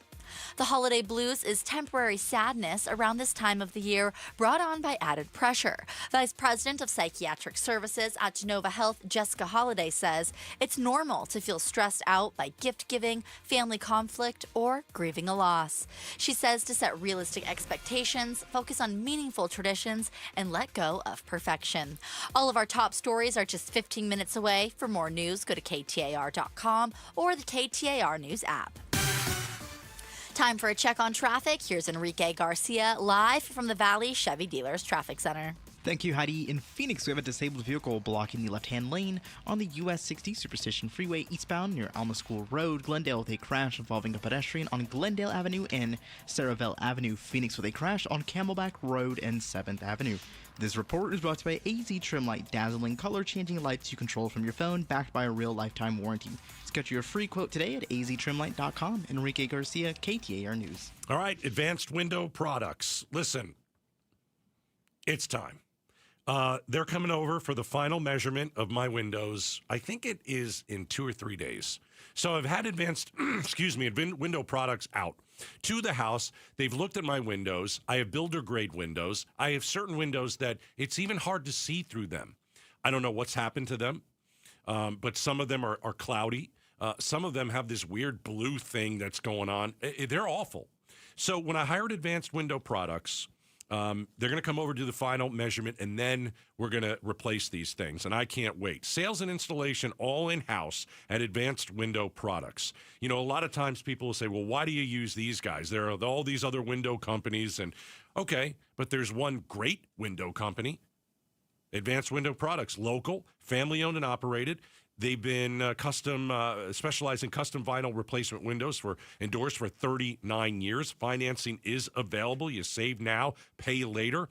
The holiday blues is temporary sadness around this time of the year brought on by added pressure. Vice President of Psychiatric Services at Genova Health, Jessica Holliday, says it's normal to feel stressed out by gift giving, family conflict, or grieving a loss. She says to set realistic expectations, focus on meaningful traditions, and let go of perfection. All of our top stories are just 15 minutes away. For more news, go to KTAR.com or the KTAR News app. Time for a check on traffic. Here's Enrique Garcia live from the Valley Chevy Dealers Traffic Center. Thank you, Heidi. In Phoenix, we have a disabled vehicle blocking the left-hand lane on the US 60 Superstition Freeway eastbound near Alma School Road. Glendale with a crash involving a pedestrian on Glendale Avenue and Saraville Avenue. Phoenix with a crash on Camelback Road and 7th Avenue. This report is brought to you by AZ Trim Light, dazzling color-changing lights you control from your phone, backed by a real lifetime warranty. Get your free quote today at aztrimlight.com. Enrique Garcia, KTAR News. All right, Advanced Window Products. Listen, it's time. They're coming over for the final measurement of my windows. I think it is in 2 or 3 days. So I've had Advanced, Window Products out to the house. They've looked at my windows. I have builder-grade windows. I have certain windows that it's even hard to see through them. I don't know what's happened to them, but some of them are cloudy. Some of them have this weird blue thing that's going on. They're awful. So when I hired Advanced Window Products, They're going to come over, do the final measurement, and then we're going to replace these things, and I can't wait. Sales and installation all in-house at Advanced Window Products. You know, a lot of times people will say, well, why do you use these guys? There are all these other window companies, and okay, but there's one great window company, Advanced Window Products, local, family-owned and operated. They've been specialized in custom vinyl replacement windows and doors for 39 years. Financing is available. You save now, pay later.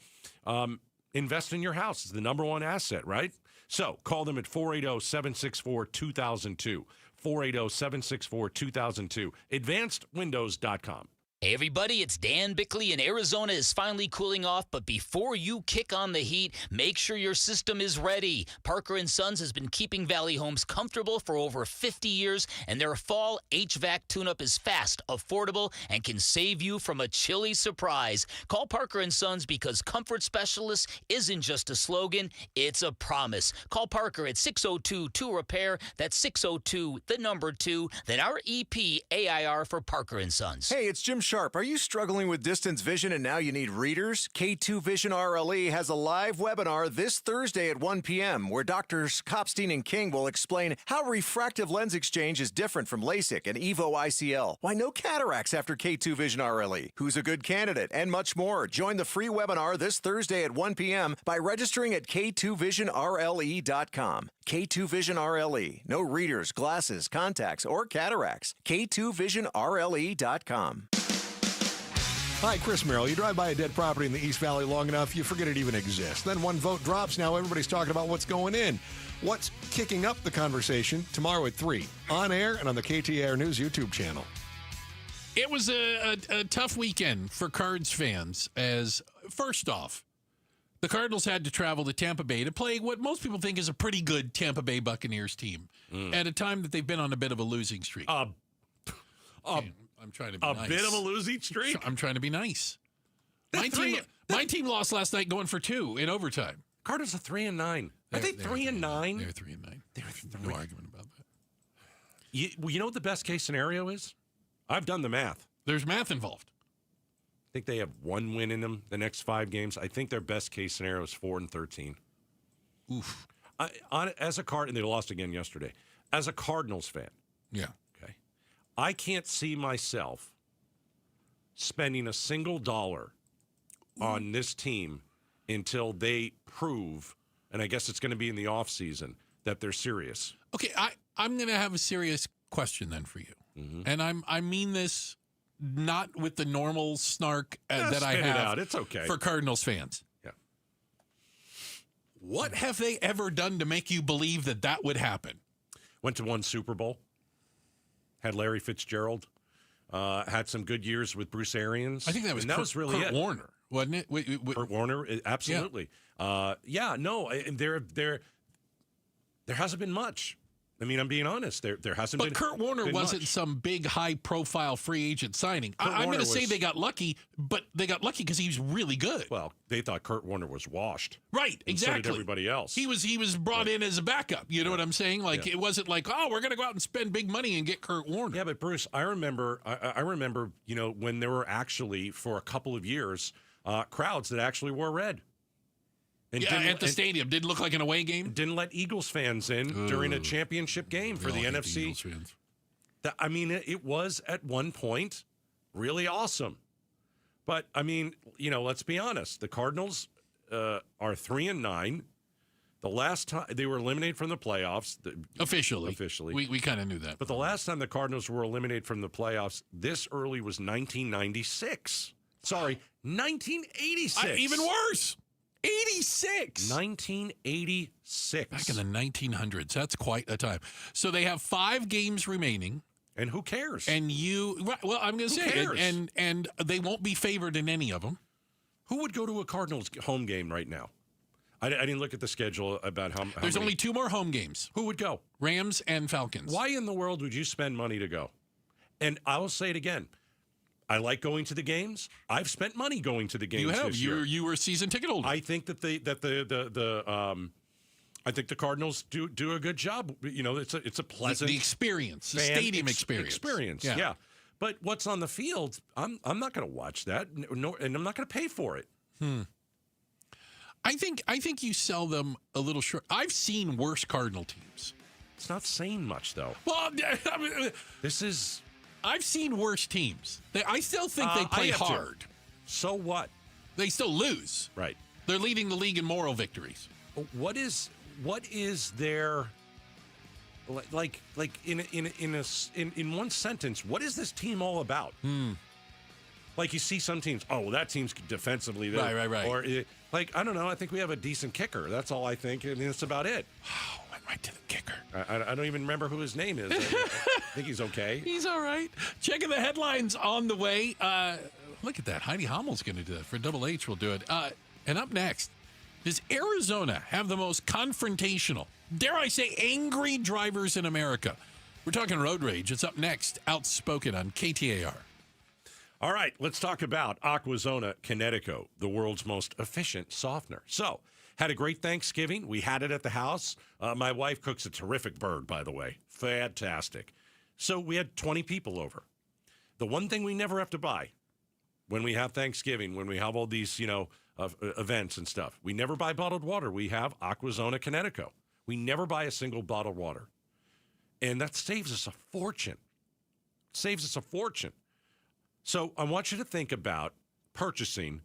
Invest in your house. It's the number one asset, right? So call them at 480-764-2002. 480-764-2002. AdvancedWindows.com. Hey everybody, it's Dan Bickley, and Arizona is finally cooling off, but before you kick on the heat, make sure your system is ready. Parker & Sons has been keeping Valley Homes comfortable for over 50 years, and their fall HVAC tune-up is fast, affordable, and can save you from a chilly surprise. Call Parker & Sons because Comfort Specialist isn't just a slogan, it's a promise. Call Parker at 602-2-REPAIR, that's 602-2, then our EP AIR for Parker & Sons. Hey, it's Jim Sharp. Are you struggling with distance vision and now you need readers? K2 Vision RLE has a live webinar this Thursday at 1 p.m. where Drs. Kopstein and King will explain how refractive lens exchange is different from LASIK and EVO ICL, why no cataracts after K2 Vision RLE, who's a good candidate, and much more. Join the free webinar this Thursday at 1 p.m. by registering at k2visionrle.com. K2 Vision RLE. No readers, glasses, contacts, or cataracts. k2visionrle.com. Hi, Chris Merrill. You drive by a dead property in the East Valley long enough, you forget it even exists. Then one vote drops. Now everybody's talking about what's going in. What's kicking up the conversation tomorrow at 3 on air and on the KTAR News YouTube channel. It was a tough weekend for Cards fans as, first off, the Cardinals had to travel to Tampa Bay to play what most people think is a pretty good Tampa Bay Buccaneers team at a time that they've been on a bit of a losing streak. I'm trying to be nice. A bit of a losing streak? I'm trying to be nice. My team lost last night going for 2 in overtime. Cardinals are 3-9. Are they 3-9? They're 3-9. There's no argument about that. You know what the best case scenario is? I've done the math. There's math involved. I think they have 1 win in them the next 5 games. I think their best case scenario is 4-13. Oof. As a Card, and they lost again yesterday. As a Cardinals fan. Yeah. I can't see myself spending a single dollar on this team until they prove, and I guess it's going to be in the offseason, that they're serious. Okay, I'm going to have a serious question then for you. Mm-hmm. And I mean this not with the normal snark that I have out. It's okay. For Cardinals fans. Yeah. What have they ever done to make you believe that would happen? Went to 1 Super Bowl. Had Larry Fitzgerald, had some good years with Bruce Arians. I think that was really Kurt Warner, wasn't it? Kurt Warner, absolutely. Yeah. There hasn't been much. I mean, I'm being honest. There hasn't been. But Kurt Warner wasn't much. Some big, high-profile free agent signing. I'm going to say they got lucky, but they got lucky because he was really good. Well, they thought Kurt Warner was washed. Right, exactly. So did everybody else. He was brought in as a backup. You know what I'm saying? Like it wasn't like, oh, we're going to go out and spend big money and get Kurt Warner. Yeah, but Bruce, I remember, when there were actually for a couple of years crowds that actually wore red. And at the stadium. Didn't look like an away game? Didn't let Eagles fans in during a championship game for the NFC. Eagles fans. It was at one point really awesome. But, let's be honest. The Cardinals are 3-9. The last time they were eliminated from the playoffs. Officially. We kind of knew that. But the last time the Cardinals were eliminated from the playoffs this early was 1996. Sorry, 1986. Even worse. 86. 1986. Back in the 1900s. That's quite a time. So they have 5 games remaining. And who cares? And I'm going to say, and they won't be favored in any of them. Who would go to a Cardinals home game right now? I didn't look at the schedule about how There's only 2 more home games. Who would go? Rams and Falcons. Why in the world would you spend money to go? And I will say it again. I like going to the games. I've spent money going to the games. You have. This year. You were a season ticket holder. I think that the Cardinals do a good job. It's a pleasant the experience, the stadium experience. Yeah. But what's on the field? I'm not going to watch that. No, and I'm not going to pay for it. I think you sell them a little short. I've seen worse Cardinal teams. It's not saying much, though. Well, I mean, I've seen worse teams. I still think they play hard. So what? They still lose. Right. They're leading the league in moral victories. What is their like in one sentence? What is this team all about? Like you see some teams. Oh, that team's defensively. Right. Or like I don't know. I think we have a decent kicker. That's all I think. I mean, that's about it. Oh, went right to the kicker. I don't even remember who his name is. I think he's okay. He's all right. Checking the headlines on the way. Look at that. Heidi Hommel's going to do that. For Double H, we'll do it. And up next, does Arizona have the most confrontational, dare I say, angry drivers in America? We're talking road rage. It's up next. Outspoken on KTAR. All right, let's talk about Aquazona Kinetico, the world's most efficient softener. So, had a great Thanksgiving. We had it at the house. My wife cooks a terrific bird, by the way. Fantastic. So we had 20 people over. The one thing we never have to buy when we have Thanksgiving, when we have all these, events and stuff, we never buy bottled water. We have Aquazona Kinetico. We never buy a single bottled water. And that saves us a fortune. So I want you to think about purchasing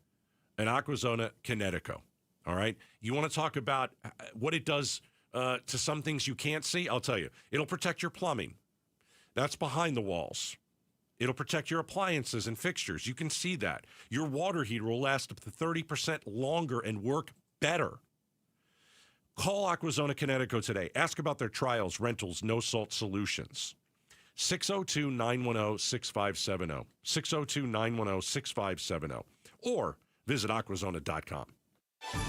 an Aquazona Kinetico, all right? You want to talk about what it does to some things you can't see? I'll tell you. It'll protect your plumbing. That's behind the walls. It'll protect your appliances and fixtures. You can see that. Your water heater will last up to 30% longer and work better. Call Aquazona Kinetico today. Ask about their trials, rentals, no-salt solutions. 602-910-6570. 602-910-6570. Or visit aquazona.com.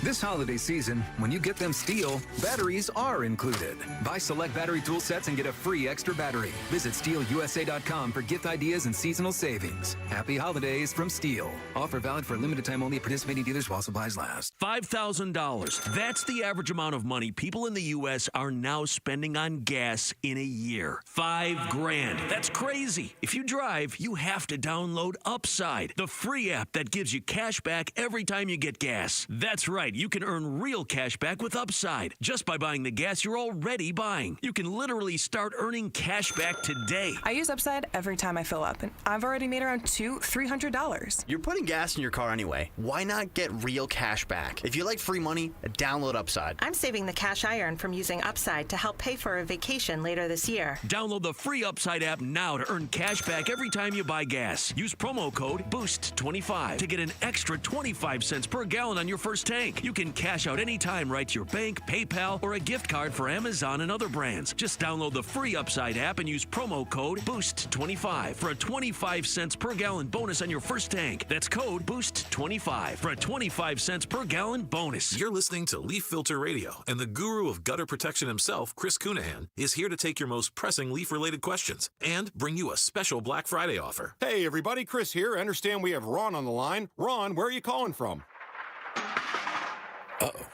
This holiday season, when you get them STIHL, batteries are included. Buy select battery tool sets and get a free extra battery. Visit STIHLUSA.com for gift ideas and seasonal savings. Happy holidays from STIHL. Offer valid for a limited time only at participating dealers while supplies last. $5,000. That's the average amount of money people in the U.S. are now spending on gas in a year. $5,000. That's crazy. If you drive, you have to download Upside, the free app that gives you cash back every time you get gas. That's right. You can earn real cash back with Upside just by buying the gas you're already buying. You can literally start earning cash back today. I use Upside every time I fill up, and I've already made around $200-$300. You're putting gas in your car anyway. Why not get real cash back? If you like free money, download Upside. I'm saving the cash I earn from using Upside to help pay for a vacation later this year. Download the free Upside app now to earn cash back every time you buy gas. Use promo code BOOST25 to get an extra 25 cents per gallon on your first tank. You can cash out anytime right to your bank, PayPal, or a gift card for Amazon and other brands. Just download the free Upside app and use promo code BOOST25 for a 25 cents per gallon bonus on your first tank. That's code BOOST25 for a 25 cents per gallon bonus. You're listening to Leaf Filter Radio, and the guru of gutter protection himself, Chris Cunahan, is here to take your most pressing leaf-related questions and bring you a special Black Friday offer. Hey, everybody, Chris here. I understand we have Ron on the line. Ron, where are you calling from? Uh-oh.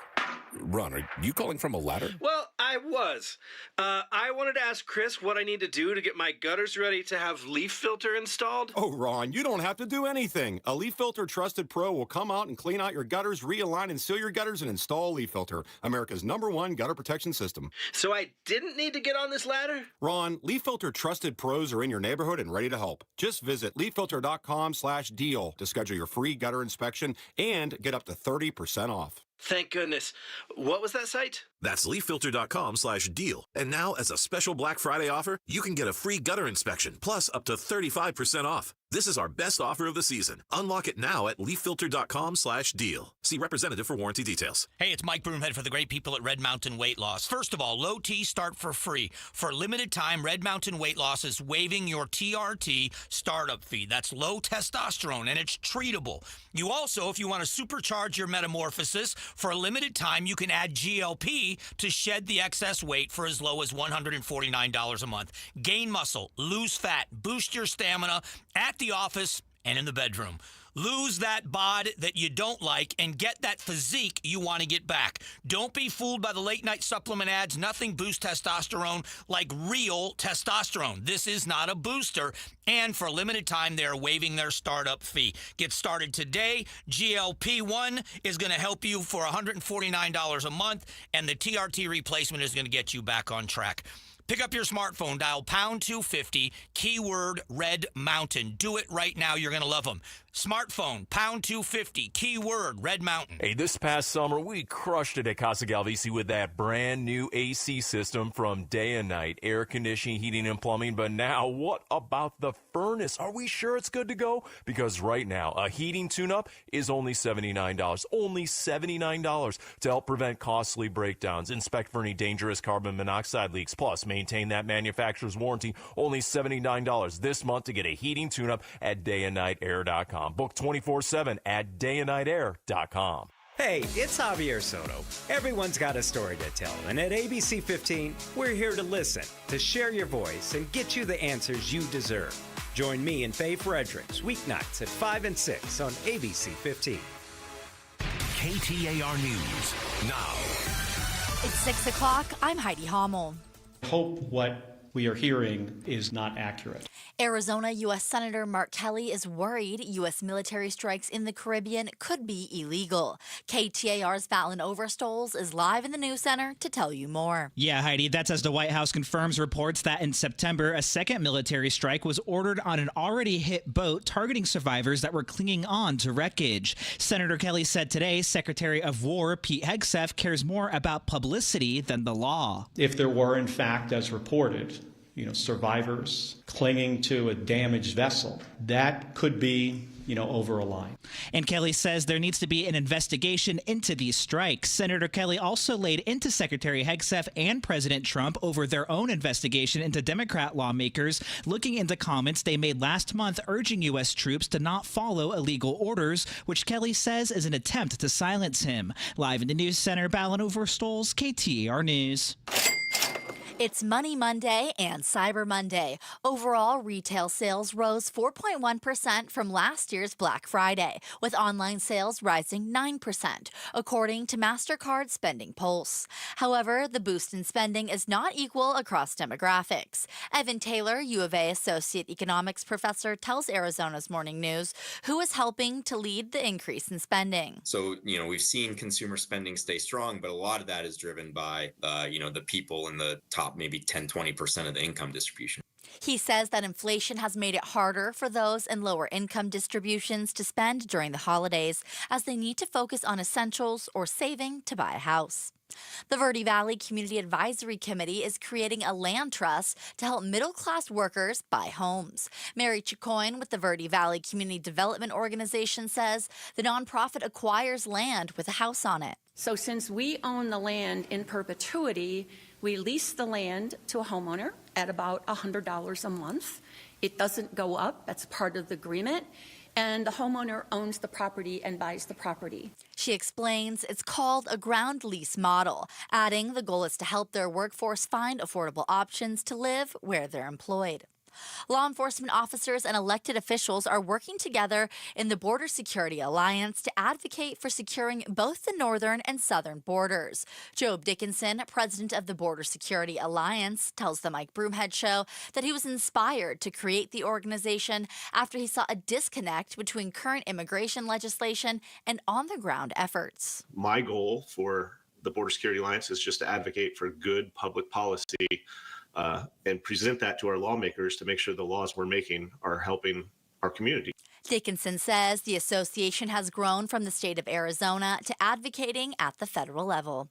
Ron, are you calling from a ladder? Well, I was. I wanted to ask Chris what I need to do to get my gutters ready to have leaf filter installed. Oh, Ron, you don't have to do anything. A Leaf Filter Trusted Pro will come out and clean out your gutters, realign and seal your gutters, and install Leaf Filter, America's #1 gutter protection system. So I didn't need to get on this ladder? Ron, Leaf Filter Trusted Pros are in your neighborhood and ready to help. Just visit leaffilter.com/deal to schedule your free gutter inspection and get up to 30% off. Thank goodness. What was that site? That's leaffilter.com/deal. And now, as a special Black Friday offer, you can get a free gutter inspection, plus up to 35% off. This is our best offer of the season. Unlock it now at leaffilter.com/deal. See representative for warranty details. Hey, it's Mike Broomhead for the great people at Red Mountain Weight Loss. First of all, low T start for free. For a limited time, Red Mountain Weight Loss is waiving your TRT startup fee. That's low testosterone, and it's treatable. You also, if you want to supercharge your metamorphosis, for a limited time, you can add GLP to shed the excess weight for as low as $149 a month. Gain muscle, lose fat, boost your stamina at the office and in the bedroom. Lose that bod that you don't like and get that physique you want to get back. Don't be fooled by the late-night supplement ads. Nothing boosts testosterone like real testosterone. This is not a booster, and for a limited time, they're waiving their startup fee. Get started today. GLP-1 is going to help you for $149 a month, and the TRT replacement is going to get you back on track. Pick up your smartphone, dial pound 250, keyword Red Mountain. Do it right now. You're going to love them. Smartphone, pound 250, keyword Red Mountain. Hey, this past summer, we crushed it at Casa Galvisi with that brand new AC system from Day and Night, air conditioning, heating, and plumbing. But now, what about the furnace? Are we sure it's good to go? Because right now, a heating tune-up is only $79. Only $79 to help prevent costly breakdowns, inspect for any dangerous carbon monoxide leaks, plus maintain that manufacturer's warranty. Only $79 this month to get a heating tune-up at dayandnightair.com. Book 24/7 at dayandnightair.com. Hey, it's Javier Soto. Everyone's got a story to tell, and at ABC 15, we're here to listen, to share your voice, and get you the answers you deserve. Join me and Faye Fredericks weeknights at 5 and 6 on ABC 15. KTAR News now. It's 6 o'clock. I'm Heidi Hommel. I hope what we are hearing is not accurate. Arizona U.S. Senator Mark Kelly is worried U.S. military strikes in the Caribbean could be illegal. KTAR's Valen Overstoles is live in the News Center to tell you more. Yeah, Heidi, that's as the White House confirms reports that in September, a second military strike was ordered on an already hit boat targeting survivors that were clinging on to wreckage. Senator Kelly said today Secretary of War Pete Hegseth cares more about publicity than the law. If there were, in fact, as reported, survivors clinging to a damaged vessel, that could be, over a line. And Kelly says there needs to be an investigation into these strikes. Senator Kelly also laid into Secretary Hegseth and President Trump over their own investigation into Democrat lawmakers looking into comments they made last month urging U.S. troops to not follow illegal orders, which Kelly says is an attempt to silence him. Live in the News Center, Valen Overstoles, KTAR News. It's Money Monday and Cyber Monday. Overall, retail sales rose 4.1% from last year's Black Friday, with online sales rising 9%, according to MasterCard Spending Pulse. However, the boost in spending is not equal across demographics. Evan Taylor, U of A Associate Economics Professor, tells Arizona's Morning News who is helping to lead the increase in spending. So, we've seen consumer spending stay strong, but a lot of that is driven by, the people in the top maybe 10-20% of the income distribution. He says that inflation has made it harder for those in lower income distributions to spend during the holidays, as they need to focus on essentials or saving to buy a house. The Verde Valley Community Advisory Committee is creating a land trust to help middle-class workers buy homes. Mary Chicoine with the Verde Valley Community Development Organization says the nonprofit acquires land with a house on it. So since we own the land in perpetuity, we lease the land to a homeowner at about $100 a month. It doesn't go up. That's part of the agreement. And the homeowner owns the property and buys the property. She explains it's called a ground lease model, adding the goal is to help their workforce find affordable options to live where they're employed. Law enforcement officers and elected officials are working together in the Border Security Alliance to advocate for securing both the northern and southern borders. Job Dickinson, president of the Border Security Alliance, tells the Mike Broomhead Show that he was inspired to create the organization after he saw a disconnect between current immigration legislation and on-the-ground efforts. My goal for the Border Security Alliance is just to advocate for good public policy and present that to our lawmakers to make sure the laws we're making are helping our community. Dickinson says the association has grown from the state of Arizona to advocating at the federal level.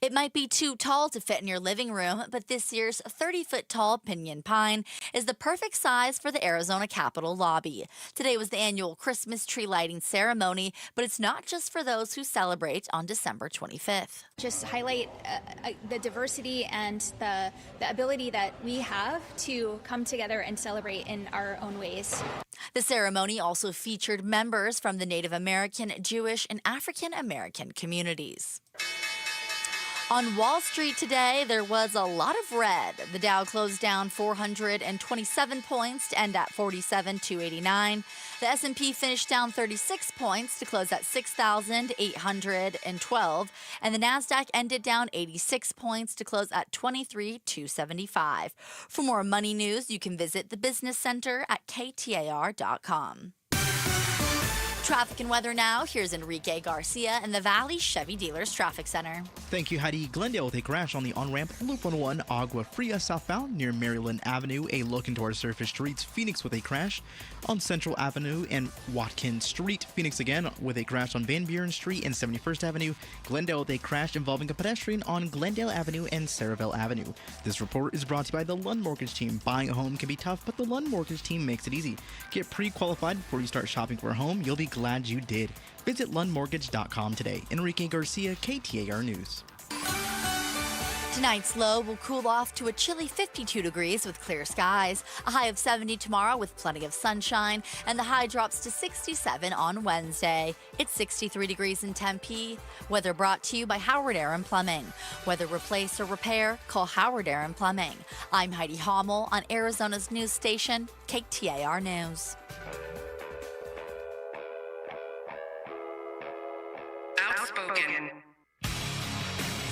It might be too tall to fit in your living room, but this year's 30-foot-tall pinyon pine is the perfect size for the Arizona Capitol lobby. Today was the annual Christmas tree lighting ceremony, but it's not just for those who celebrate on December 25th. Just highlight the diversity and the ability that we have to come together and celebrate in our own ways. The ceremony also featured members from the Native American, Jewish, and African American communities. On Wall Street today, there was a lot of red. The Dow closed down 427 points to end at 47,289. The S&P finished down 36 points to close at 6,812. And the Nasdaq ended down 86 points to close at 23,275. For more money news, you can visit the Business Center at KTAR.com. Traffic and weather now. Here's Enrique Garcia in the Valley Chevy Dealers Traffic Center. Thank you, Heidi. Glendale with a crash on the on-ramp Loop 101 Agua Fria southbound near Maryland Avenue. A look into our surface streets. Phoenix with a crash on Central Avenue and Watkins Street. Phoenix again with a crash on Van Buren Street and 71st Avenue. Glendale with a crash involving a pedestrian on Glendale Avenue and Saraville Avenue. This report is brought to you by the Lund Mortgage Team. Buying a home can be tough, but the Lund Mortgage Team makes it easy. Get pre-qualified before you start shopping for a home. You'll be glad you did. Visit LundMortgage.com today. Enrique Garcia, KTAR News. Tonight's low will cool off to a chilly 52 degrees with clear skies. A high of 70 tomorrow with plenty of sunshine, and the high drops to 67 on Wednesday. It's 63 degrees in Tempe. Weather brought to you by Howard Aaron Plumbing. Whether replace or repair, call Howard Aaron Plumbing. I'm Heidi Hommel on Arizona's news station, KTAR News. Outspoken.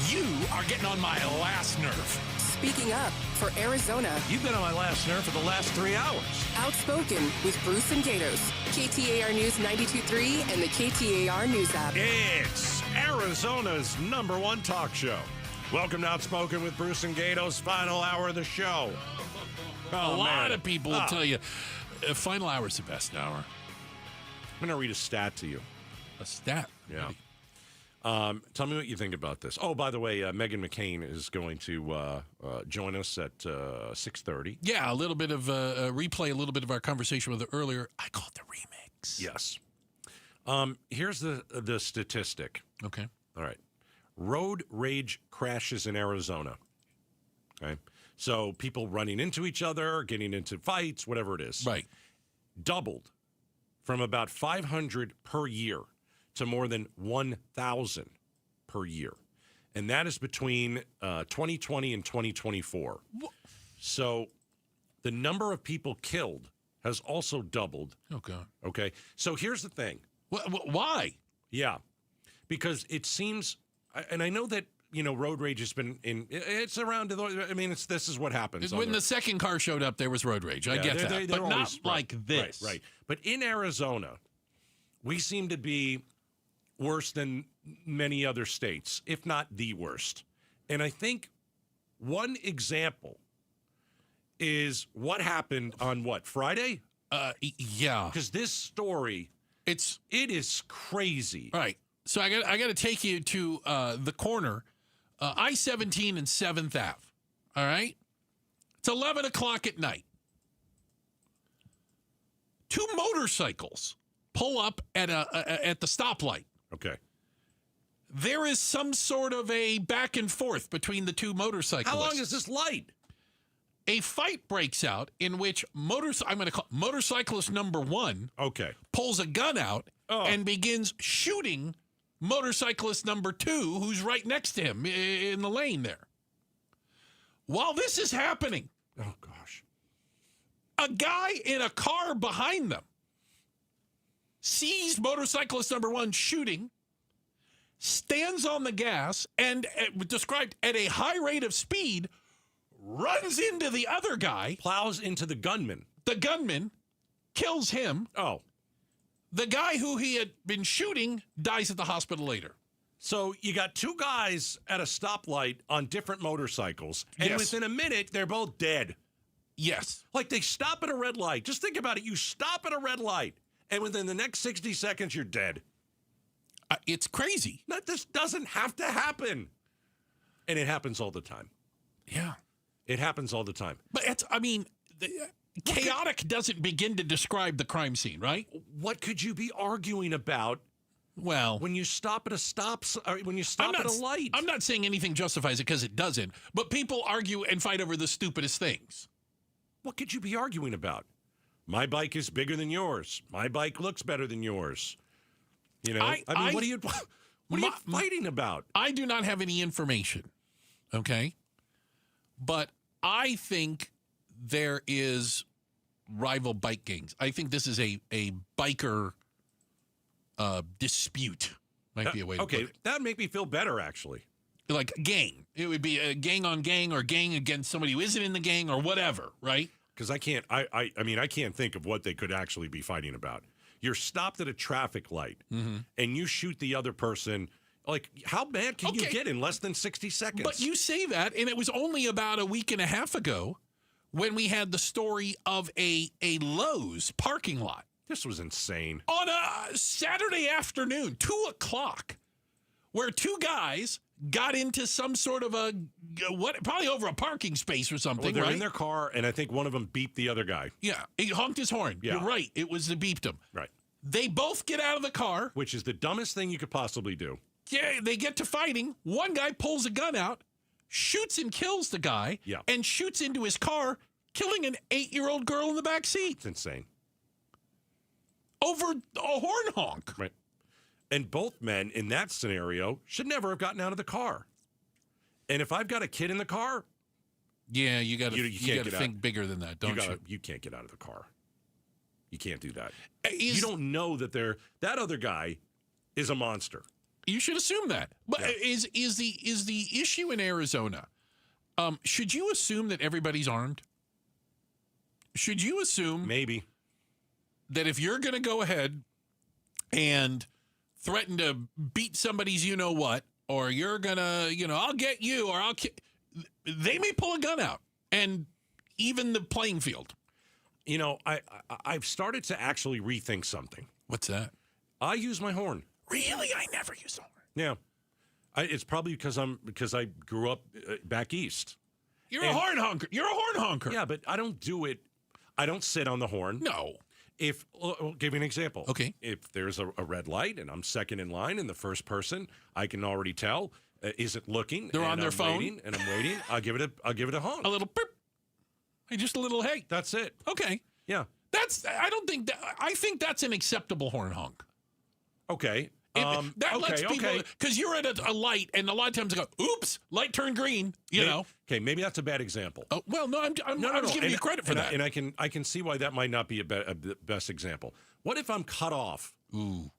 You are getting on my last nerve. Speaking up for Arizona. You've been on my last nerve for the last 3 hours. Outspoken with Bruce and Gatos. KTAR News 92.3 and the KTAR News app. It's Arizona's #1 talk show. Welcome to Outspoken with Bruce and Gatos, final hour of the show. A lot of people will tell you, final hour is the best hour. I'm going to read a stat to you. A stat? Yeah. Tell me what you think about this. Oh, by the way, Meghan McCain is going to join us at 6:30. Yeah, a little bit of replay, a little bit of our conversation with her earlier. I call it the remix. Yes. Here's the statistic. Okay. All right. Road rage crashes in Arizona. Okay. So people running into each other, getting into fights, whatever it is. Right. Doubled from about 500 per year to more than 1,000 per year. And that is between 2020 and 2024. So the number of people killed has also doubled. Oh, God. Okay. So here's the thing. Why? Yeah. Because it seems, and I know that, road rage has been it's around, this is what happens. When the second car showed up, there was road rage. I get that. But always, not like this. Right. But in Arizona, we seem to be worse than many other states, if not the worst. And I think one example is what happened on Friday? Yeah. Because this story, it is crazy. All right. So I got to take you to the corner, I-17 and 7th Ave. All right? It's 11 o'clock at night. Two motorcycles pull up at the stoplight. Okay. There is some sort of a back and forth between the two motorcyclists. How long is this light? A fight breaks out in which I'm going to call motorcyclist number 1 pulls a gun out and begins shooting motorcyclist number 2, who's right next to him in the lane there. While this is happening, oh gosh, a guy in a car behind them sees motorcyclist number 1 shooting, stands on the gas, and described at a high rate of speed, runs into the other guy. Plows into the gunman. The gunman kills him. Oh. The guy who he had been shooting dies at the hospital later. So you got two guys at a stoplight on different motorcycles, and within a minute, they're both dead. Yes. Like they stop at a red light. Just think about it. You stop at a red light, and within the next 60 seconds, you're dead. It's crazy. This doesn't have to happen. And it happens all the time. Yeah. It happens all the time. But chaotic doesn't begin to describe the crime scene, right? What could you be arguing about? Well, when you stop at a light. I'm not saying anything justifies it because it doesn't. But people argue and fight over the stupidest things. What could you be arguing about? My bike is bigger than yours. My bike looks better than yours. What What are you fighting about? I do not have any information, okay? But I think there is rival bike gangs. I think this is a biker dispute, might be a way to put it. That make me feel better, actually. Like gang. It would be a gang on gang or gang against somebody who isn't in the gang or whatever, right? Because I can't think of what they could actually be fighting about. You're stopped at a traffic light and you shoot the other person. Like, how bad can you get in less than 60 seconds? But you say that, and it was only about a week and a half ago when we had the story of a Lowe's parking lot. This was insane. On a Saturday afternoon, 2 o'clock, where two guys got into some sort of probably over a parking space or something, Well, they're right? in their car, and I think one of them beeped the other guy. Yeah, he honked his horn. Yeah. You're right. It was the beeped him. Right. They both get out of the car. Which is the dumbest thing you could possibly do. Yeah, they get to fighting. One guy pulls a gun out, shoots and kills the guy, and shoots into his car, killing an 8-year-old girl in the back seat. It's insane. Over a horn honk. Right. And both men in that scenario should never have gotten out of the car. And if I've got a kid in the car, yeah, you got to think bigger than that, don't you? You can't get out of the car. You can't do that. You don't know that that other guy is a monster. You should assume that. But is the issue in Arizona? Should you assume that everybody's armed? Should you assume maybe that if you're going to go ahead and threaten to beat somebody's what, or you're going to, I'll get you, or they may pull a gun out and even the playing field. I've started to actually rethink something. What's that? I use my horn. Really? I never use a horn. Yeah. It's probably because I grew up back east. You're a horn honker. You're a horn honker. Yeah, but I don't do it. I don't sit on the horn. No. I'll give you an example. Okay. If there's a red light and I'm second in line and the first person, I can already tell isn't looking. They're on their phone. I'm waiting. I'll give it a honk. A little beep. Hey, just a little hey. That's it. Okay. Yeah. I think that's an acceptable horn honk. Okay. Lets people, because you're at a light, and a lot of times I go, oops, light turned green, know. Okay, maybe that's a bad example. Oh, well, no, I'm giving you credit for that. And I can see why that might not be the best example. What if I'm cut off,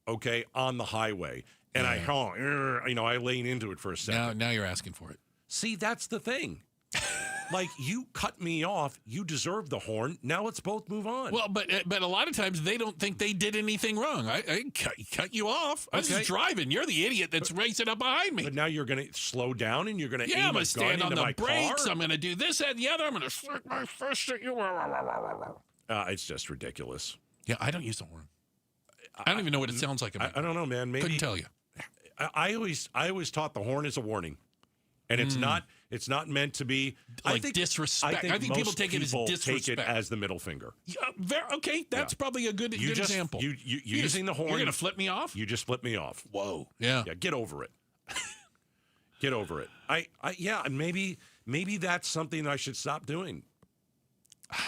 okay, on the highway, and I honk, I lean into it for a second. Now you're asking for it. See, that's the thing. Like, you cut me off, you deserve the horn. Now let's both move on. Well, but a lot of times they don't think they did anything wrong. I cut you off. I was just driving. You're the idiot that's racing up behind me. But now you're going to slow down and you're going to aim I'm a going to stand gun on into the my brakes. car? I'm going to do this and the other. I'm going to stick my fist at you. It's just ridiculous. Yeah, I don't use the horn. I don't even know what it sounds like. I don't know, man. Maybe couldn't tell you. I always taught the horn is a warning, and it's not. It's not meant to be disrespect. I think people take it as disrespect. Take it as the middle finger. Okay, that's probably a good example. You using the horn. You're going to flip me off? You just flip me off. Whoa. Yeah. Yeah. Get over it. Get over it. And maybe that's something I should stop doing.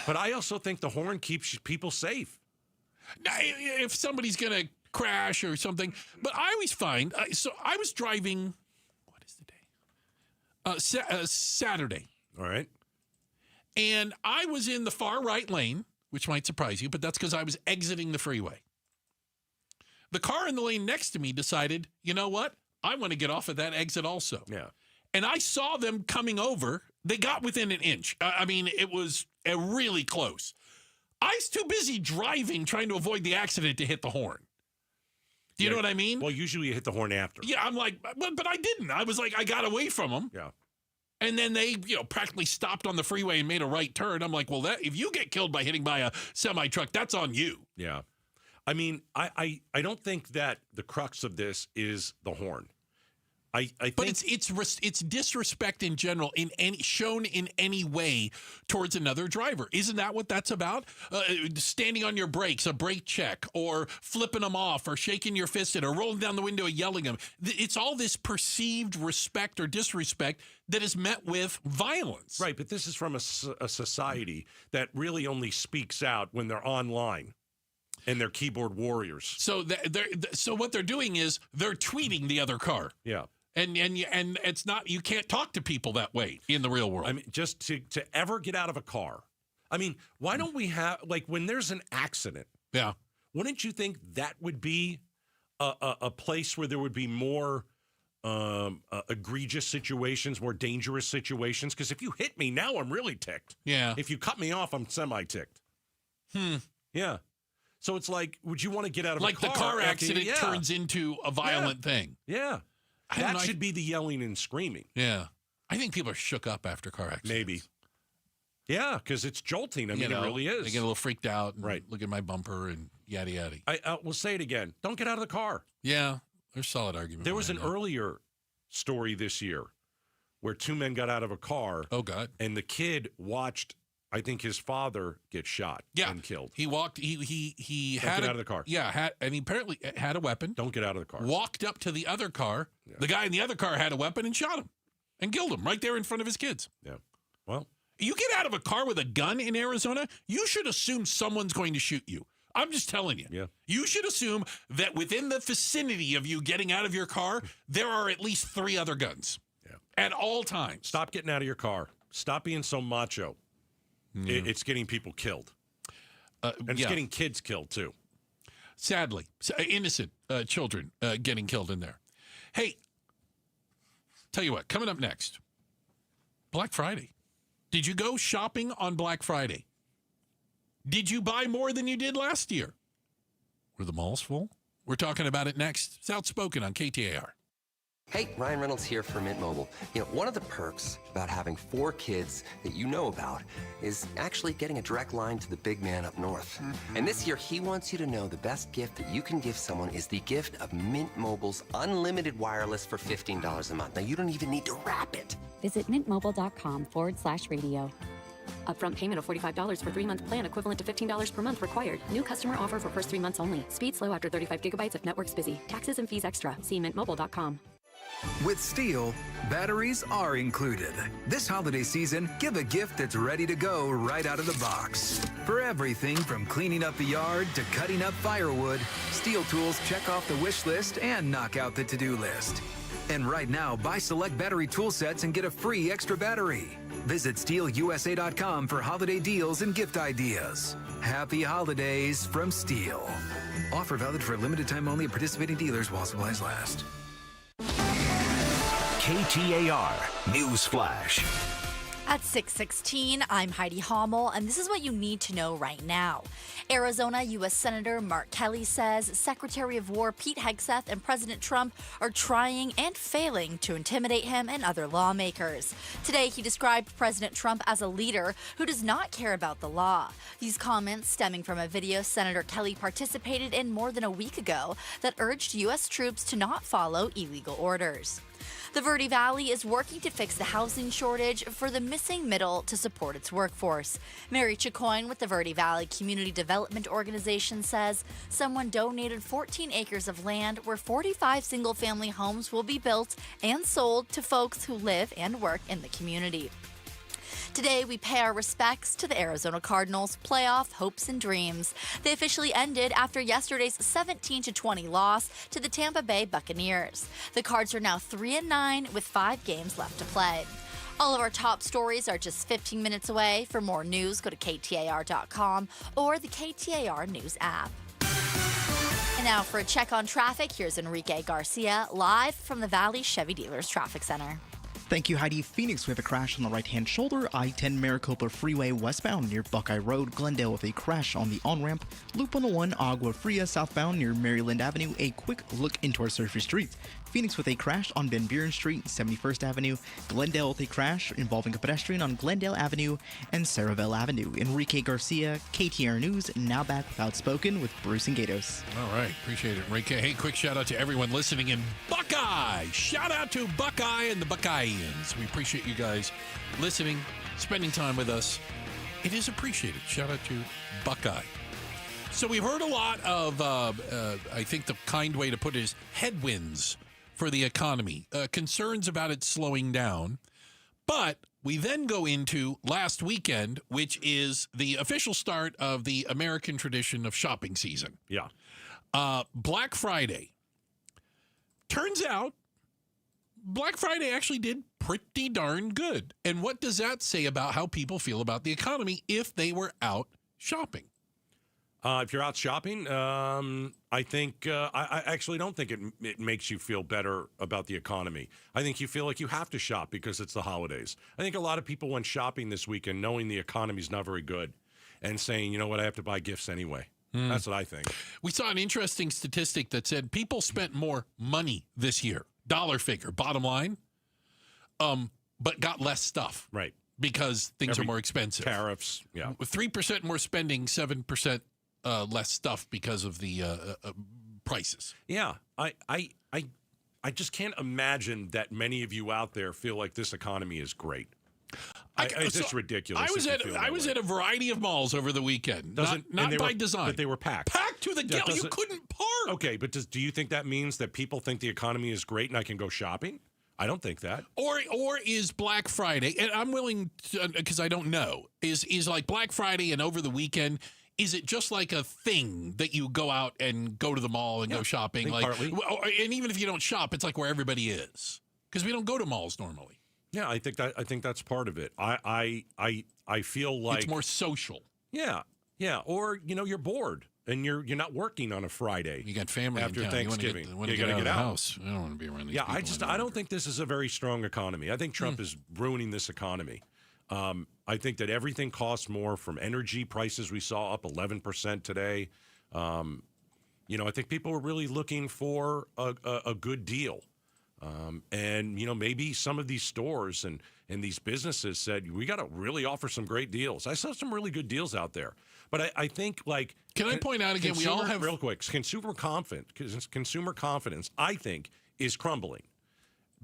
But I also think the horn keeps people safe. If somebody's going to crash or something, but I always find. So I was driving. Saturday. All right. And I was in the far right lane, which might surprise you, but that's because I was exiting the freeway. The car in the lane next to me decided, you know what? I want to get off at that exit also. Yeah. And I saw them coming over. They got within an inch. It was really close. I was too busy driving, trying to avoid the accident to hit the horn. Do you know what I mean? Well, usually you hit the horn after. Yeah, I'm like, but I didn't. I was like, I got away from them. Yeah. And then they, practically stopped on the freeway and made a right turn. I'm like, well, if you get killed by hitting by a semi-truck, that's on you. Yeah. I mean, I don't think that the crux of this is the horn. I think, but it's disrespect in general shown in any way towards another driver. Isn't that what that's about? Standing on your brakes, a brake check, or flipping them off, or shaking your fist at, or rolling down the window and yelling them. It's all this perceived respect or disrespect that is met with violence. Right, but this is from a society that really only speaks out when they're online. And they're keyboard warriors. So so what they're doing is they're tweeting the other car. Yeah. And it's not, you can't talk to people that way in the real world. I mean, just to ever get out of a car. I mean, why don't we have, like, when there's an accident? Yeah. Wouldn't you think that would be a place where there would be more egregious situations, more dangerous situations? Because if you hit me, now I'm really ticked. Yeah. If you cut me off, I'm semi-ticked. Yeah. So it's like, would you want to get out of a car? Like the car accident turns into a violent thing. Yeah. That should be the yelling and screaming. Yeah. I think people are shook up after car accidents. Maybe. Yeah, because it's jolting. I mean, it really is. They get a little freaked out. And look at my bumper and yada, yada. I will say it again. Don't get out of the car. Yeah. There's solid argument. There was an earlier story this year where two men got out of a car. Oh, God. And the kid watched, I think, his father get shot and killed. He walked, he Don't had get out of the car. Yeah, and he apparently had a weapon. Don't get out of the car. Walked up to the other car. Yeah. The guy in the other car had a weapon and shot him and killed him right there in front of his kids. Yeah. Well, you get out of a car with a gun in Arizona, you should assume someone's going to shoot you. I'm just telling you. Yeah. You should assume that within the vicinity of you getting out of your car, there are at least 3 other guns. Yeah. At all times. Stop getting out of your car. Stop being so macho. Yeah. It's getting people killed. And it's getting kids killed, too. Sadly. Innocent children getting killed in there. Hey, tell you what, coming up next, Black Friday. Did you go shopping on Black Friday? Did you buy more than you did last year? Were the malls full? We're talking about it next. It's Outspoken on KTAR. Hey, Ryan Reynolds here for Mint Mobile. You know, one of the perks about having 4 kids that you know about is actually getting a direct line to the big man up north. Mm-hmm. And this year, he wants you to know the best gift that you can give someone is the gift of Mint Mobile's unlimited wireless for $15 a month. Now, you don't even need to wrap it. Visit mintmobile.com/radio. Upfront payment of $45 for 3-month plan equivalent to $15 per month required. New customer offer for first 3 months only. Speed slow after 35 gigabytes if network's busy. Taxes and fees extra. See mintmobile.com. With Steel, batteries are included. This holiday season, give a gift that's ready to go right out of the box. For everything from cleaning up the yard to cutting up firewood, Steel tools check off the wish list and knock out the to-do list. And right now, buy select battery tool sets and get a free extra battery. Visit SteelUSA.com for holiday deals and gift ideas. Happy holidays from Steel. Offer valid for a limited time only at participating dealers while supplies last. KTAR News Flash. At 6:16, I'm Heidi Hommel, and this is what you need to know right now. Arizona U.S. Senator Mark Kelly says Secretary of War Pete Hegseth and President Trump are trying and failing to intimidate him and other lawmakers. Today, he described President Trump as a leader who does not care about the law. These comments stemming from a video Senator Kelly participated in more than a week ago that urged U.S. troops to not follow illegal orders. The Verde Valley is working to fix the housing shortage for the missing middle to support its workforce. Mary Chicoine with the Verde Valley Community Development Organization says someone donated 14 acres of land where 45 single-family homes will be built and sold to folks who live and work in the community. Today, we pay our respects to the Arizona Cardinals' playoff hopes and dreams. They officially ended after yesterday's 17-20 loss to the Tampa Bay Buccaneers. The Cards are now 3-9 with 5 games left to play. All of our top stories are just 15 minutes away. For more news, go to KTAR.com or the KTAR News app. And now for a check on traffic, here's Enrique Garcia live from the Valley Chevy Dealers Traffic Center. Thank you, Heidi. Phoenix with a crash on the right-hand shoulder. I-10 Maricopa Freeway westbound near Buckeye Road. Glendale with a crash on the on-ramp. Loop 101 Agua Fria southbound near Maryland Avenue. A quick look into our surface streets. Phoenix with a crash on Van Buren Street, 71st Avenue. Glendale with a crash involving a pedestrian on Glendale Avenue and Saraville Avenue. Enrique Garcia, KTAR News, now back with Outspoken with Bruce and Gatos. All right. Appreciate it, Enrique. Hey, quick shout out to everyone listening in Buckeye. Shout out to Buckeye and the Buckeyeians. We appreciate you guys listening, spending time with us. It is appreciated. Shout out to Buckeye. So we've heard a lot of, I think the kind way to put it is headwinds for the economy, concerns about it slowing down. But we then go into last weekend, which is the official start of the American tradition of shopping season. Yeah. Black Friday. Turns out Black Friday actually did pretty darn good. And what does that say about how people feel about the economy if they were out shopping? If you're out shopping, I think I actually don't think it makes you feel better about the economy. I think you feel like you have to shop because it's the holidays. I think a lot of people went shopping this weekend knowing the economy's not very good and saying, you know what, I have to buy gifts anyway. That's what I think. We saw an interesting statistic that said people spent more money this year, dollar figure, bottom line, but got less stuff. Right. Because things are more expensive. Tariffs, yeah. 3% more spending, 7% less stuff because of the prices. Yeah, I just can't imagine that many of you out there feel like this economy is great. It's just ridiculous. I was at a variety of malls over the weekend. Not by design. But they were packed. Packed to the gills. You couldn't park. Okay, but do you think that means that people think the economy is great and I can go shopping? I don't think that. Or is Black Friday, and I'm willing to, because I don't know, is like Black Friday and over the weekend, is it just like a thing that you go out and go to the mall and go shopping? Like, and even if you don't shop, it's like where everybody is. Because we don't go to malls normally. Yeah, I think that's part of it. I feel like it's more social. Yeah. Or you're bored and you're not working on a Friday. You got family after in town. Thanksgiving. You want to get out of the house. I don't want to be around these people. I don't think this is a very strong economy. I think Trump is ruining this economy. I think that everything costs more, from energy prices we saw up 11% today. I think people are really looking for a good deal. And maybe some of these stores and these businesses said, we got to really offer some great deals. I saw some really good deals out there. But I think, like... Can I point out again, we all have... Real quick, consumer confidence, I think, is crumbling.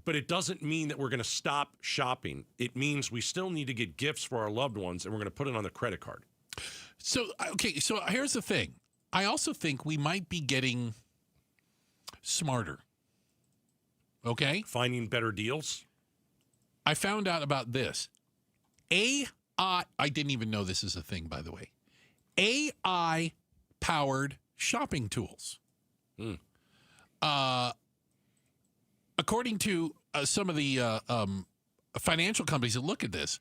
But it doesn't mean that we're going to stop shopping. It means we still need to get gifts for our loved ones, and we're going to put it on the credit card. So here's the thing. I also think we might be getting smarter. Okay? Finding better deals? I found out about this. I didn't even know this is a thing, by the way. AI-powered shopping tools. According to some of the financial companies that look at this,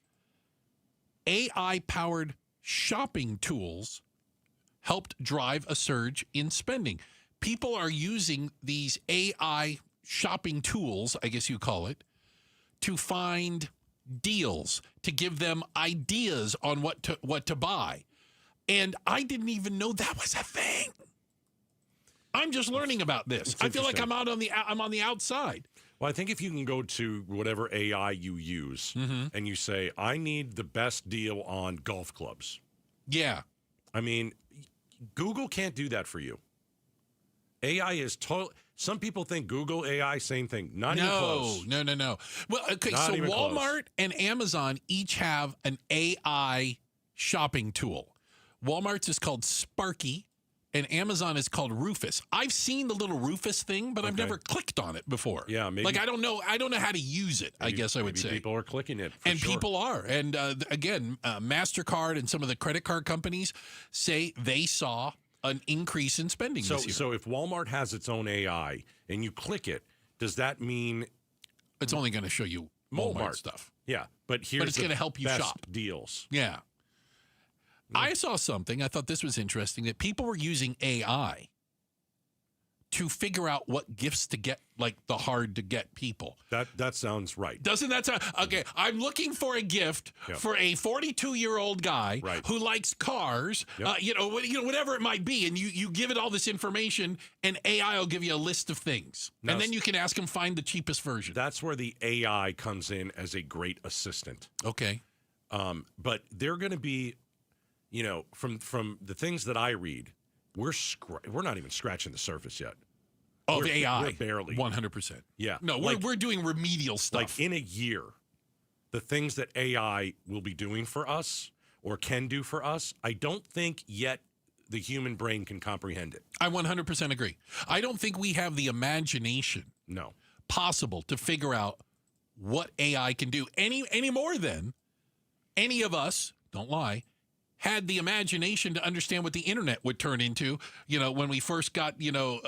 AI-powered shopping tools helped drive a surge in spending. People are using these AI shopping tools, I guess you call it, to find deals, to give them ideas on what to buy. And I didn't even know that was a thing. I'm just learning about this. I feel like I'm on the outside. Well, I think if you can go to whatever AI you use and you say, I need the best deal on golf clubs. Yeah. I mean, Google can't do that for you. AI is total. Some people think Google AI, same thing. Not even close. No. Well, okay, Not so even Walmart close. and Amazon each have an AI shopping tool. Walmart's is called Sparky, and Amazon is called Rufus. I've seen the little Rufus thing, but I've never clicked on it before. Yeah, maybe. Like I don't know how to use it. I guess I would say people are clicking it, and people are. And again, MasterCard and some of the credit card companies say they saw an increase in spending this year. So if Walmart has its own AI and you click it, does that mean it's only going to show you Walmart stuff? Yeah, but it's going to help you best shop deals. Yeah. I saw something. I thought this was interesting, that people were using AI to figure out what gifts to get, like the hard to get people. That sounds right. Doesn't that sound okay? I'm looking for a gift for a 42-year-old guy who likes cars, whatever it might be, and you give it all this information, and AI will give you a list of things, and then you can ask him find the cheapest version. That's where the AI comes in as a great assistant. Okay, but they're going to be, from the things that I read, we're not even scratching the surface yet. Of AI. We're barely. 100%. Yeah. No, we're doing remedial stuff. Like in a year, the things that AI will be doing for us or can do for us, I don't think yet the human brain can comprehend it. I 100% agree. I don't think we have the imagination possible to figure out what AI can do any more than any of us, don't lie, had the imagination to understand what the internet would turn into, when we first got, www.aol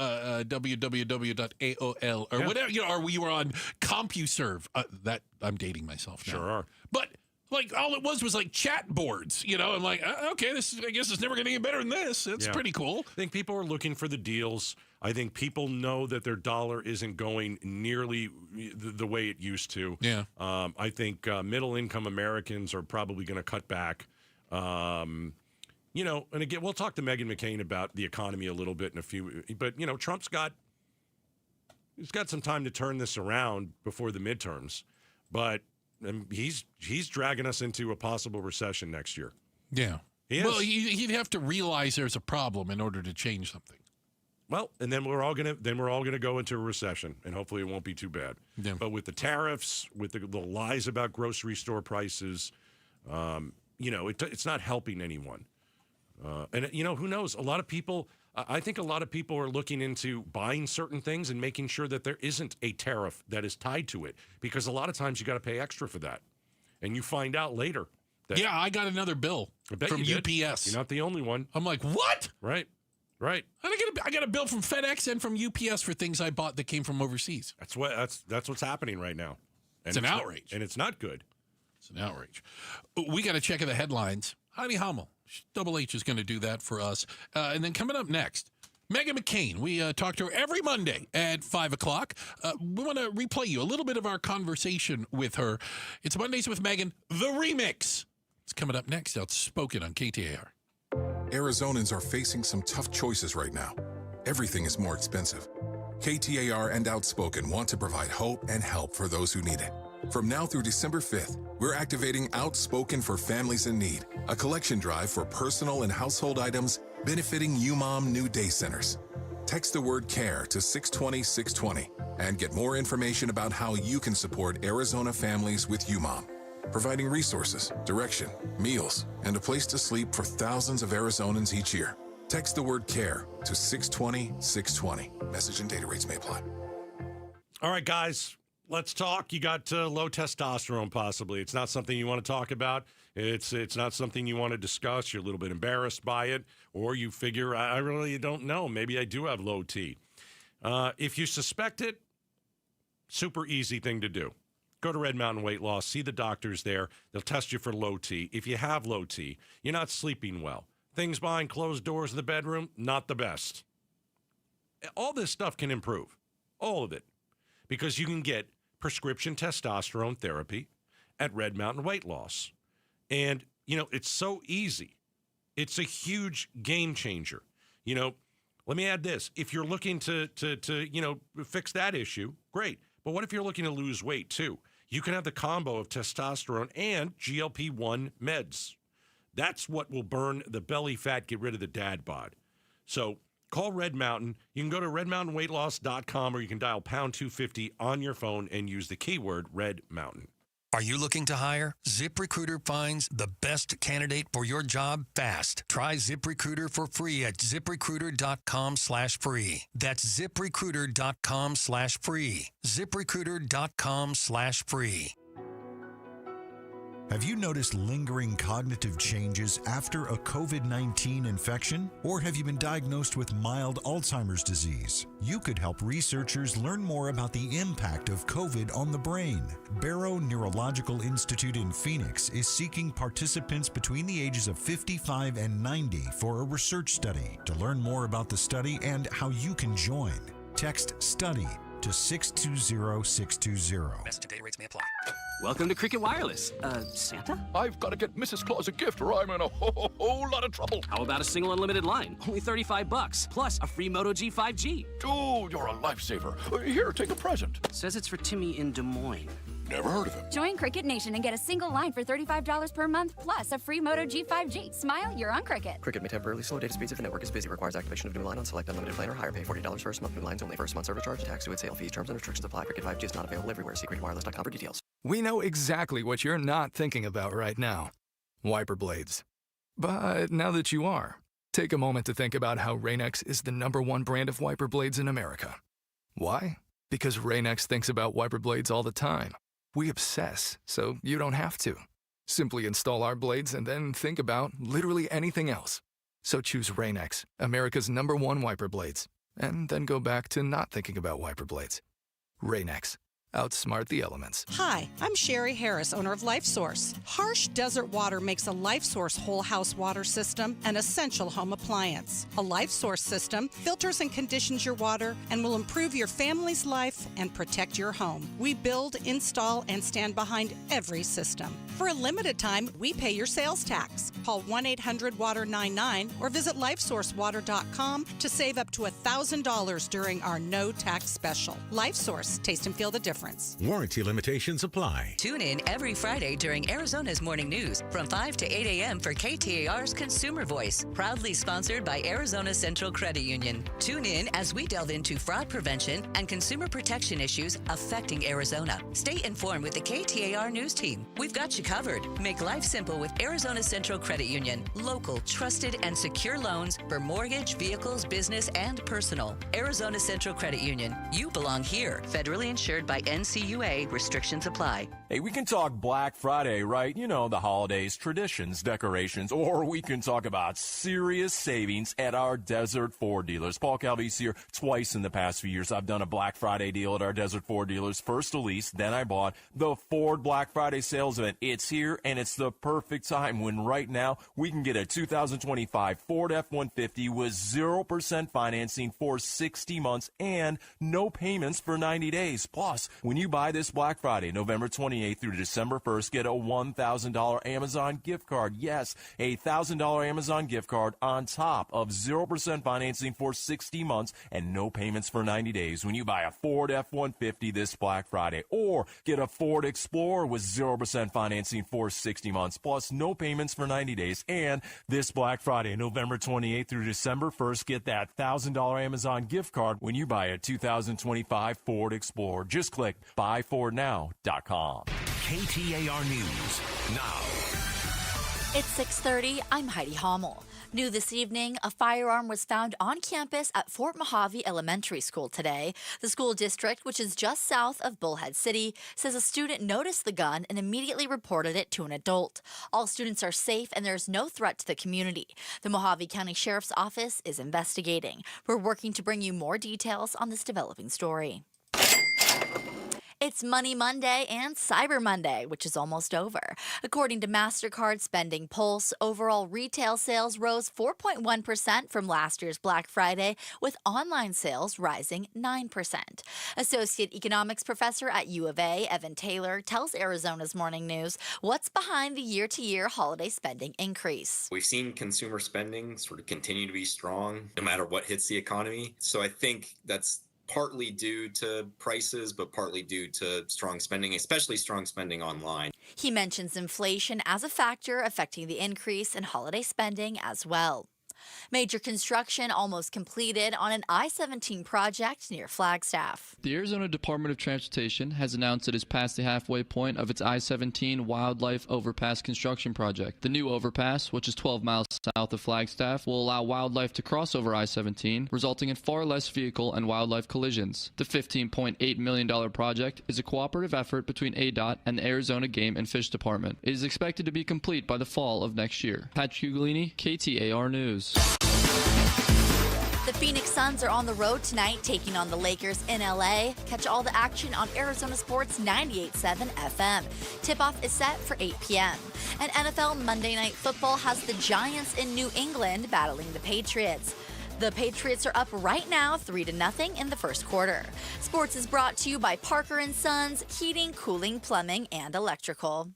or whatever, or we were on CompuServe. That I'm dating myself now. Sure are. But like all it was like chat boards, I'm like, okay, I guess it's never going to get better than this. It's pretty cool. I think people are looking for the deals. I think people know that their dollar isn't going nearly the way it used to. Yeah. I think middle-income Americans are probably going to cut back. And again, we'll talk to Meghan McCain about the economy a little bit in a few. But Trump's got some time to turn this around before the midterms. But he's dragging us into a possible recession next year. Yeah. Well, he'd have to realize there's a problem in order to change something. Well, and then we're all gonna go into a recession, and hopefully it won't be too bad. Yeah. But with the tariffs, with the lies about grocery store prices, it's not helping anyone. And who knows? A lot of people. I think a lot of people are looking into buying certain things and making sure that there isn't a tariff that is tied to it, because a lot of times you got to pay extra for that, and you find out later. Yeah, I got another bill from UPS. You're not the only one. I'm like, what? Right. I got a bill from FedEx and from UPS for things I bought that came from overseas. That's what's happening right now. And it's an outrage. And it's not good. It's an outrage. We got to check the headlines. Heidi Hummel, Double H is going to do that for us. And then coming up next, Meghan McCain. We talk to her every Monday at 5 o'clock. We want to replay you a little bit of our conversation with her. It's Mondays with Meghan, the remix. It's coming up next. Outspoken on KTAR. Arizonans are facing some tough choices right now. Everything is more expensive. KTAR and Outspoken want to provide hope and help for those who need it. From now through December 5th, we're activating Outspoken for Families in Need, a collection drive for personal and household items benefiting UMOM New Day Centers. Text the word CARE to 620-620 and get more information about how you can support Arizona families with UMOM, providing resources, direction, meals, and a place to sleep for thousands of Arizonans each year. Text the word CARE to 620-620. Message and data rates may apply. All right, guys. Let's talk. You got low testosterone, possibly. It's not something you want to talk about. It's not something you want to discuss. You're a little bit embarrassed by it, or you figure, I really don't know. Maybe I do have low T. If you suspect it, super easy thing to do. Go to Red Mountain Weight Loss. See the doctors there. They'll test you for low T. If you have low T, you're not sleeping well. Things behind closed doors in the bedroom, not the best. All this stuff can improve. All of it. Because you can get prescription testosterone therapy at Red Mountain Weight Loss. And, it's so easy. It's a huge game changer. Let me add this. If you're looking to fix that issue, great. But what if you're looking to lose weight too? You can have the combo of testosterone and GLP-1 meds. That's what will burn the belly fat, get rid of the dad bod. So call Red Mountain. You can go to redmountainweightloss.com, or you can dial pound 250 on your phone and use the keyword Red Mountain. Are you looking to hire? ZipRecruiter finds the best candidate for your job fast. Try ZipRecruiter for free at ZipRecruiter.com/free. That's ZipRecruiter.com/free. ZipRecruiter.com/free. Have you noticed lingering cognitive changes after a COVID-19 infection? Or have you been diagnosed with mild Alzheimer's disease? You could help researchers learn more about the impact of COVID on the brain. Barrow Neurological Institute in Phoenix is seeking participants between the ages of 55 and 90 for a research study. To learn more about the study and how you can join, text STUDY to 620-620. Message and data rates may apply. Welcome to Cricket Wireless. Santa? I've got to get Mrs. Claus a gift or I'm in a whole lot of trouble. How about a single unlimited line? Only $35, plus a free Moto G 5G. Dude, you're a lifesaver. Here, take a present. Says it's for Timmy in Des Moines. Never heard of him. Join Cricket Nation and get a single line for $35 per month, plus a free Moto G 5G. Smile, you're on Cricket. Cricket may temporarily slow data speeds if the network is busy. Requires activation of new line on select unlimited plan or higher. Pay $40 first month. New lines only. First month service charge. Tax to its sale fees. Terms and restrictions apply. Cricket 5G is not available everywhere. See cricketwireless.com for details. We know exactly what you're not thinking about right now. Wiper blades. But now that you are, take a moment to think about how Rain-X is the #1 brand of wiper blades in America. Why? Because Rain-X thinks about wiper blades all the time. We obsess, so you don't have to. Simply install our blades and then think about literally anything else. So choose Rain-X, America's #1 wiper blades, and then go back to not thinking about wiper blades. Rain-X. Outsmart the elements. Hi, I'm Sherry Harris, owner of LifeSource. Harsh desert water makes a LifeSource whole house water system an essential home appliance. A LifeSource system filters and conditions your water and will improve your family's life and protect your home. We build, install, and stand behind every system. For a limited time, we pay your sales tax. Call 1-800-WATER-99 or visit LifeSourceWater.com to save up to $1,000 during our no tax special. LifeSource, taste and feel the difference. Warranty limitations apply. Tune in every Friday during Arizona's Morning News from 5 to 8 a.m. for KTAR's Consumer Voice, proudly sponsored by Arizona Central Credit Union. Tune in as we delve into fraud prevention and consumer protection issues affecting Arizona. Stay informed with the KTAR News team. We've got you covered. Make life simple with Arizona Central Credit Union. Local, trusted, and secure loans for mortgage, vehicles, business, and personal. Arizona Central Credit Union. You belong here. Federally insured by NCUA. Restrictions apply. Hey, we can talk Black Friday, right? You know, the holidays, traditions, decorations, or we can talk about serious savings at our Desert Ford dealers. Paul Calvi's here twice in the past few years. I've done a Black Friday deal at our Desert Ford dealers. First a lease, then I bought the Ford Black Friday sales event. It's here, and it's the perfect time when right now we can get a 2025 Ford F-150 with 0% financing for 60 months and no payments for 90 days. Plus, when you buy this Black Friday, November 28th through December 1st, get a $1,000 Amazon gift card. Yes, a $1,000 Amazon gift card on top of 0% financing for 60 months and no payments for 90 days when you buy a Ford F-150 this Black Friday. Or get a Ford Explorer with 0% financing for 60 months plus no payments for 90 days. And this Black Friday, November 28th through December 1st, get that $1,000 Amazon gift card when you buy a 2025 Ford Explorer. Just click buyfordnow.com. KTAR News now. It's 6:30. I'm Heidi Hommel. New this evening, a firearm was found on campus at Fort Mojave Elementary School today. The school district, which is just south of Bullhead City, says a student noticed the gun and immediately reported it to an adult. All students are safe and there's no threat to the community. The Mojave County Sheriff's Office is investigating. We're working to bring you more details on this developing story. It's Money Monday and Cyber Monday, which is almost over. According to MasterCard Spending Pulse, overall retail sales rose 4.1% from last year's Black Friday, with online sales rising 9%. Associate Economics Professor at U of A, Evan Taylor, tells Arizona's Morning News what's behind the year-to-year holiday spending increase. We've seen consumer spending sort of continue to be strong no matter what hits the economy. So I think that's partly due to prices, but partly due to strong spending, especially strong spending online. He mentions inflation as a factor affecting the increase in holiday spending as well. Major construction almost completed on an I-17 project near Flagstaff. The Arizona Department of Transportation has announced it has passed the halfway point of its I-17 Wildlife Overpass construction project. The new overpass, which is 12 miles south of Flagstaff, will allow wildlife to cross over I-17, resulting in far less vehicle and wildlife collisions. The $15.8 million project is a cooperative effort between ADOT and the Arizona Game and Fish Department. It is expected to be complete by the fall of next year. Patrick Ugolini, KTAR News. The Phoenix Suns are on the road tonight, taking on the Lakers in LA. Catch all the action on Arizona Sports 98.7 FM. Tip-off is set for 8 p.m. And NFL Monday Night Football has the Giants in New England battling the Patriots. The Patriots are up right now 3-0 in the first quarter. Sports is brought to you by Parker & Sons, heating, cooling, plumbing, and electrical.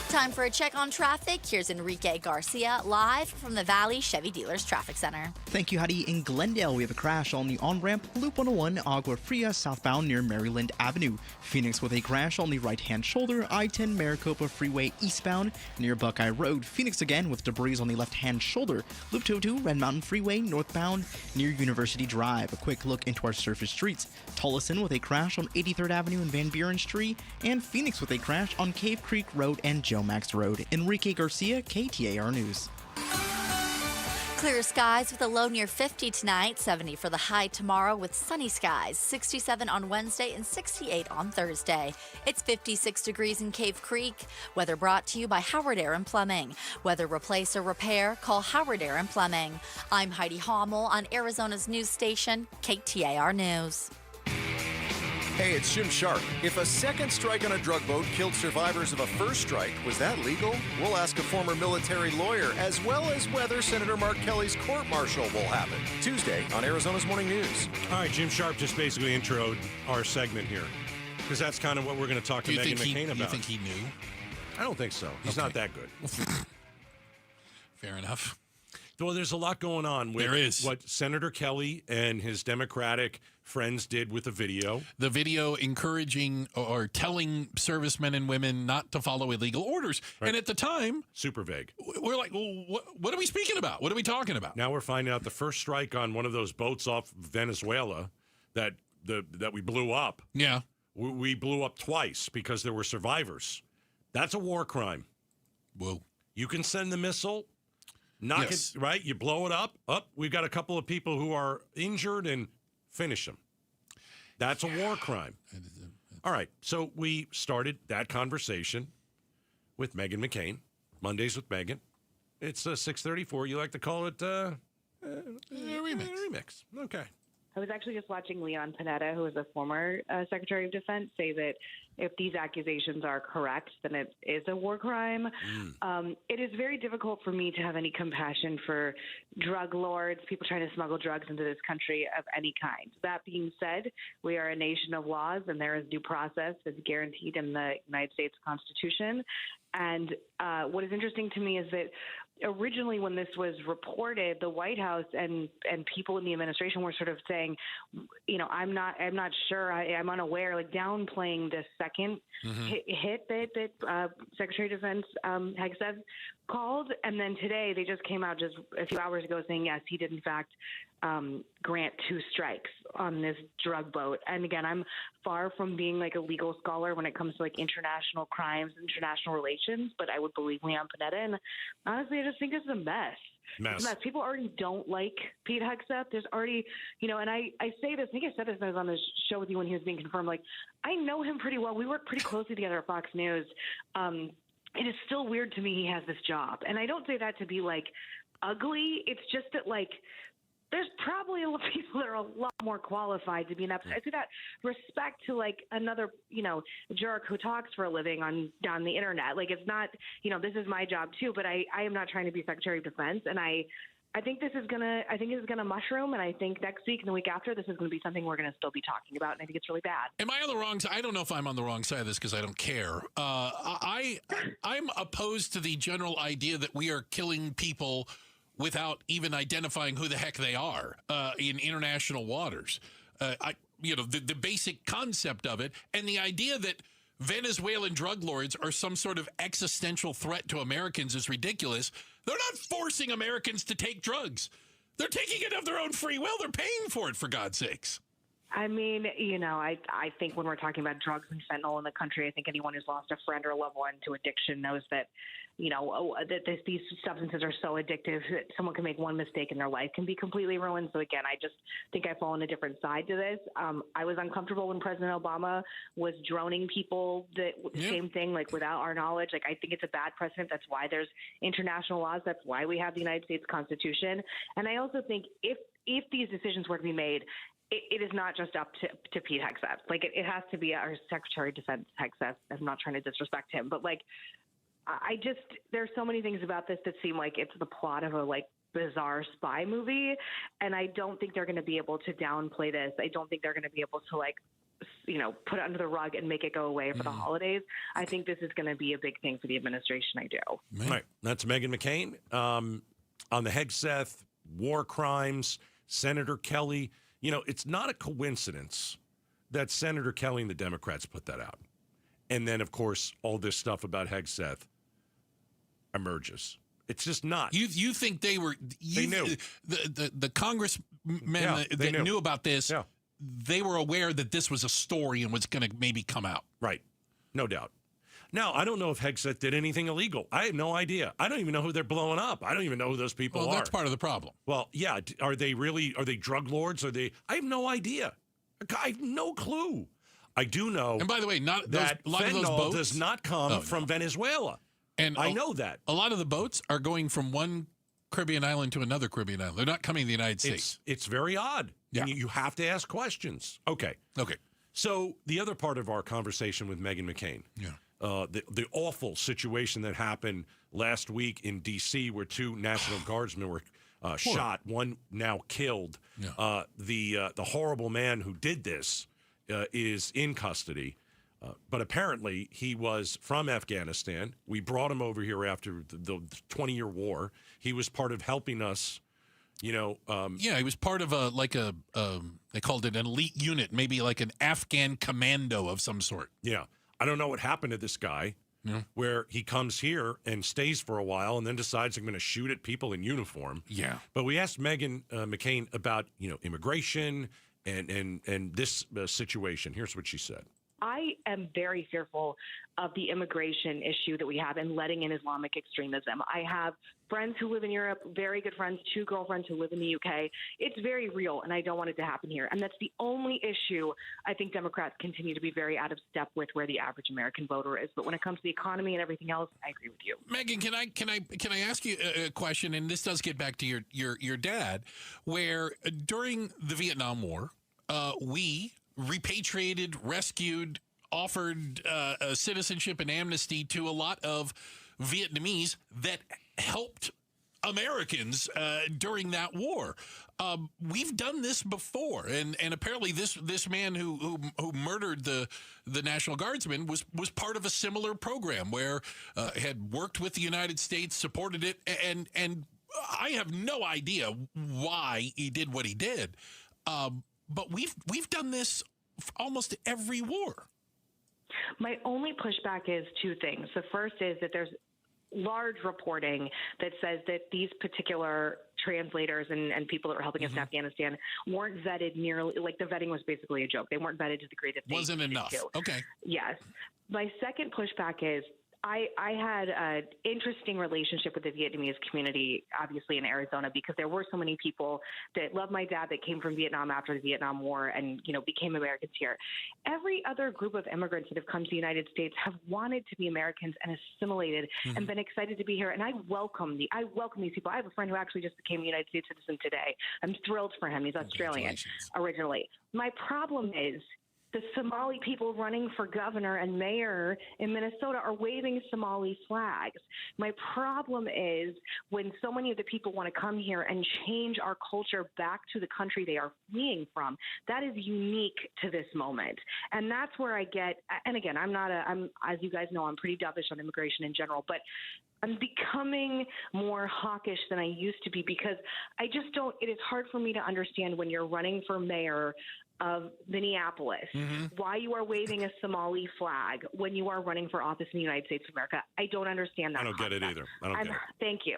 Time for a check on traffic. Here's Enrique Garcia live from the Valley Chevy Dealers Traffic Center. Thank you, Heidi. In Glendale, we have a crash on the on-ramp Loop 101 Agua Fria southbound near Maryland Avenue. Phoenix with a crash on the right-hand shoulder, I-10 Maricopa Freeway eastbound near Buckeye Road. Phoenix again with debris on the left-hand shoulder. Loop 202 Red Mountain Freeway northbound near University Drive. A quick look into our surface streets. Tolleson with a crash on 83rd Avenue and Van Buren Street. And Phoenix with a crash on Cave Creek Road and Joe Max Road. Enrique Garcia, KTAR News. Clear skies with a low near 50 tonight, 70 for the high tomorrow with sunny skies, 67 on Wednesday and 68 on Thursday. It's 56 degrees in Cave Creek. Weather brought to you by Howard Air and Plumbing. Whether replace or repair, call Howard Air and Plumbing. I'm Heidi Hommel on Arizona's news station, KTAR News. Hey, it's Jim Sharp. If a second strike on a drug boat killed survivors of a first strike, was that legal? We'll ask a former military lawyer, as well as whether Senator Mark Kelly's court-martial will happen. Tuesday on Arizona's Morning News. All right, Jim Sharp just basically introed our segment here, because that's kind of what we're going to talk to Meghan McCain about. You think he knew? I don't think so. He's not that good. Fair enough. Well, there's a lot going on with what Senator Kelly and his Democratic friends did with the video. The video encouraging or telling servicemen and women not to follow illegal orders. Right. And at the time, super vague. We're like, well, what are we speaking about? What are we talking about? Now we're finding out the first strike on one of those boats off Venezuela that we blew up. Yeah. We blew up twice because there were survivors. That's a war crime. Whoa. You can send the missile. Knock it, right? You blow it up. We've got a couple of people who are injured and finish them. That's a war crime. All right. So we started that conversation with Meghan McCain. Mondays with Meghan. It's 6:34. You like to call it remix. Okay. I was actually just watching Leon Panetta, who is a former Secretary of Defense, say that if these accusations are correct, then it is a war crime. It is very difficult for me to have any compassion for drug lords, people trying to smuggle drugs into this country of any kind. That being said, we are a nation of laws, and there is due process that's guaranteed in the United States Constitution. And what is interesting to me is that originally when this was reported, the White House and people in the administration were sort of saying, I'm not sure, I'm unaware, like downplaying the second hit that Secretary of Defense Hegseth called. And then today they just came out just a few hours ago saying, yes, he did in fact grant 2 strikes on this drug boat. And again, I'm far from being like a legal scholar when it comes to like international crimes, international relations, but I would believe Leon Panetta. And honestly, I just think this is a mess. It's a mess. People already don't like Pete Hegseth. There's already, and I say this, I think I said this when I was on the show with you when he was being confirmed. Like, I know him pretty well. We work pretty closely together at Fox News. It is still weird to me he has this job. And I don't say that to be like ugly. It's just that like, there's probably a lot of people that are a lot more qualified to be an episode. I say that respect to like another, jerk who talks for a living on the internet. Like it's not, this is my job too, but I am not trying to be Secretary of Defense. And I think this is gonna mushroom. And I think next week and the week after, this is going to be something we're going to still be talking about. And I think it's really bad. Am I on the wrong side? I don't know if I'm on the wrong side of this because I don't care. I'm opposed to the general idea that we are killing people without even identifying who the heck they are in international waters. The basic concept of it and the idea that Venezuelan drug lords are some sort of existential threat to Americans is ridiculous. They're not forcing Americans to take drugs. They're taking it of their own free will. They're paying for it, for God's sakes. I mean, I think when we're talking about drugs and fentanyl in the country, I think anyone who's lost a friend or a loved one to addiction knows that, that these substances are so addictive that someone can make one mistake and their life can be completely ruined. So again, I just think I fall on a different side to this. I was uncomfortable when President Obama was droning people same thing, like without our knowledge. Like I think it's a bad precedent. That's why there's international laws. That's why we have the United States Constitution. And I also think if these decisions were to be made, it is not just up to Pete Hegseth. Like it has to be our Secretary of Defense Hegseth. I'm not trying to disrespect him, but like there's so many things about this that seem like it's the plot of a like bizarre spy movie, and I don't think they're going to be able to downplay this. I don't think they're going to be able to like put it under the rug and make it go away for the holidays. I think this is going to be a big thing for the administration. I do. All right, that's Meghan McCain on the Hegseth war crimes. Senator Kelly. It's not a coincidence that Senator Kelly and the Democrats put that out. And then, of course, all this stuff about Hegseth emerges. It's just not. You think they were... They knew. The congressmen that knew about this, they were aware that this was a story and was going to maybe come out. Right. No doubt. Now, I don't know if Hegseth did anything illegal. I have no idea. I don't even know who they're blowing up. I don't even know who those people are. Well, that's part of the problem. Well, yeah. Are they drug lords? I have no idea. I have no clue. I do know. And by the way, that a lot of those fentanyl boats does not come from Venezuela. And I know that. A lot of the boats are going from one Caribbean island to another Caribbean island. They're not coming to the United States. It's very odd. Yeah. You have to ask questions. Okay. So the other part of our conversation with Meghan McCain, the awful situation that happened last week in D.C. where 2 National Guardsmen were shot, one now killed. The horrible man who did this is in custody. But apparently he was from Afghanistan. We brought him over here after the 20-year war. He was part of helping us, he was part of they called it an elite unit, maybe like an Afghan commando of some sort. Yeah. I don't know what happened to this guy, where he comes here and stays for a while and then decides I'm going to shoot at people in uniform. Yeah. But we asked Meghan McCain about, immigration and this situation. Here's what she said. I am very fearful of the immigration issue that we have in letting in Islamic extremism. I have friends who live in Europe, very good friends, 2 girlfriends who live in the UK. It's very real, and I don't want it to happen here. And that's the only issue I think Democrats continue to be very out of step with where the average American voter is. But when it comes to the economy and everything else, I agree with you. Megan, can I ask you a question? And this does get back to your dad, where during the Vietnam War, we repatriated, rescued, offered citizenship and amnesty to a lot of Vietnamese that helped Americans during that war. We've done this before, and apparently this man who murdered the National Guardsman was part of a similar program where had worked with the United States, supported it, and I have no idea why he did what he did. But we've done this for almost every war. My only pushback is 2 things. The first is that there's large reporting that says that these particular translators and people that were helping us in Afghanistan weren't vetted nearly, like the vetting was basically a joke. They weren't vetted to the degree that they wasn't enough. Okay. Yes. My second pushback is I had an interesting relationship with the Vietnamese community, obviously in Arizona, because there were so many people that loved my dad that came from Vietnam after the Vietnam War and, became Americans here. Every other group of immigrants that have come to the United States have wanted to be Americans and assimilated and been excited to be here. And I welcome these people. I have a friend who actually just became a United States citizen today. I'm thrilled for him. He's Australian originally. My problem is the Somali people running for governor and mayor in Minnesota are waving Somali flags. My problem is when so many of the people want to come here and change our culture back to the country they are fleeing from. That is unique to this moment. And that's where I get, and again, I'm as you guys know, I'm pretty dovish on immigration in general, but I'm becoming more hawkish than I used to be because it is hard for me to understand when you're running for mayor of Minneapolis, why you are waving a Somali flag when you are running for office in the United States of America. I don't understand that. I don't get it either. Thank you.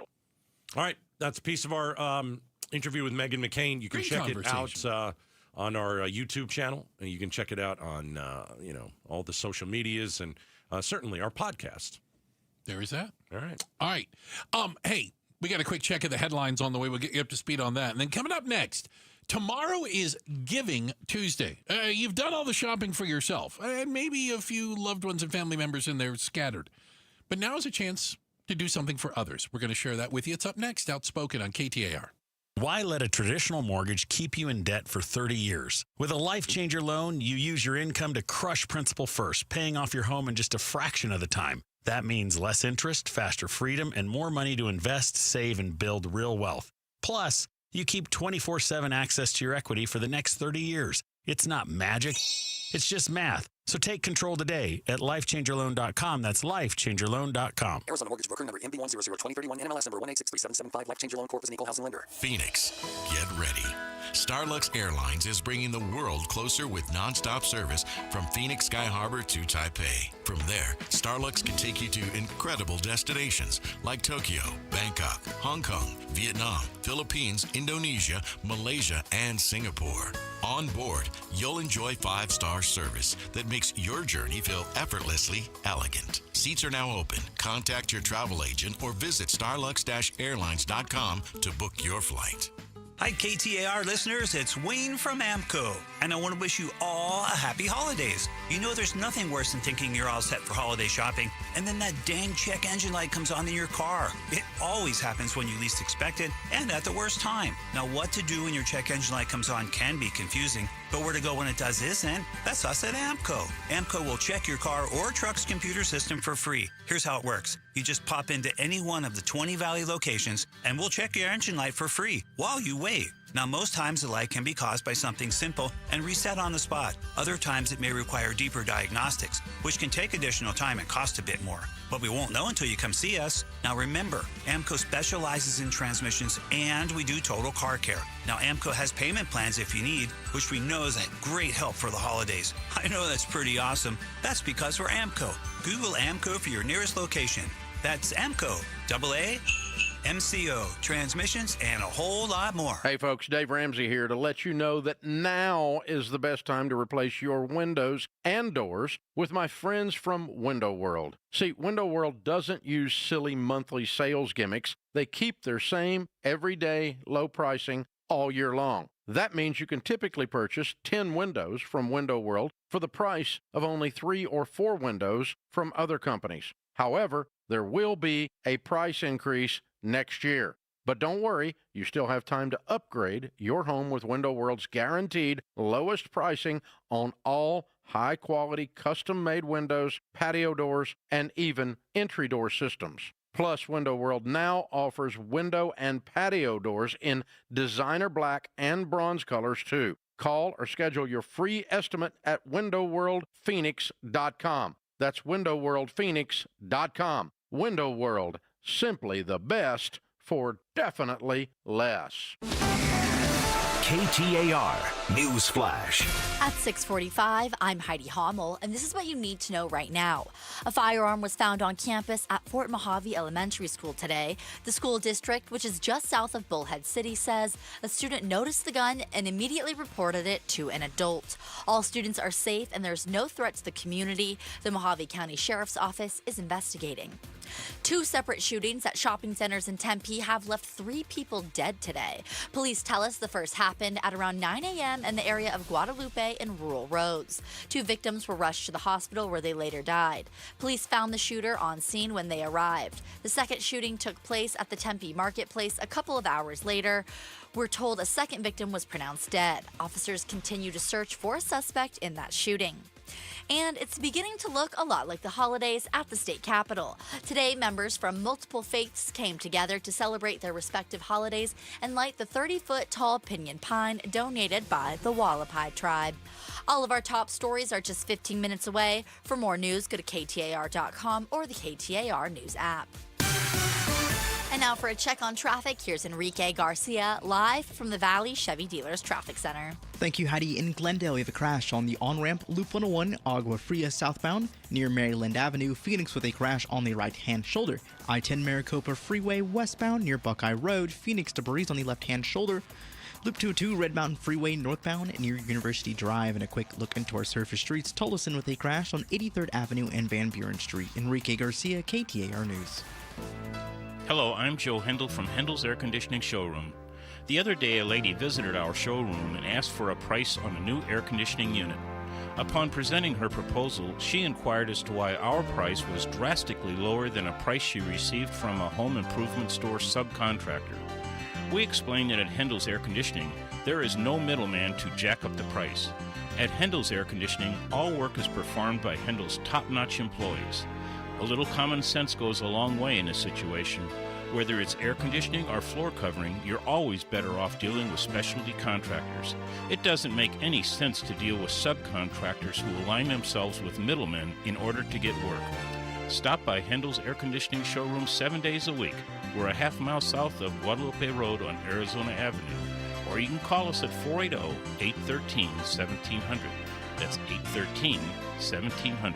All right. That's a piece of our interview with Meghan McCain. You can check it out on our YouTube channel, and you can check it out on, all the social medias and certainly our podcast. There is that. All right. All right. Hey, we got a quick check of the headlines on the way. We'll get you up to speed on that. And then coming up next, tomorrow is Giving Tuesday. You've done all the shopping for yourself, and maybe a few loved ones and family members in there scattered. But now is a chance to do something for others. We're going to share that with you. It's up next, Outspoken on KTAR. Why let a traditional mortgage keep you in debt for 30 years? With a Life Changer loan, you use your income to crush principal first, paying off your home in just a fraction of the time. That means less interest, faster freedom, and more money to invest, save, and build real wealth. Plus, you keep 24/7 access to your equity for the next 30 years. It's not magic. It's just math. So take control today at lifechangerloan.com. That's lifechangerloan.com. Arizona Mortgage Broker number MB1002031, NMLS number 1863775. Life Changer Loan Corp is an equal housing lender. Phoenix, get ready. Starlux Airlines is bringing the world closer with nonstop service from Phoenix Sky Harbor to Taipei. From there, Starlux can take you to incredible destinations like Tokyo, Bangkok, Hong Kong, Vietnam, Philippines, Indonesia, Malaysia, and Singapore. On board, you'll enjoy 5-star service that makes makes your journey feel effortlessly elegant. Seats are now open. Contact your travel agent or visit starlux-airlines.com to book your flight. Hi, KTAR listeners. It's Wayne from AMCO, and I want to wish you all a happy holidays. You know there's nothing worse than thinking you're all set for holiday shopping, and then that dang check engine light comes on in your car. It always happens when you least expect it, and at the worst time. Now, what to do when your check engine light comes on can be confusing, but where to go when it does isn't. That's us at AMCO. AMCO will check your car or truck's computer system for free. Here's how it works. You just pop into any one of the 20 Valley locations, and we'll check your engine light for free while you wait. Now, most times the light can be caused by something simple and reset on the spot. Other times it may require deeper diagnostics, which can take additional time and cost a bit more. But we won't know until you come see us. Now remember, AMCO specializes in transmissions and we do total car care. Now AMCO has payment plans if you need, which we know is a great help for the holidays. I know that's pretty awesome. That's because we're AMCO. Google AMCO for your nearest location. That's AMCO, AA, MCO, transmissions, and a whole lot more. Hey folks, Dave Ramsey here to let you know that now is the best time to replace your windows and doors with my friends from Window World. See, Window World doesn't use silly monthly sales gimmicks. They keep their same everyday low pricing all year long. That means you can typically purchase 10 windows from Window World for the price of only 3 or 4 windows from other companies. However, there will be a price increase next year. But don't worry, you still have time to upgrade your home with Window World's guaranteed lowest pricing on all high-quality custom-made windows, patio doors, and even entry door systems. Plus, Window World now offers window and patio doors in designer black and bronze colors, too. Call or schedule your free estimate at windowworldphoenix.com. That's windowworldphoenix.com. Window World, simply the best for definitely less. KTAR News Flash. At 6:45, I'm Heidi Hommel, and this is what you need to know right now. A firearm was found on campus at Fort Mojave Elementary School today. The school district, which is just south of Bullhead City, says a student noticed the gun and immediately reported it to an adult. All students are safe and there's no threat to the community. The Mojave County Sheriff's Office is investigating. 2 separate shootings at shopping centers in Tempe have left 3 people dead today. Police tell us the first happened at around 9 a.m. in the area of Guadalupe and Rural Roads. 2 victims were rushed to the hospital where they later died. Police found the shooter on scene when they arrived. The second shooting took place at the Tempe Marketplace a couple of hours later. We're told a second victim was pronounced dead. Officers continue to search for a suspect in that shooting. And it's beginning to look a lot like the holidays at the state capitol. Today, members from multiple faiths came together to celebrate their respective holidays and light the 30-foot-tall pinyon pine donated by the Wallapai tribe. All of our top stories are just 15 minutes away. For more news, go to KTAR.com or the KTAR News app. And now for a check on traffic, here's Enrique Garcia, live from the Valley Chevy Dealers Traffic Center. Thank you, Heidi. In Glendale, we have a crash on the on-ramp Loop 101, Agua Fria southbound, near Maryland Avenue. Phoenix with a crash on the right-hand shoulder. I-10 Maricopa Freeway westbound, near Buckeye Road. Phoenix to Breeze on the left-hand shoulder. Loop 202 Red Mountain Freeway northbound, near University Drive. And a quick look into our surface streets. Tolleson with a crash on 83rd Avenue and Van Buren Street. Enrique Garcia, KTAR News. Hello, I'm Joe Hendel from Hendel's Air Conditioning Showroom. The other day, a lady visited our showroom and asked for a price on a new air conditioning unit. Upon presenting her proposal, she inquired as to why our price was drastically lower than a price she received from a home improvement store subcontractor. We explained that at Hendel's Air Conditioning, there is no middleman to jack up the price. At Hendel's Air Conditioning, all work is performed by Hendel's top-notch employees. A little common sense goes a long way in a situation. Whether it's air conditioning or floor covering, you're always better off dealing with specialty contractors. It doesn't make any sense to deal with subcontractors who align themselves with middlemen in order to get work. Stop by Hendel's Air Conditioning Showroom 7 days a week. We're a half-mile south of Guadalupe Road on Arizona Avenue. Or you can call us at 480-813-1700. That's 813-1700.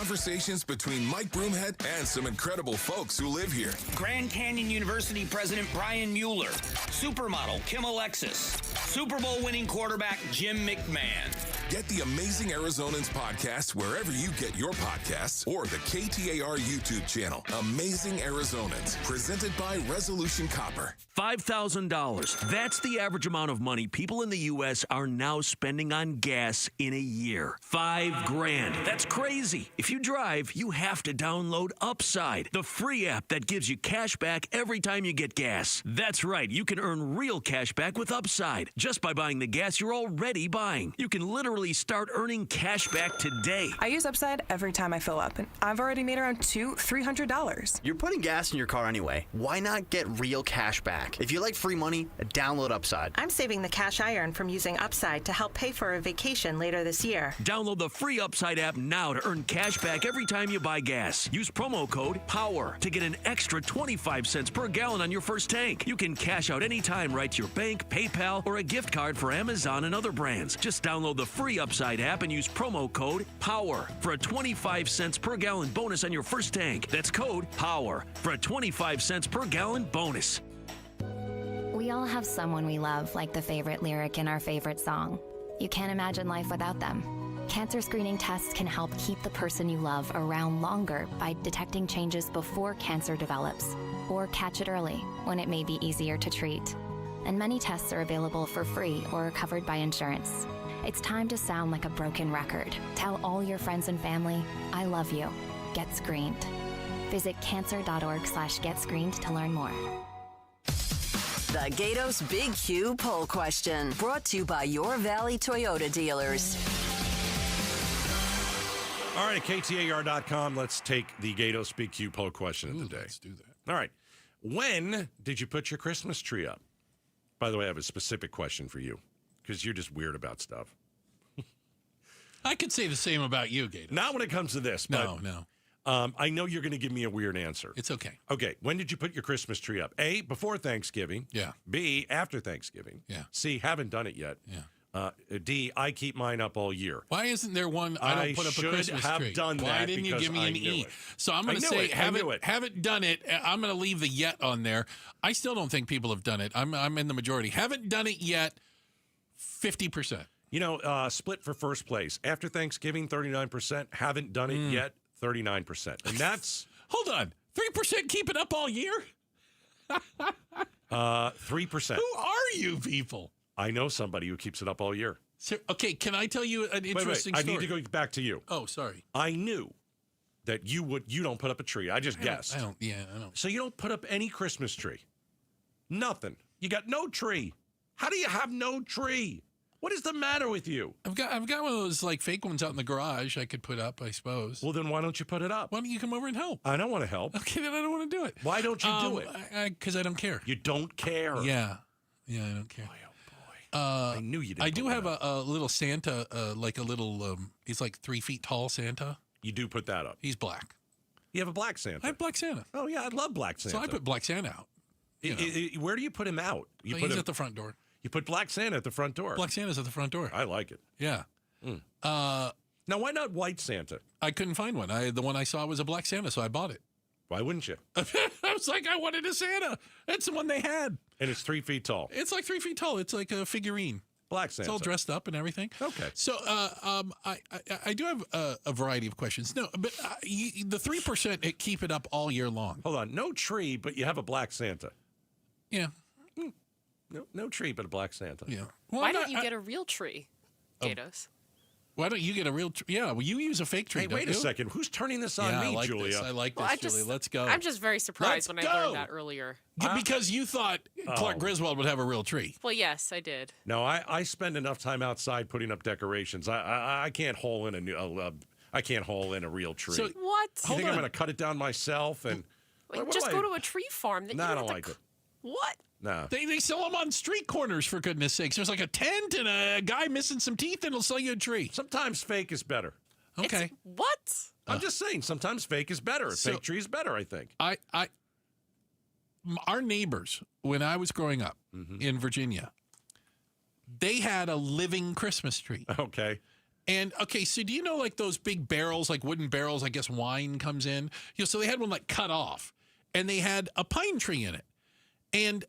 conversations between Mike Broomhead and some incredible folks who live here. Grand Canyon University President Brian Mueller, supermodel Kim Alexis, Super Bowl winning quarterback Jim McMahon. Get the Amazing Arizonans podcast wherever you get your podcasts or the KTAR YouTube channel. Amazing Arizonans, presented by Resolution Copper. $5,000. That's the average amount of money people in the U.S. are now spending on gas in a year. $5,000. That's crazy. If you drive, you have to download Upside, the free app that gives you cash back every time you get gas. That's right. You can earn real cash back with Upside just by buying the gas you're already buying. You can literally start earning cash back today. I use Upside every time I fill up, and I've already made around $200-$300. You're putting gas in your car anyway. Why not get real cash back? If you like free money, download Upside. I'm saving the cash I earn from using Upside to help pay for a vacation later this year. Download the free Upside app now to earn cash back every time you buy gas. Use promo code POWER to get an extra 25 cents per gallon on your first tank. You can cash out anytime right to your bank, PayPal, or a gift card for Amazon and other brands. Just download the free Upside app and use promo code POWER for a 25 cents per gallon bonus on your first tank. That's code POWER for a 25 cents per gallon bonus. We all have someone we love, like the favorite lyric in our favorite song. You can't imagine life without them. Cancer screening tests can help keep the person you love around longer by detecting changes before cancer develops, or catch it early when it may be easier to treat. And many tests are available for free or covered by insurance. It's time to sound like a broken record. Tell all your friends and family, I love you. Get screened. Visit cancer.org/getscreened to learn more. The Gatos Big Q poll question, brought to you by your Valley Toyota dealers. All right, at KTAR.com, let's take the Gatos Big Q poll question of the day. Let's do that. All right. When did you put your Christmas tree up? By the way, I have a specific question for you because you're just weird about stuff. I could say the same about you, Gatos. Not when it comes to this. No, but, no. I know you're going to give me a weird answer. It's okay. Okay. When did you put your Christmas tree up? A, before Thanksgiving. Yeah. B, after Thanksgiving. Yeah. C, haven't done it yet. Yeah. D, I keep mine up all year. Why isn't there one I don't put up a Christmas tree? I should have done that. Why didn't you give me an E? It. So I'm going to say haven't done it. I'm going to leave the yet on there. I still don't think people have done it. I'm in the majority. Haven't done it yet. 50%. You know, split for first place. After Thanksgiving, 39%. Haven't done it yet, 39%. And that's... Hold on. 3% keep it up all year? 3%. Who are you people? I know somebody who keeps it up all year. So, okay, can I tell you an interesting Wait, story? I need to go back to you. Oh, sorry. I knew that you don't put up a tree. I just guessed. I don't. So you don't put up any Christmas tree. Nothing. You got no tree. How do you have no tree? What is the matter with you? I've got one of those like fake ones out in the garage I could put up, I suppose. Well, then why don't you put it up? Why don't you come over and help? I don't want to help. Okay, then I don't want to do it. Why don't you do it? Because I don't care. You don't care? Yeah, I don't care. Boy, oh boy. I knew you didn't. I do have a little Santa, like a little, he's like 3 feet tall Santa. You do put that up? He's black. You have a black Santa? I have black Santa. Oh, yeah, I love black Santa. So I put black Santa out. Where do you put him out? He's at the front door. You put Black Santa at the front door. Black Santa's at the front door. I like it. Yeah. Now, why not White Santa? I couldn't find one. The one I saw was a black Santa, so I bought it. Why wouldn't you? I was like, I wanted a Santa. That's the one they had. And it's 3 feet tall. It's like 3 feet tall. It's like a figurine. Black Santa. It's all dressed up and everything. Okay. So I do have a variety of questions. No, but the 3% keep it up all year long. Hold on. No tree, but you have a black Santa. Yeah. No tree, but a black Santa. Yeah. Well, why don't you get a real tree, Gatos? Why don't you get a real tree? Yeah, well, you use a fake tree, Hey, wait a second. Who's turning this on me, Julia? I like this, Julie. Let's go. I'm just very surprised when I learned that earlier. Because you thought Clark Griswold would have a real tree. Well, yes, I did. No, I spend enough time outside putting up decorations. I can't hole in I can't hole in a real tree. So what? You think I'm going to cut it down myself and just go to a tree farm? No, I don't like it. What? No. They sell them on street corners, for goodness sakes. There's like a tent and a guy missing some teeth, and he'll sell you a tree. Sometimes fake is better. Okay. What? I'm just saying, sometimes fake is better. Fake tree is better, I think. Our neighbors, when I was growing up in Virginia, they had a living Christmas tree. Okay. And, okay, so do you know, like, those big barrels, like wooden barrels, I guess wine comes in? So they had one, like, cut off, and they had a pine tree in it. And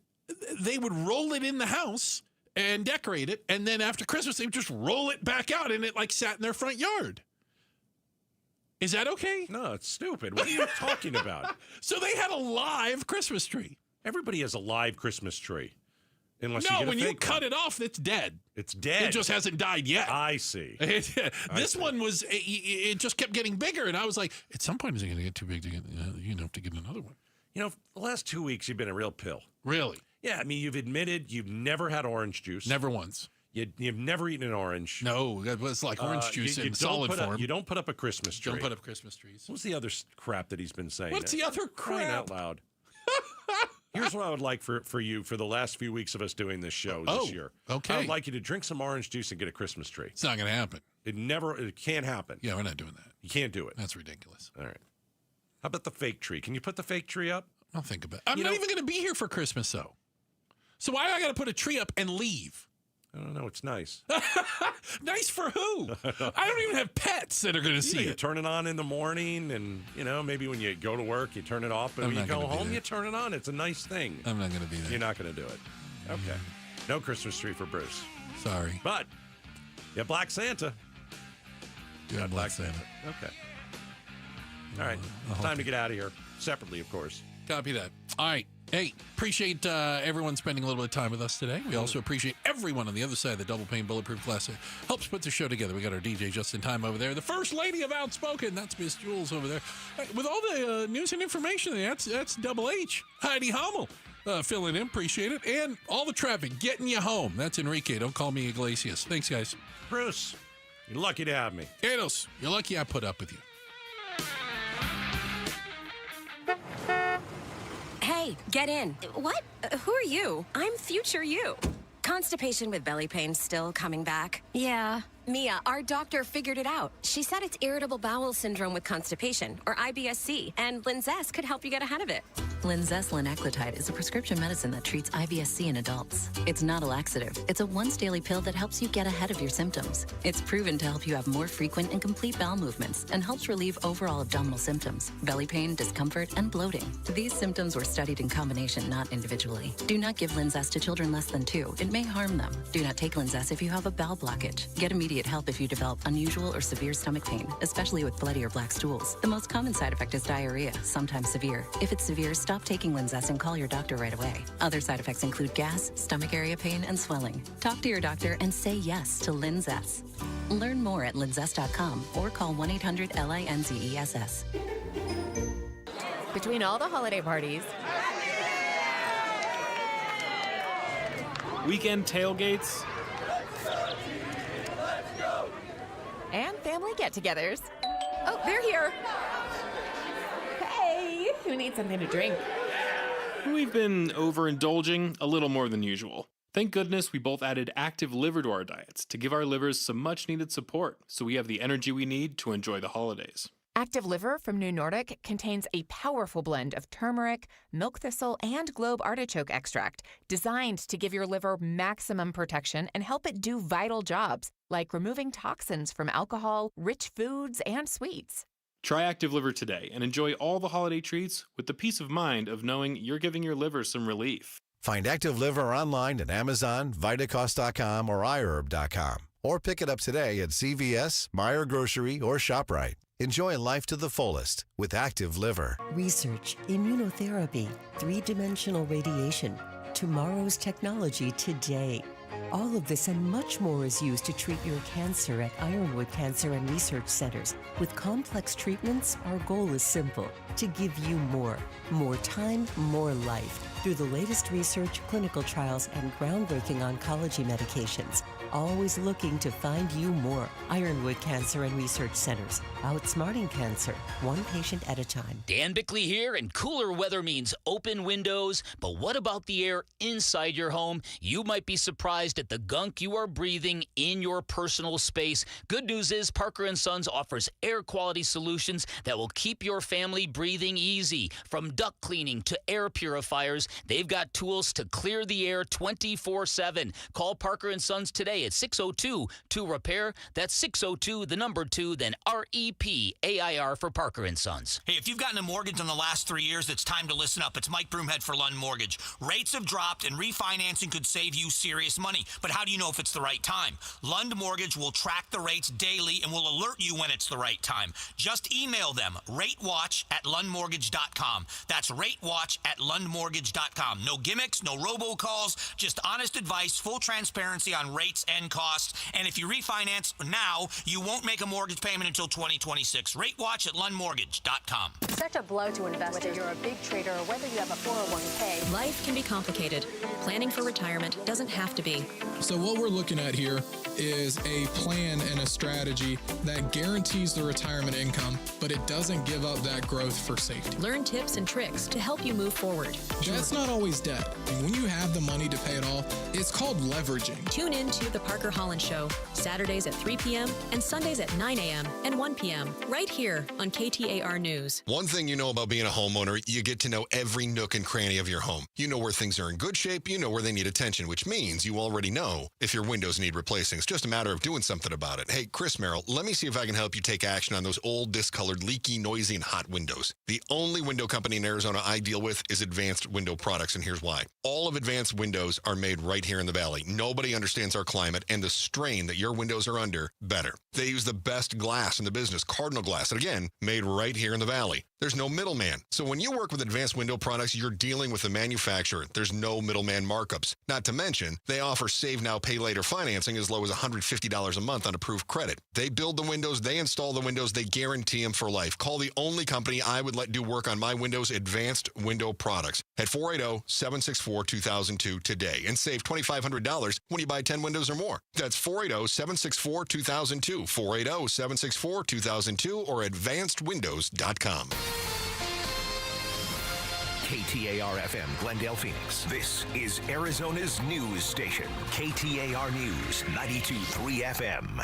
they would roll it in the house and decorate it, and then after Christmas, they would just roll it back out, and it, like, sat in their front yard. Is that okay? No, it's stupid. What are you talking about? So they had a live Christmas tree. Everybody has a live Christmas tree. Unless No, you get a when you fake cut one. it off, it's dead. It's dead. It just hasn't died yet. I see. This one was, it just kept getting bigger, and I was like, at some point, is it going to get too big to get, you have to get another one. You know, the last 2 weeks, you've been a real pill. Really? Yeah, I mean, you've admitted you've never had orange juice. Never once. You've never eaten an orange. No, it was like orange juice in solid form. You don't put up a Christmas tree. Don't put up Christmas trees. What's the other crap that he's been saying? What's the other Crying crap? out loud. Here's what I would like for you for the last few weeks of us doing this show this year. Okay. I would like you to drink some orange juice and get a Christmas tree. It's not going to happen. It can't happen. Yeah, we're not doing that. You can't do it. That's ridiculous. All right. How about the fake tree? Can you put the fake tree up? I'll think about it. I'm not even going to be here for Christmas, though. So why do I got to put a tree up and leave? I don't know. It's nice. Nice for who? I don't even have pets that are going to see You it. turn it on in the morning, and maybe when you go to work, you turn it off. But I'm when you not go gonna be home, there. you turn it on. It's a nice thing. I'm not going to be there. You're not going to do it. Okay. No Christmas tree for Bruce. Sorry. But you have Black Santa. You have Black Santa. Okay. All right. Time to get out of here. Separately, of course. Copy that. All right. Hey, appreciate everyone spending a little bit of time with us today. We also appreciate everyone on the other side of the double pane bulletproof glass that helps put the show together. We got our DJ just in time over there. The first lady of Outspoken, that's Miss Jules over there. Hey, with all the news and information, that's Double H. Heidi Hummel filling in. Appreciate it. And all the traffic getting you home. That's Enrique. Don't call me Iglesias. Thanks, guys. Bruce, you're lucky to have me. Gatos, you're lucky I put up with you. Hey, get in. What? Who are you? I'm future you. Constipation with belly pain still coming back? Yeah. Mia, our doctor figured it out. She said it's irritable bowel syndrome with constipation, or IBS-C, and Linzess could help you get ahead of it. Linzess linaclotide is a prescription medicine that treats IBS-C in adults. It's not a laxative. It's a once-daily pill that helps you get ahead of your symptoms. It's proven to help you have more frequent and complete bowel movements and helps relieve overall abdominal symptoms, belly pain, discomfort, and bloating. These symptoms were studied in combination, not individually. Do not give Linzess to children less than 2. It may harm them. Do not take Linzess if you have a bowel blockage. Get immediate help if you develop unusual or severe stomach pain, especially with bloody or black stools. The most common side effect is diarrhea, sometimes severe. If it's severe, stop taking Linzess and call your doctor right away. Other side effects include gas, stomach area pain, and swelling. Talk to your doctor and say yes to Linzess. Learn more at linzess.com or call 1-800-LINZESS. Between all the holiday parties, weekend tailgates, and family get-togethers. Oh, they're here. Hey, who needs something to drink? we've been overindulging a little more than usual. Thank goodness we both added active liver to our diets to give our livers some much needed support so we have the energy we need to enjoy the holidays. Active Liver from New Nordic contains a powerful blend of turmeric, milk thistle, and globe artichoke extract designed to give your liver maximum protection and help it do vital jobs like removing toxins from alcohol, rich foods, and sweets. Try Active Liver today and enjoy all the holiday treats with the peace of mind of knowing you're giving your liver some relief. Find Active Liver online at Amazon, Vitacost.com, or iHerb.com. Or pick it up today at CVS, Meijer Grocery, or ShopRite. Enjoy life to the fullest with Active Liver. Research, immunotherapy, three-dimensional radiation, tomorrow's technology today. All of this and much more is used to treat your cancer at Ironwood Cancer and Research Centers. With complex treatments, our goal is simple: to give you more time, more life, through the latest research, clinical trials, and groundbreaking oncology medications. Always looking to find you more. Ironwood Cancer and Research Centers. Outsmarting cancer, one patient at a time. Dan Bickley here, and cooler weather means open windows. But what about the air inside your home? You might be surprised at the gunk you are breathing in your personal space. Good news is Parker & Sons offers air quality solutions that will keep your family breathing easy. From duct cleaning to air purifiers, they've got tools to clear the air 24/7. Call Parker & Sons today today at 602-2-REPAIR. That's 602, the number 2, then REPAIR for Parker & Sons. Hey, if you've gotten a mortgage in the last 3 years, it's time to listen up. It's Mike Broomhead for Lund Mortgage. Rates have dropped, and refinancing could save you serious money. But how do you know if it's the right time? Lund Mortgage will track the rates daily and will alert you when it's the right time. Just email them, ratewatch@lundmortgage.com. That's ratewatch@lundmortgage.com. No gimmicks, no robocalls, just honest advice, full transparency on rates and costs. And if you refinance now, you won't make a mortgage payment until 2026. ratewatch@lundmortgage.com. Such a blow to investors, whether you're a big trader or whether you have a 401k. Life can be complicated. Planning for retirement doesn't have to be. So what we're looking at here is a plan and a strategy that guarantees the retirement income, but it doesn't give up that growth for safety. Learn tips and tricks to help you move forward. That's not always debt. And when you have the money to pay it off, it's called leveraging. Tune in to The Parker Holland Show, Saturdays at 3 p.m. and Sundays at 9 a.m. and 1 p.m. right here on KTAR News. One thing you know about being a homeowner, you get to know every nook and cranny of your home. You know where things are in good shape, you know where they need attention, which means you already know if your windows need replacing. It's just a matter of doing something about it. Hey, Chris Merrill, let me see if I can help you take action on those old, discolored, leaky, noisy, and hot windows. The only window company in Arizona I deal with is Advanced Window Products, and here's why. All of Advanced Windows are made right here in the Valley. Nobody understands our climate and the strain that your windows are under better. They use the best glass in the business, Cardinal glass, and again, made right here in the Valley. There's no middleman. So when you work with Advanced Window Products, you're dealing with the manufacturer. There's no middleman markups. Not to mention, they offer save now, pay later financing as low as $150 a month on approved credit. They build the windows, they install the windows, they guarantee them for life. Call the only company I would let do work on my windows, Advanced Window Products, at 480-764-2002 today and save $2,500 when you buy 10 windows or more. That's 480-764-2002, 480-764-2002 or advancedwindows.com. KTAR-FM, Glendale, Phoenix. This is Arizona's news station, KTAR News 92.3 FM.